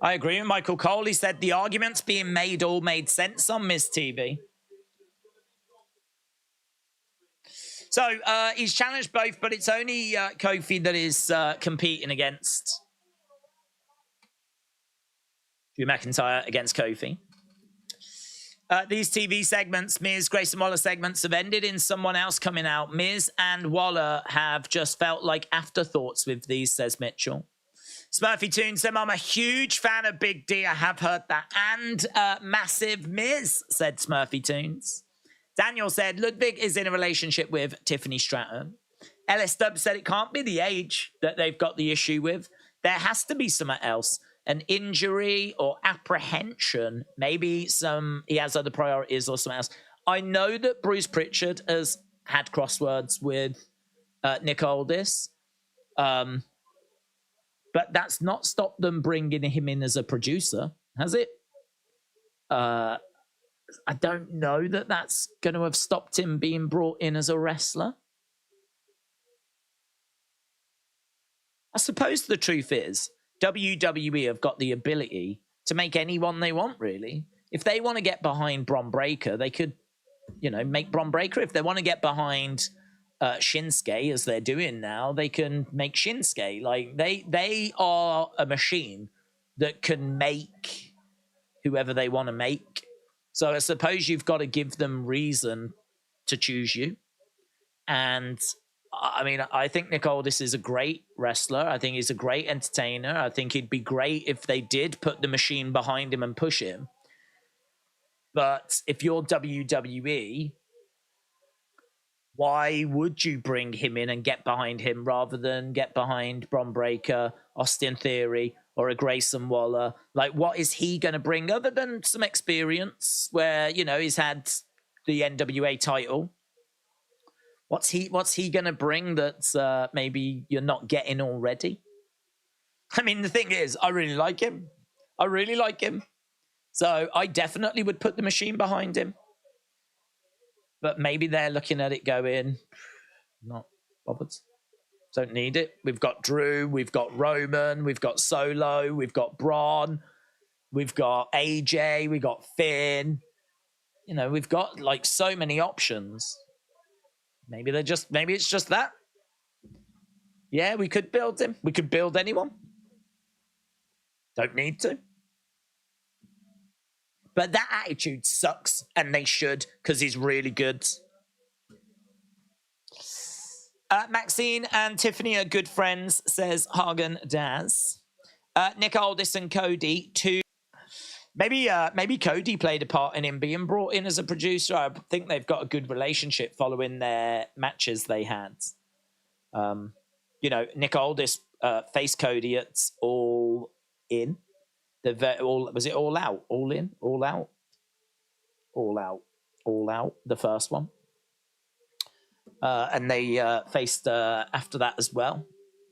I agree with Michael Cole. He said the arguments being made all made sense on Miz TV. So he's challenged both, but it's only Kofi that is competing against Drew McIntyre against Kofi. These TV segments, Miz, Grayson Waller segments, have ended in someone else coming out. Miz and Waller have just felt like afterthoughts with these, says Mitchell. Smurfy Toon said, I'm a huge fan of Big D. I have heard that. And massive Miz, said Smurfy Toons. Daniel said, Ludwig is in a relationship with Tiffany Stratton. LS Dub said it can't be the age that they've got the issue with. There has to be something else. An injury or apprehension. Maybe he has other priorities or something else. I know that Bruce Pritchard has had crosswords with Nick Aldis. But that's not stopped them bringing him in as a producer, has it? I don't know that that's going to have stopped him being brought in as a wrestler. I suppose the truth is, WWE have got the ability to make anyone they want, really. If they want to get behind Bron Breakker, they could, make Bron Breakker. If they want to get behind Shinsuke, as they're doing now, they can make Shinsuke. Like, they are a machine that can make whoever they want to make. So I suppose you've got to give them reason to choose you. And I mean, I think Nick Aldis is a great wrestler. I think he's a great entertainer. I think he'd be great if they did put the machine behind him and push him. But if you're WWE, why would you bring him in and get behind him rather than get behind Bron Breakker, Austin Theory, or a Grayson Waller? Like, what is he going to bring other than some experience where, he's had the NWA title? What's he going to bring that maybe you're not getting already? I mean, the thing is, I really like him. So I definitely would put the machine behind him. But maybe they're looking at it going, not bothered. Don't need it. We've got Drew, we've got Roman, we've got Solo, we've got Braun, we've got AJ, we've got Finn. We've got like so many options. Maybe it's just that. Yeah, we could build him. We could build anyone. Don't need to. But that attitude sucks, and they should, because he's really good. Maxine and Tiffany are good friends, says Hagen Daz. Nick Aldis and Cody, Maybe Cody played a part in him being brought in as a producer. I think they've got a good relationship following their matches they had. Nick Aldis faced Cody at All In. Was it All Out? All In? All Out? All Out. All Out, the first one. And they faced after that as well.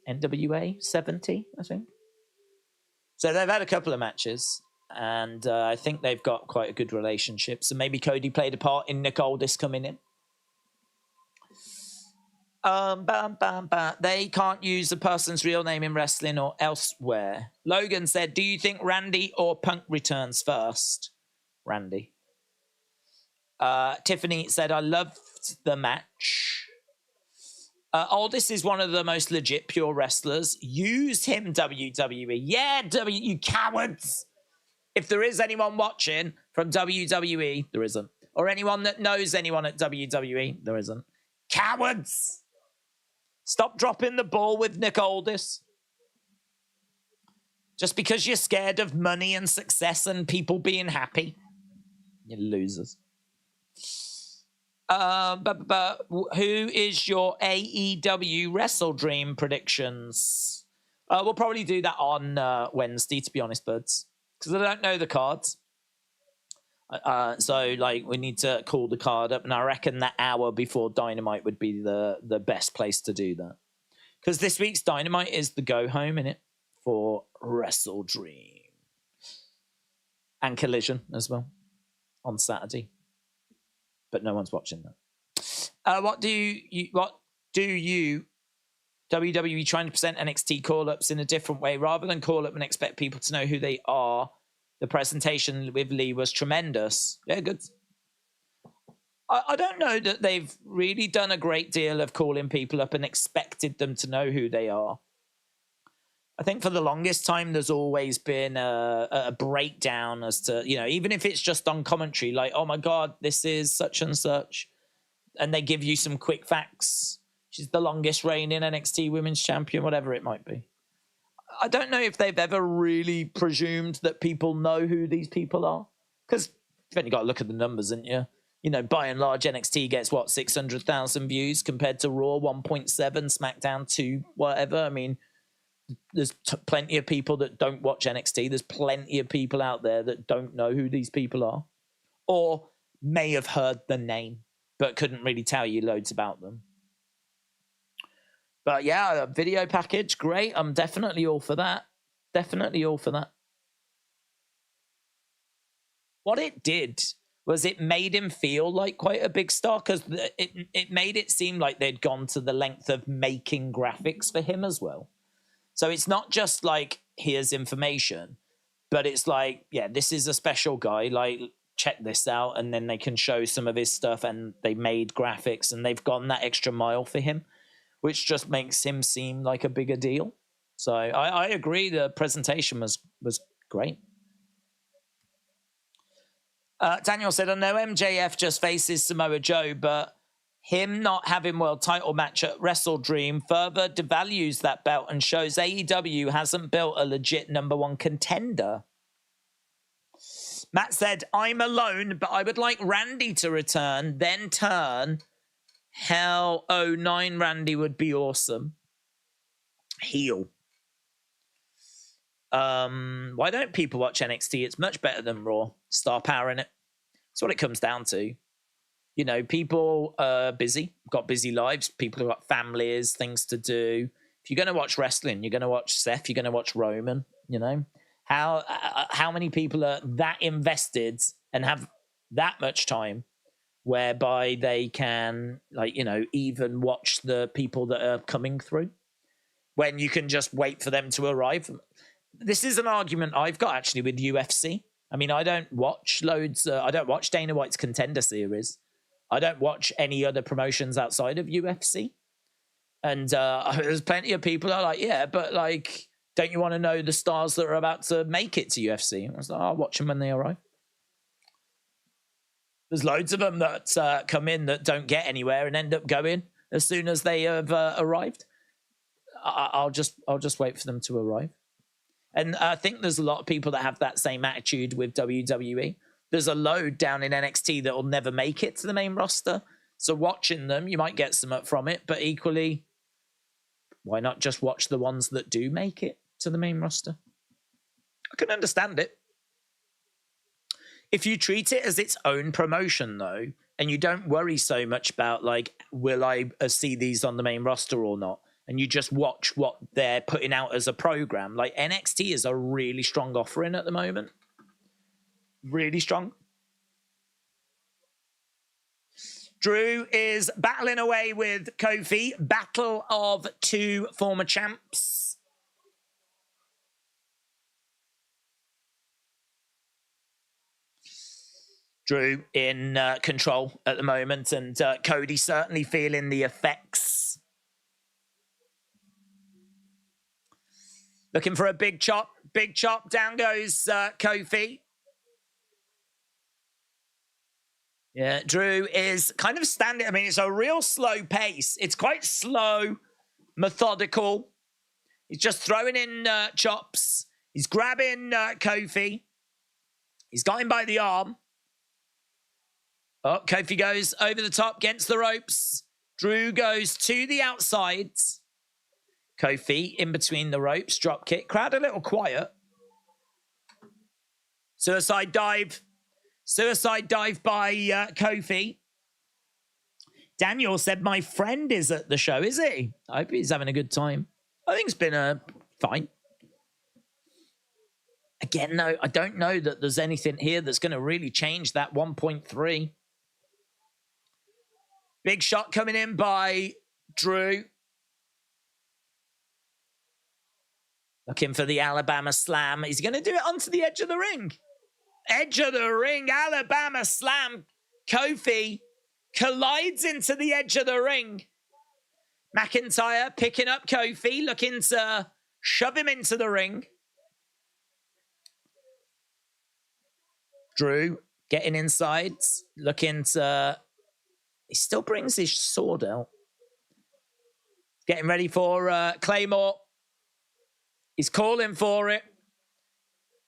NWA 70, I think. So they've had a couple of matches. And I think they've got quite a good relationship. So maybe Cody played a part in Nick Aldis coming in. They can't use a person's real name in wrestling or elsewhere. Logan said, do you think Randy or Punk returns first? Randy. Tiffany said, I loved the match. Aldis is one of the most legit pure wrestlers. Use him, WWE. Yeah, you cowards. If there is anyone watching from WWE, there isn't. Or anyone that knows anyone at WWE, there isn't. Cowards! Stop dropping the ball with Nick Aldis. Just because you're scared of money and success and people being happy. You losers. Who is your AEW Wrestle Dream predictions? We'll probably do that on Wednesday, to be honest, buds. Because I don't know the cards. So, we need to call the card up. And I reckon that hour before Dynamite would be the best place to do that. Because this week's Dynamite is the go-home, innit? For Wrestle Dream. And Collision as well. On Saturday. But no one's watching that. What do you WWE trying to present NXT call-ups in a different way rather than call up and expect people to know who they are? The presentation with Lee was tremendous. Yeah, good. I don't know that they've really done a great deal of calling people up and expected them to know who they are. I think for the longest time, there's always been a breakdown as to, even if it's just on commentary, like, oh my God, this is such and such. And they give you some quick facts. She's the longest reigning NXT Women's Champion, whatever it might be. I don't know if they've ever really presumed that people know who these people are. Because you've only got to look at the numbers, haven't you? By and large, NXT gets, 600,000 views compared to Raw, 1.7, SmackDown, 2, whatever. I mean, there's plenty of people that don't watch NXT. There's plenty of people out there that don't know who these people are. Or may have heard the name, but couldn't really tell you loads about them. But yeah, a video package, great. I'm definitely all for that. Definitely all for that. What it did was it made him feel like quite a big star because it made it seem like they'd gone to the length of making graphics for him as well. So it's not just like, here's information, but it's like, yeah, this is a special guy. Like, check this out. And then they can show some of his stuff and they made graphics and they've gone that extra mile for him, which just makes him seem like a bigger deal. So I agree. The presentation was great. Daniel said, I know MJF just faces Samoa Joe, but him not having world title match at Wrestle Dream further devalues that belt and shows AEW hasn't built a legit number one contender. Matt said, I'm alone, but I would like Randy to return, then turn. Hell, 09 Randy would be awesome. Heel. Why don't people watch NXT? It's much better than Raw. Star power in it. That's what it comes down to. People are busy, got busy lives. People have got families, things to do. If you're going to watch wrestling, you're going to watch Seth, you're going to watch Roman, How many people are that invested and have that much time whereby they can, even watch the people that are coming through when you can just wait for them to arrive? This is an argument I've got actually with UFC. I mean, I don't watch loads. I don't watch Dana White's Contender Series. I don't watch any other promotions outside of UFC. And there's plenty of people that are like, yeah, but don't you want to know the stars that are about to make it to UFC? I was like, I'll watch them when they arrive. There's loads of them that come in that don't get anywhere and end up going as soon as they have arrived. I'll just wait for them to arrive. And I think there's a lot of people that have that same attitude with WWE. There's a load down in NXT that will never make it to the main roster. So watching them, you might get some up from it, but equally, why not just watch the ones that do make it to the main roster? I can understand it. If you treat it as its own promotion, though, and you don't worry so much about, like, will I see these on the main roster or not, and you just watch what they're putting out as a program, like NXT is a really strong offering at the moment. Really strong. Drew is battling away with Kofi. Battle of two former champs. Drew in control at the moment, and Cody certainly feeling the effects. Looking for a big chop. Big chop. Down goes Kofi. Yeah, Drew is kind of standing. I mean, it's a real slow pace. It's quite slow, methodical. He's just throwing in chops. He's grabbing Kofi. He's got him by the arm. Oh, Kofi goes over the top, against the ropes. Drew goes to the outside. Kofi in between the ropes, drop kick. Crowd a little quiet. Suicide dive. Suicide dive by Kofi. Daniel said, my friend is at the show, is he? I hope he's having a good time. I think it's been fine. Again, no, I don't know that there's anything here that's going to really change that 1.3. Big shot coming in by Drew. Looking for the Alabama slam. He's going to do it onto the edge of the ring. Edge of the ring, Alabama slam. Kofi collides into the edge of the ring. McIntyre picking up Kofi, looking to shove him into the ring. Drew getting inside, looking to... He still brings his sword out. Getting ready for Claymore. He's calling for it.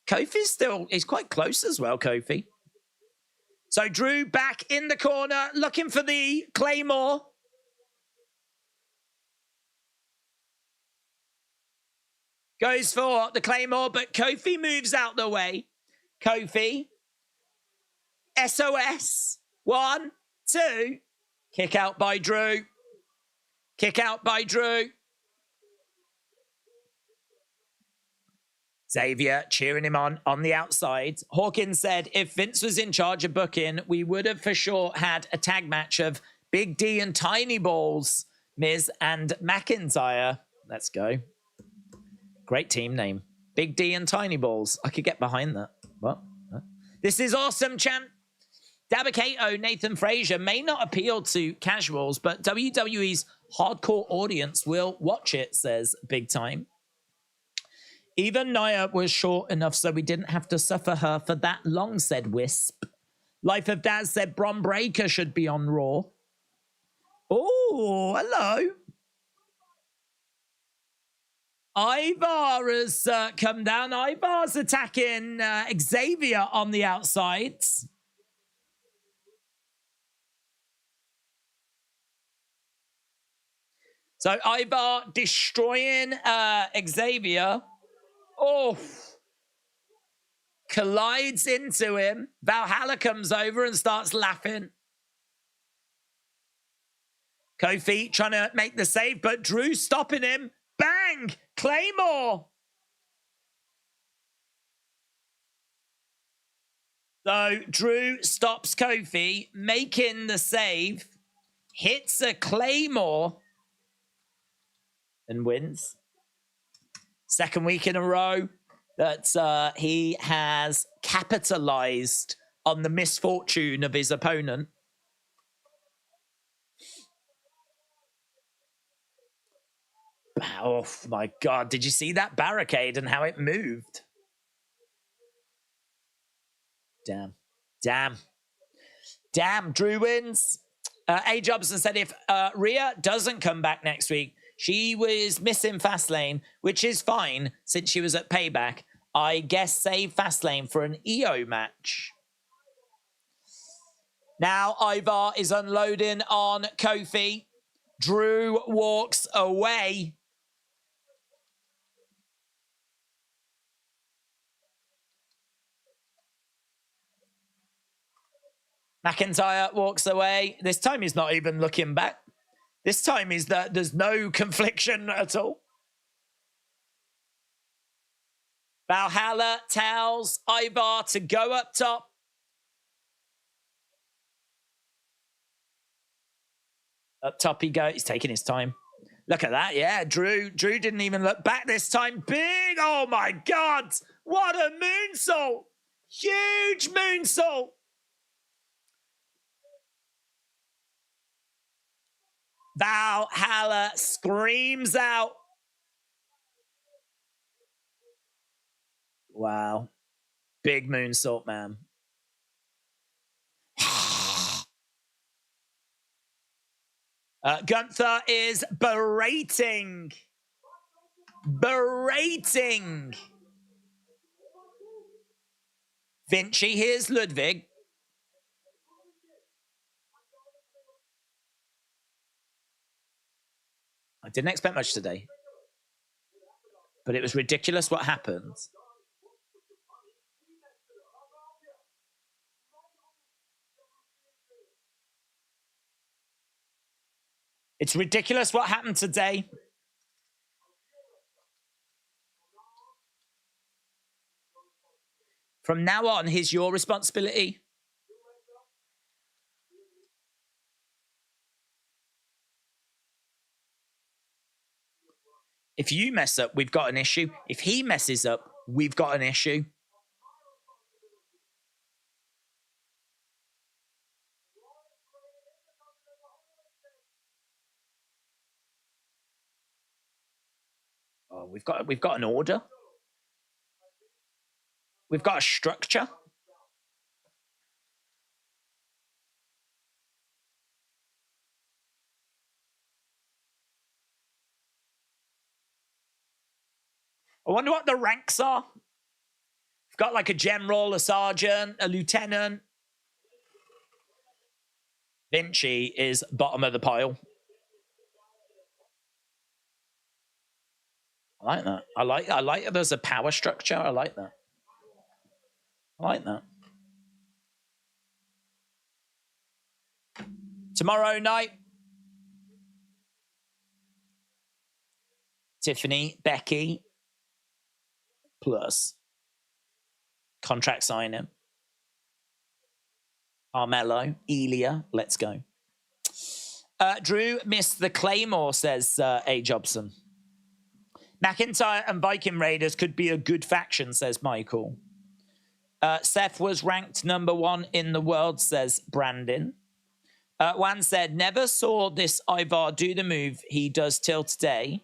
Kofi's still... He's quite close as well, Kofi. So Drew back in the corner, looking for the Claymore. Goes for the Claymore, but Kofi moves out the way. Kofi. SOS. 1, 2. Kick out by Drew. Kick out by Drew. Xavier cheering him on the outside. Hawkins said, if Vince was in charge of booking, we would have for sure had a tag match of Big D and Tiny Balls, Miz and McIntyre. Let's go. Great team name. Big D and Tiny Balls. I could get behind that. What? Huh? This is awesome, chant. Dabakato, Nathan Frazier may not appeal to casuals, but WWE's hardcore audience will watch it, says Big Time. Even Naya was short enough so we didn't have to suffer her for that long, said Wisp. Life of Daz said Bron Breakker should be on Raw. Oh, hello. Ivar has come down. Ivar's attacking Xavier on the outside. So Ivar destroying Xavier. Oh. Collides into him. Valhalla comes over and starts laughing. Kofi trying to make the save, but Drew stopping him. Bang! Claymore! So Drew stops Kofi, making the save, hits a Claymore, and wins. Second week in a row that he has capitalized on the misfortune of his opponent. Oh my God, did you see that barricade and how it moved? Damn, Drew wins. A. Jobson said if Rhea doesn't come back next week, She was missing Fastlane, which is fine since she was at Payback. I guess save Fastlane for an EO match. Now Ivar is unloading on Kofi. Drew walks away. McIntyre walks away. This time he's not even looking back. This time there's no confliction at all. Valhalla tells Ivar to go up top. Up top he goes. He's taking his time. Look at that. Yeah, Drew didn't even look back this time. Big. Oh, my God. What a moonsault. Huge moonsault. Valhalla screams out. Wow. Big moonsault, man. Gunther is berating. Vinci, here's Ludwig. I didn't expect much today. But it was ridiculous what happened. It's ridiculous what happened today. From now on, here's your responsibility. If you mess up, we've got an issue. If he messes up, we've got an issue. Oh, we've got an order. We've got a structure. I wonder what the ranks are. We've got like a general, a sergeant, a lieutenant. Vinci is bottom of the pile. I like that. I like there's a power structure. I like that. Tomorrow night, Tiffany, Becky, plus contract signing. Carmelo, Elia, let's go. Drew missed the Claymore, says A. Jobson. McIntyre and Viking Raiders could be a good faction, says Michael. Seth was ranked #1 in the world, says Brandon. Juan said, never saw this Ivar do the move he does till today.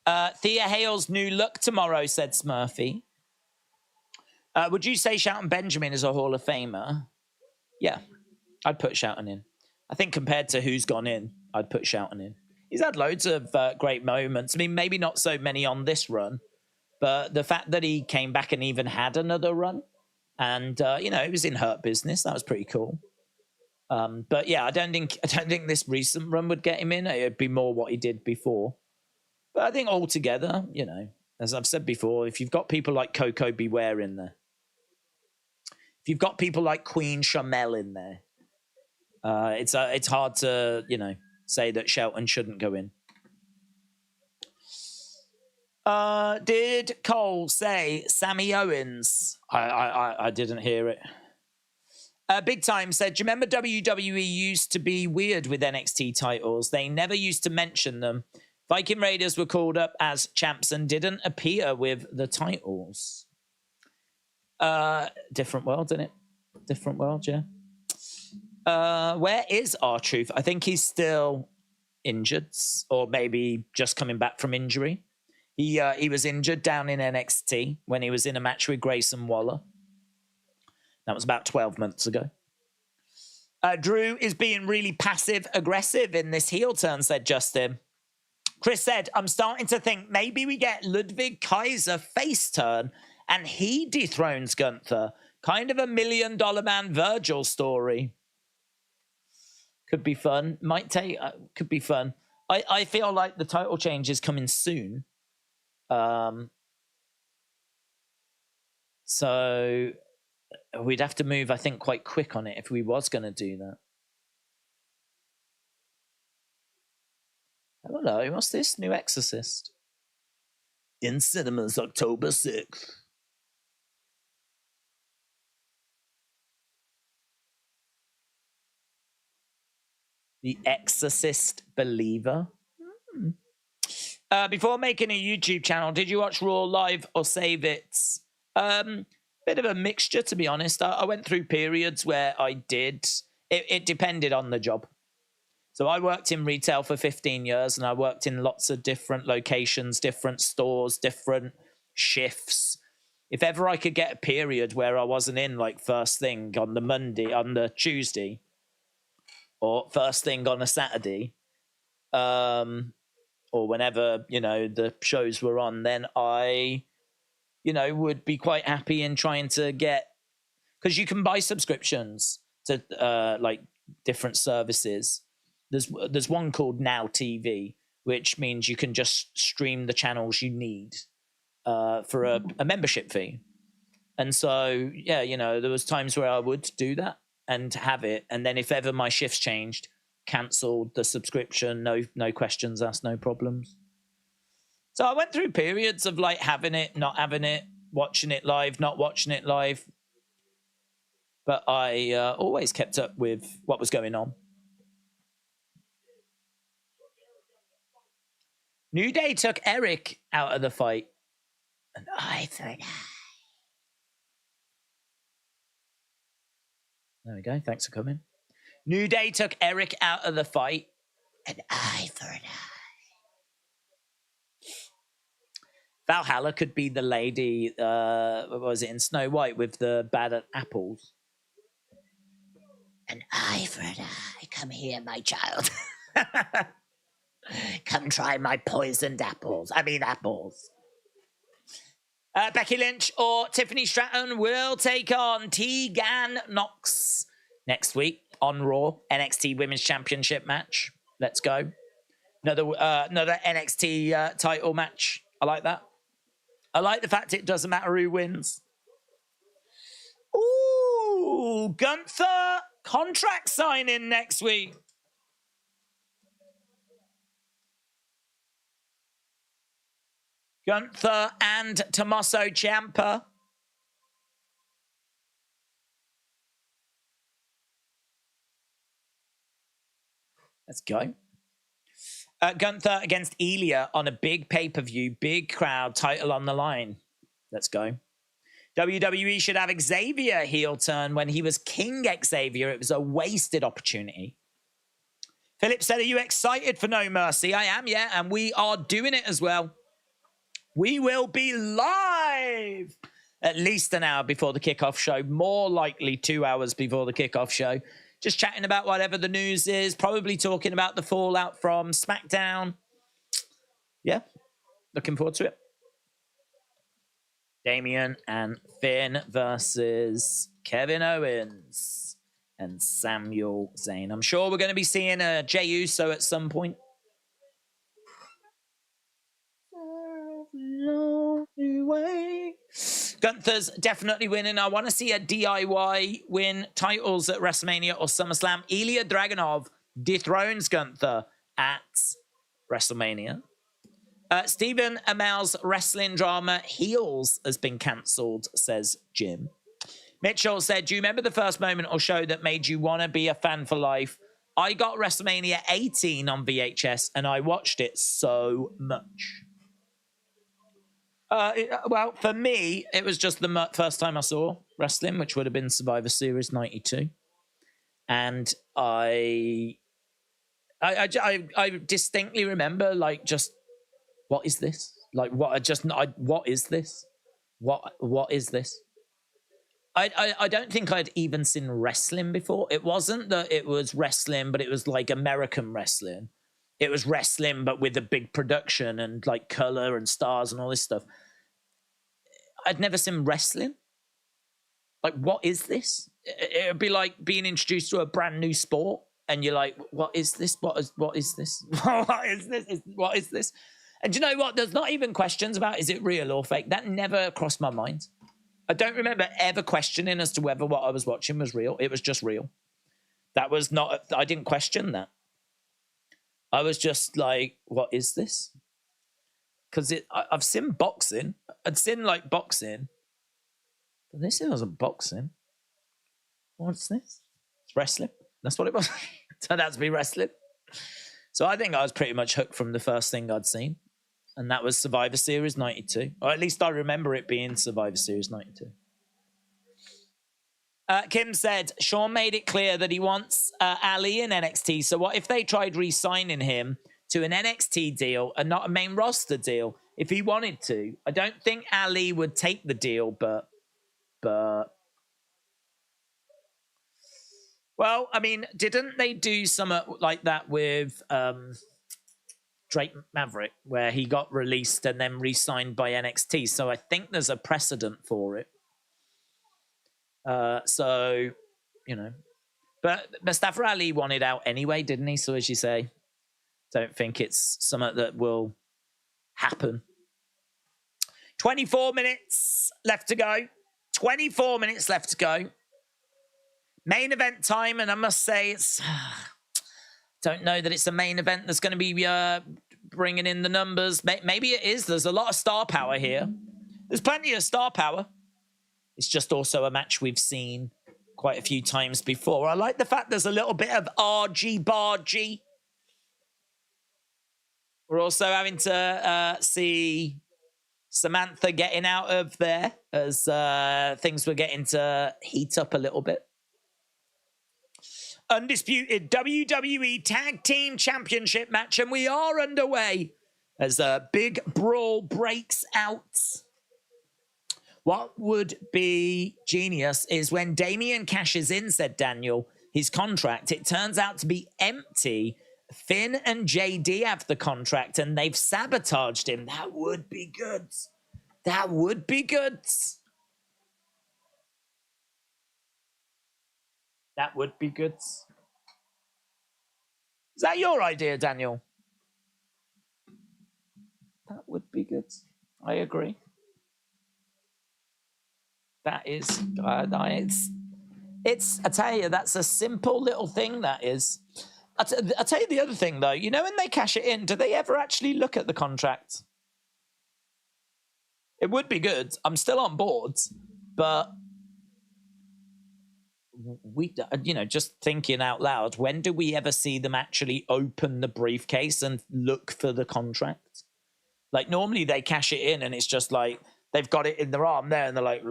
Thea Hale's new look tomorrow, said Smurfy. Would you say Shelton Benjamin is a Hall of Famer? Yeah, I'd put Shelton in. I think compared to who's gone in, I'd put Shelton in. He's had loads of great moments. I mean, maybe not so many on this run, but the fact that he came back and even had another run, and it was in Hurt Business. That was pretty cool. But yeah, I don't think this recent run would get him in. It'd be more what he did before. But I think altogether, as I've said before, if you've got people like Coco Beware in there, if you've got people like Queen Shamel in there, it's hard to say that Shelton shouldn't go in. Did Cole say Sammy Owens? I didn't hear it. Big Time said, do you remember WWE used to be weird with NXT titles? They never used to mention them. Viking Raiders were called up as champs and didn't appear with the titles. Different world, isn't it? Different world, yeah. Where is R-Truth? I think he's still injured, or maybe just coming back from injury. He was injured down in NXT when he was in a match with Grayson Waller. That was about 12 months ago. Drew is being really passive-aggressive in this heel turn, said Justin. Chris said, I'm starting to think maybe we get Ludwig Kaiser face turn and he dethrones Gunther. Kind of a $1 million man Virgil story. Could be fun. Might take, could be fun. I feel like the title change is coming soon. So we'd have to move, I think, quite quick on it if we was going to do that. Hello, what's this? New Exorcist. In cinemas, October 6th. The Exorcist Believer. Before making a YouTube channel, did you watch Raw live or save it? Bit of a mixture, to be honest. I went through periods where I did. It depended on the job. So I worked in retail for 15 years and I worked in lots of different locations, different stores, different shifts. If ever I could get a period where I wasn't in like first thing on the Monday, on the Tuesday, or first thing on a Saturday, or whenever, you know, the shows were on, then I, you know, would be quite happy in trying to get, because you can buy subscriptions to like different services. There's one called Now TV, which means you can just stream the channels you need for a membership fee. And so, yeah, you know, there was times where I would do that and have it. And then if ever my shifts changed, cancelled the subscription, no questions asked, no problems. So I went through periods of like having it, not having it, watching it live, not watching it live. But I always kept up with what was going on. New Day took Eric out of the fight. An eye for an eye. There we go. Thanks for coming. New Day took Eric out of the fight. An eye for an eye. Valhalla could be the lady, what was it, in Snow White with the bad apples. An eye for an eye. Come here, my child. Come try my poisoned apples. Apples. Becky Lynch or Tiffany Stratton will take on Tegan Nox next week on Raw. NXT Women's Championship match. Let's go. Another NXT title match. I like that. I like the fact it doesn't matter who wins. Ooh, Gunther contract signing next week. Gunther and Tommaso Ciampa. Let's go. Gunther against Ilya on a big pay-per-view, big crowd, title on the line. Let's go. WWE should have Xavier heel turn when he was King Xavier. It was a wasted opportunity. Philip said, are you excited for No Mercy? I am, yeah, and we are doing it as well. We will be live at least an hour before the kickoff show, more likely 2 hours before the kickoff show. Just chatting about whatever the news is, probably talking about the fallout from SmackDown. Yeah, looking forward to it. Damian and Finn versus Kevin Owens and Samuel Zayn. I'm sure we're going to be seeing Jay Uso at some point. Way. Gunther's definitely winning. I want to see a DIY win titles at WrestleMania or SummerSlam. Ilya Dragunov dethrones Gunther at WrestleMania. Stephen Amell's wrestling drama Heels has been cancelled, says Jim. Mitchell said, do you remember the first moment or show that made you want to be a fan for life? I got WrestleMania 18 on VHS and I watched it so much. Well, for me, it was just the first time I saw wrestling, which would have been Survivor Series 92. And I distinctly remember, like, just, what is this? Like, what is this? What is this? I don't think I'd even seen wrestling before. It wasn't that it was wrestling, but it was like American wrestling. it was wrestling, but with a big production and like color and stars and all this stuff. I'd never seen wrestling. Like, what is this? It would be like being introduced to a brand new sport, and you're like, what is this? What is this? What is this? What is this? And do you know what? There's not even questions about is it real or fake. That never crossed my mind. I don't remember ever questioning as to whether what I was watching was real. It was just real. That was not, I didn't question that. I was just like, what is this? Because I've seen boxing. I'd seen like boxing. But this wasn't boxing. What's this? It's wrestling. That's what it was. Turned out to be wrestling. So I think I was pretty much hooked from the first thing I'd seen. And that was Survivor Series 92. Or at least I remember it being Survivor Series 92. Kim said, Sean made it clear that he wants Ali in NXT. So what if they tried re-signing him to an NXT deal and not a main roster deal if he wanted to? I don't think Ali would take the deal, but well, I mean, didn't they do something like that with Drake Maverick, where he got released and then re-signed by NXT? So I think there's a precedent for it. So, you know, but Mustafa Ali wanted out anyway, didn't he? So as you say, don't think it's something that will happen. 24 minutes left to go. 24 minutes left to go. Main event time, and I must say it's... don't know that it's a main event that's going to be bringing in the numbers. Maybe it is. There's a lot of star power here. There's plenty of star power. It's just also a match we've seen quite a few times before. I like the fact there's a little bit of argy-bargy. We're also having to see Samantha getting out of there as things were getting to heat up a little bit. Undisputed WWE Tag Team Championship match, and we are underway as a big brawl breaks out. What would be genius is when Damian cashes in, said Daniel, his contract, it turns out to be empty. Finn and JD have the contract and they've sabotaged him. That would be good. That would be good. That would be good. Is that your idea, Daniel? That would be good. I agree. That is, it's, I tell you, that's a simple little thing, that is. I'll tell you the other thing, though. You know, when they cash it in, do they ever actually look at the contract? It would be good. I'm still on board, but we, you know, just thinking out loud, when do we ever see them actually open the briefcase and look for the contract? Like, normally they cash it in and it's just like, they've got it in their arm there and they're like,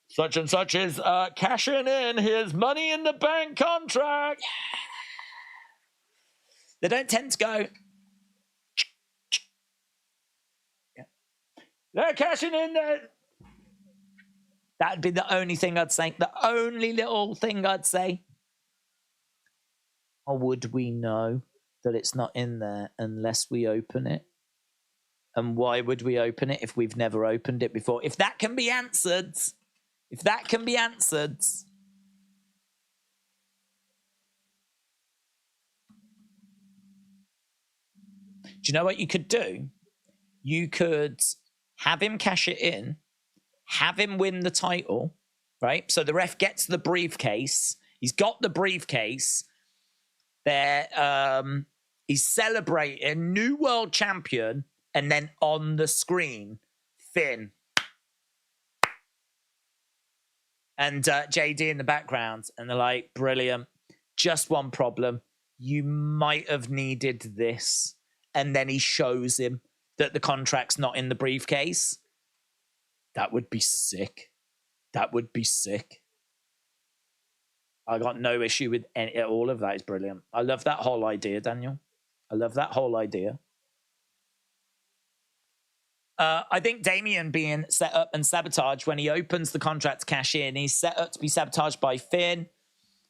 such and such is cashing in his money in the bank contract. They don't tend to go, they're cashing in there. That'd be the only thing I'd say. The only little thing I'd say. Or would we know that it's not in there unless we open it? And why would we open it if we've never opened it before? If that can be answered, do you know what you could do? You could have him cash it in, have him win the title, right? So the ref gets the briefcase. He's got the briefcase. There, he's celebrating new world champion, and then on the screen, Finn and JD in the background, and they're like, brilliant. Just one problem. You might have needed this. And then he shows him that the contract's not in the briefcase. That would be sick. That would be sick. I got no issue with all of that. It's brilliant. I love that whole idea, Daniel. I love that whole idea. I think Damian being set up and sabotaged when he opens the contract to cash in, he's set up to be sabotaged by Finn.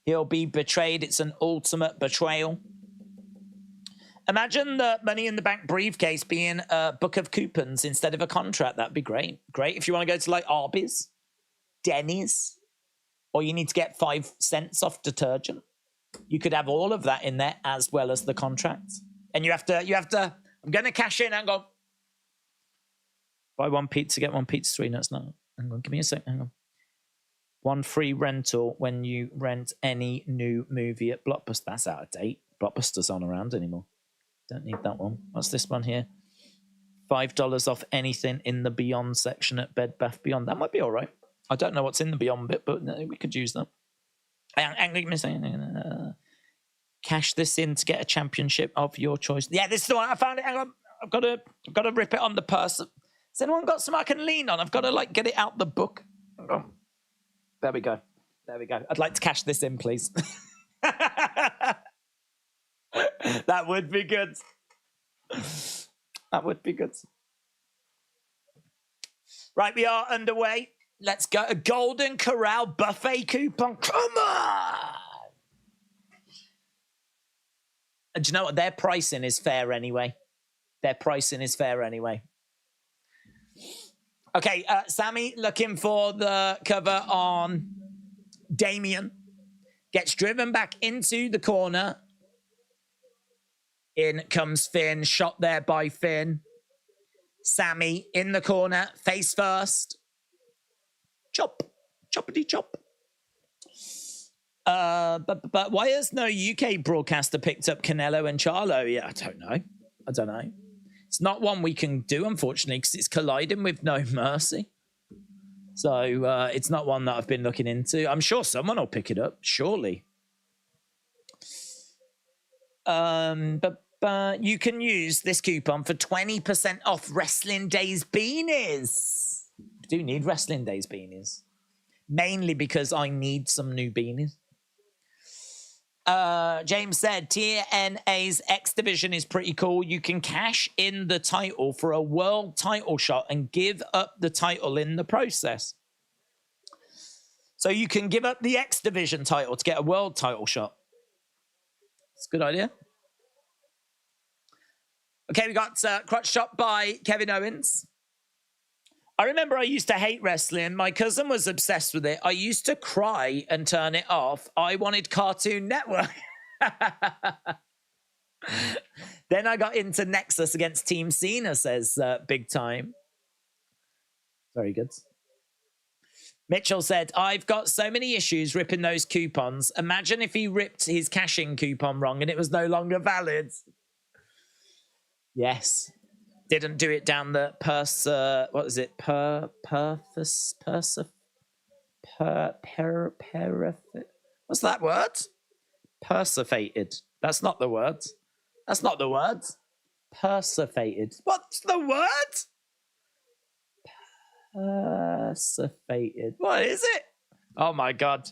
He'll be betrayed. It's an ultimate betrayal. Imagine the Money in the Bank briefcase being a book of coupons instead of a contract. That'd be great. Great if you want to go to like Arby's, Denny's, or you need to get 5 cents off detergent. You could have all of that in there as well as the contract. And you have to, I'm going to cash in and go, buy 1 pizza, get 1 pizza free. No, it's not. Hang on, give me a sec. Hang on. 1 free rental when you rent any new movie at Blockbuster. That's out of date. Blockbuster's aren't around anymore. Don't need that one. What's this one here? $5 off anything in the Beyond section at Bed Bath Beyond. That might be all right. I don't know what's in the Beyond bit, but we could use that. Cash this in to get a championship of your choice. Yeah, this is the one. I found it. Hang on. I've got to rip it on the purse. Has anyone got something I can lean on? I've got to like get it out the book. There we go. There we go. I'd like to cash this in, please. That would be good. That would be good. Right, we are underway. Let's go. A Golden Corral buffet coupon. Come on! And do you know what? Their pricing is fair anyway. Their pricing is fair anyway. Okay, Sami looking for the cover on Damian. Gets driven back into the corner. In comes Finn, shot there by Finn. Sami in the corner, face first. Chop, choppity chop. But why has no UK broadcaster picked up Canelo and Charlo? Yeah, I don't know. It's not one we can do, unfortunately, because it's colliding with No Mercy. So it's not one that I've been looking into. I'm sure someone will pick it up, surely. But you can use this coupon for 20% off Wrestling Days beanies. I do need Wrestling Days beanies. Mainly because I need some new beanies. James said, TNA's X Division is pretty cool. You can cash in the title for a world title shot and give up the title in the process. So you can give up the X Division title to get a world title shot. It's a good idea. Okay, we got crotch shot by Kevin Owens. I remember I used to hate wrestling. My cousin was obsessed with it. I used to cry and turn it off. I wanted Cartoon Network. Then I got into Nexus against Team Cena, says Big Time. Very good. Mitchell said, I've got so many issues ripping those coupons. Imagine if he ripped his cash-in coupon wrong and it was no longer valid. Yes. Didn't do it down the what is it? What's that word? Persifated. That's not the word. That's not the word. Persifated. What's the word? Persifated. What is it? Oh my God.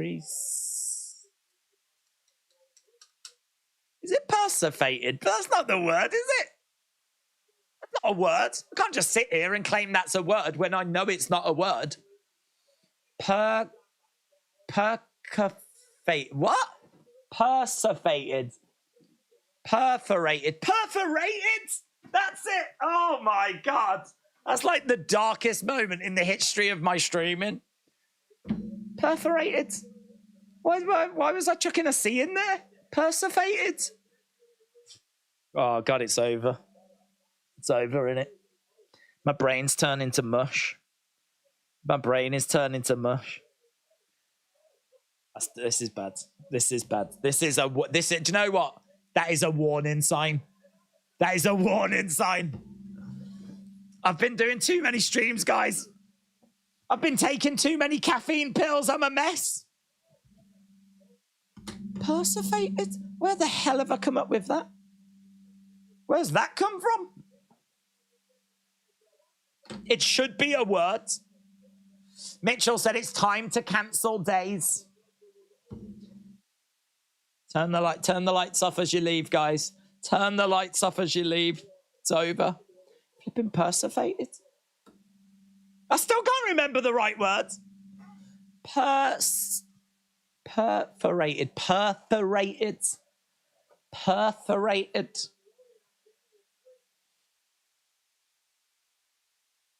Is it persifated? But that's not the word, is it? That's not a word. I can't just sit here and claim that's a word when I know it's not a word. Percafate. What? Persifated. Perforated. Perforated? That's it. Oh my God. That's like the darkest moment in the history of my streaming. Perforated. Why was I chucking a C in there? Persifated. Oh God, it's over. It's over, innit? My brain's turned into mush. My brain is turning to mush. This is bad. This is bad. Do you know what? That is a warning sign. That is a warning sign. I've been doing too many streams, guys. I've been taking too many caffeine pills. I'm a mess. Persifated? Where the hell have I come up with that? Where's that come from? It should be a word. Mitchell said it's time to cancel days. Turn the lights off as you leave, guys. Turn the lights off as you leave. It's over. Flipping persifated. I still can't remember the right words. Perforated.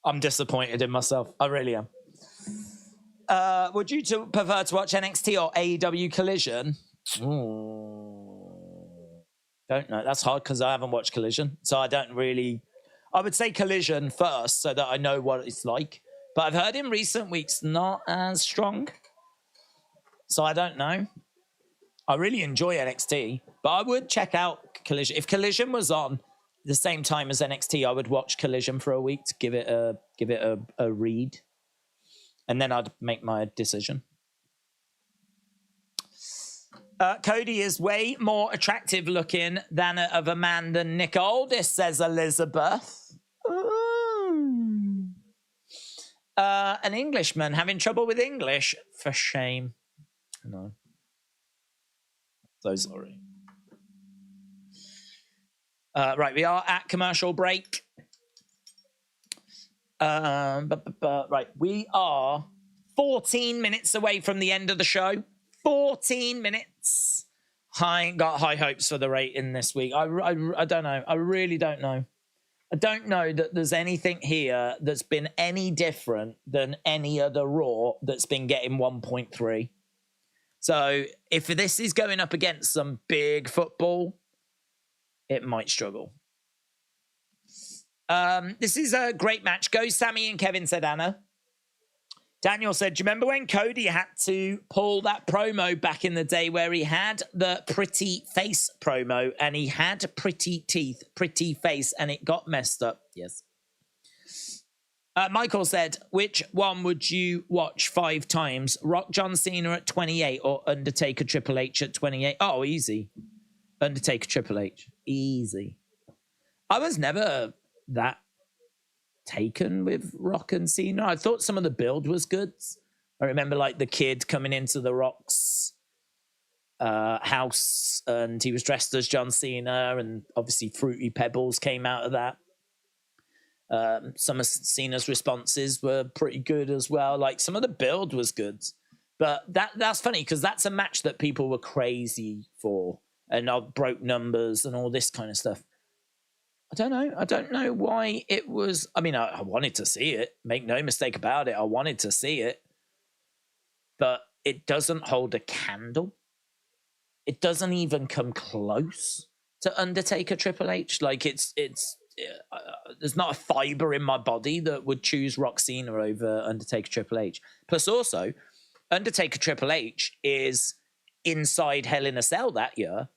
I'm disappointed in myself. I really am. Would you prefer to watch NXT or AEW Collision? Don't know. That's hard because I haven't watched Collision. So I don't really... I would say Collision first so that I know what it's like. But I've heard in recent weeks not as strong. So I don't know. I really enjoy NXT. But I would check out Collision. If Collision was on the same time as NXT, I would watch Collision for a week to give it a read. And then I'd make my decision. Cody is way more attractive looking of a man than Nick Aldis, says Elizabeth. An Englishman having trouble with English. For shame. No. So sorry. Right, we are at commercial break. Right, we are 14 minutes away from the end of the show. 14 minutes. I ain't got high hopes for the rating this week. I don't know. I really don't know. I don't know that there's anything here that's been any different than any other Raw that's been getting 1.3. So if this is going up against some big football, it might struggle. This is a great match. Go Sami and Kevin, said Anna. Daniel said, do you remember when Cody had to pull that promo back in the day where he had the pretty face promo and he had pretty teeth, pretty face, and it got messed up? Yes. Michael said, which one would you watch 5 times? Rock John Cena at 28 or Undertaker Triple H at 28? Oh, easy. Undertaker Triple H. Easy. I was never that taken with Rock and Cena. I thought some of the build was good. I remember like the kid coming into the Rock's house and he was dressed as John Cena and obviously Fruity Pebbles came out of that. Some of Cena's responses were pretty good as well. Like some of the build was good. But that's funny because that's a match that people were crazy for and broke numbers and all this kind of stuff. I don't know. I don't know why it was. I mean, I wanted to see it. Make no mistake about it. I wanted to see it. But it doesn't hold a candle. It doesn't even come close to Undertaker Triple H. Like, there's not a fiber in my body that would choose Rock Cena over Undertaker Triple H. Plus, also, Undertaker Triple H is inside Hell in a Cell that year.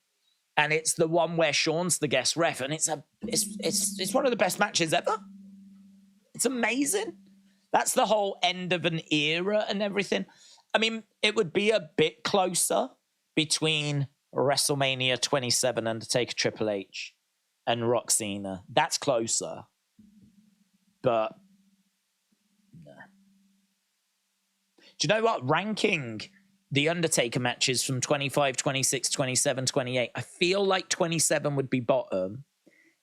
And it's the one where Shawn's the guest ref, and it's one of the best matches ever. It's amazing. That's the whole end of an era and everything. I mean, it would be a bit closer between WrestleMania 27 Undertaker Triple H and Rock Cena. That's closer. But nah. Do you know what? Ranking the Undertaker matches from 25, 26, 27, 28. I feel like 27 would be bottom.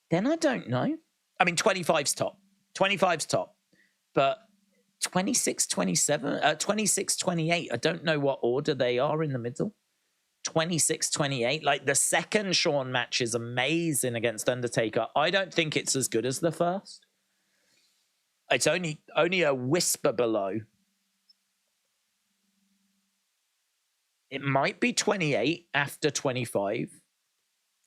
Then I don't know. I mean, 25's top. 25's top. But 26, 27, 26, 28, I don't know what order they are in the middle. 26, 28. Like the second Shawn match is amazing against Undertaker. I don't think it's as good as the first. It's only a whisper below. It might be 28 after 25.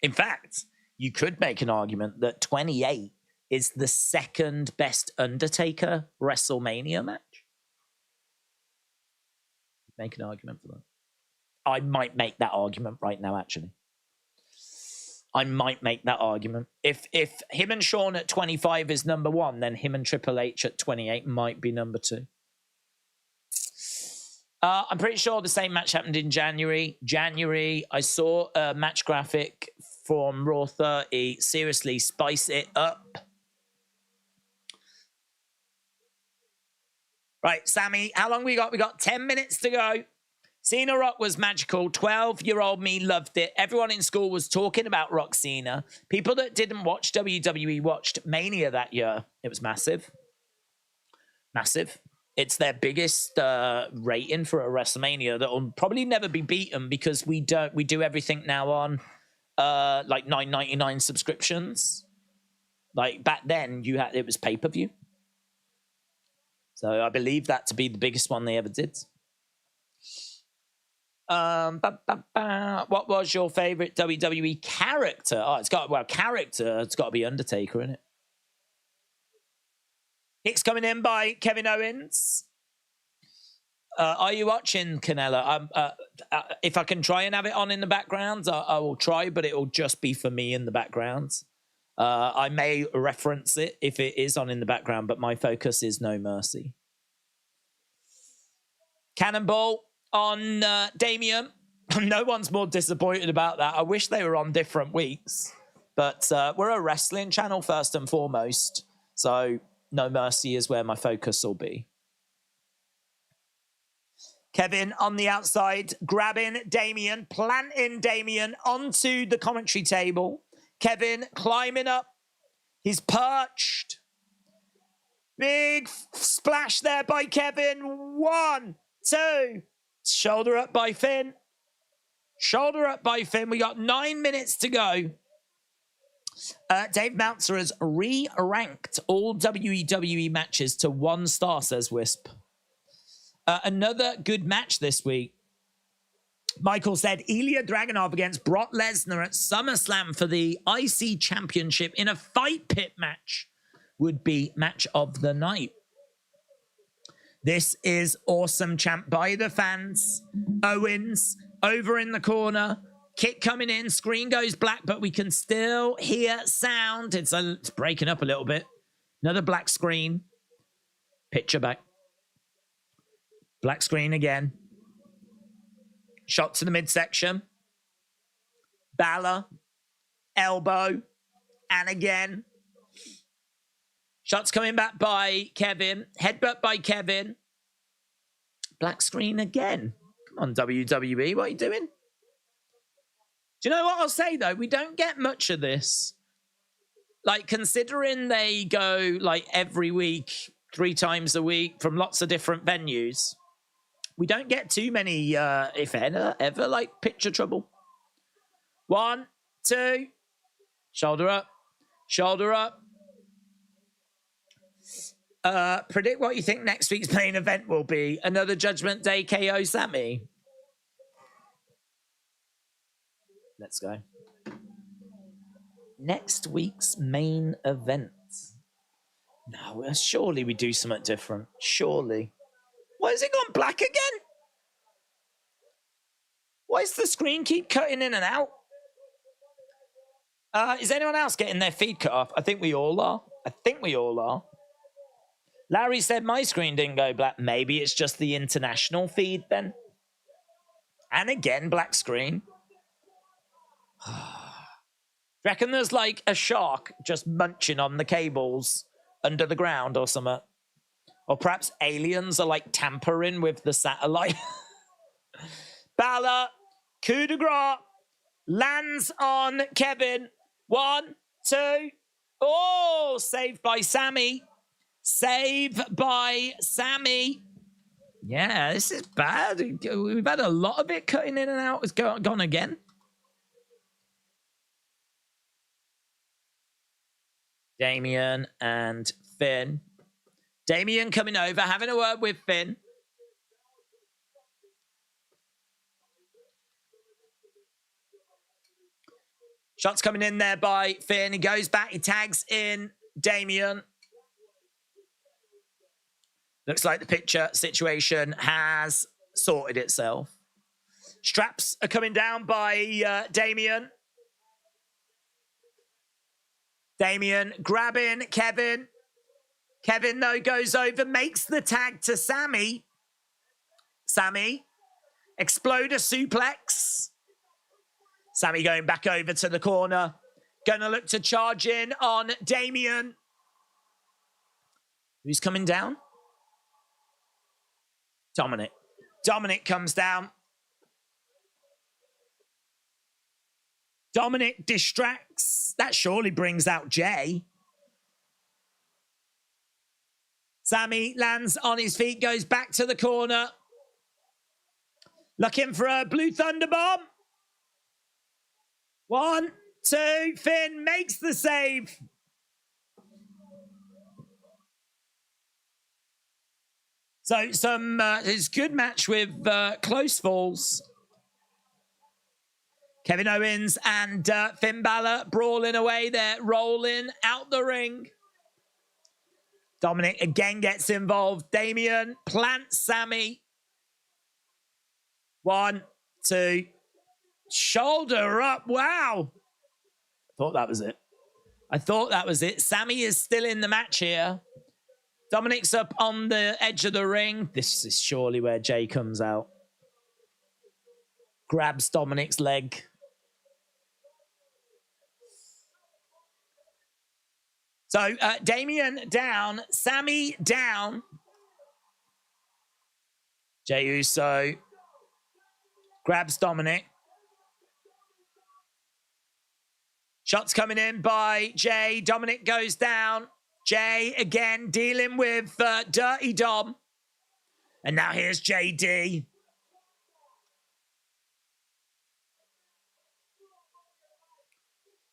In fact, you could make an argument that 28 is the second best Undertaker WrestleMania match. Make an argument for that. I might make that argument right now, actually. I might make that argument. If him and Shawn at 25 is number 1, then him and Triple H at 28 might be number 2. I'm pretty sure the same match happened in January. I saw a match graphic from Raw 30. Seriously, spice it up. Right, Sami, how long we got? We got 10 minutes to go. Cena Rock was magical. 12-year-old me loved it. Everyone in school was talking about Rock Cena. People that didn't watch WWE watched Mania that year. It was massive. Massive. It's their biggest rating for a WrestleMania that will probably never be beaten because we do everything now on like $9.99 subscriptions. Like back then, it was pay-per-view. So I believe that to be the biggest one they ever did. What was your favorite WWE character? Oh, it's got to be Undertaker, isn't it? Kicks coming in by Kevin Owens. Are you watching, Canella? If I can try and have it on in the background, I will try, but it will just be for me in the background. I may reference it if it is on in the background, but my focus is No Mercy. Cannonball on Damian. No one's more disappointed about that. I wish they were on different weeks, but we're a wrestling channel first and foremost, so No Mercy is where my focus will be. Kevin on the outside, grabbing Damian, planting Damian onto the commentary table. Kevin climbing up. He's perched. Big splash there by Kevin. 1, 2. Shoulder up by Finn. Shoulder up by Finn. We got 9 minutes to go. Dave Meltzer has re-ranked all WWE matches to 1 star, says Wisp. Another good match this week. Michael said Ilya Dragunov against Brock Lesnar at SummerSlam for the IC Championship in a fight pit match would be match of the night. This is awesome, champ by the fans. Owens over in the corner. Kick coming in. Screen goes black, but we can still hear sound. It's breaking up a little bit. Another black screen. Picture back. Black screen again. Shot to the midsection. Balor. Elbow. And again. Shots coming back by Kevin. Headbutt by Kevin. Black screen again. Come on, WWE. What are you doing? Do you know what I'll say, though? We don't get much of this. Like, considering they go, like, every week, 3 times a week from lots of different venues, we don't get too many, if ever, like, picture trouble. 1, 2. Shoulder up. Shoulder up. Predict what you think next week's main event will be. Another Judgment Day KO Sami. Let's go. Next week's main event. No, surely we do something different. Surely. Why has it gone black again? Why does the screen keep cutting in and out? Is anyone else getting their feed cut off? I think we all are. Larry said my screen didn't go black. Maybe it's just the international feed then. And again, black screen. Reckon there's like a shark just munching on the cables under the ground or something. Or perhaps aliens are like tampering with the satellite. Balor, coup de grace, lands on Kevin. 1, 2. Oh, saved by Sami. Save by Sami. Yeah, this is bad. We've had a lot of it cutting in and out. It's gone again. Damian and Finn. Damian coming over, having a word with Finn. Shots coming in there by Finn. He goes back. He tags in Damian. Looks like the picture situation has sorted itself. Straps are coming down by Damian. Damian grabbing Kevin. Kevin, though, goes over, makes the tag to Sami. Sami. Exploder suplex. Sami going back over to the corner. Gonna look to charge in on Damian. Who's coming down? Dominik. Dominik comes down. Dominik distracts. That surely brings out Jay. Sami lands on his feet, goes back to the corner. Looking for a blue thunder bomb. 1, 2, Finn makes the save. So it's a good match with close falls. Kevin Owens and Finn Balor brawling away. They're rolling out the ring. Dominik again gets involved. Damian plants Sami. 1, 2. Shoulder up. Wow. I thought that was it. Sami is still in the match here. Dominik's up on the edge of the ring. This is surely where Jay comes out. Grabs Dominik's leg. So Damian down. Sami down. Jay Uso grabs Dominik. Shots coming in by Jay. Dominik goes down. Jay again dealing with Dirty Dom. And now here's JD.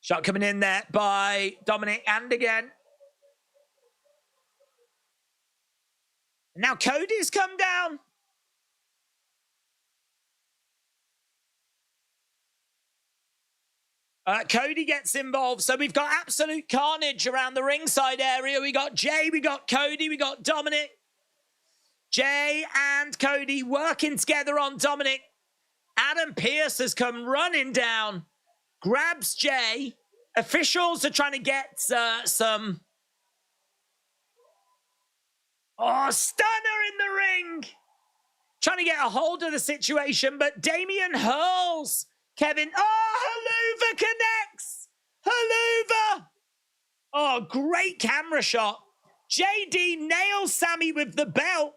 Shot coming in there by Dominik and again. And now Cody's come down. Cody gets involved. So we've got absolute carnage around the ringside area. We got Jay, we got Cody, we got Dominik. Jay and Cody working together on Dominik. Adam Pearce has come running down, grabs Jay. Officials are trying to get some... Oh, stunner in the ring. Trying to get a hold of the situation, but Damian hurls Kevin. Oh, Helluva connects. Helluva. Oh, great camera shot. JD nails Sami with the belt.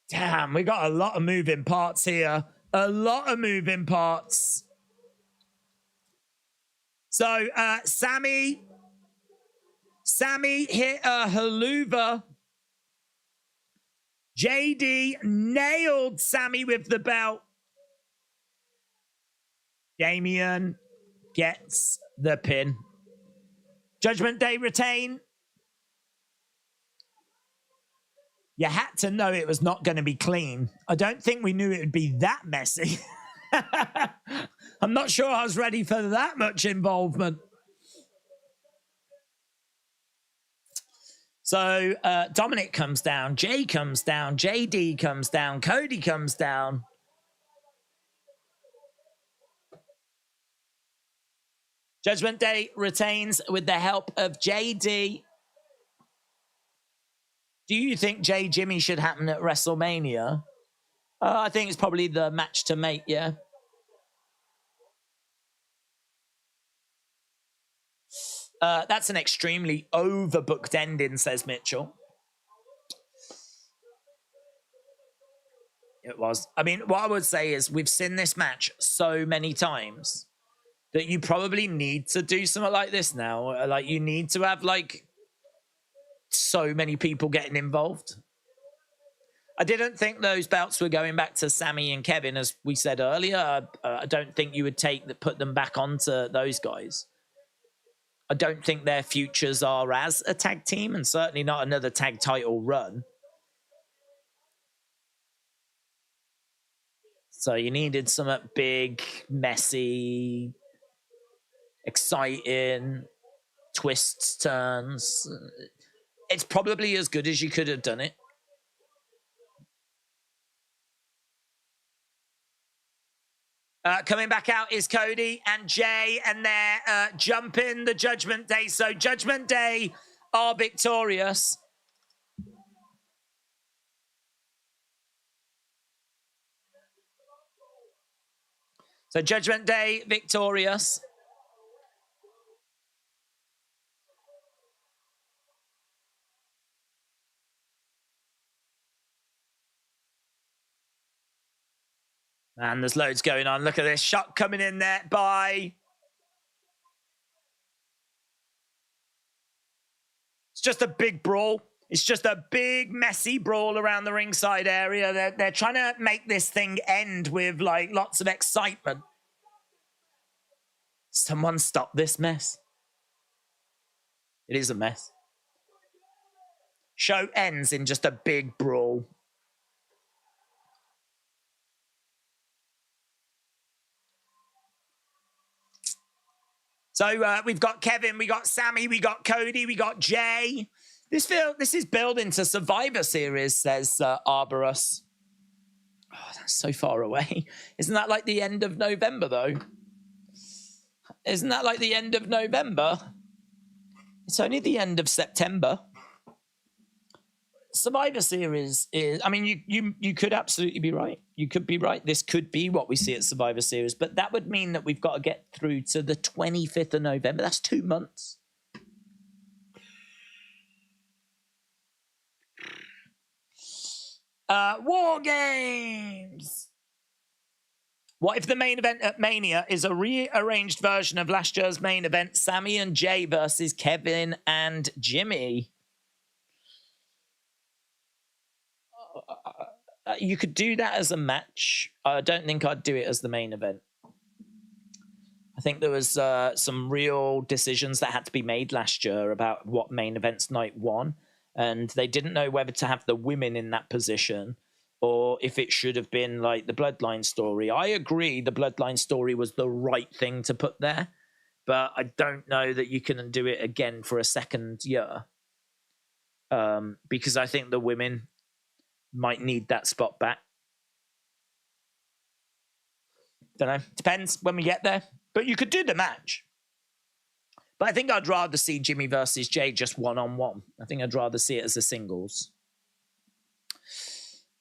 Damn, we got a lot of moving parts here. A lot of moving parts. So, Sami hit a Helluva. JD nailed Sami with the belt. Damian gets the pin. Judgment Day retain. You had to know it was not going to be clean. I don't think we knew it would be that messy. I'm not sure I was ready for that much involvement. So Dominik comes down, Jay comes down, JD comes down, Cody comes down. Judgment Day retains with the help of JD. Do you think Jay Jimmy should happen at WrestleMania? I think it's probably the match to make, yeah. That's an extremely overbooked ending, says Mitchell. It was. I mean, what I would say is we've seen this match so many times that you probably need to do something like this now. Like, you need to have, like, so many people getting involved. I didn't think those belts were going back to Sami and Kevin, as we said earlier. I don't think you would put them back onto those guys. I don't think their futures are as a tag team, and certainly not another tag title run. So you needed some big, messy, exciting twists, turns. It's probably as good as you could have done it. Coming back out is Cody and Jay, and they're jumping the Judgment Day. So Judgment Day are victorious. So Judgment Day victorious. And there's loads going on. Look at this shot coming in there by... It's just a big brawl. It's just a big, messy brawl around the ringside area. They're trying to make this thing end with, like, lots of excitement. Someone stop this mess. It is a mess. Show ends in just a big brawl. So we've got Kevin, we got Sami, we got Cody, we got Jay. This is building to Survivor Series, says Arborus. Oh, that's so far away. Isn't that like the end of November, though? Isn't that like the end of November? It's only the end of September. Survivor Series is, I mean, you could absolutely be right. You could be right. This could be what we see at Survivor Series, but that would mean that we've got to get through to the 25th of November. That's 2 months. War Games. What if the main event at Mania is a rearranged version of last year's main event, Sami and Jay versus Kevin and Jimmy? You could do that as a match. I don't think I'd do it as the main event. I think there was some real decisions that had to be made last year about what main events night one, and they didn't know whether to have the women in that position or if it should have been like the Bloodline story. I agree the Bloodline story was the right thing to put there, but I don't know that you can do it again for a second year, because I think the women might need that spot back. Don't know. Depends when we get there. But you could do the match. But I think I'd rather see Jimmy versus Jay just one-on-one. I think I'd rather see it as a singles.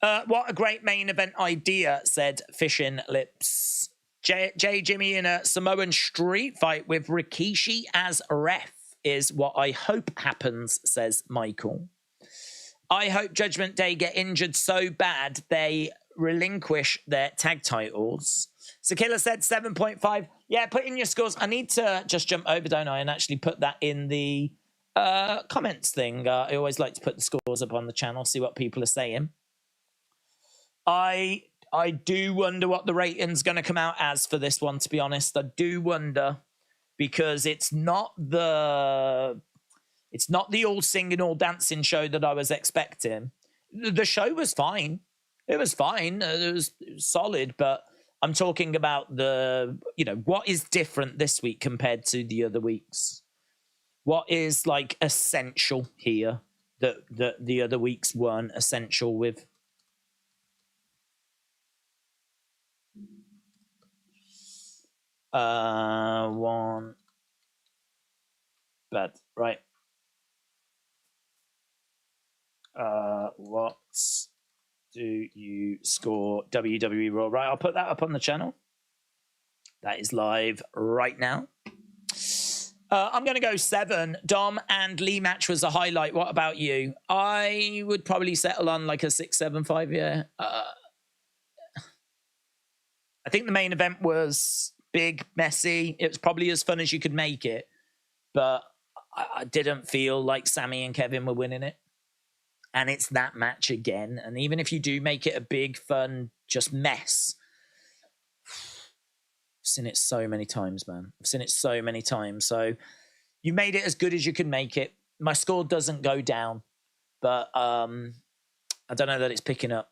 What a great main event idea, said Fishing Lips. Jay Jimmy in a Samoan street fight with Rikishi as ref is what I hope happens, says Michael. I hope Judgment Day get injured so bad they relinquish their tag titles. So Killer said 7.5. Yeah, put in your scores. I need to just jump over, don't I, and actually put that in the comments thing. I always like to put the scores up on the channel, see what people are saying. I do wonder what the rating's going to come out as for this one, to be honest. I do wonder, because it's not the all singing, all dancing show that I was expecting. The show was fine. It was fine. It was solid, but I'm talking about what is different this week compared to the other weeks? What is like essential here that the other weeks weren't essential with? One bad, right? What do you score WWE Raw? Right, I'll put that up on the channel. That is live right now. I'm going to go 7. Dom and Lee match was a highlight. What about you? I would probably settle on like a 6, 7, 5. Yeah. I think the main event was big, messy. It was probably as fun as you could make it, but I didn't feel like Sami and Kevin were winning it. And it's that match again. And even if you do make it a big, fun, just mess, I've seen it so many times, man. I've seen it so many times. So you made it as good as you can make it. My score doesn't go down, but I don't know that it's picking up.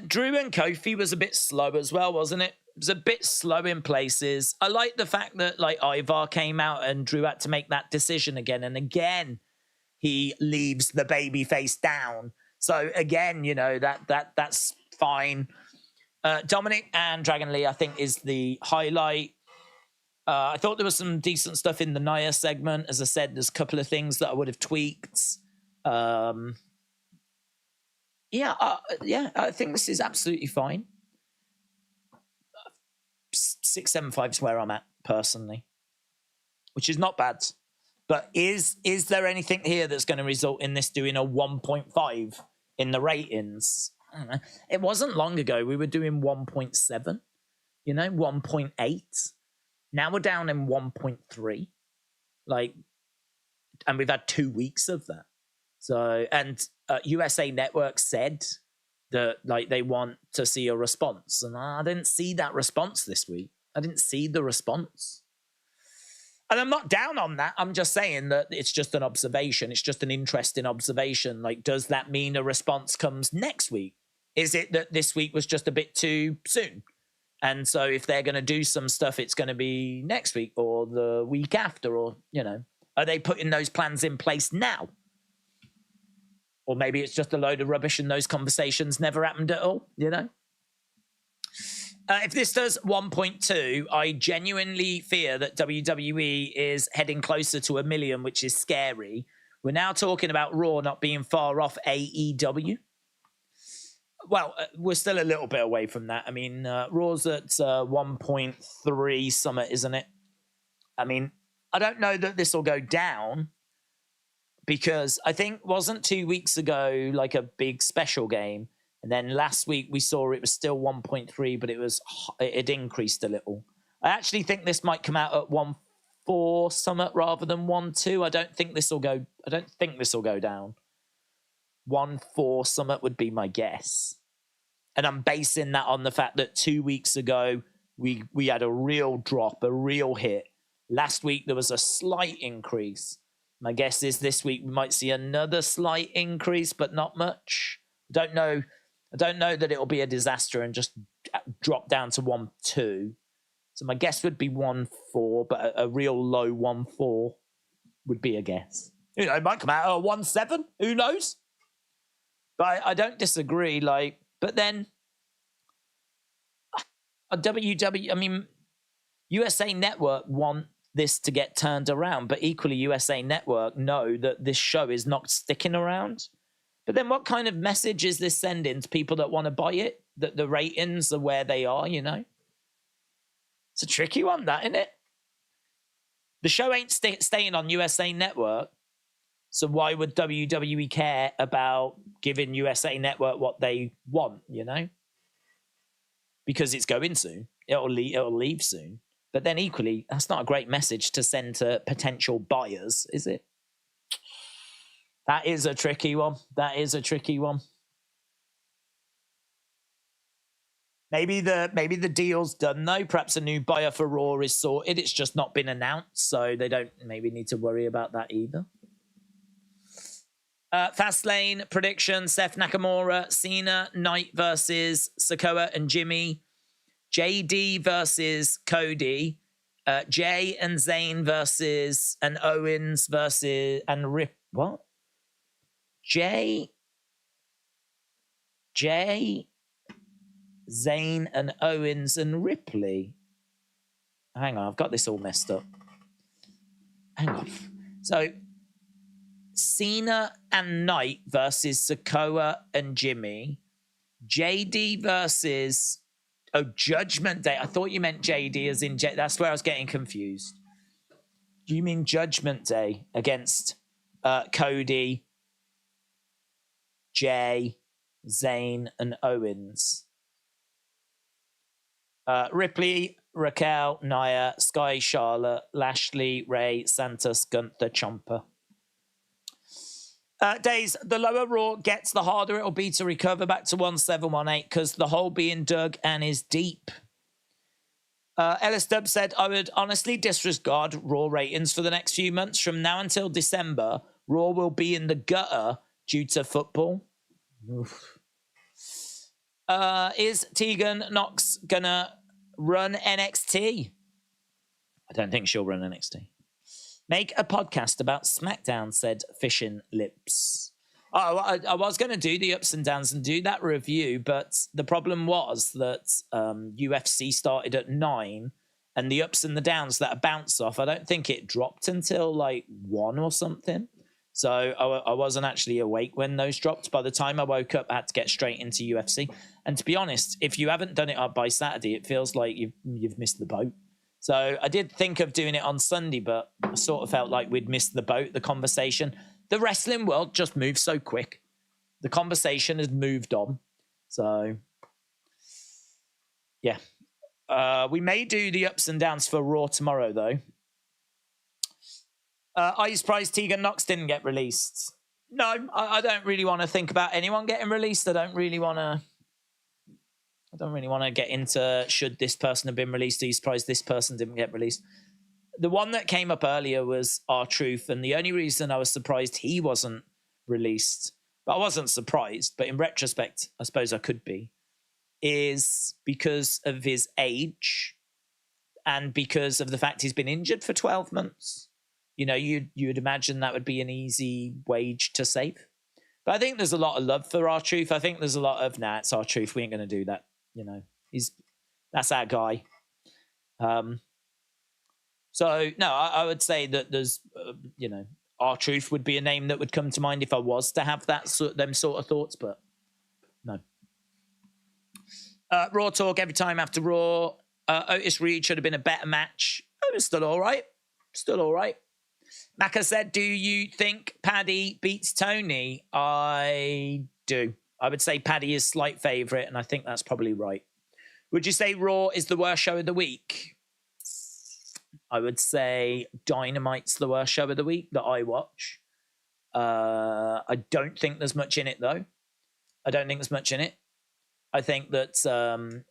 Drew and Kofi was a bit slow as well, wasn't it? It was a bit slow in places. I like the fact that like Ivar came out and Drew had to make that decision again and again. He leaves the baby face down. So again, that's fine. Dominik and Dragon Lee, I think, is the highlight. I thought there was some decent stuff in the Naya segment. As I said, there's a couple of things that I would have tweaked. I think this is absolutely fine. 6, 7, 5 is where I'm at personally, which is not bad. But is there anything here that's going to result in this doing a 1.5 in the ratings? I don't know. It wasn't long ago we were doing 1.7, 1.8. Now we're down in 1.3. And we've had 2 weeks of that. So, and USA Network said that like they want to see a response, and I didn't see that response this week. I didn't see the response. And I'm not down on that. I'm just saying that it's just an observation. It's just an interesting observation. Like, does that mean a response comes next week? Is it that this week was just a bit too soon? And so if they're going to do some stuff, it's going to be next week or the week after, or, you know, are they putting those plans in place now? Or maybe it's just a load of rubbish and those conversations never happened at all, you know? If this does 1.2, I genuinely fear that WWE is heading closer to 1 million, which is scary. We're now talking about Raw not being far off AEW. Well, we're still a little bit away from that. I mean, Raw's at 1.3 Summit, isn't it? I mean, I don't know that this will go down because I think wasn't 2 weeks ago like a big special game. And then last week we saw it was still 1.3, but it increased a little. I actually think this might come out at 1.4 Summit rather than 1.2. I don't think this will go down. 1.4 Summit would be my guess. And I'm basing that on the fact that 2 weeks ago we had a real drop, a real hit. Last week there was a slight increase. My guess is this week we might see another slight increase, but not much. I don't know that it'll be a disaster and just drop down to 1.2. So my guess would be 1.4, but a real low 1.4 would be a guess. You know, it might come out at 1.7. Who knows? But I don't disagree. Like, but then I mean, USA Network want this to get turned around, but equally USA Network know that this show is not sticking around. But then what kind of message is this sending to people that want to buy it? That the ratings are where they are, you know? It's a tricky one, that, isn't it? The show ain't staying on USA Network, so why would WWE care about giving USA Network what they want, you know? Because it's going soon. It'll leave soon. But then equally, that's not a great message to send to potential buyers, is it? That is a tricky one. Maybe the deal's done though. Perhaps a new buyer for Raw is sorted. It's just not been announced, so they don't maybe need to worry about that either. Fastlane prediction: Seth Nakamura, Cena, Knight versus Sikoa and Jimmy, JD versus Cody, Jay and Zayn versus and Owens versus and Rip. What? Jay, Zayn and Owens and Ripley. Hang on, I've got this all messed up. Hang on. So, Cena and Knight versus Sikoa and Jimmy. JD versus... Oh, Judgment Day. I thought you meant JD as in... That's where I was getting confused. Do you mean Judgment Day against Cody, Jay, Zayn, and Owens? Ripley, Raquel, Naya, Sky, Charlotte, Lashley, Ray, Santos, Gunther, Ciampa. Days, the lower Raw gets, the harder it'll be to recover back to 1718 because the hole being dug and is deep. Ellis Dub said, I would honestly disregard Raw ratings for the next few months. From now until December, Raw will be in the gutter due to football. Oof. Is Tegan Nox gonna run NXT? I don't think she'll run NXT. Make a podcast about SmackDown, said Fishing Lips. Oh, I was going to do the ups and downs and do that review, but the problem was that UFC started at 9, and the ups and the downs that bounce off, I don't think it dropped until like 1 or something. So I wasn't actually awake when those dropped. By the time I woke up, I had to get straight into UFC. And to be honest, if you haven't done it up by Saturday, it feels like you've missed the boat. So I did think of doing it on Sunday, but I sort of felt like we'd missed the boat, the conversation. The wrestling world just moves so quick. The conversation has moved on. So, yeah. We may do the ups and downs for Raw tomorrow, though. Are you surprised Tegan Nox didn't get released? No, I don't really want to think about anyone getting released. I don't really want to get into should this person have been released. Are you surprised this person didn't get released? The one that came up earlier was R-Truth, and the only reason I was surprised he wasn't released, but I wasn't surprised, but in retrospect, I suppose I could be, is because of his age and because of the fact he's been injured for 12 months. You know, you'd imagine that would be an easy wage to save. But I think there's a lot of love for R-Truth. I think there's a lot of, it's R-Truth. We ain't going to do that. You know, that's our guy. So, no, I would say that there's, R-Truth would be a name that would come to mind if I was to have them sort of thoughts, but no. Raw talk every time after Raw. Otis Reed should have been a better match. It was still all right. Maka said, do you think Paddy beats Tony? I do. I would say Paddy is slight favourite, and I think that's probably right. Would you say Raw is the worst show of the week? I would say Dynamite's the worst show of the week that I watch. I don't think there's much in it, though. I think that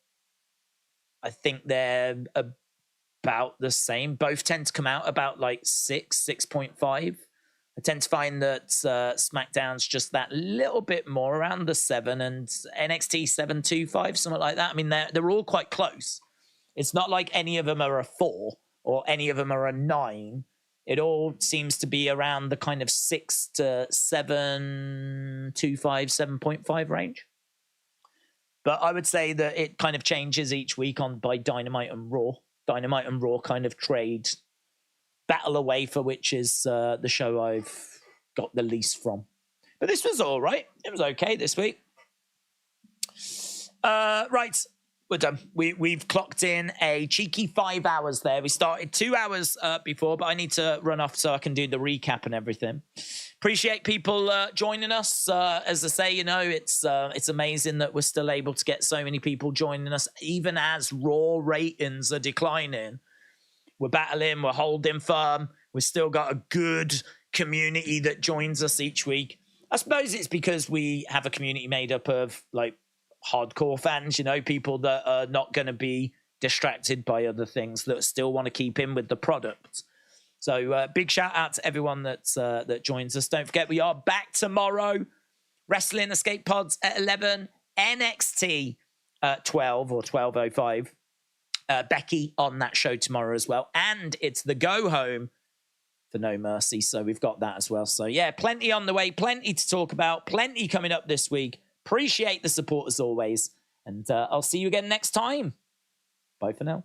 I think they're about the same. Both tend to come out about like 6.5. I tend to find that SmackDown's just that little bit more around the 7, and NXT 7.25, something like that. I mean, they're all quite close. It's not like any of them are a 4 or any of them are a 9. It all seems to be around the kind of 6 to 7.25, 7.5 range. But I would say that it kind of changes each week by Dynamite and Raw. Dynamite and Raw kind of trade battle away for which is the show I've got the least from. But this was all right. It was okay this week. Right, we're done. We've clocked in a cheeky 5 hours there. We started 2 hours before, but I need to run off so I can do the recap and everything. Appreciate people joining us. As I say, it's amazing that we're still able to get so many people joining us, even as Raw ratings are declining. We're battling, we're holding firm. We've still got a good community that joins us each week. I suppose it's because we have a community made up of like hardcore fans, people that are not going to be distracted by other things, that still want to keep in with the product. So big shout out to everyone that joins us. Don't forget, we are back tomorrow. Wrestling Escape Pods at 11. NXT at 12 or 12:05. Becky on that show tomorrow as well. And it's the go home for No Mercy. So we've got that as well. So yeah, plenty on the way, plenty to talk about, plenty coming up this week. Appreciate the support as always. And I'll see you again next time. Bye for now.